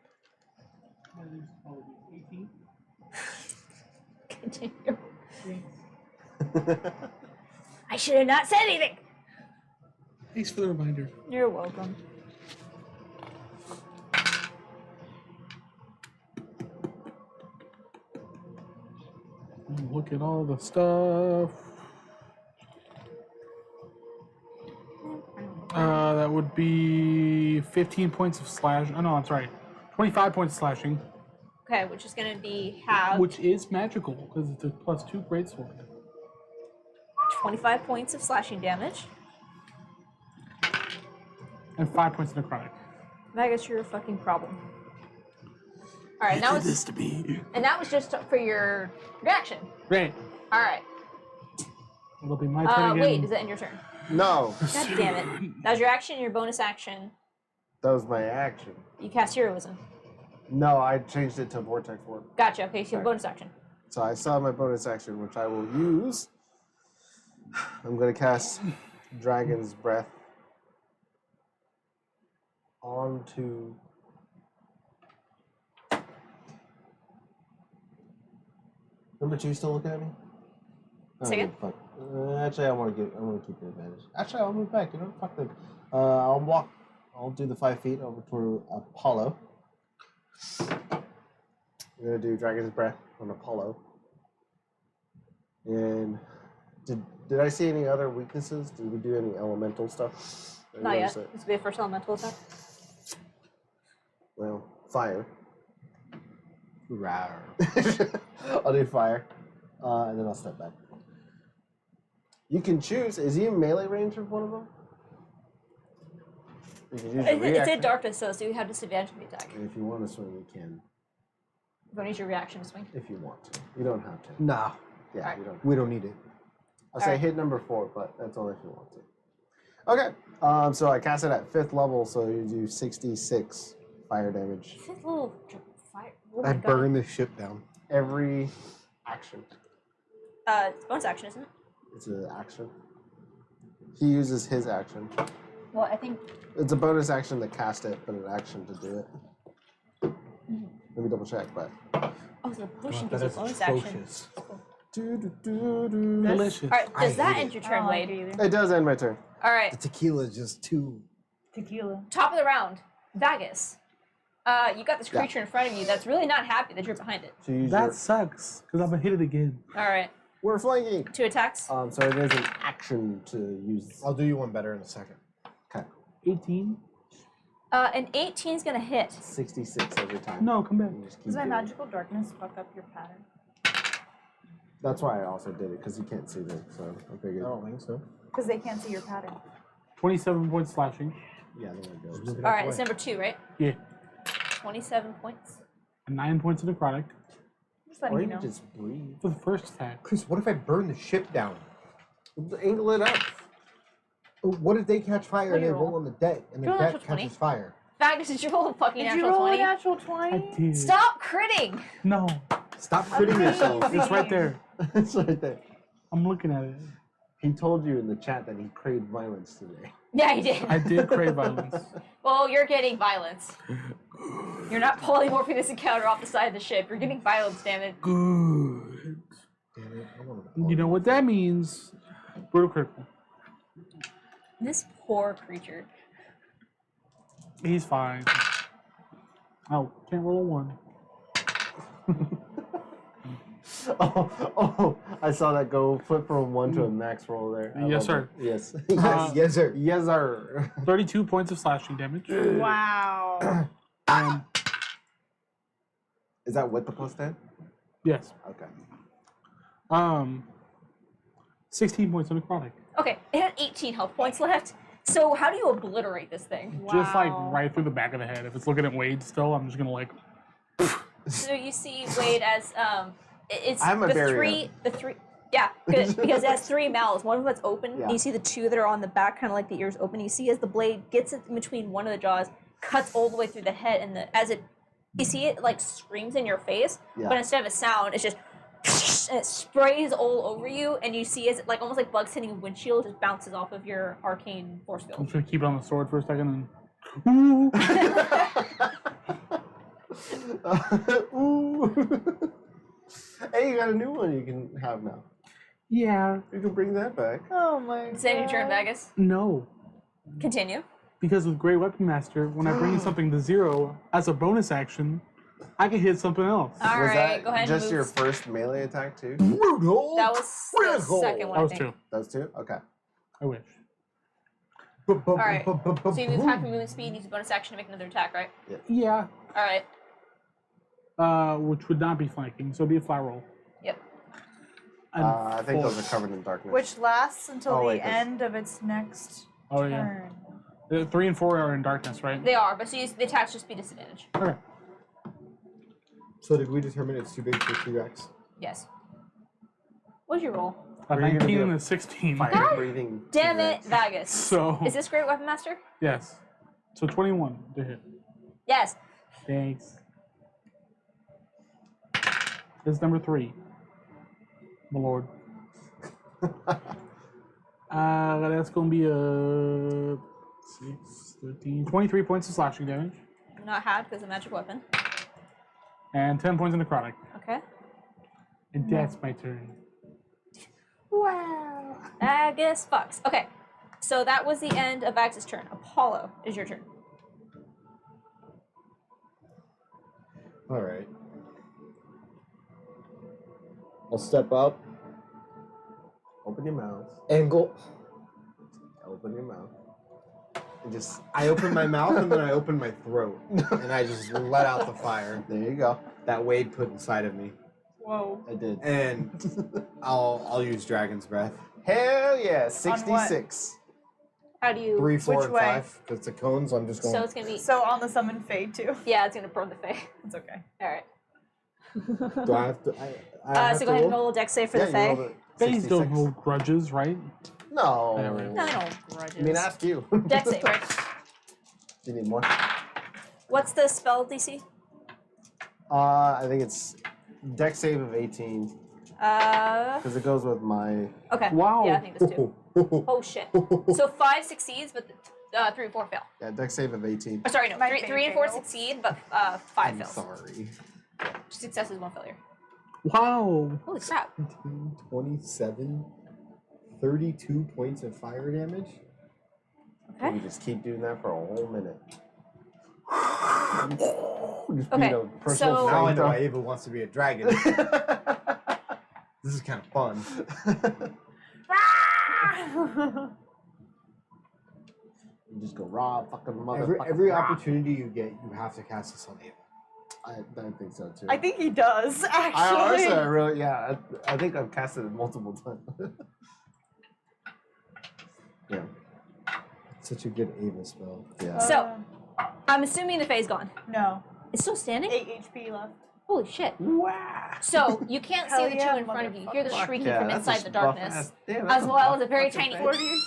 [SPEAKER 2] Continue. I should have not said anything.
[SPEAKER 6] Thanks for the reminder.
[SPEAKER 2] You're welcome.
[SPEAKER 6] Look at all the stuff. That would be 15 points of slash. Oh, no, that's right. 25 points of slashing.
[SPEAKER 2] Okay, which is going to be half.
[SPEAKER 6] Which is magical, because it's a +2 greatsword.
[SPEAKER 2] 25 points of slashing damage.
[SPEAKER 6] And 5 points of necrotic.
[SPEAKER 2] Vegas, you're a fucking problem. All right, now
[SPEAKER 5] did this to me.
[SPEAKER 2] and that was just for your reaction.
[SPEAKER 6] Great.
[SPEAKER 2] All right.
[SPEAKER 6] It'll be my turn again.
[SPEAKER 2] Wait, does that end your turn?
[SPEAKER 3] No.
[SPEAKER 2] God damn it. That was your action, your bonus action.
[SPEAKER 3] That was my action.
[SPEAKER 2] You cast Heroism.
[SPEAKER 3] No, I changed it to Vortex Warp.
[SPEAKER 2] Gotcha, okay, so your bonus action.
[SPEAKER 3] So I saw my bonus action, which I will use. I'm going to cast Dragon's Breath onto... Number 2 still looking at me?
[SPEAKER 2] Say again?
[SPEAKER 3] Fuck. Actually, I want to keep the advantage. Actually, I'll move back. You know, fuck them. I'll walk. I'll do the 5 feet over to Apollo. I'm gonna do Dragon's Breath on Apollo. And did I see any other weaknesses? Did we do any elemental stuff?
[SPEAKER 2] Not yet. This will be a first elemental attack.
[SPEAKER 3] Well, fire.
[SPEAKER 1] Rawr.
[SPEAKER 3] I'll do fire, and then I'll step back. You can choose. Is he in melee range of one of them? You can use your
[SPEAKER 2] It's in
[SPEAKER 3] reaction.
[SPEAKER 2] darkness, so you have disadvantage on the attack.
[SPEAKER 3] And if you want to swing, you can.
[SPEAKER 2] You want to use your reaction to swing?
[SPEAKER 3] If you want to. You don't have to.
[SPEAKER 1] Nah,
[SPEAKER 3] Yeah,
[SPEAKER 2] Alright.
[SPEAKER 3] you don't.
[SPEAKER 1] we don't need it.
[SPEAKER 3] I'll say hit number 4, but that's only if you want to. Okay. So I cast it at 5th level, so you do 66 fire damage.
[SPEAKER 2] Fifth level fire. Oh my
[SPEAKER 1] I
[SPEAKER 2] God.
[SPEAKER 1] burned the ship down.
[SPEAKER 3] Every action.
[SPEAKER 2] It's bonus action, isn't it?
[SPEAKER 3] It's an action. He uses his action.
[SPEAKER 2] Well, I think.
[SPEAKER 3] It's a bonus action to cast it, but an action to do it. Let me double check, but
[SPEAKER 2] Oh, so the potion
[SPEAKER 1] That
[SPEAKER 2] gives you
[SPEAKER 1] is
[SPEAKER 2] bonus action.
[SPEAKER 1] atrocious.
[SPEAKER 6] Delicious.
[SPEAKER 2] All right, does
[SPEAKER 1] I
[SPEAKER 2] that
[SPEAKER 1] hate
[SPEAKER 2] end
[SPEAKER 1] it.
[SPEAKER 2] your
[SPEAKER 7] I
[SPEAKER 2] turn,
[SPEAKER 7] don't like
[SPEAKER 2] Wade?
[SPEAKER 7] it either.
[SPEAKER 3] It does end my turn.
[SPEAKER 2] All right,
[SPEAKER 1] The tequila is just too.
[SPEAKER 7] Tequila.
[SPEAKER 2] top of the round, Vagus. You got this
[SPEAKER 3] Yeah.
[SPEAKER 2] creature in front of you that's really not happy that you're behind it.
[SPEAKER 3] So you use
[SPEAKER 6] That
[SPEAKER 3] your,
[SPEAKER 6] sucks, because I'm going to hit it again.
[SPEAKER 2] All right,
[SPEAKER 3] we're flanking.
[SPEAKER 2] 2 attacks.
[SPEAKER 3] So it is an action to use.
[SPEAKER 1] I'll do you one better in a second.
[SPEAKER 3] Okay.
[SPEAKER 6] 18?
[SPEAKER 2] An 18 is gonna hit.
[SPEAKER 3] 66 every time.
[SPEAKER 6] No, come back.
[SPEAKER 3] You just keep
[SPEAKER 7] Does my
[SPEAKER 3] doing it.
[SPEAKER 7] magical darkness fuck up your pattern?
[SPEAKER 3] That's why I also did it, because you can't see them. So I
[SPEAKER 1] I
[SPEAKER 3] figured.
[SPEAKER 1] don't think so.
[SPEAKER 7] Because they can't see your pattern.
[SPEAKER 6] 27 points slashing.
[SPEAKER 3] Yeah, there it goes.
[SPEAKER 1] Move it
[SPEAKER 2] All
[SPEAKER 1] out
[SPEAKER 2] right,
[SPEAKER 1] the
[SPEAKER 2] it's
[SPEAKER 1] way.
[SPEAKER 2] number 2, right?
[SPEAKER 6] Yeah.
[SPEAKER 2] 27 points.
[SPEAKER 6] And 9 points of necrotic
[SPEAKER 7] Just letting
[SPEAKER 3] Or
[SPEAKER 7] you
[SPEAKER 3] you
[SPEAKER 7] know.
[SPEAKER 3] just breathe.
[SPEAKER 6] for the first attack.
[SPEAKER 1] Chris, what if I burn the ship down?
[SPEAKER 3] Angle it up.
[SPEAKER 1] What if they catch fire
[SPEAKER 2] What
[SPEAKER 1] and
[SPEAKER 2] do
[SPEAKER 1] they
[SPEAKER 2] you roll?
[SPEAKER 1] roll on the deck and the
[SPEAKER 2] Roll a
[SPEAKER 1] deck
[SPEAKER 2] natural 20.
[SPEAKER 1] catches fire?
[SPEAKER 2] Vagus, did you roll a fucking
[SPEAKER 7] Did
[SPEAKER 2] natural
[SPEAKER 7] you roll
[SPEAKER 2] 20?
[SPEAKER 7] a natural
[SPEAKER 6] I
[SPEAKER 7] 20?
[SPEAKER 6] did.
[SPEAKER 2] Stop critting!
[SPEAKER 6] No,
[SPEAKER 1] Stop critting yourself.
[SPEAKER 6] it's right there.
[SPEAKER 3] It's right there.
[SPEAKER 6] I'm looking at it.
[SPEAKER 3] He told you in the chat that he craved violence today.
[SPEAKER 2] Yeah, you did.
[SPEAKER 6] I did crave violence.
[SPEAKER 2] Well, you're getting violence. You're not polymorphing this encounter off the side of the ship. You're getting violence, damn it.
[SPEAKER 6] Good.
[SPEAKER 1] Damn it, I wanted to
[SPEAKER 6] You know what that means? Brutal critical.
[SPEAKER 2] This poor creature.
[SPEAKER 6] He's fine. Oh, can't roll a 1.
[SPEAKER 3] Oh, I saw that go flip from 1 to a max roll there. I
[SPEAKER 6] Yes,
[SPEAKER 3] love
[SPEAKER 6] sir.
[SPEAKER 3] it. Yes.
[SPEAKER 1] Yes, sir.
[SPEAKER 3] Yes, sir.
[SPEAKER 6] 32 points of slashing damage.
[SPEAKER 7] Wow.
[SPEAKER 6] And
[SPEAKER 3] Is that with the plus 10?
[SPEAKER 6] yes.
[SPEAKER 3] Okay.
[SPEAKER 6] 16 points of necrotic.
[SPEAKER 2] Okay, it had 18 health points left. So how do you obliterate this thing?
[SPEAKER 6] Just like
[SPEAKER 7] Wow.
[SPEAKER 6] right through the back of the head. If it's looking at Wade still, I'm just gonna like.
[SPEAKER 2] So you see Wade as it's
[SPEAKER 3] I have my
[SPEAKER 2] the
[SPEAKER 3] barrier.
[SPEAKER 2] three. Yeah, good, because it has 3 mouths. One of them's open.
[SPEAKER 3] Yeah.
[SPEAKER 2] And you see the 2 that are on the back, kind of like the ears open. You see as the blade gets in between one of the jaws, cuts all the way through the head, and you see it like screams in your face,
[SPEAKER 3] Yeah.
[SPEAKER 2] but instead of a sound, it's just and it sprays all over you, and you see as it like almost like bugs hitting a windshield, just bounces off of your arcane force
[SPEAKER 6] I'm
[SPEAKER 2] field.
[SPEAKER 6] just gonna keep it on the sword for a second and. Ooh.
[SPEAKER 3] Ooh. Hey, you got a new one you can have now.
[SPEAKER 6] Yeah.
[SPEAKER 3] You can bring that back.
[SPEAKER 7] Oh my god.
[SPEAKER 2] Save your turn, Vegas.
[SPEAKER 6] No.
[SPEAKER 2] Continue.
[SPEAKER 6] Because with Great Weapon Master, when I bring something to 0 as a bonus action, I can hit something else.
[SPEAKER 2] All
[SPEAKER 3] Was
[SPEAKER 2] right,
[SPEAKER 3] that
[SPEAKER 2] go ahead and
[SPEAKER 3] just
[SPEAKER 2] move.
[SPEAKER 3] your first melee attack too?
[SPEAKER 1] Brutal.
[SPEAKER 2] That was the
[SPEAKER 1] critical.
[SPEAKER 2] second one,
[SPEAKER 6] That
[SPEAKER 2] I
[SPEAKER 6] was
[SPEAKER 2] think.
[SPEAKER 6] 2.
[SPEAKER 3] Those two? Okay.
[SPEAKER 6] I wish.
[SPEAKER 2] All right. So you move half your movement speed, use a bonus action to make another attack, right?
[SPEAKER 6] Yeah.
[SPEAKER 2] All right.
[SPEAKER 6] Which would not be flanking, so it'd be a flat roll.
[SPEAKER 2] Yep.
[SPEAKER 6] And
[SPEAKER 3] I think
[SPEAKER 6] four.
[SPEAKER 3] those are covered in darkness.
[SPEAKER 7] Which lasts until
[SPEAKER 3] Oh,
[SPEAKER 7] the
[SPEAKER 3] wait, 'cause-
[SPEAKER 7] end of its next
[SPEAKER 6] Oh, yeah.
[SPEAKER 7] turn.
[SPEAKER 6] The 3 and 4 are in darkness, right?
[SPEAKER 2] They are, but so the attacks just be disadvantage.
[SPEAKER 6] Okay.
[SPEAKER 1] So did we determine it's too big for T-Rex?
[SPEAKER 2] Yes. What'd you roll?
[SPEAKER 6] A
[SPEAKER 3] Were you gonna
[SPEAKER 6] 19
[SPEAKER 3] do
[SPEAKER 6] and
[SPEAKER 3] a
[SPEAKER 6] a 16.
[SPEAKER 3] fire breathing.
[SPEAKER 2] Damn it,
[SPEAKER 3] T-Rex.
[SPEAKER 2] Vagus.
[SPEAKER 6] So,
[SPEAKER 2] Is this Great Weapon Master?
[SPEAKER 6] yes. So 21 to hit.
[SPEAKER 2] Yes.
[SPEAKER 6] Thanks. This is number 3. My lord. That's going to be a 6, 13, 23 points of slashing damage.
[SPEAKER 2] Not had because of magic weapon.
[SPEAKER 6] And 10 points of necrotic.
[SPEAKER 2] Okay.
[SPEAKER 6] And that's my turn.
[SPEAKER 2] Wow. Vagus fucks. Okay. So that was the end of Vagus's turn. Apollo is your turn.
[SPEAKER 1] All right. I'll step up.
[SPEAKER 3] Open your mouth.
[SPEAKER 1] Angle.
[SPEAKER 3] Open your mouth. And just
[SPEAKER 1] I open my mouth and then I open my throat and I just let out the fire
[SPEAKER 3] there you go.
[SPEAKER 1] that Wade put inside of me.
[SPEAKER 7] Whoa.
[SPEAKER 3] I did.
[SPEAKER 1] And I'll use Dragon's Breath.
[SPEAKER 3] Hell yeah,
[SPEAKER 7] what?
[SPEAKER 3] 66.
[SPEAKER 2] How do you?
[SPEAKER 1] 3, 4,
[SPEAKER 7] Which
[SPEAKER 1] and
[SPEAKER 7] way?
[SPEAKER 1] 5. Because it's a cone, so I'm just going.
[SPEAKER 2] So it's gonna be.
[SPEAKER 7] So on the summon fade too.
[SPEAKER 2] Yeah, it's gonna burn the face.
[SPEAKER 7] It's okay.
[SPEAKER 2] All right.
[SPEAKER 1] Do I have to? I have
[SPEAKER 2] So
[SPEAKER 1] to
[SPEAKER 2] go ahead and
[SPEAKER 1] roll?
[SPEAKER 2] roll a dex save for
[SPEAKER 3] Yeah,
[SPEAKER 2] the
[SPEAKER 3] you
[SPEAKER 2] Fae.
[SPEAKER 3] rolled it.
[SPEAKER 6] Fays don't
[SPEAKER 3] 66.
[SPEAKER 6] hold grudges, right?
[SPEAKER 3] No.
[SPEAKER 6] Yeah, right.
[SPEAKER 2] No, they don't grudges.
[SPEAKER 3] I mean, ask you.
[SPEAKER 2] Dex save, right?
[SPEAKER 3] Do you need more?
[SPEAKER 2] What's the spell DC?
[SPEAKER 3] I think it's dex save of 18 because it goes with my.
[SPEAKER 2] Okay.
[SPEAKER 6] Wow.
[SPEAKER 2] Yeah, I think that's 2. Oh shit. So 5 succeeds, but 3 and 4 fail.
[SPEAKER 3] Yeah, dex save of 18.
[SPEAKER 2] Oh, sorry, no.
[SPEAKER 7] My
[SPEAKER 2] 3 and 4
[SPEAKER 7] favorite.
[SPEAKER 2] succeed, but 5
[SPEAKER 3] I'm
[SPEAKER 2] fails.
[SPEAKER 3] sorry.
[SPEAKER 2] 2 successes, 1 failure.
[SPEAKER 6] Wow.
[SPEAKER 2] Holy crap.
[SPEAKER 1] 17, 27, 32 points of fire damage.
[SPEAKER 3] You
[SPEAKER 2] Okay.
[SPEAKER 3] just keep doing that for a whole minute. Just
[SPEAKER 2] Okay,
[SPEAKER 3] being a personal
[SPEAKER 2] so-
[SPEAKER 1] Now I know
[SPEAKER 3] flamethrower.
[SPEAKER 1] why Ava wants to be a dragon. This is kind of fun.
[SPEAKER 3] You just go raw fucking
[SPEAKER 1] Every,
[SPEAKER 3] motherfucker.
[SPEAKER 1] every opportunity you get, you have to cast this on Ava.
[SPEAKER 3] I think so too.
[SPEAKER 7] I think he does, actually.
[SPEAKER 3] I honestly, I really, yeah. I think I've casted it multiple times. Yeah.
[SPEAKER 1] Such a good Ava spell.
[SPEAKER 3] Yeah.
[SPEAKER 2] So, I'm assuming the Fae's gone.
[SPEAKER 7] No.
[SPEAKER 2] It's still standing?
[SPEAKER 7] 8 HP left.
[SPEAKER 2] Holy shit.
[SPEAKER 3] Wow.
[SPEAKER 2] So, you can't see
[SPEAKER 7] Hell
[SPEAKER 2] the
[SPEAKER 7] yeah,
[SPEAKER 2] two in front of you. You hear the
[SPEAKER 3] Fuck
[SPEAKER 2] shrieking
[SPEAKER 3] yeah,
[SPEAKER 2] from
[SPEAKER 3] that's
[SPEAKER 2] inside
[SPEAKER 3] a
[SPEAKER 2] the
[SPEAKER 3] buff
[SPEAKER 2] darkness.
[SPEAKER 3] ass- damn, that's
[SPEAKER 2] As well as a
[SPEAKER 3] buff
[SPEAKER 2] very
[SPEAKER 3] fucking
[SPEAKER 2] tiny
[SPEAKER 3] thing.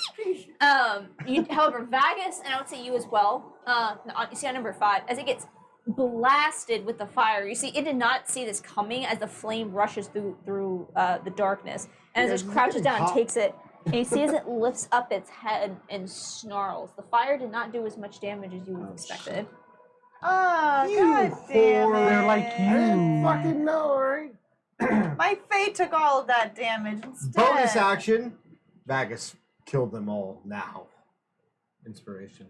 [SPEAKER 7] 40 HP.
[SPEAKER 2] However, Vagus, and I would say you as well, you see on number 5, as it gets blasted with the fire, you see it did not see this coming as the flame rushes through the darkness. And as
[SPEAKER 1] Yeah,
[SPEAKER 2] it
[SPEAKER 1] it's
[SPEAKER 2] crouches
[SPEAKER 1] getting
[SPEAKER 2] down and
[SPEAKER 1] hot.
[SPEAKER 2] takes it, and you see as it lifts up its head and snarls. The fire did not do as much damage as you would have expected.
[SPEAKER 7] Oh,
[SPEAKER 1] You
[SPEAKER 7] god damn it.
[SPEAKER 1] whore.
[SPEAKER 6] They're like
[SPEAKER 3] I didn't
[SPEAKER 6] you.
[SPEAKER 3] fucking know, right?
[SPEAKER 7] My Fae took all of that damage instead.
[SPEAKER 1] Bonus action. Vagus killed them all now. Inspiration.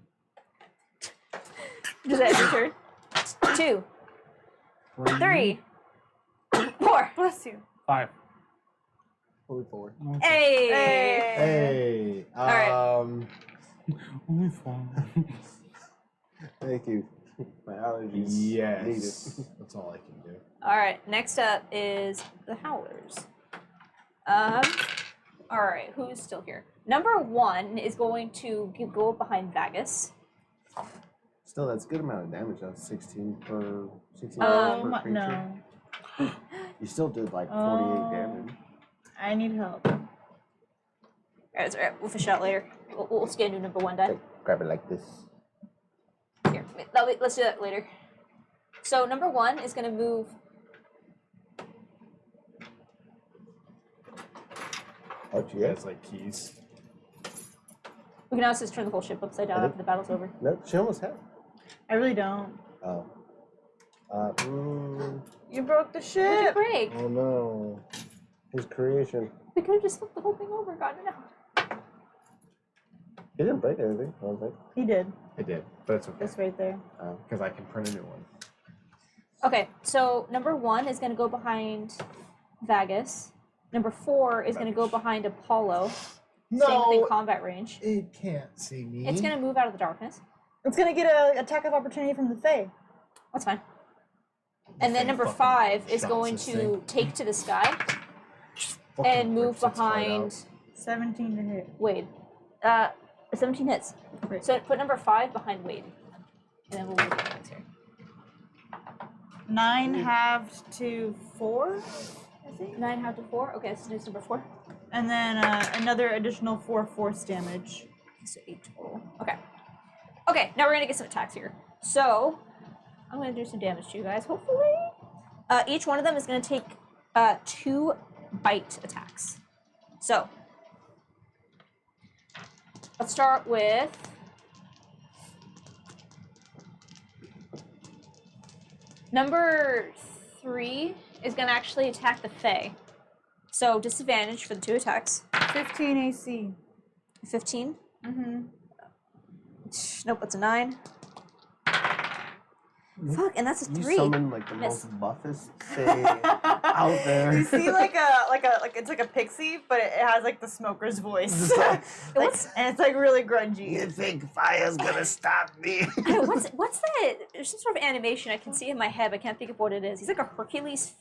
[SPEAKER 2] Does that end your turn? 2, 3, 4.
[SPEAKER 7] Bless you.
[SPEAKER 6] 5.
[SPEAKER 3] Only 4.
[SPEAKER 2] Hey!
[SPEAKER 1] Hey.
[SPEAKER 2] right.
[SPEAKER 6] Only 4.
[SPEAKER 3] Thank you. My allergies.
[SPEAKER 1] Yes.
[SPEAKER 3] Need it.
[SPEAKER 1] That's all I can do.
[SPEAKER 2] All right. Next up is the Howlers. All right. Who's still here? Number 1 is going to go behind Vagus.
[SPEAKER 3] Still, that's a good amount of damage. That's 16 per 16
[SPEAKER 2] Um,
[SPEAKER 3] per creature.
[SPEAKER 7] No.
[SPEAKER 3] You still did like 48
[SPEAKER 7] Oh.
[SPEAKER 3] damage.
[SPEAKER 7] I need help.
[SPEAKER 2] All right. It's all right. We'll fish it out later. We'll scan do number 1 die.
[SPEAKER 3] Grab it like this.
[SPEAKER 2] Here. Let's do that later. So number 1 is going to move.
[SPEAKER 3] Oh,
[SPEAKER 1] You guys like keys?
[SPEAKER 2] We can also just turn the whole ship upside down after the battle's over.
[SPEAKER 3] No, she almost had.
[SPEAKER 7] I really don't.
[SPEAKER 3] Oh.
[SPEAKER 7] You broke the
[SPEAKER 2] What'd you
[SPEAKER 7] ship.
[SPEAKER 2] break?
[SPEAKER 3] Oh no. His creation.
[SPEAKER 2] We could have just flipped the whole thing over and gotten it out.
[SPEAKER 3] He didn't break anything, I don't think.
[SPEAKER 7] He did.
[SPEAKER 1] I did, but it's okay.
[SPEAKER 7] It's right there.
[SPEAKER 1] Because I can print a new one.
[SPEAKER 2] Okay, so number 1 is going to go behind Vagus. Number 4 is going to go behind Apollo. Staying within combat range.
[SPEAKER 1] It can't see me.
[SPEAKER 2] It's going to move out of the darkness.
[SPEAKER 7] It's gonna get an attack of opportunity from the Fae.
[SPEAKER 2] That's fine. And then
[SPEAKER 1] Thing
[SPEAKER 2] number
[SPEAKER 1] fucking
[SPEAKER 2] 5 is
[SPEAKER 1] shots
[SPEAKER 2] going
[SPEAKER 1] this
[SPEAKER 2] to
[SPEAKER 1] thing.
[SPEAKER 2] take to the sky
[SPEAKER 1] Fucking
[SPEAKER 2] and move
[SPEAKER 1] rips its heart
[SPEAKER 2] behind
[SPEAKER 1] out.
[SPEAKER 7] 17 to hit.
[SPEAKER 2] Wade. 17 hits.
[SPEAKER 7] Great.
[SPEAKER 2] So put number 5 behind Wade. And then we'll move the things here.
[SPEAKER 7] 9 halved to 4, I think.
[SPEAKER 2] 9 half to 4. Okay, so it's number 4.
[SPEAKER 7] And then another additional 4 force damage.
[SPEAKER 2] So 8 total. Okay. Okay, now we're gonna get some attacks here. So I'm gonna do some damage to you guys, hopefully. Each one of them is gonna take 2 bite attacks. So let's start with number 3 is gonna actually attack the Fae. So disadvantage for the 2 attacks.
[SPEAKER 7] 15 AC.
[SPEAKER 2] 15.
[SPEAKER 7] Mm-hmm.
[SPEAKER 2] Nope, that's a 9. Fuck, and that's a
[SPEAKER 3] You
[SPEAKER 2] 3.
[SPEAKER 3] summoned like the
[SPEAKER 2] Miss.
[SPEAKER 3] most buffest thing out there.
[SPEAKER 7] You see like it's like a pixie, but it has like the smoker's voice.
[SPEAKER 2] What's-
[SPEAKER 7] and it's like really grungy.
[SPEAKER 3] You think fire's gonna stop me?
[SPEAKER 2] I don't know, what's that? There's some sort of animation I can see in my head, but I can't think of what it is. He's like a Hercules,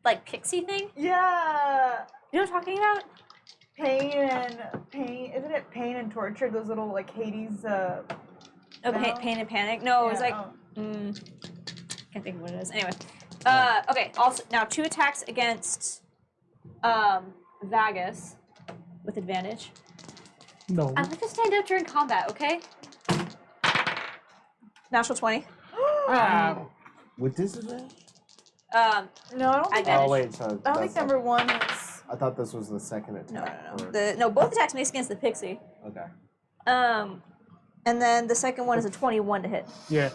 [SPEAKER 2] like pixie thing.
[SPEAKER 7] Yeah.
[SPEAKER 2] You know what I'm talking about?
[SPEAKER 7] Pain, isn't it pain and torture? Those little like Hades.
[SPEAKER 2] Oh,
[SPEAKER 7] No?
[SPEAKER 2] pain and panic. No, it's
[SPEAKER 7] Yeah,
[SPEAKER 2] like
[SPEAKER 7] oh.
[SPEAKER 2] can't think of what it is. Anyway, okay. Also, now 2 attacks against Vagus with advantage.
[SPEAKER 6] No.
[SPEAKER 2] I like to stand up during combat. Okay. Natural 20.
[SPEAKER 3] With disadvantage?
[SPEAKER 7] No, I don't think.
[SPEAKER 2] Advantage.
[SPEAKER 3] Oh wait, so
[SPEAKER 7] I don't
[SPEAKER 3] that's
[SPEAKER 7] think number 1 is.
[SPEAKER 3] I thought this was the second attack.
[SPEAKER 2] No. No, both attacks made against the pixie.
[SPEAKER 3] Okay.
[SPEAKER 2] And then the second one is a 21 to hit.
[SPEAKER 6] Yeah.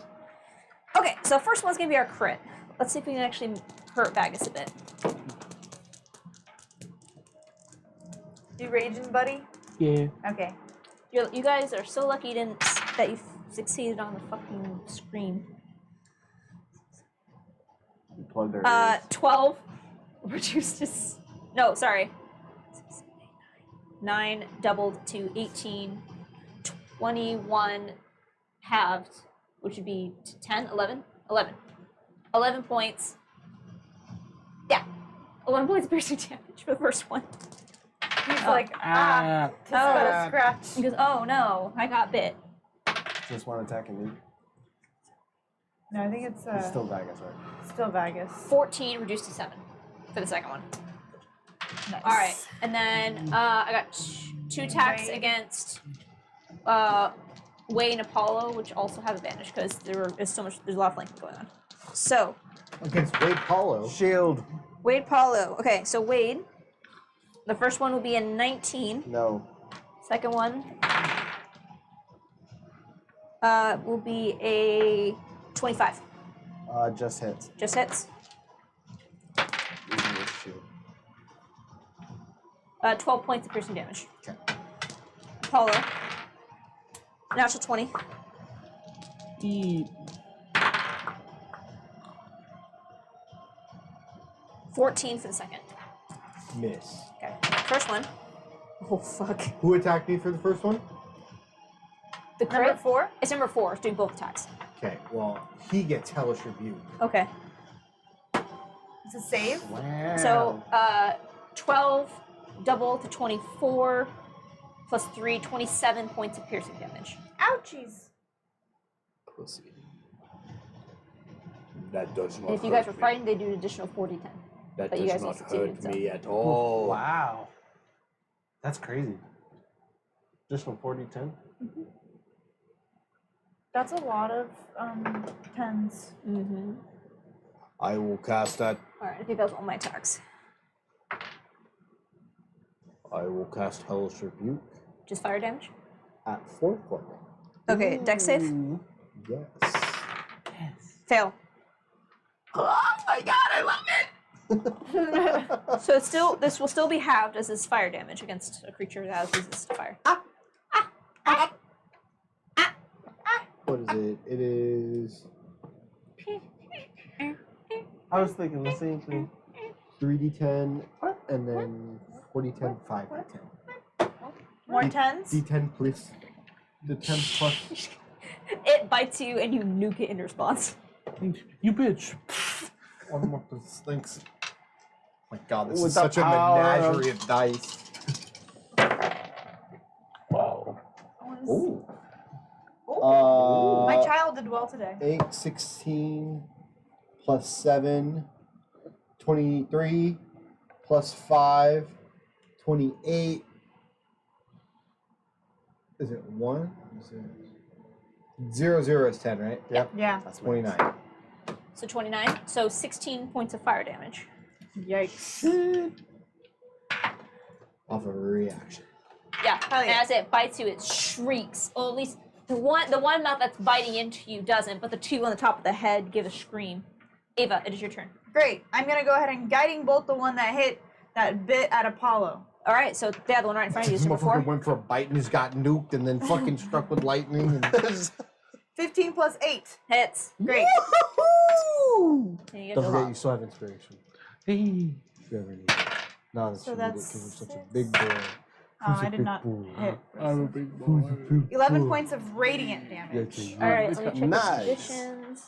[SPEAKER 2] Okay, so first one's gonna be our crit. Let's see if we can actually hurt Vagus a bit.
[SPEAKER 7] You raging, buddy?
[SPEAKER 6] Yeah.
[SPEAKER 7] Okay.
[SPEAKER 2] You guys are so lucky that you succeeded on the fucking screen.
[SPEAKER 3] You plugged our ears.
[SPEAKER 2] 12 reduced to no, sorry. 9 doubled to 18. 21 halved, which would be 10, 11? 11. 11 points. Yeah. 11 points of piercing damage for the first one.
[SPEAKER 7] He's like, tis but a scratch.
[SPEAKER 2] He goes, oh no, I got bit.
[SPEAKER 3] Just one attacking me.
[SPEAKER 7] No, I think it's
[SPEAKER 3] It's still Vegas, right?
[SPEAKER 7] still Vegas.
[SPEAKER 2] 14 reduced to 7 for the second one.
[SPEAKER 7] Nice.
[SPEAKER 2] All right, and then I got 2 attacks
[SPEAKER 7] Wade.
[SPEAKER 2] against Wade and Apollo, which also have advantage because there's a lot of flanking going on. So
[SPEAKER 1] Against Wade Paulo.
[SPEAKER 3] Shield.
[SPEAKER 2] Wade, Paulo. Okay, so Wade. The first one will be a 19.
[SPEAKER 3] No.
[SPEAKER 2] Second one will be a 25.
[SPEAKER 3] Just hits.
[SPEAKER 2] Just hits.
[SPEAKER 3] Using this shield.
[SPEAKER 2] 12 points of piercing damage.
[SPEAKER 1] Okay.
[SPEAKER 2] Apollo. Natural 20.
[SPEAKER 6] Eat.
[SPEAKER 2] 14 for the second.
[SPEAKER 1] Miss.
[SPEAKER 2] Okay. First one. Oh, fuck.
[SPEAKER 1] Who attacked me for the first one?
[SPEAKER 2] The
[SPEAKER 7] Number
[SPEAKER 2] crit?
[SPEAKER 7] 4?
[SPEAKER 2] It's number 4. It's doing both attacks.
[SPEAKER 1] Okay, well, he gets hellish rebuke.
[SPEAKER 2] Okay.
[SPEAKER 7] It's a save.
[SPEAKER 3] Wow.
[SPEAKER 2] So, 12 double to 24 plus 3, 27 points of piercing damage.
[SPEAKER 7] Ouchies.
[SPEAKER 5] Pussy. That does not
[SPEAKER 2] And if you guys were
[SPEAKER 5] hurt me.
[SPEAKER 2] frightened, they do an additional 4d10.
[SPEAKER 5] That
[SPEAKER 2] but you
[SPEAKER 5] does
[SPEAKER 2] guys all
[SPEAKER 5] not
[SPEAKER 2] succeeded,
[SPEAKER 5] hurt
[SPEAKER 2] so.
[SPEAKER 5] me at all.
[SPEAKER 3] Wow. That's crazy. Additional 40-10?
[SPEAKER 7] That's a lot of 10s.
[SPEAKER 2] Mm-hmm.
[SPEAKER 5] I will cast that.
[SPEAKER 2] Alright, I think that was all my attacks.
[SPEAKER 5] I will cast Hellish Rebuke
[SPEAKER 2] Just fire damage?
[SPEAKER 5] at 4th level.
[SPEAKER 2] Okay, dex save?
[SPEAKER 5] Yes.
[SPEAKER 2] Fail.
[SPEAKER 5] Oh my god, I love it!
[SPEAKER 2] So it's still, this will still be halved as is fire damage against a creature that has resistance to fire.
[SPEAKER 1] What is it? It is
[SPEAKER 3] I was thinking the same thing.
[SPEAKER 1] 3d10 and then 4d10, 5d10.
[SPEAKER 7] More 10s?
[SPEAKER 1] D10 please. The 10 plus.
[SPEAKER 2] It bites you and you nuke it in response.
[SPEAKER 6] You bitch.
[SPEAKER 1] One more stinks. My god, this
[SPEAKER 3] With
[SPEAKER 1] is
[SPEAKER 3] the
[SPEAKER 1] such a
[SPEAKER 3] power
[SPEAKER 1] menagerie of dice.
[SPEAKER 6] Wow.
[SPEAKER 1] Ooh.
[SPEAKER 7] My child did well today.
[SPEAKER 1] 8, 16, plus 7, 23, plus 5, 28. Is it 1? Is it 0, 0 is 10, right?
[SPEAKER 3] Yep.
[SPEAKER 7] Yeah.
[SPEAKER 3] That's
[SPEAKER 1] 29.
[SPEAKER 2] So 29. So 16 points of fire damage.
[SPEAKER 7] Yikes.
[SPEAKER 1] Off of a reaction.
[SPEAKER 2] Yeah.
[SPEAKER 7] Hell yeah.
[SPEAKER 2] And as it bites you, it shrieks. Or at least the one mouth that's biting into you doesn't, but the two on the top of the head give a scream. Ava, it is your turn.
[SPEAKER 7] Great. I'm going to go ahead and guiding bolt the one that bit at Apollo.
[SPEAKER 2] All right, so the one right in front of you is
[SPEAKER 1] This
[SPEAKER 2] number
[SPEAKER 1] motherfucker
[SPEAKER 2] 4.
[SPEAKER 1] went for a bite and just got nuked and then fucking struck with lightning. And
[SPEAKER 7] 15 plus 8.
[SPEAKER 2] Hits.
[SPEAKER 7] Great.
[SPEAKER 1] Woo-hoo!
[SPEAKER 2] And you get
[SPEAKER 1] Don't
[SPEAKER 2] to
[SPEAKER 1] forget,
[SPEAKER 2] roll.
[SPEAKER 1] you still have inspiration.
[SPEAKER 6] Hey.
[SPEAKER 1] If you ever need it. Not that
[SPEAKER 7] So
[SPEAKER 1] you need it
[SPEAKER 7] that's
[SPEAKER 1] because you're such a
[SPEAKER 7] 6.
[SPEAKER 1] big boy.
[SPEAKER 7] Oh,
[SPEAKER 1] Who's a
[SPEAKER 7] I did
[SPEAKER 1] big
[SPEAKER 7] not
[SPEAKER 1] boy?
[SPEAKER 7] hit.
[SPEAKER 6] I'm a big boy.
[SPEAKER 7] 11 points of radiant damage.
[SPEAKER 1] Yeah,
[SPEAKER 2] All right, let me check
[SPEAKER 3] Nice.
[SPEAKER 2] the conditions.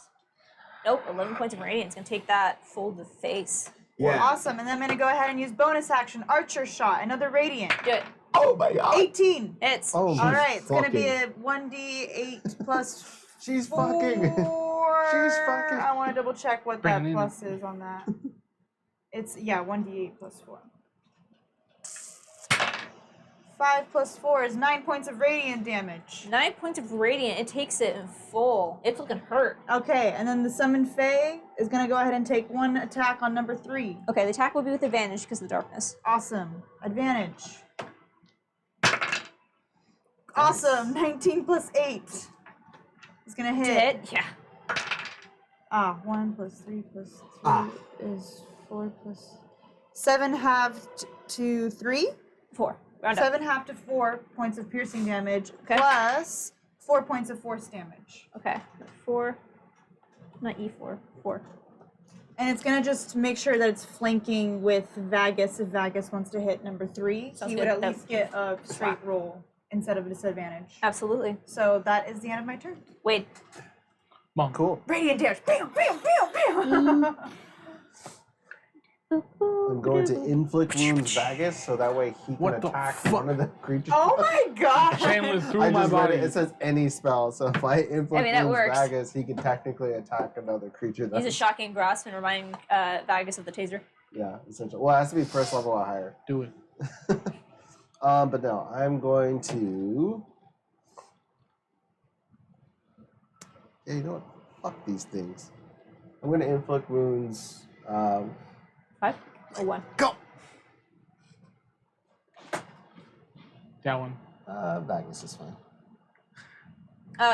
[SPEAKER 2] Nope, 11 points of radiance. Gonna take that full to the face.
[SPEAKER 1] Yeah.
[SPEAKER 7] Awesome. And then I'm going to go ahead and use bonus action, Archer Shot, another radiant.
[SPEAKER 2] Do it.
[SPEAKER 5] Oh my god!
[SPEAKER 7] 18.
[SPEAKER 2] Hits.
[SPEAKER 1] Oh,
[SPEAKER 7] All
[SPEAKER 1] she's
[SPEAKER 7] right, it's going to be
[SPEAKER 1] fucking-
[SPEAKER 7] a 1d8 plus
[SPEAKER 3] She's
[SPEAKER 7] 4.
[SPEAKER 3] fucking. She's fucking.
[SPEAKER 7] I want to double check what that
[SPEAKER 6] Brandon.
[SPEAKER 7] plus is on that. It's, 1d8 plus 4. 5 plus 4 is 9 points of radiant damage.
[SPEAKER 2] 9 points of radiant. It takes it in full. It's looking hurt.
[SPEAKER 7] Okay, and then the Summon Fae is going to go ahead and take 1 attack on number 3.
[SPEAKER 2] Okay, the attack will be with advantage because of the darkness.
[SPEAKER 7] Awesome. Advantage. Awesome. 19 plus 8. It's going to
[SPEAKER 2] To
[SPEAKER 7] hit.
[SPEAKER 2] hit? Yeah.
[SPEAKER 7] 1 plus 3 plus 3
[SPEAKER 1] Ah.
[SPEAKER 7] is 4 plus 7 halved to 3.
[SPEAKER 2] 4. Round up.
[SPEAKER 7] 7 to 4 points of piercing damage
[SPEAKER 2] Okay.
[SPEAKER 7] plus 4 points of force damage.
[SPEAKER 2] Okay. 4. Not E4. 4.
[SPEAKER 7] And it's gonna just make sure that it's flanking with Vagus. If Vagus wants to hit number 3,
[SPEAKER 2] Sounds
[SPEAKER 7] he would
[SPEAKER 2] good.
[SPEAKER 7] at least get a straight roll instead of a disadvantage.
[SPEAKER 2] Absolutely.
[SPEAKER 7] So that is the end of my turn.
[SPEAKER 2] Wait.
[SPEAKER 3] Cool.
[SPEAKER 7] Radiant damage. Bam, bam, bam, bam.
[SPEAKER 3] I'm going to inflict wounds Vagus so that way he can
[SPEAKER 6] What the
[SPEAKER 3] attack
[SPEAKER 6] fuck?
[SPEAKER 3] one of the creatures.
[SPEAKER 7] Oh my gosh.
[SPEAKER 6] Shameless through
[SPEAKER 3] I
[SPEAKER 6] my
[SPEAKER 3] just read
[SPEAKER 6] body.
[SPEAKER 3] it. It says any spell, so if I inflict
[SPEAKER 2] that
[SPEAKER 3] wounds
[SPEAKER 2] works.
[SPEAKER 3] Vagus, he can technically attack another creature.
[SPEAKER 2] Use a shocking grasp and remind Vagus of the taser.
[SPEAKER 3] Yeah, essentially. Well, it has to be first level or higher.
[SPEAKER 6] Do it.
[SPEAKER 3] But no, I'm going to. Yeah, you know what? Fuck these things. I'm going to inflict wounds.
[SPEAKER 2] 5 or 1?
[SPEAKER 3] Go!
[SPEAKER 6] That one.
[SPEAKER 3] Vagus is fine.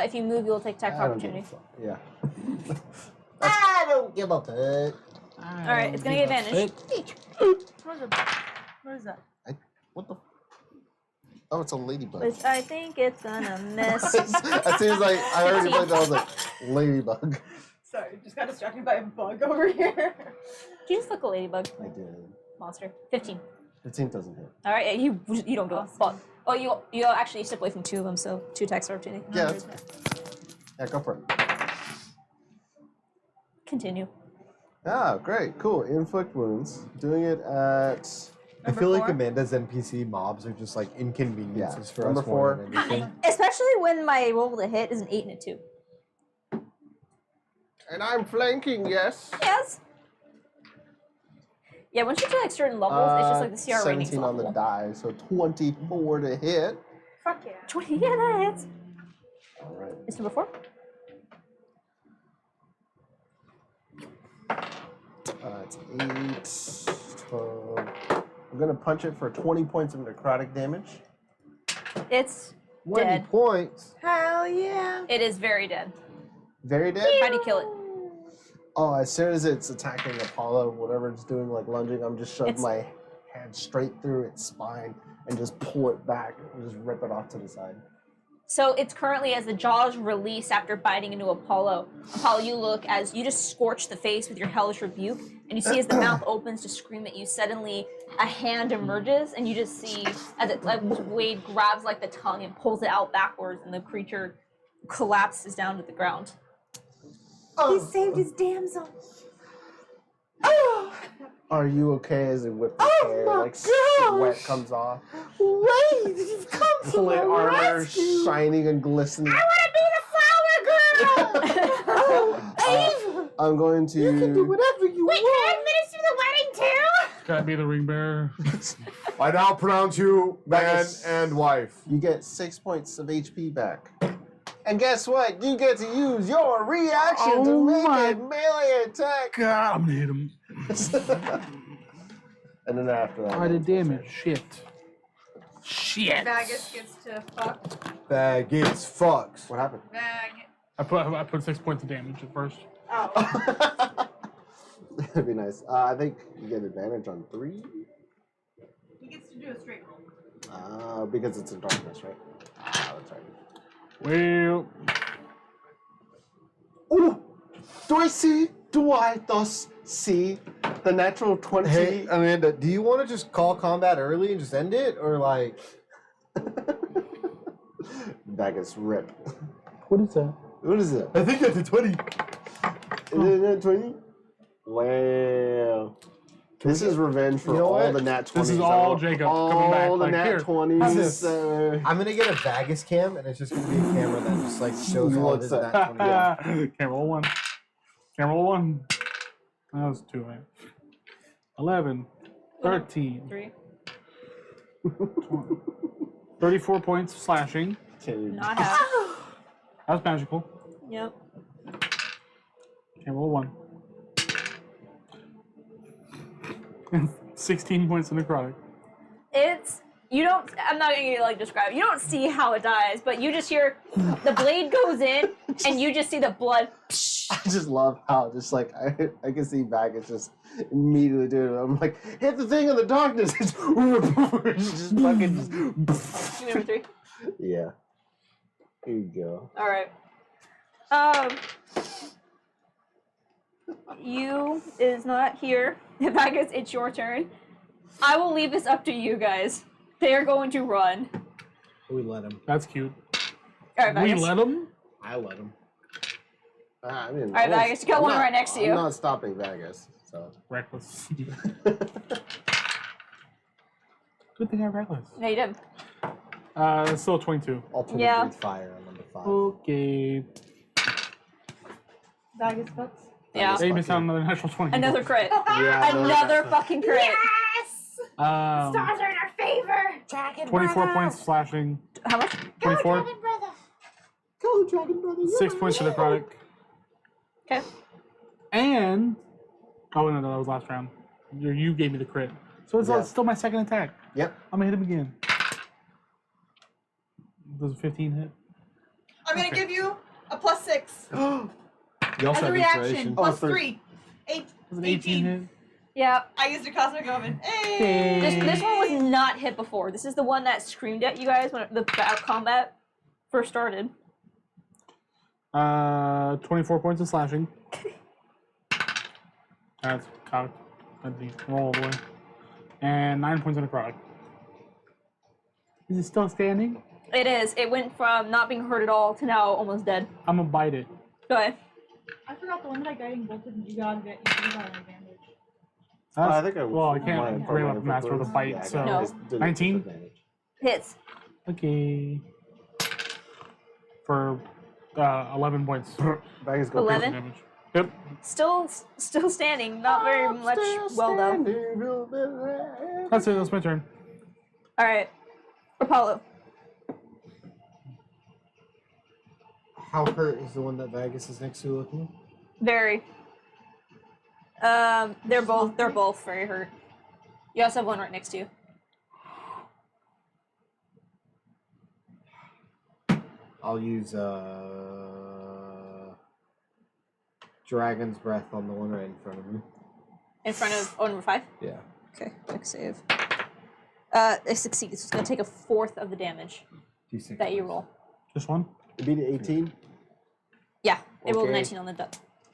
[SPEAKER 2] If you move, you'll take attack
[SPEAKER 3] I don't give a
[SPEAKER 2] opportunity.
[SPEAKER 3] fuck. Yeah. I don't give a fuck.
[SPEAKER 2] Alright, it's gonna get advantage.
[SPEAKER 7] What is that?
[SPEAKER 3] What the? Oh, it's a ladybug.
[SPEAKER 2] Which I think it's gonna miss.
[SPEAKER 3] As soon as I already played that, I was like, ladybug.
[SPEAKER 7] Sorry, just got distracted by a bug over here.
[SPEAKER 2] Did you just look a ladybug
[SPEAKER 3] I did.
[SPEAKER 2] monster? 15.
[SPEAKER 3] 15 doesn't hit.
[SPEAKER 2] Alright, yeah, you don't go. But, oh, you actually step away from 2 of them, so 2 attacks of opportunity.
[SPEAKER 3] Yeah, that's yeah, go for it.
[SPEAKER 2] Continue.
[SPEAKER 3] Ah, great, cool. Inflict wounds. Doing it at
[SPEAKER 1] I feel like
[SPEAKER 7] four?
[SPEAKER 1] Amanda's NPC mobs are just like inconveniences for
[SPEAKER 3] number
[SPEAKER 1] us more
[SPEAKER 3] 4.
[SPEAKER 1] than anything.
[SPEAKER 2] Especially when my roll to hit is an 8 and a 2.
[SPEAKER 3] And I'm flanking, yes.
[SPEAKER 2] Yes. Yeah, once you get to like certain levels, it's just like the CR ratings
[SPEAKER 3] 17 on the
[SPEAKER 2] level.
[SPEAKER 3] die, so 24 to hit.
[SPEAKER 7] Fuck yeah.
[SPEAKER 2] 20, yeah, that hits.
[SPEAKER 3] All right.
[SPEAKER 2] It's number 4.
[SPEAKER 3] It's 8, 12. I'm going to punch it for 20 points of necrotic damage.
[SPEAKER 2] It's
[SPEAKER 3] 20
[SPEAKER 2] dead.
[SPEAKER 3] points.
[SPEAKER 7] Hell yeah.
[SPEAKER 2] It is very dead.
[SPEAKER 3] Very dead?
[SPEAKER 2] How do you kill it?
[SPEAKER 3] Oh, as soon as it's attacking Apollo, whatever it's doing, like lunging, I'm just shoving
[SPEAKER 2] It's-
[SPEAKER 3] my hand straight through its spine and just pull it back and just rip it off to the side.
[SPEAKER 2] So it's currently as the jaws release after biting into Apollo. Apollo, you look as you just scorch the face with your hellish rebuke, and you see as the mouth opens to scream at you, suddenly a hand emerges, and you just see as it like Wade grabs like the tongue and pulls it out backwards, and the creature collapses down to the ground.
[SPEAKER 7] He saved his damsel.
[SPEAKER 3] Are you okay as it whips his hair, like sweat comes off?
[SPEAKER 4] Wait, you've come to
[SPEAKER 3] Plate
[SPEAKER 4] my
[SPEAKER 3] armor
[SPEAKER 4] rescue.
[SPEAKER 3] shining and glistening.
[SPEAKER 4] I want to be the flower girl.
[SPEAKER 3] I'm going to.
[SPEAKER 4] You can do whatever you want. Wait, can I administer the wedding too?
[SPEAKER 6] Gotta be the ring bearer.
[SPEAKER 1] I now pronounce you man
[SPEAKER 3] Vagus.
[SPEAKER 1] and wife.
[SPEAKER 3] You get 6 points of HP back. And guess what? You get to use your reaction to
[SPEAKER 6] Oh
[SPEAKER 3] make
[SPEAKER 6] my
[SPEAKER 3] a melee attack.
[SPEAKER 6] God, I'm gonna hit him.
[SPEAKER 3] And then after that.
[SPEAKER 6] I did damage. Shit. Shit.
[SPEAKER 7] Vagus gets to fuck.
[SPEAKER 1] Baggins fucks.
[SPEAKER 3] What happened?
[SPEAKER 7] Vag.
[SPEAKER 6] I put 6 points of damage at first.
[SPEAKER 7] Oh.
[SPEAKER 3] That'd be nice. I think you get advantage on 3.
[SPEAKER 7] He gets to do a straight roll.
[SPEAKER 3] Because it's in darkness, right? That's right.
[SPEAKER 6] Well,
[SPEAKER 3] Ooh! Do I thus see the natural 20?
[SPEAKER 1] Hey, Amanda, do you want to just call combat early and just end it? Or like.
[SPEAKER 3] Vagus rip.
[SPEAKER 6] what is that?
[SPEAKER 3] What is it?
[SPEAKER 1] I think that's a 20.
[SPEAKER 3] Is it a 20? Wow. This is revenge for
[SPEAKER 1] You know
[SPEAKER 3] all
[SPEAKER 1] what?
[SPEAKER 3] the nat 20s.
[SPEAKER 6] This is all Jacob coming back,
[SPEAKER 3] All the
[SPEAKER 6] like,
[SPEAKER 3] nat
[SPEAKER 6] here.
[SPEAKER 3] 20s.
[SPEAKER 1] How's this? I'm gonna get a Vagus cam, and it's just gonna be a camera that just like shows all of his
[SPEAKER 3] Looks
[SPEAKER 1] nat 20.
[SPEAKER 6] Can't roll 1. Can't roll 1. That was 2, right? 11, 13,
[SPEAKER 2] 3.
[SPEAKER 6] 34 points of slashing.
[SPEAKER 2] Not half.
[SPEAKER 6] That's magical.
[SPEAKER 2] Yep.
[SPEAKER 6] Can't roll 1. And 16 points of necrotic.
[SPEAKER 2] It's you don't. I'm not gonna like describe. You don't see how it dies, but you just hear the blade goes in, and you just see the blood
[SPEAKER 3] I just love how just like I can see back. It's just immediately doing it. I'm like, hit the thing in the darkness. It's just fucking. Just,
[SPEAKER 2] Number 3.
[SPEAKER 3] yeah. Here you go.
[SPEAKER 2] All right. You is not here. Vagus, it's your turn. I will leave this up to you guys. They are going to run.
[SPEAKER 1] We let him.
[SPEAKER 6] That's cute.
[SPEAKER 2] All right,
[SPEAKER 6] We
[SPEAKER 2] Vagus.
[SPEAKER 6] let him?
[SPEAKER 1] I let him.
[SPEAKER 3] I mean,
[SPEAKER 2] All right, Vagus, you got one right next to you.
[SPEAKER 3] I'm not stopping Vegas. So.
[SPEAKER 6] Reckless. Good thing I reckless.
[SPEAKER 2] No, you did.
[SPEAKER 6] It's still 22.
[SPEAKER 1] Alternate
[SPEAKER 2] Yeah.
[SPEAKER 1] breathe fire on number 5.
[SPEAKER 6] Okay.
[SPEAKER 7] Vegas butts.
[SPEAKER 2] Yeah.
[SPEAKER 6] Hey, missed out on another natural 20.
[SPEAKER 2] Another crit.
[SPEAKER 3] Yeah,
[SPEAKER 2] Another fucking crit.
[SPEAKER 4] Yes! Stars are in our favor. Dragon
[SPEAKER 6] 24
[SPEAKER 4] brother.
[SPEAKER 6] points slashing.
[SPEAKER 2] How much?
[SPEAKER 4] Go,
[SPEAKER 6] 24.
[SPEAKER 4] Dragon brother.
[SPEAKER 1] Go, Dragon Brother.
[SPEAKER 6] 6 points to necrotic.
[SPEAKER 2] Okay.
[SPEAKER 6] And oh no, that was last round. You gave me the crit, so it's
[SPEAKER 3] Yeah.
[SPEAKER 6] still my second attack.
[SPEAKER 3] Yep.
[SPEAKER 6] I'm gonna hit him again. Does a 15 hit?
[SPEAKER 7] I'm gonna give you a +6
[SPEAKER 1] You also
[SPEAKER 7] as a
[SPEAKER 1] have
[SPEAKER 7] reaction.
[SPEAKER 1] inspiration.
[SPEAKER 7] Plus
[SPEAKER 3] three.
[SPEAKER 7] 3. 8.
[SPEAKER 6] Does an 18 hit?
[SPEAKER 2] Yeah.
[SPEAKER 7] I used a cosmic oven. Hey.
[SPEAKER 2] This one was not hit before. This is the one that screamed at you guys when the combat first started.
[SPEAKER 6] 24 points of slashing. That's cocked. That's the roll all the way. And 9 points of necrotic. Is it still standing?
[SPEAKER 2] It is. It went from not being hurt at all to now almost dead.
[SPEAKER 6] I'm gonna bite it.
[SPEAKER 2] Go ahead.
[SPEAKER 7] I forgot the one that I guiding bolted and you got an advantage.
[SPEAKER 3] I think I.
[SPEAKER 6] Well, I can't
[SPEAKER 3] my-
[SPEAKER 6] grab
[SPEAKER 3] my
[SPEAKER 6] up master with a
[SPEAKER 3] influence.
[SPEAKER 6] bite,
[SPEAKER 3] Yeah, I
[SPEAKER 6] so
[SPEAKER 3] got
[SPEAKER 2] No.
[SPEAKER 3] this
[SPEAKER 6] 19?
[SPEAKER 3] disadvantage.
[SPEAKER 2] Hits.
[SPEAKER 6] Okay. For 11 points.
[SPEAKER 3] Vegas go
[SPEAKER 2] 11?
[SPEAKER 6] Damage. Yep.
[SPEAKER 2] Still standing. Not very much well though.
[SPEAKER 6] That's it. That's my turn.
[SPEAKER 2] All right. Apollo.
[SPEAKER 1] How hurt is the one that Vegas is next to looking?
[SPEAKER 2] Very. They're both very hurt. You also have one right next to you.
[SPEAKER 1] I'll use Dragon's Breath on the one right in front of me.
[SPEAKER 2] In front of number 5?
[SPEAKER 1] Yeah.
[SPEAKER 2] Okay, quick save. It succeeds. It's gonna take a fourth of the damage
[SPEAKER 1] D6.
[SPEAKER 2] that you roll.
[SPEAKER 6] Just one?
[SPEAKER 3] It beat 18.
[SPEAKER 2] Yeah, it rolled a
[SPEAKER 3] Okay.
[SPEAKER 2] 19 on the die.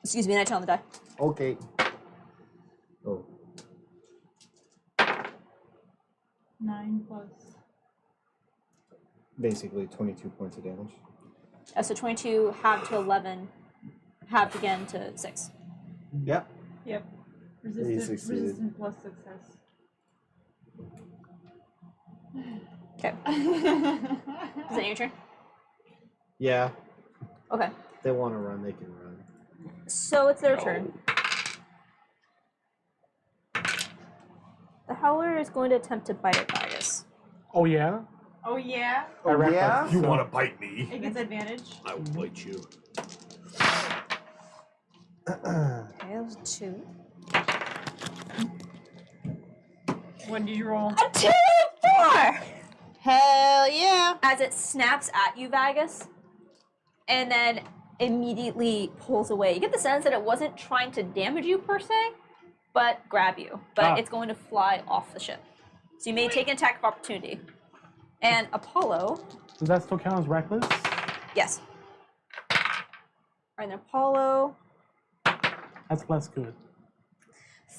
[SPEAKER 2] Excuse me, 19 on the die.
[SPEAKER 3] Okay.
[SPEAKER 1] Oh.
[SPEAKER 7] 9 plus.
[SPEAKER 1] Basically 22 points of damage.
[SPEAKER 2] So 22 halved to 11, halved again to 6.
[SPEAKER 3] Yep.
[SPEAKER 7] Yep.
[SPEAKER 3] He succeeded.
[SPEAKER 7] Resistant plus success.
[SPEAKER 2] Okay. Is that your turn?
[SPEAKER 1] Yeah.
[SPEAKER 2] Okay.
[SPEAKER 1] If they want to run, they can run.
[SPEAKER 2] So it's their turn. The Howler is going to attempt to bite at Vigus.
[SPEAKER 6] Oh, yeah?
[SPEAKER 7] Oh yeah?
[SPEAKER 6] I wrapped
[SPEAKER 3] yeah?
[SPEAKER 6] up,
[SPEAKER 5] You
[SPEAKER 6] so-
[SPEAKER 5] want to bite me?
[SPEAKER 7] It gets advantage.
[SPEAKER 5] I will bite you.
[SPEAKER 2] Okay, that was a 2.
[SPEAKER 7] What did you roll?
[SPEAKER 2] A 2 and 4!
[SPEAKER 7] Hell yeah!
[SPEAKER 2] As it snaps at you, Vagus, and then immediately pulls away. You get the sense that it wasn't trying to damage you per se, but grab you. But it's going to fly off the ship. So you may take an attack of opportunity. And Apollo,
[SPEAKER 6] Does that still count as reckless?
[SPEAKER 2] yes. Alright, then Apollo.
[SPEAKER 6] That's less good.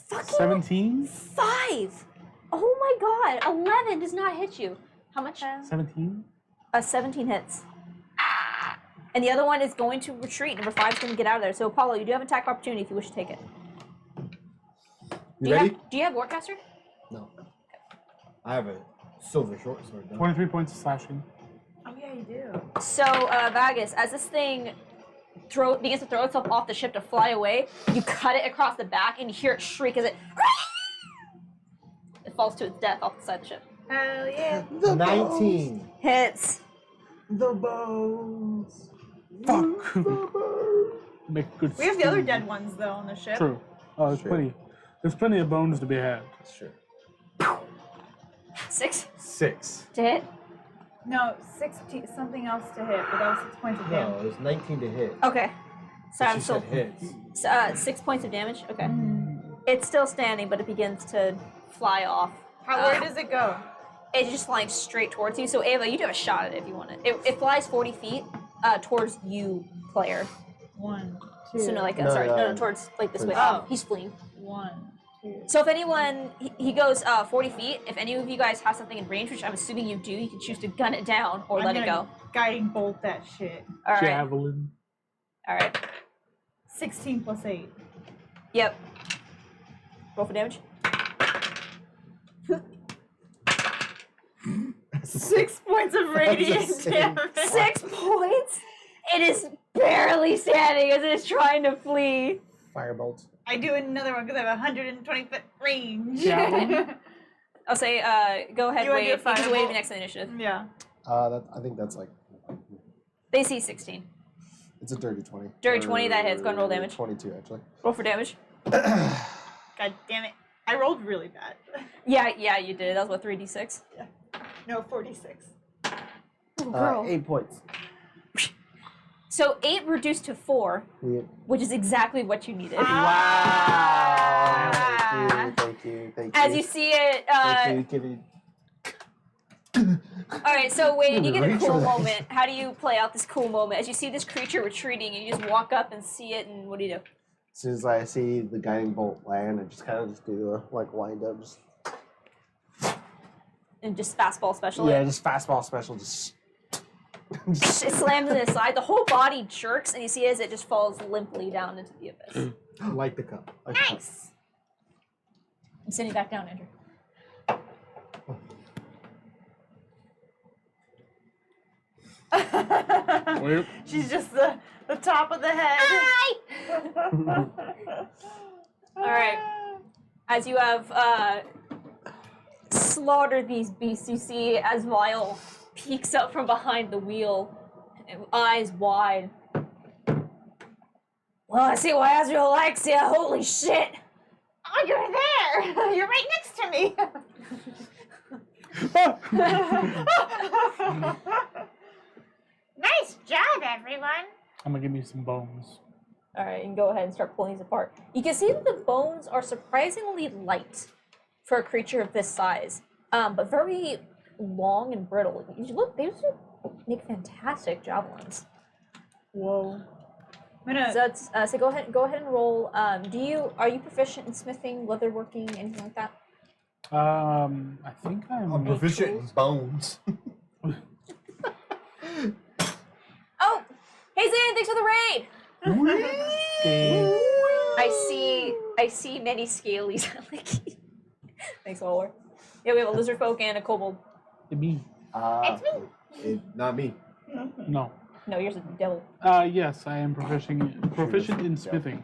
[SPEAKER 2] Fucking
[SPEAKER 6] 17?
[SPEAKER 2] 5! Oh my god, 11 does not hit you. How much?
[SPEAKER 6] 17?
[SPEAKER 2] 17 hits. And the other one is going to retreat. Number 5 is going to get out of there. So Apollo, you do have attack of opportunity if you wish to take it.
[SPEAKER 1] You ready?
[SPEAKER 2] Do you have Warcaster?
[SPEAKER 1] No. I have a silver short sword. Though.
[SPEAKER 6] 23 points of slashing.
[SPEAKER 7] Oh yeah, you do.
[SPEAKER 2] So, Vagus, as this thing begins to throw itself off the ship to fly away, you cut it across the back and you hear it shriek as it falls to its death off the side of the ship.
[SPEAKER 7] Hell yeah.
[SPEAKER 1] 19.
[SPEAKER 2] Hits.
[SPEAKER 3] The bones.
[SPEAKER 6] Fuck! Make good
[SPEAKER 7] We have the other
[SPEAKER 6] stew.
[SPEAKER 7] dead ones though on the ship.
[SPEAKER 6] True. Oh, there's
[SPEAKER 3] Sure.
[SPEAKER 6] plenty. There's plenty of bones to be had.
[SPEAKER 3] Sure.
[SPEAKER 2] 6
[SPEAKER 1] 6.
[SPEAKER 2] to hit.
[SPEAKER 7] No, 16 something else to hit, but that was 6 points of
[SPEAKER 1] No,
[SPEAKER 7] damage.
[SPEAKER 1] it was 19 to hit.
[SPEAKER 2] Okay. So I'm
[SPEAKER 1] She
[SPEAKER 2] still
[SPEAKER 1] said hits.
[SPEAKER 2] 6 points of damage. Okay. It's still standing, but it begins to fly off.
[SPEAKER 7] Where does it go?
[SPEAKER 2] It's just flying straight towards you. So Ava, you do have a shot at it if you want it. It flies 40 feet towards you, player.
[SPEAKER 7] 1, 2.
[SPEAKER 2] So no, like
[SPEAKER 3] No,
[SPEAKER 2] no, towards like this way.
[SPEAKER 7] Oh.
[SPEAKER 2] He's fleeing.
[SPEAKER 7] 1, 2.
[SPEAKER 2] So if anyone, he goes 40 feet. If any of you guys have something in range, which I'm assuming you do, you can choose to gun it down or let it go.
[SPEAKER 7] Guiding bolt that shit.
[SPEAKER 2] All right.
[SPEAKER 6] Javelin.
[SPEAKER 2] All right.
[SPEAKER 7] 16 plus 8.
[SPEAKER 2] Yep. Roll for damage.
[SPEAKER 7] 6 points of radiant damage.
[SPEAKER 2] 6 points. It is barely standing as it's trying to flee.
[SPEAKER 3] Firebolt.
[SPEAKER 7] I do another one because I have 120-foot range.
[SPEAKER 6] Javelin.
[SPEAKER 2] I'll say, go ahead,
[SPEAKER 7] You wanna do a
[SPEAKER 2] wave. You just
[SPEAKER 7] firebolt?
[SPEAKER 2] wave next initiative.
[SPEAKER 7] Yeah.
[SPEAKER 3] I think that's like
[SPEAKER 2] They see 16.
[SPEAKER 3] it's a dirty 20.
[SPEAKER 2] Dirty 20, that hits. Go ahead and roll damage.
[SPEAKER 3] 22 actually.
[SPEAKER 2] Roll for damage.
[SPEAKER 7] God damn it. I rolled really bad.
[SPEAKER 2] Yeah, you did. That was what, 3d6?
[SPEAKER 7] No, 46.
[SPEAKER 2] Oh, girl.
[SPEAKER 3] 8 points.
[SPEAKER 2] So 8 reduced to 4,
[SPEAKER 3] Yeah.
[SPEAKER 2] which is exactly what you needed.
[SPEAKER 3] Wow. Thank you.
[SPEAKER 2] As you see it,
[SPEAKER 3] Thank you, Kitty.
[SPEAKER 2] all right, so Wade, you get a
[SPEAKER 3] Reach
[SPEAKER 2] cool
[SPEAKER 3] for that.
[SPEAKER 2] moment. How do you play out this cool moment? As you see this creature retreating, and you just walk up and see it, and what do you do?
[SPEAKER 3] As soon as I see the guiding bolt land, I just kind of just do a wind up. Just,
[SPEAKER 2] And just fastball special
[SPEAKER 3] yeah,
[SPEAKER 2] it.
[SPEAKER 3] just fastball special. Just
[SPEAKER 2] It slams to the side. The whole body jerks, and you see as it just falls limply down into the abyss.
[SPEAKER 1] Like the cup.
[SPEAKER 2] Nice. I'm sending you back down, Andrew.
[SPEAKER 6] Wait.
[SPEAKER 7] She's just the top of the head.
[SPEAKER 2] All right. As you have slaughtered these beasts, you see as Vile peeks up from behind the wheel, eyes wide. Well, I see why Azrael likes you. Holy shit!
[SPEAKER 7] Oh, you're there. You're right next to me.
[SPEAKER 4] Nice job, everyone.
[SPEAKER 6] I'm gonna give me some bones.
[SPEAKER 2] All right, you can go ahead and start pulling these apart. You can see that the bones are surprisingly light for a creature of this size, but very long and brittle. You look, they just make fantastic javelins.
[SPEAKER 7] Whoa. I'm gonna.
[SPEAKER 2] So that's so go ahead and roll. Are you proficient in smithing, leatherworking, anything like that?
[SPEAKER 6] I think I'm
[SPEAKER 10] proficient in bones.
[SPEAKER 2] Oh, hey Zan, thanks for the raid. I see many scalies. Thanks, Waller. Yeah, we have a lizard folk and a kobold.
[SPEAKER 6] me.
[SPEAKER 4] It's me.
[SPEAKER 1] Not me.
[SPEAKER 6] No.
[SPEAKER 2] No, yours is a devil.
[SPEAKER 6] Yes, I am proficient in smithing.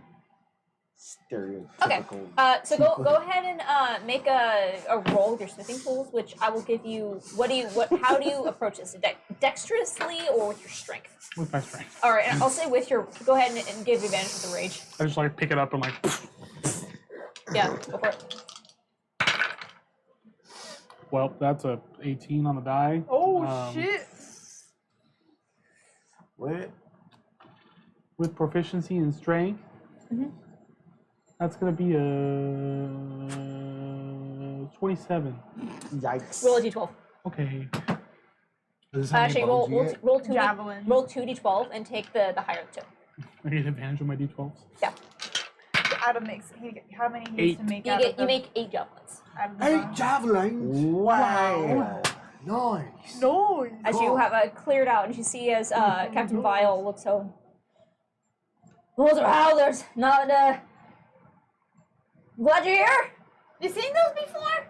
[SPEAKER 3] Stereotypical.
[SPEAKER 2] So go ahead and make a roll with your smithing tools, which I will give you. How do you approach this? Dexterously or with your strength?
[SPEAKER 6] With my strength.
[SPEAKER 2] All right, and I'll say with your. Go ahead and give advantage with the rage.
[SPEAKER 6] I just like pick it up and like.
[SPEAKER 2] Yeah, go for it.
[SPEAKER 6] Well, that's a 18 on the die.
[SPEAKER 7] Oh
[SPEAKER 6] Um,
[SPEAKER 7] shit.
[SPEAKER 3] Wait.
[SPEAKER 6] With proficiency in strength, that's gonna be a 27.
[SPEAKER 3] Yikes.
[SPEAKER 2] Roll a d12.
[SPEAKER 6] Okay.
[SPEAKER 2] Actually, roll two.
[SPEAKER 7] Javelin.
[SPEAKER 2] Roll 2d12 and take the higher of the two.
[SPEAKER 6] I get advantage on my d12s.
[SPEAKER 2] Yeah.
[SPEAKER 7] Out of mix. How many he
[SPEAKER 6] 8.
[SPEAKER 7] needs to make
[SPEAKER 2] You
[SPEAKER 7] out
[SPEAKER 2] get
[SPEAKER 7] of
[SPEAKER 2] you
[SPEAKER 7] the,
[SPEAKER 2] make 8 javelins.
[SPEAKER 7] out of the
[SPEAKER 10] 8 javelins.
[SPEAKER 3] Wow.
[SPEAKER 10] Nice.
[SPEAKER 7] Noise.
[SPEAKER 2] As you have cleared out, and you see as Captain Vile looks home. Those are howlers, not glad you're here.
[SPEAKER 7] You seen those before?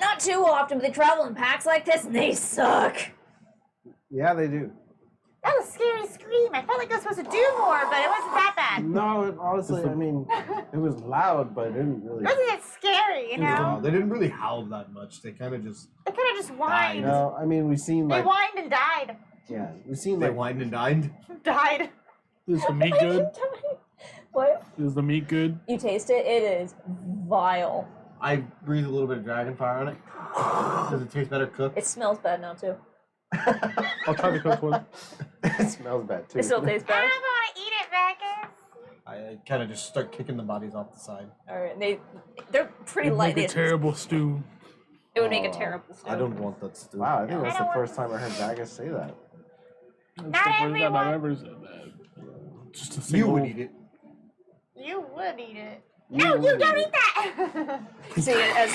[SPEAKER 2] Not too often, but they travel in packs like this, and they suck.
[SPEAKER 3] Yeah, they do.
[SPEAKER 4] That was a scary scream. I felt like I was supposed to do more, but it wasn't that bad.
[SPEAKER 3] No, honestly, I mean, it was loud, but it didn't really.
[SPEAKER 4] It wasn't that scary, you know?
[SPEAKER 1] They didn't really howl that much. They kind of just
[SPEAKER 4] They kind of just whined.
[SPEAKER 3] No, I mean, we've seen
[SPEAKER 4] They
[SPEAKER 3] like.
[SPEAKER 4] whined and died.
[SPEAKER 3] Yeah, we've seen
[SPEAKER 1] they
[SPEAKER 3] like.
[SPEAKER 1] whined and dined.
[SPEAKER 7] Died.
[SPEAKER 6] Is the meat good?
[SPEAKER 2] What?
[SPEAKER 6] Is the meat good?
[SPEAKER 2] You taste it. It is vile.
[SPEAKER 1] I breathe a little bit of dragon fire on it. Does it taste better cooked?
[SPEAKER 2] It smells bad now too.
[SPEAKER 6] I'll try the cooked one.
[SPEAKER 3] It smells bad too.
[SPEAKER 2] It still tastes
[SPEAKER 4] I don't
[SPEAKER 2] bad.
[SPEAKER 4] know if I want to eat it, man.
[SPEAKER 1] I kind of just start kicking the bodies off the side.
[SPEAKER 2] All right, they're pretty
[SPEAKER 6] It'd
[SPEAKER 2] light.
[SPEAKER 6] make a terrible stew.
[SPEAKER 2] It would make a terrible stew.
[SPEAKER 1] I don't want that stew.
[SPEAKER 3] Wow, I think that's
[SPEAKER 4] I
[SPEAKER 3] the
[SPEAKER 4] don't
[SPEAKER 3] first time I heard Zagus say that.
[SPEAKER 6] That's
[SPEAKER 4] Not
[SPEAKER 6] the first time
[SPEAKER 4] everyone.
[SPEAKER 6] I've ever said that. Just a
[SPEAKER 1] You
[SPEAKER 6] single.
[SPEAKER 1] would eat it.
[SPEAKER 7] You would eat it.
[SPEAKER 4] No, you don't eat that!
[SPEAKER 2] See, as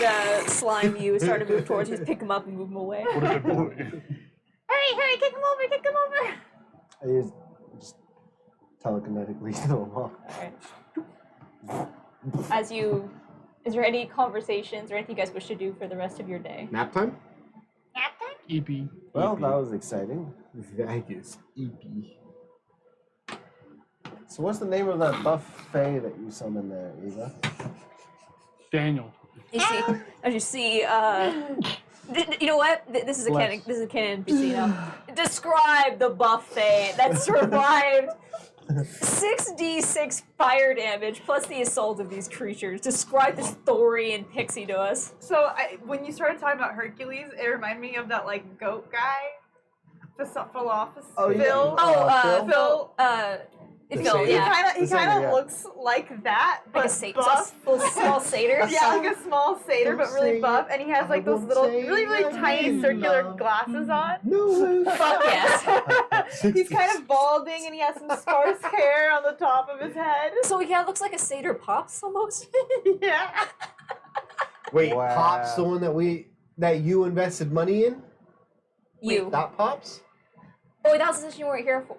[SPEAKER 2] slime you start to move towards you, pick him up and move him away.
[SPEAKER 6] What a good boy.
[SPEAKER 4] Hurry, kick him over!
[SPEAKER 3] I just telekinetically throw him off.
[SPEAKER 2] Alright. Is there any conversations or anything you guys wish to do for the rest of your day?
[SPEAKER 1] Nap time?
[SPEAKER 4] Nap time?
[SPEAKER 6] EP.
[SPEAKER 3] Well, that was exciting.
[SPEAKER 1] Vegas. EP.
[SPEAKER 3] So what's the name of that buff fae that you summoned there, Eva?
[SPEAKER 6] Daniel.
[SPEAKER 2] You see, as you see, you know what? This is a canon. This is a canon NPC now. Describe the buffet that survived 6d6 fire damage plus the assault of these creatures. Describe this Thorian pixie to us.
[SPEAKER 7] So when you started talking about Hercules, it reminded me of that like goat guy.
[SPEAKER 3] Oh, yeah.
[SPEAKER 7] Phil.
[SPEAKER 2] Phil. Phil,
[SPEAKER 3] satyr?
[SPEAKER 2] yeah.
[SPEAKER 7] He
[SPEAKER 3] The
[SPEAKER 7] kind of
[SPEAKER 3] satyr, yeah.
[SPEAKER 7] looks like that, but
[SPEAKER 2] Like a
[SPEAKER 7] buff.
[SPEAKER 2] small satyr.
[SPEAKER 7] Yeah, like a small satyr, but really buff, and he has like those little, really, really tiny circular glasses on.
[SPEAKER 1] No.
[SPEAKER 2] Fuck yes.
[SPEAKER 7] He's kind of balding, and he has some sparse hair on the top of his head.
[SPEAKER 2] So he kind of looks like a satyr pops almost.
[SPEAKER 7] Yeah.
[SPEAKER 1] Wait,
[SPEAKER 3] Wow.
[SPEAKER 1] Pop's the one that you invested money in?
[SPEAKER 2] You.
[SPEAKER 1] That Pop's?
[SPEAKER 2] Oh, that was the session you weren't here for.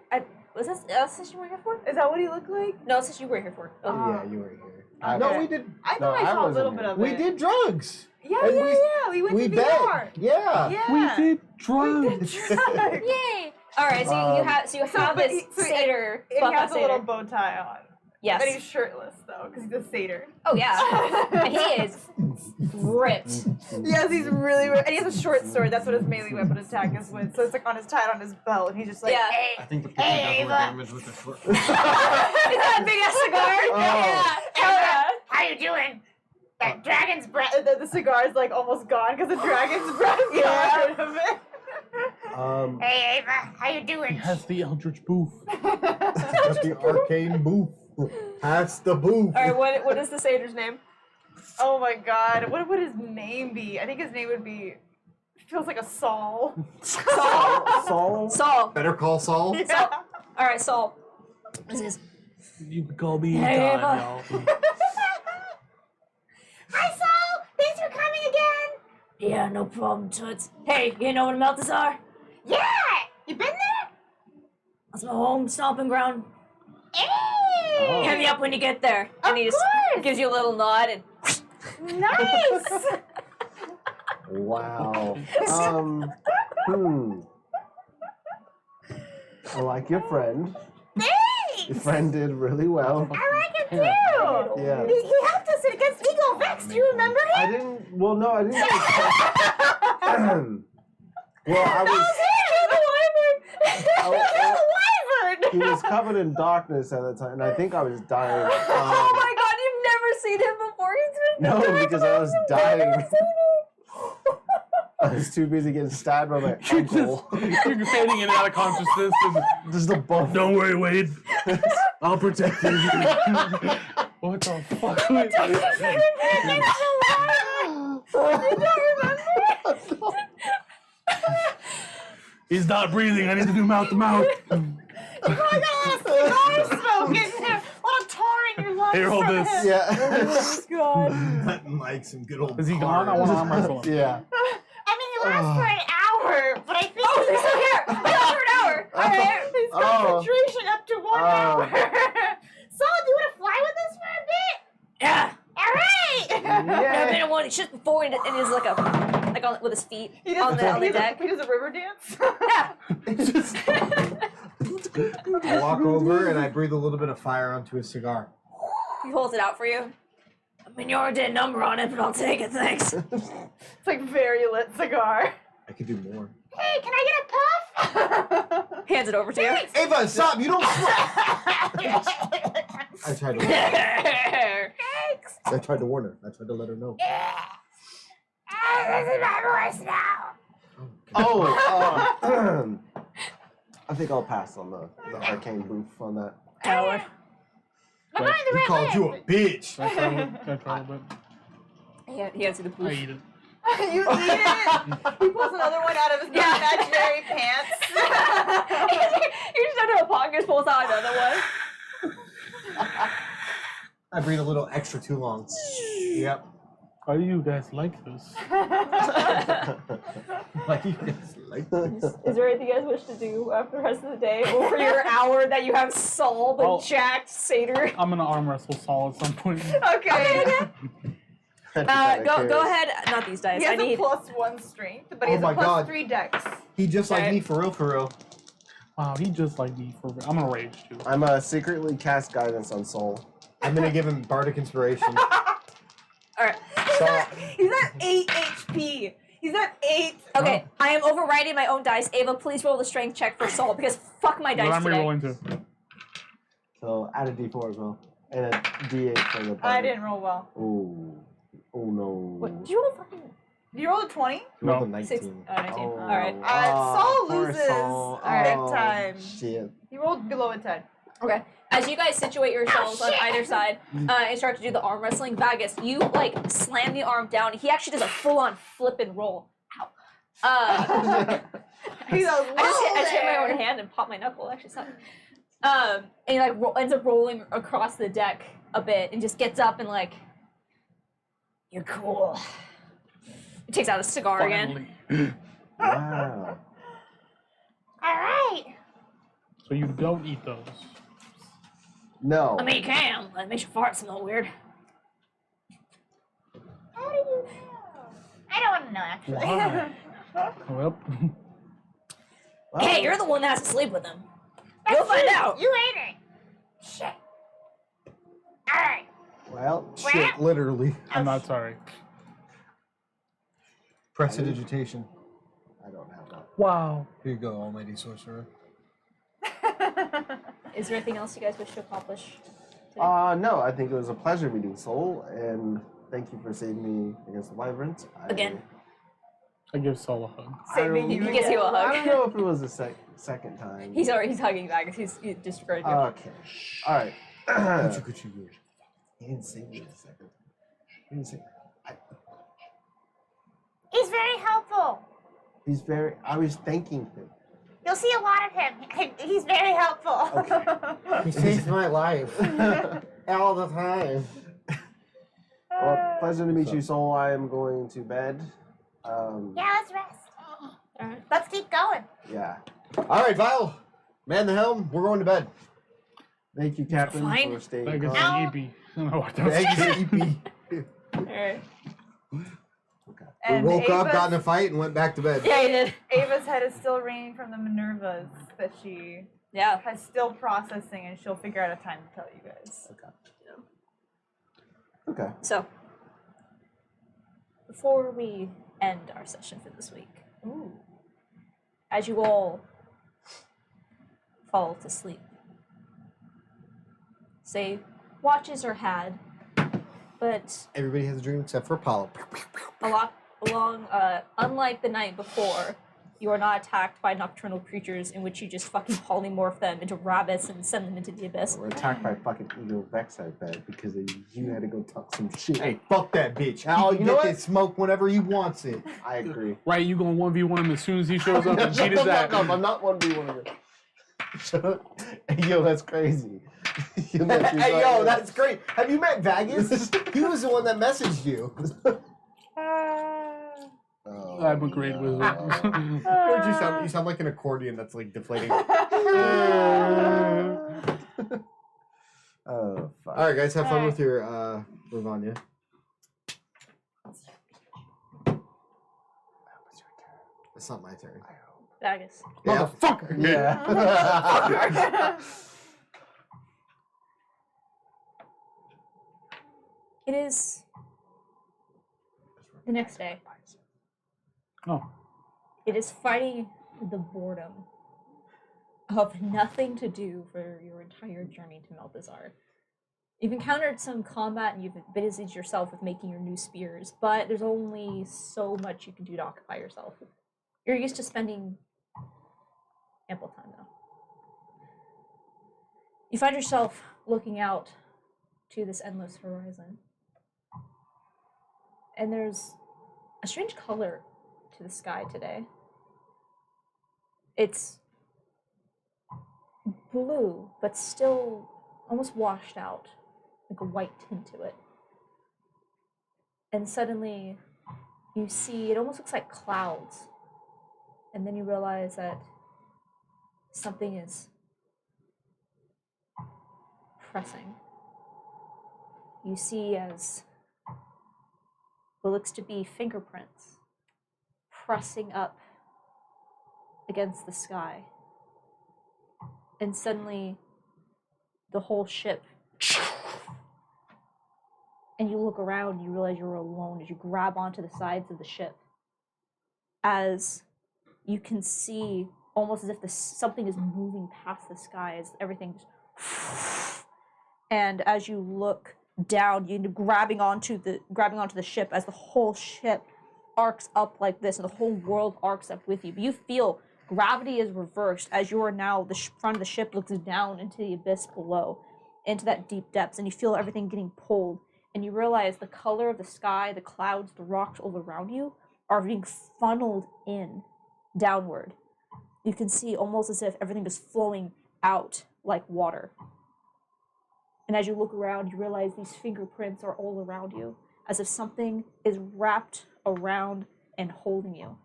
[SPEAKER 2] Was that the session you weren't here for?
[SPEAKER 7] Is that what he looked like?
[SPEAKER 2] No, it's the session you weren't here for. Oh.
[SPEAKER 1] Yeah, you were here.
[SPEAKER 3] Okay.
[SPEAKER 1] No, we did.
[SPEAKER 7] I
[SPEAKER 3] No,
[SPEAKER 7] thought I
[SPEAKER 3] I
[SPEAKER 7] saw a
[SPEAKER 3] wasn't
[SPEAKER 7] little
[SPEAKER 3] here.
[SPEAKER 7] bit of
[SPEAKER 1] We
[SPEAKER 7] it.
[SPEAKER 1] did drugs.
[SPEAKER 7] Yeah,
[SPEAKER 1] And
[SPEAKER 7] We went
[SPEAKER 1] we
[SPEAKER 7] to
[SPEAKER 1] bet.
[SPEAKER 7] VR.
[SPEAKER 1] Yeah.
[SPEAKER 7] Yeah.
[SPEAKER 6] We did drugs.
[SPEAKER 2] Yay! All right, so you have
[SPEAKER 7] but
[SPEAKER 2] this
[SPEAKER 7] so
[SPEAKER 2] satyr.
[SPEAKER 7] And
[SPEAKER 2] buff
[SPEAKER 7] he has a
[SPEAKER 2] satyr.
[SPEAKER 7] little bow tie on.
[SPEAKER 2] Yes.
[SPEAKER 7] And he's shirtless though, because he's a satyr.
[SPEAKER 2] Oh yeah. And he is ripped.
[SPEAKER 7] Yes, he's really ripped. And he has a short sword. That's what his melee weapon attack is with. So it's like tied on his belt, and he's just like,
[SPEAKER 2] Yeah.
[SPEAKER 7] hey.
[SPEAKER 10] I think the picture does more damage with the short.
[SPEAKER 2] Is that a big ass cigar? Yeah. Hell yeah.
[SPEAKER 4] How you doing? That dragon's breath.
[SPEAKER 7] The cigar is like almost gone because the dragon's breath got rid of it.
[SPEAKER 4] Hey, Ava, how you
[SPEAKER 6] He
[SPEAKER 4] doing?
[SPEAKER 6] has the Eldritch Booth.
[SPEAKER 1] Got the arcane booth. Pass the booth.
[SPEAKER 2] All right, what is the satyr's name?
[SPEAKER 7] Oh my god, what would his name be? I think his name would be. Feels like a Saul.
[SPEAKER 3] Saul?
[SPEAKER 2] Saul.
[SPEAKER 1] Better call Saul.
[SPEAKER 7] Yeah.
[SPEAKER 2] All right, Saul. This is.
[SPEAKER 6] You can call me
[SPEAKER 2] Hey,
[SPEAKER 6] anytime,
[SPEAKER 2] Eva.
[SPEAKER 6] y'all.
[SPEAKER 4] Hi, Saul! Thanks for coming again!
[SPEAKER 2] Yeah, no problem, Toots. Hey, you know what Meltizar?
[SPEAKER 4] Yeah! You been there?
[SPEAKER 2] That's my home stomping ground.
[SPEAKER 4] Hey!
[SPEAKER 2] Hit me up when you get there.
[SPEAKER 4] Of
[SPEAKER 2] And he just
[SPEAKER 4] course.
[SPEAKER 2] gives you a little nod and.
[SPEAKER 4] Nice!
[SPEAKER 3] Wow. I like your friend. Your
[SPEAKER 4] Thanks!
[SPEAKER 3] friend did really well.
[SPEAKER 4] I like it too!
[SPEAKER 3] Yeah.
[SPEAKER 4] He helped us against Eagle Vex, do you remember him?
[SPEAKER 3] I didn't. Well, no, I didn't. Well, I was. He was covered in darkness at the time, and I think I was dying.
[SPEAKER 2] Oh my god, you've never seen him before. He's been
[SPEAKER 3] No, because I was dying. I was too busy getting stabbed by my uncle.
[SPEAKER 6] You're fading in and out of consciousness. And
[SPEAKER 3] Just a buff.
[SPEAKER 6] don't worry, Wade. I'll protect you. What the fuck? He's not breathing. I need to do mouth to mouth. Here, hold this.
[SPEAKER 3] Yeah.
[SPEAKER 1] Nothing like some good old.
[SPEAKER 6] Is he gone? I want to arm wrestle him.
[SPEAKER 3] Yeah.
[SPEAKER 4] I mean, he lasts for an hour, but I think he's
[SPEAKER 2] still here. For an hour. All right.
[SPEAKER 4] His concentration up to 1 hour. So, do you want to fly with us for a bit?
[SPEAKER 2] Yeah.
[SPEAKER 4] All right.
[SPEAKER 2] I've been in one shit before, and he's like on with his feet on the deck.
[SPEAKER 7] He does a river dance.
[SPEAKER 1] I walk over and I breathe a little bit of fire onto his cigar.
[SPEAKER 2] He holds it out for you. I mean, you already did a number on it, but I'll take it, thanks.
[SPEAKER 7] It's like very lit cigar.
[SPEAKER 1] I could do more.
[SPEAKER 4] Hey, can I get a puff?
[SPEAKER 2] Hands it over to you.
[SPEAKER 1] Ava, stop! You don't. I tried to.
[SPEAKER 4] Thanks.
[SPEAKER 1] I tried to warn her. I tried to let her know.
[SPEAKER 4] This is my voice now.
[SPEAKER 3] Oh, I think I'll pass on the arcane booth on that.
[SPEAKER 2] Coward.
[SPEAKER 4] But mind the
[SPEAKER 1] He
[SPEAKER 4] right
[SPEAKER 1] called
[SPEAKER 4] way.
[SPEAKER 1] you a bitch.
[SPEAKER 6] Can I try a little bit?
[SPEAKER 2] He can't see the
[SPEAKER 6] I
[SPEAKER 2] poof.
[SPEAKER 6] eat it.
[SPEAKER 7] You eat it. He pulls another one out of his imaginary pants.
[SPEAKER 2] You just enter a pocket, pulls out another one.
[SPEAKER 1] I breathe a little extra too long. Yep.
[SPEAKER 6] Why do you guys like this?
[SPEAKER 1] Why do you guys like this?
[SPEAKER 2] Is there anything you guys wish to do after the rest of the day? Or for your hour that you have Saul, the
[SPEAKER 6] Oh.
[SPEAKER 2] jacked satyr?
[SPEAKER 6] I'm gonna arm wrestle Saul at some point.
[SPEAKER 7] Okay.
[SPEAKER 2] Go ahead. Not these dice.
[SPEAKER 7] He
[SPEAKER 2] I
[SPEAKER 7] has a
[SPEAKER 2] need.
[SPEAKER 7] +1 strength, but he
[SPEAKER 1] Oh
[SPEAKER 7] has
[SPEAKER 1] my
[SPEAKER 7] a
[SPEAKER 1] God.
[SPEAKER 7] +3 dex.
[SPEAKER 1] He just like
[SPEAKER 2] Okay.
[SPEAKER 1] me, for real, for real.
[SPEAKER 6] Wow, he just like me for. I'm gonna rage too.
[SPEAKER 3] I'm secretly cast guidance on Soul.
[SPEAKER 1] I'm gonna give him bardic inspiration.
[SPEAKER 2] Alright.
[SPEAKER 7] He's at 8 HP. He's at 8.
[SPEAKER 2] Okay, I am overriding my own dice. Ava, please roll the strength check for Saul because fuck my
[SPEAKER 6] But
[SPEAKER 2] dice
[SPEAKER 6] I'm
[SPEAKER 2] today.
[SPEAKER 6] re-rolling too.
[SPEAKER 3] So add a D4 as well. And a D8 for the
[SPEAKER 7] I
[SPEAKER 3] party.
[SPEAKER 7] didn't roll well.
[SPEAKER 3] Oh. Oh no.
[SPEAKER 2] What? Did you roll a fucking
[SPEAKER 7] Did you roll a 20?
[SPEAKER 1] He rolled a
[SPEAKER 6] No.
[SPEAKER 1] 19.
[SPEAKER 2] 6? 19.
[SPEAKER 3] Oh.
[SPEAKER 2] Alright.
[SPEAKER 7] Saul
[SPEAKER 3] poor
[SPEAKER 7] loses.
[SPEAKER 3] Saul.
[SPEAKER 7] Big
[SPEAKER 3] Oh,
[SPEAKER 7] time.
[SPEAKER 3] Shit.
[SPEAKER 7] He rolled below a 10.
[SPEAKER 2] Okay. As you guys situate yourselves on either side and start to do the arm wrestling, Vagus, you like slam the arm down. He actually does a full-on flip and roll. Ow.
[SPEAKER 7] He goes,
[SPEAKER 2] I just hit my own hand and popped my knuckle. Actually, sucked. And he like ends up rolling across the deck a bit and just gets up and like, you're cool. He takes out a cigar again.
[SPEAKER 6] Finally.
[SPEAKER 3] Wow.
[SPEAKER 4] All right.
[SPEAKER 6] So you don't eat those.
[SPEAKER 3] No.
[SPEAKER 2] I mean, you can. It makes your fart smell weird.
[SPEAKER 4] How do you know? I don't want to know, actually.
[SPEAKER 6] Why? Well,
[SPEAKER 3] Well,
[SPEAKER 2] Hey, you're the one that has to sleep with him. You'll find out.
[SPEAKER 4] You ate it. Shit. All right.
[SPEAKER 3] Well,
[SPEAKER 1] Shit, literally.
[SPEAKER 6] I'm not sorry.
[SPEAKER 1] Prestidigitation.
[SPEAKER 3] I don't have that.
[SPEAKER 6] Wow.
[SPEAKER 1] Here you go, almighty sorcerer.
[SPEAKER 2] Is there anything else you guys wish to accomplish?
[SPEAKER 3] No, I think it was a pleasure meeting Soul, and thank you for saving me against the wyverns.
[SPEAKER 2] Again.
[SPEAKER 6] I give Saul a hug.
[SPEAKER 7] Saving you
[SPEAKER 2] He gives you a hug.
[SPEAKER 3] I don't know if it was the second time.
[SPEAKER 2] He's hugging back. He's disregarding you.
[SPEAKER 3] Okay. All right.
[SPEAKER 1] Coochie.
[SPEAKER 3] He didn't save me the second time. He didn't save
[SPEAKER 4] He's very helpful.
[SPEAKER 3] He's very. I was thanking him.
[SPEAKER 4] You'll see a lot of him. He's very helpful.
[SPEAKER 1] He saves my life. All the time.
[SPEAKER 3] Well, pleasure to meet you, Soul. I am going to bed.
[SPEAKER 4] Yeah, let's rest.
[SPEAKER 2] Alright.
[SPEAKER 4] Let's keep going.
[SPEAKER 3] Yeah.
[SPEAKER 1] Alright, Vile. Man the helm. We're going to bed.
[SPEAKER 3] Thank you, Captain,
[SPEAKER 2] Fine.
[SPEAKER 3] for staying
[SPEAKER 6] I guess
[SPEAKER 3] calm.
[SPEAKER 6] it's EP. I don't know what that was.
[SPEAKER 1] Thank you, EP.
[SPEAKER 2] Alright.
[SPEAKER 1] We
[SPEAKER 7] And
[SPEAKER 1] woke up,
[SPEAKER 7] Ava's-
[SPEAKER 1] got in a fight, and went back to bed.
[SPEAKER 2] Yeah, he did.
[SPEAKER 7] Ava's head is still ringing from the Minervas that she
[SPEAKER 2] Yeah.
[SPEAKER 7] has still processing, and she'll figure out a time to tell you guys.
[SPEAKER 3] Okay.
[SPEAKER 2] So, before we end our session for this week, as you all fall to sleep, say watches are had, but
[SPEAKER 1] Everybody has a dream except for Apollo.
[SPEAKER 2] unlike the night before, you are not attacked by nocturnal creatures in which you just fucking polymorph them into rabbits and send them into the abyss.
[SPEAKER 3] We're attacked by fucking Ego Vex, I bet, because you had to go talk some shit.
[SPEAKER 1] Hey, fuck that bitch.
[SPEAKER 3] Oh,
[SPEAKER 1] He
[SPEAKER 3] you know
[SPEAKER 1] can
[SPEAKER 3] what?
[SPEAKER 1] get smoke whenever he wants it.
[SPEAKER 3] I agree.
[SPEAKER 6] Right, you gonna 1v1 him as soon as he shows up and
[SPEAKER 3] Shut
[SPEAKER 6] cheat
[SPEAKER 3] the
[SPEAKER 6] his
[SPEAKER 3] fuck
[SPEAKER 6] ass.
[SPEAKER 3] up. I'm not 1v1 of it. Shut up. Hey, yo, that's crazy.
[SPEAKER 1] Hey, yo, that's great. Have you met Vagus? He was the one that messaged you.
[SPEAKER 3] Oh,
[SPEAKER 6] I'm a great wizard.
[SPEAKER 1] Don't you sound like an accordion that's like deflating.
[SPEAKER 3] Oh, fuck.
[SPEAKER 1] All right, guys, have fun with your Ravanya. It's not my turn.
[SPEAKER 2] Vagus.
[SPEAKER 1] Yeah.
[SPEAKER 6] Motherfucker!
[SPEAKER 3] Yeah.
[SPEAKER 2] It is the next day.
[SPEAKER 6] Oh,
[SPEAKER 2] It is fighting the boredom of nothing to do for your entire journey to Meltizar. You've encountered some combat and you've busied yourself with making your new spears, but there's only so much you can do to occupy yourself. You're used to spending ample time though. You find yourself looking out to this endless horizon. And there's a strange color to the sky today. It's blue, but still almost washed out, like a white tint to it. And suddenly you see, it almost looks like clouds. And then you realize that something is pressing. You see as what looks to be fingerprints pressing up against the sky. And suddenly the whole ship, and you look around, you realize you're alone as you grab onto the sides of the ship. As you can see, almost as if something is moving past the sky, as everything just and as you look down, you're grabbing onto the ship as the whole ship arcs up like this, and the whole world arcs up with you. But you feel gravity is reversed as you are now, the front of the ship looks down into the abyss below, into that deep depths, and you feel everything getting pulled. And you realize the color of the sky, the clouds, the rocks all around you are being funneled in downward. You can see almost as if everything is flowing out like water. And as you look around, you realize these fingerprints are all around you, as if something is wrapped around and holding you.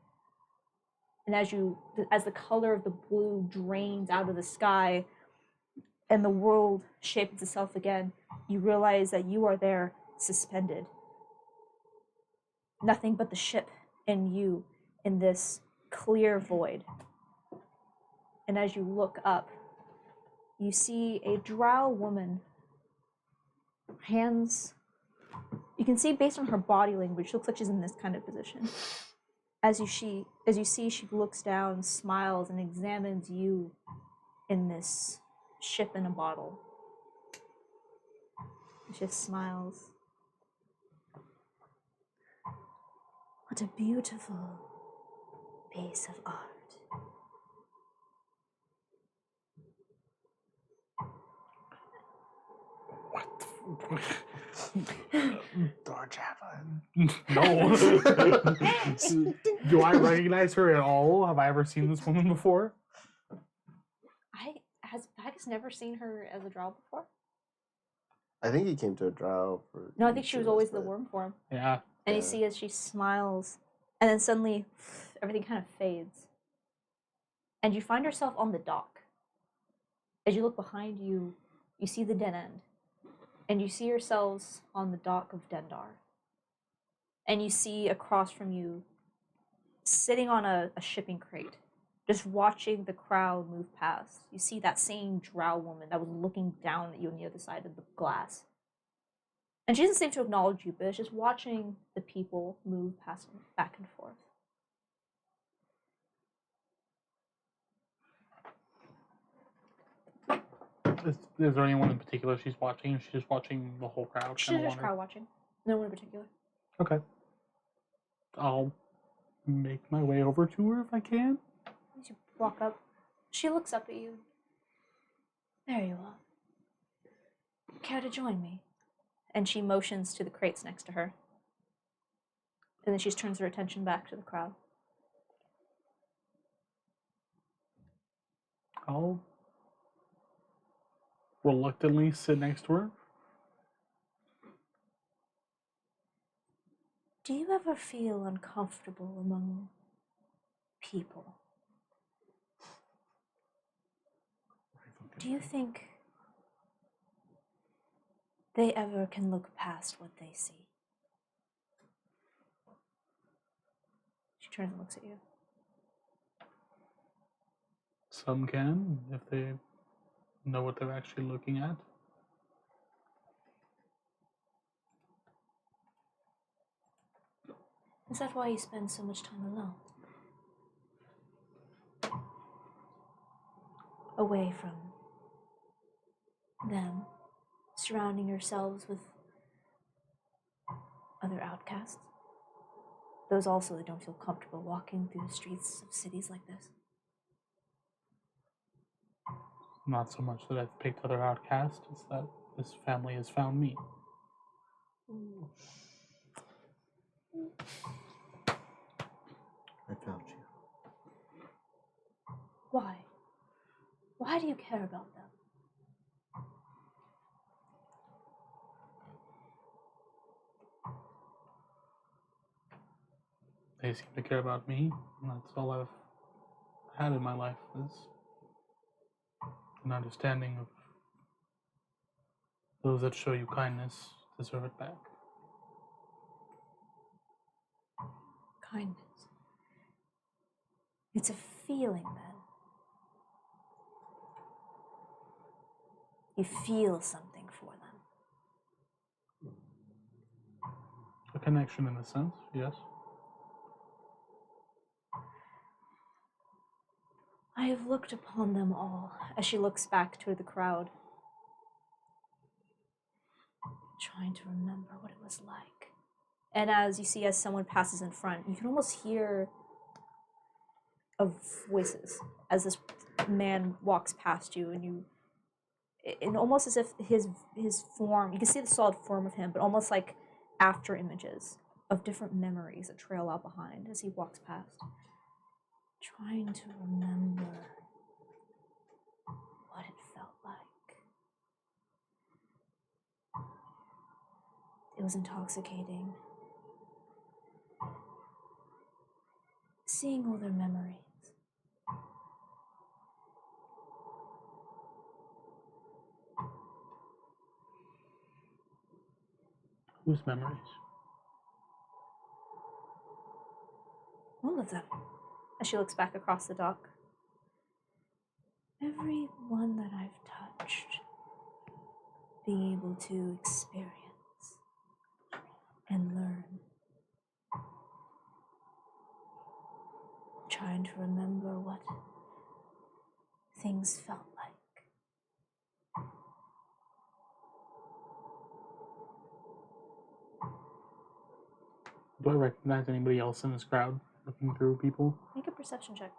[SPEAKER 2] And as the color of the blue drains out of the sky and the world shapes itself again, you realize that you are there suspended. Nothing but the ship and you in this clear void. And as you look up, you see a drow woman. Hands, you can see based on her body language, she looks like she's in this kind of position. As you see, she looks down, smiles, and examines you in this ship in a bottle. She just smiles. What a beautiful piece of art.
[SPEAKER 3] Thor javelin.
[SPEAKER 6] No. Do I recognize her at all? Have I ever seen this woman before?
[SPEAKER 2] Has Bacchus never seen her as a drow before?
[SPEAKER 3] I think he came to a drow for.
[SPEAKER 2] No, I think she was always the worm form.
[SPEAKER 6] Yeah.
[SPEAKER 2] And you see as she smiles, and then suddenly everything kind of fades. And you find yourself on the dock. As you look behind you, you see the den end. And you see yourselves on the dock of Dendar. And you see across from you, sitting on a shipping crate, just watching the crowd move past. You see that same drow woman that was looking down at you on the other side of the glass. And she doesn't seem to acknowledge you, but it's just watching the people move past back and forth.
[SPEAKER 6] Is there anyone in particular she's watching? Or she's just watching the whole crowd?
[SPEAKER 2] She's just crowd watching. No one in particular.
[SPEAKER 6] Okay. I'll make my way over to her if I can.
[SPEAKER 2] As you walk up, she looks up at you. There you are. Care to join me? And she motions to the crates next to her. And then she turns her attention back to the crowd.
[SPEAKER 6] I'll reluctantly sit next to her.
[SPEAKER 2] Do you ever feel uncomfortable among people? Do you think they ever can look past what they see? She turns and looks at you.
[SPEAKER 6] Some can, if they know what they're actually looking at.
[SPEAKER 2] Is that why you spend so much time alone? Away from them, surrounding yourselves with other outcasts? Those also that don't feel comfortable walking through the streets of cities like this?
[SPEAKER 6] Not so much that I've picked other outcasts, it's that this family has found me.
[SPEAKER 1] I found you.
[SPEAKER 2] Why? Why do you care about them?
[SPEAKER 6] They seem to care about me, and that's all I've had in my life is an understanding of those that show you kindness deserve it back.
[SPEAKER 2] Kindness. It's a feeling, then. You feel something for them.
[SPEAKER 6] A connection in a sense, yes.
[SPEAKER 2] I have looked upon them all, as she looks back toward the crowd, trying to remember what it was like. And as you see, as someone passes in front, you can almost hear of voices as this man walks past you, and almost as if his form, you can see the solid form of him, but almost like after images of different memories that trail out behind as he walks past. Trying to remember what it felt like. It was intoxicating. Seeing all their memories.
[SPEAKER 6] Whose memories?
[SPEAKER 2] All of them. As she looks back across the dock. Every one that I've touched, being able to experience and learn. Trying to remember what things felt like.
[SPEAKER 6] Do I recognize anybody else in this crowd looking through people?
[SPEAKER 2] Make a perception check.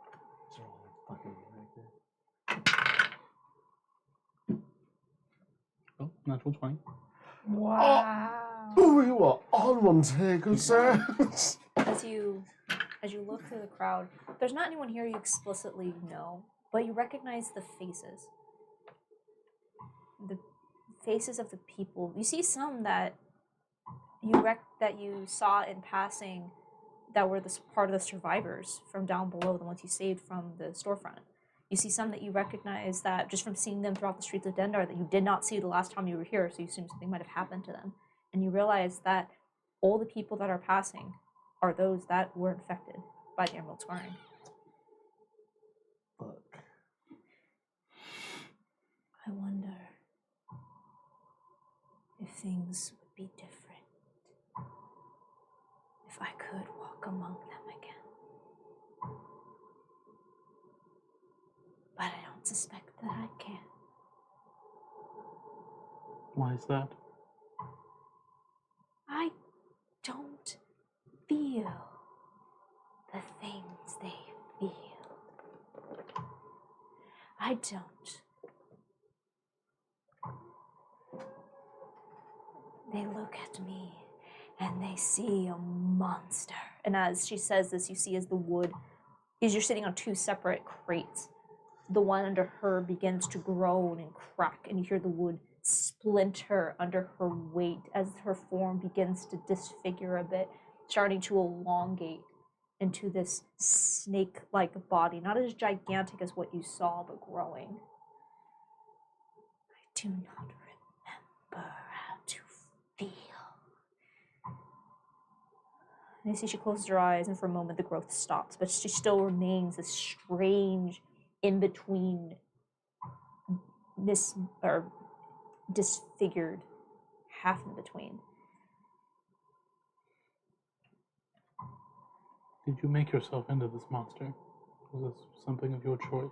[SPEAKER 1] Fucking right there.
[SPEAKER 6] Oh, natural 20.
[SPEAKER 7] Wow.
[SPEAKER 3] Oh, you are on one today, good sir.
[SPEAKER 2] As you look through the crowd, there's not anyone here you explicitly know, but you recognize the faces. The faces of the people. You see some that you saw in passing that were this part of the survivors from down below, the ones you saved from the storefront. You see some that you recognize that just from seeing them throughout the streets of Dendar that you did not see the last time you were here, so you assume something might have happened to them. And you realize that all the people that are passing are those that were infected by the Emerald Scarring.
[SPEAKER 3] Fuck.
[SPEAKER 2] I wonder if things would be different. If I could walk among them again. But I don't suspect that I can.
[SPEAKER 6] Why is that?
[SPEAKER 2] I don't feel the things they feel. I don't. They look at me and they see a monster. And as she says this, you see as the wood, as you're sitting on two separate crates, the one under her begins to groan and crack, and you hear the wood splinter under her weight as her form begins to disfigure a bit, starting to elongate into this snake-like body, not as gigantic as what you saw, but growing. I do not remember how to feel. And you see she closes her eyes, and for a moment the growth stops, but she still remains this strange in-between disfigured half in between.
[SPEAKER 6] Did you make yourself into this monster? Was this something of your choice?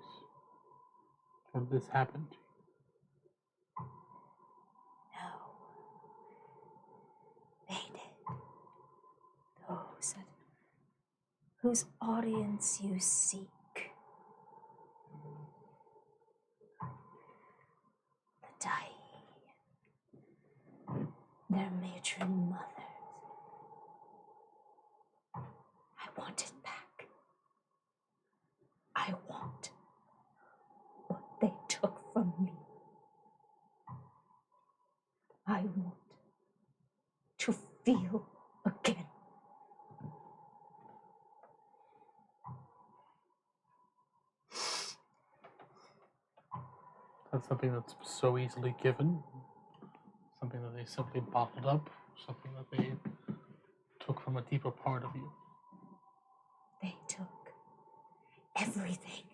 [SPEAKER 6] Or did this happen to you?
[SPEAKER 2] No. They did. Those whose audience you seek. The dying. their matron mothers. I want it back. I want what they took from me. I want to feel again.
[SPEAKER 6] That's something that's so easily given. Something that they simply bottled up. Something that they took from a deeper part of you.
[SPEAKER 2] They took everything.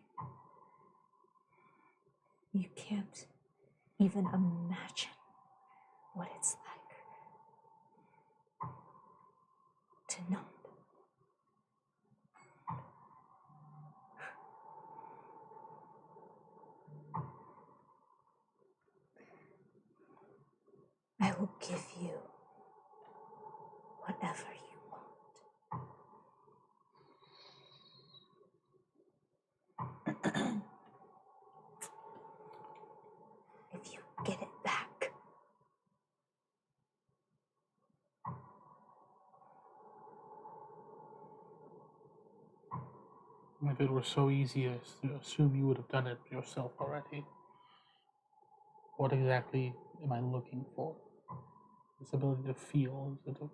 [SPEAKER 2] You can't even imagine what it's like to know. I will give you whatever you want. If you get it back,
[SPEAKER 6] If it were so easy as to assume you would have done it yourself already, what exactly am I looking for? This ability to feel, is it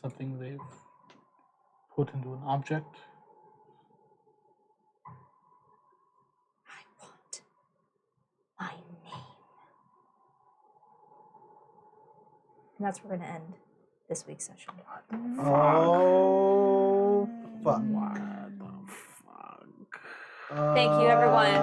[SPEAKER 6] something they've put into an object?
[SPEAKER 2] I want my name. And that's where we're going to end this week's session.
[SPEAKER 3] Oh, fuck.
[SPEAKER 9] What the fuck?
[SPEAKER 2] Thank you, everyone,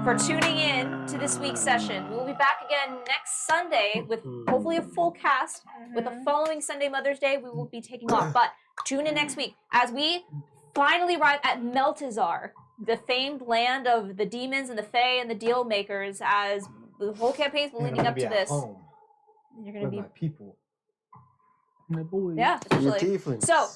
[SPEAKER 2] for tuning in to this week's session. We'll be back again next Sunday with hopefully a full cast. With the following Sunday, Mother's Day, we will be taking off. But tune in next week as we finally arrive at Meltizar, the famed land of the demons and the fae and the deal makers, as the whole campaign's
[SPEAKER 1] Man, I'm
[SPEAKER 2] leading
[SPEAKER 1] gonna
[SPEAKER 2] up
[SPEAKER 1] be
[SPEAKER 2] to
[SPEAKER 1] at
[SPEAKER 2] this.
[SPEAKER 1] home
[SPEAKER 2] You're going to
[SPEAKER 1] with
[SPEAKER 2] be...
[SPEAKER 1] my people.
[SPEAKER 6] My boy.
[SPEAKER 2] Yeah,
[SPEAKER 9] Your
[SPEAKER 2] essentially.
[SPEAKER 9] tieflings.
[SPEAKER 2] So,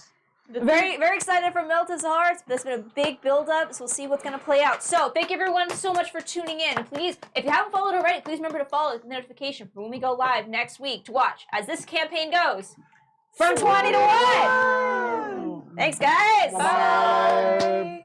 [SPEAKER 2] very, very excited for Meltizar. There's been a big build-up, so we'll see what's going to play out. So, thank you everyone so much for tuning in. Please, if you haven't followed already, please remember to follow the notification for when we go live next week to watch as this campaign goes from 20 to 1. Thanks, guys.
[SPEAKER 9] Bye.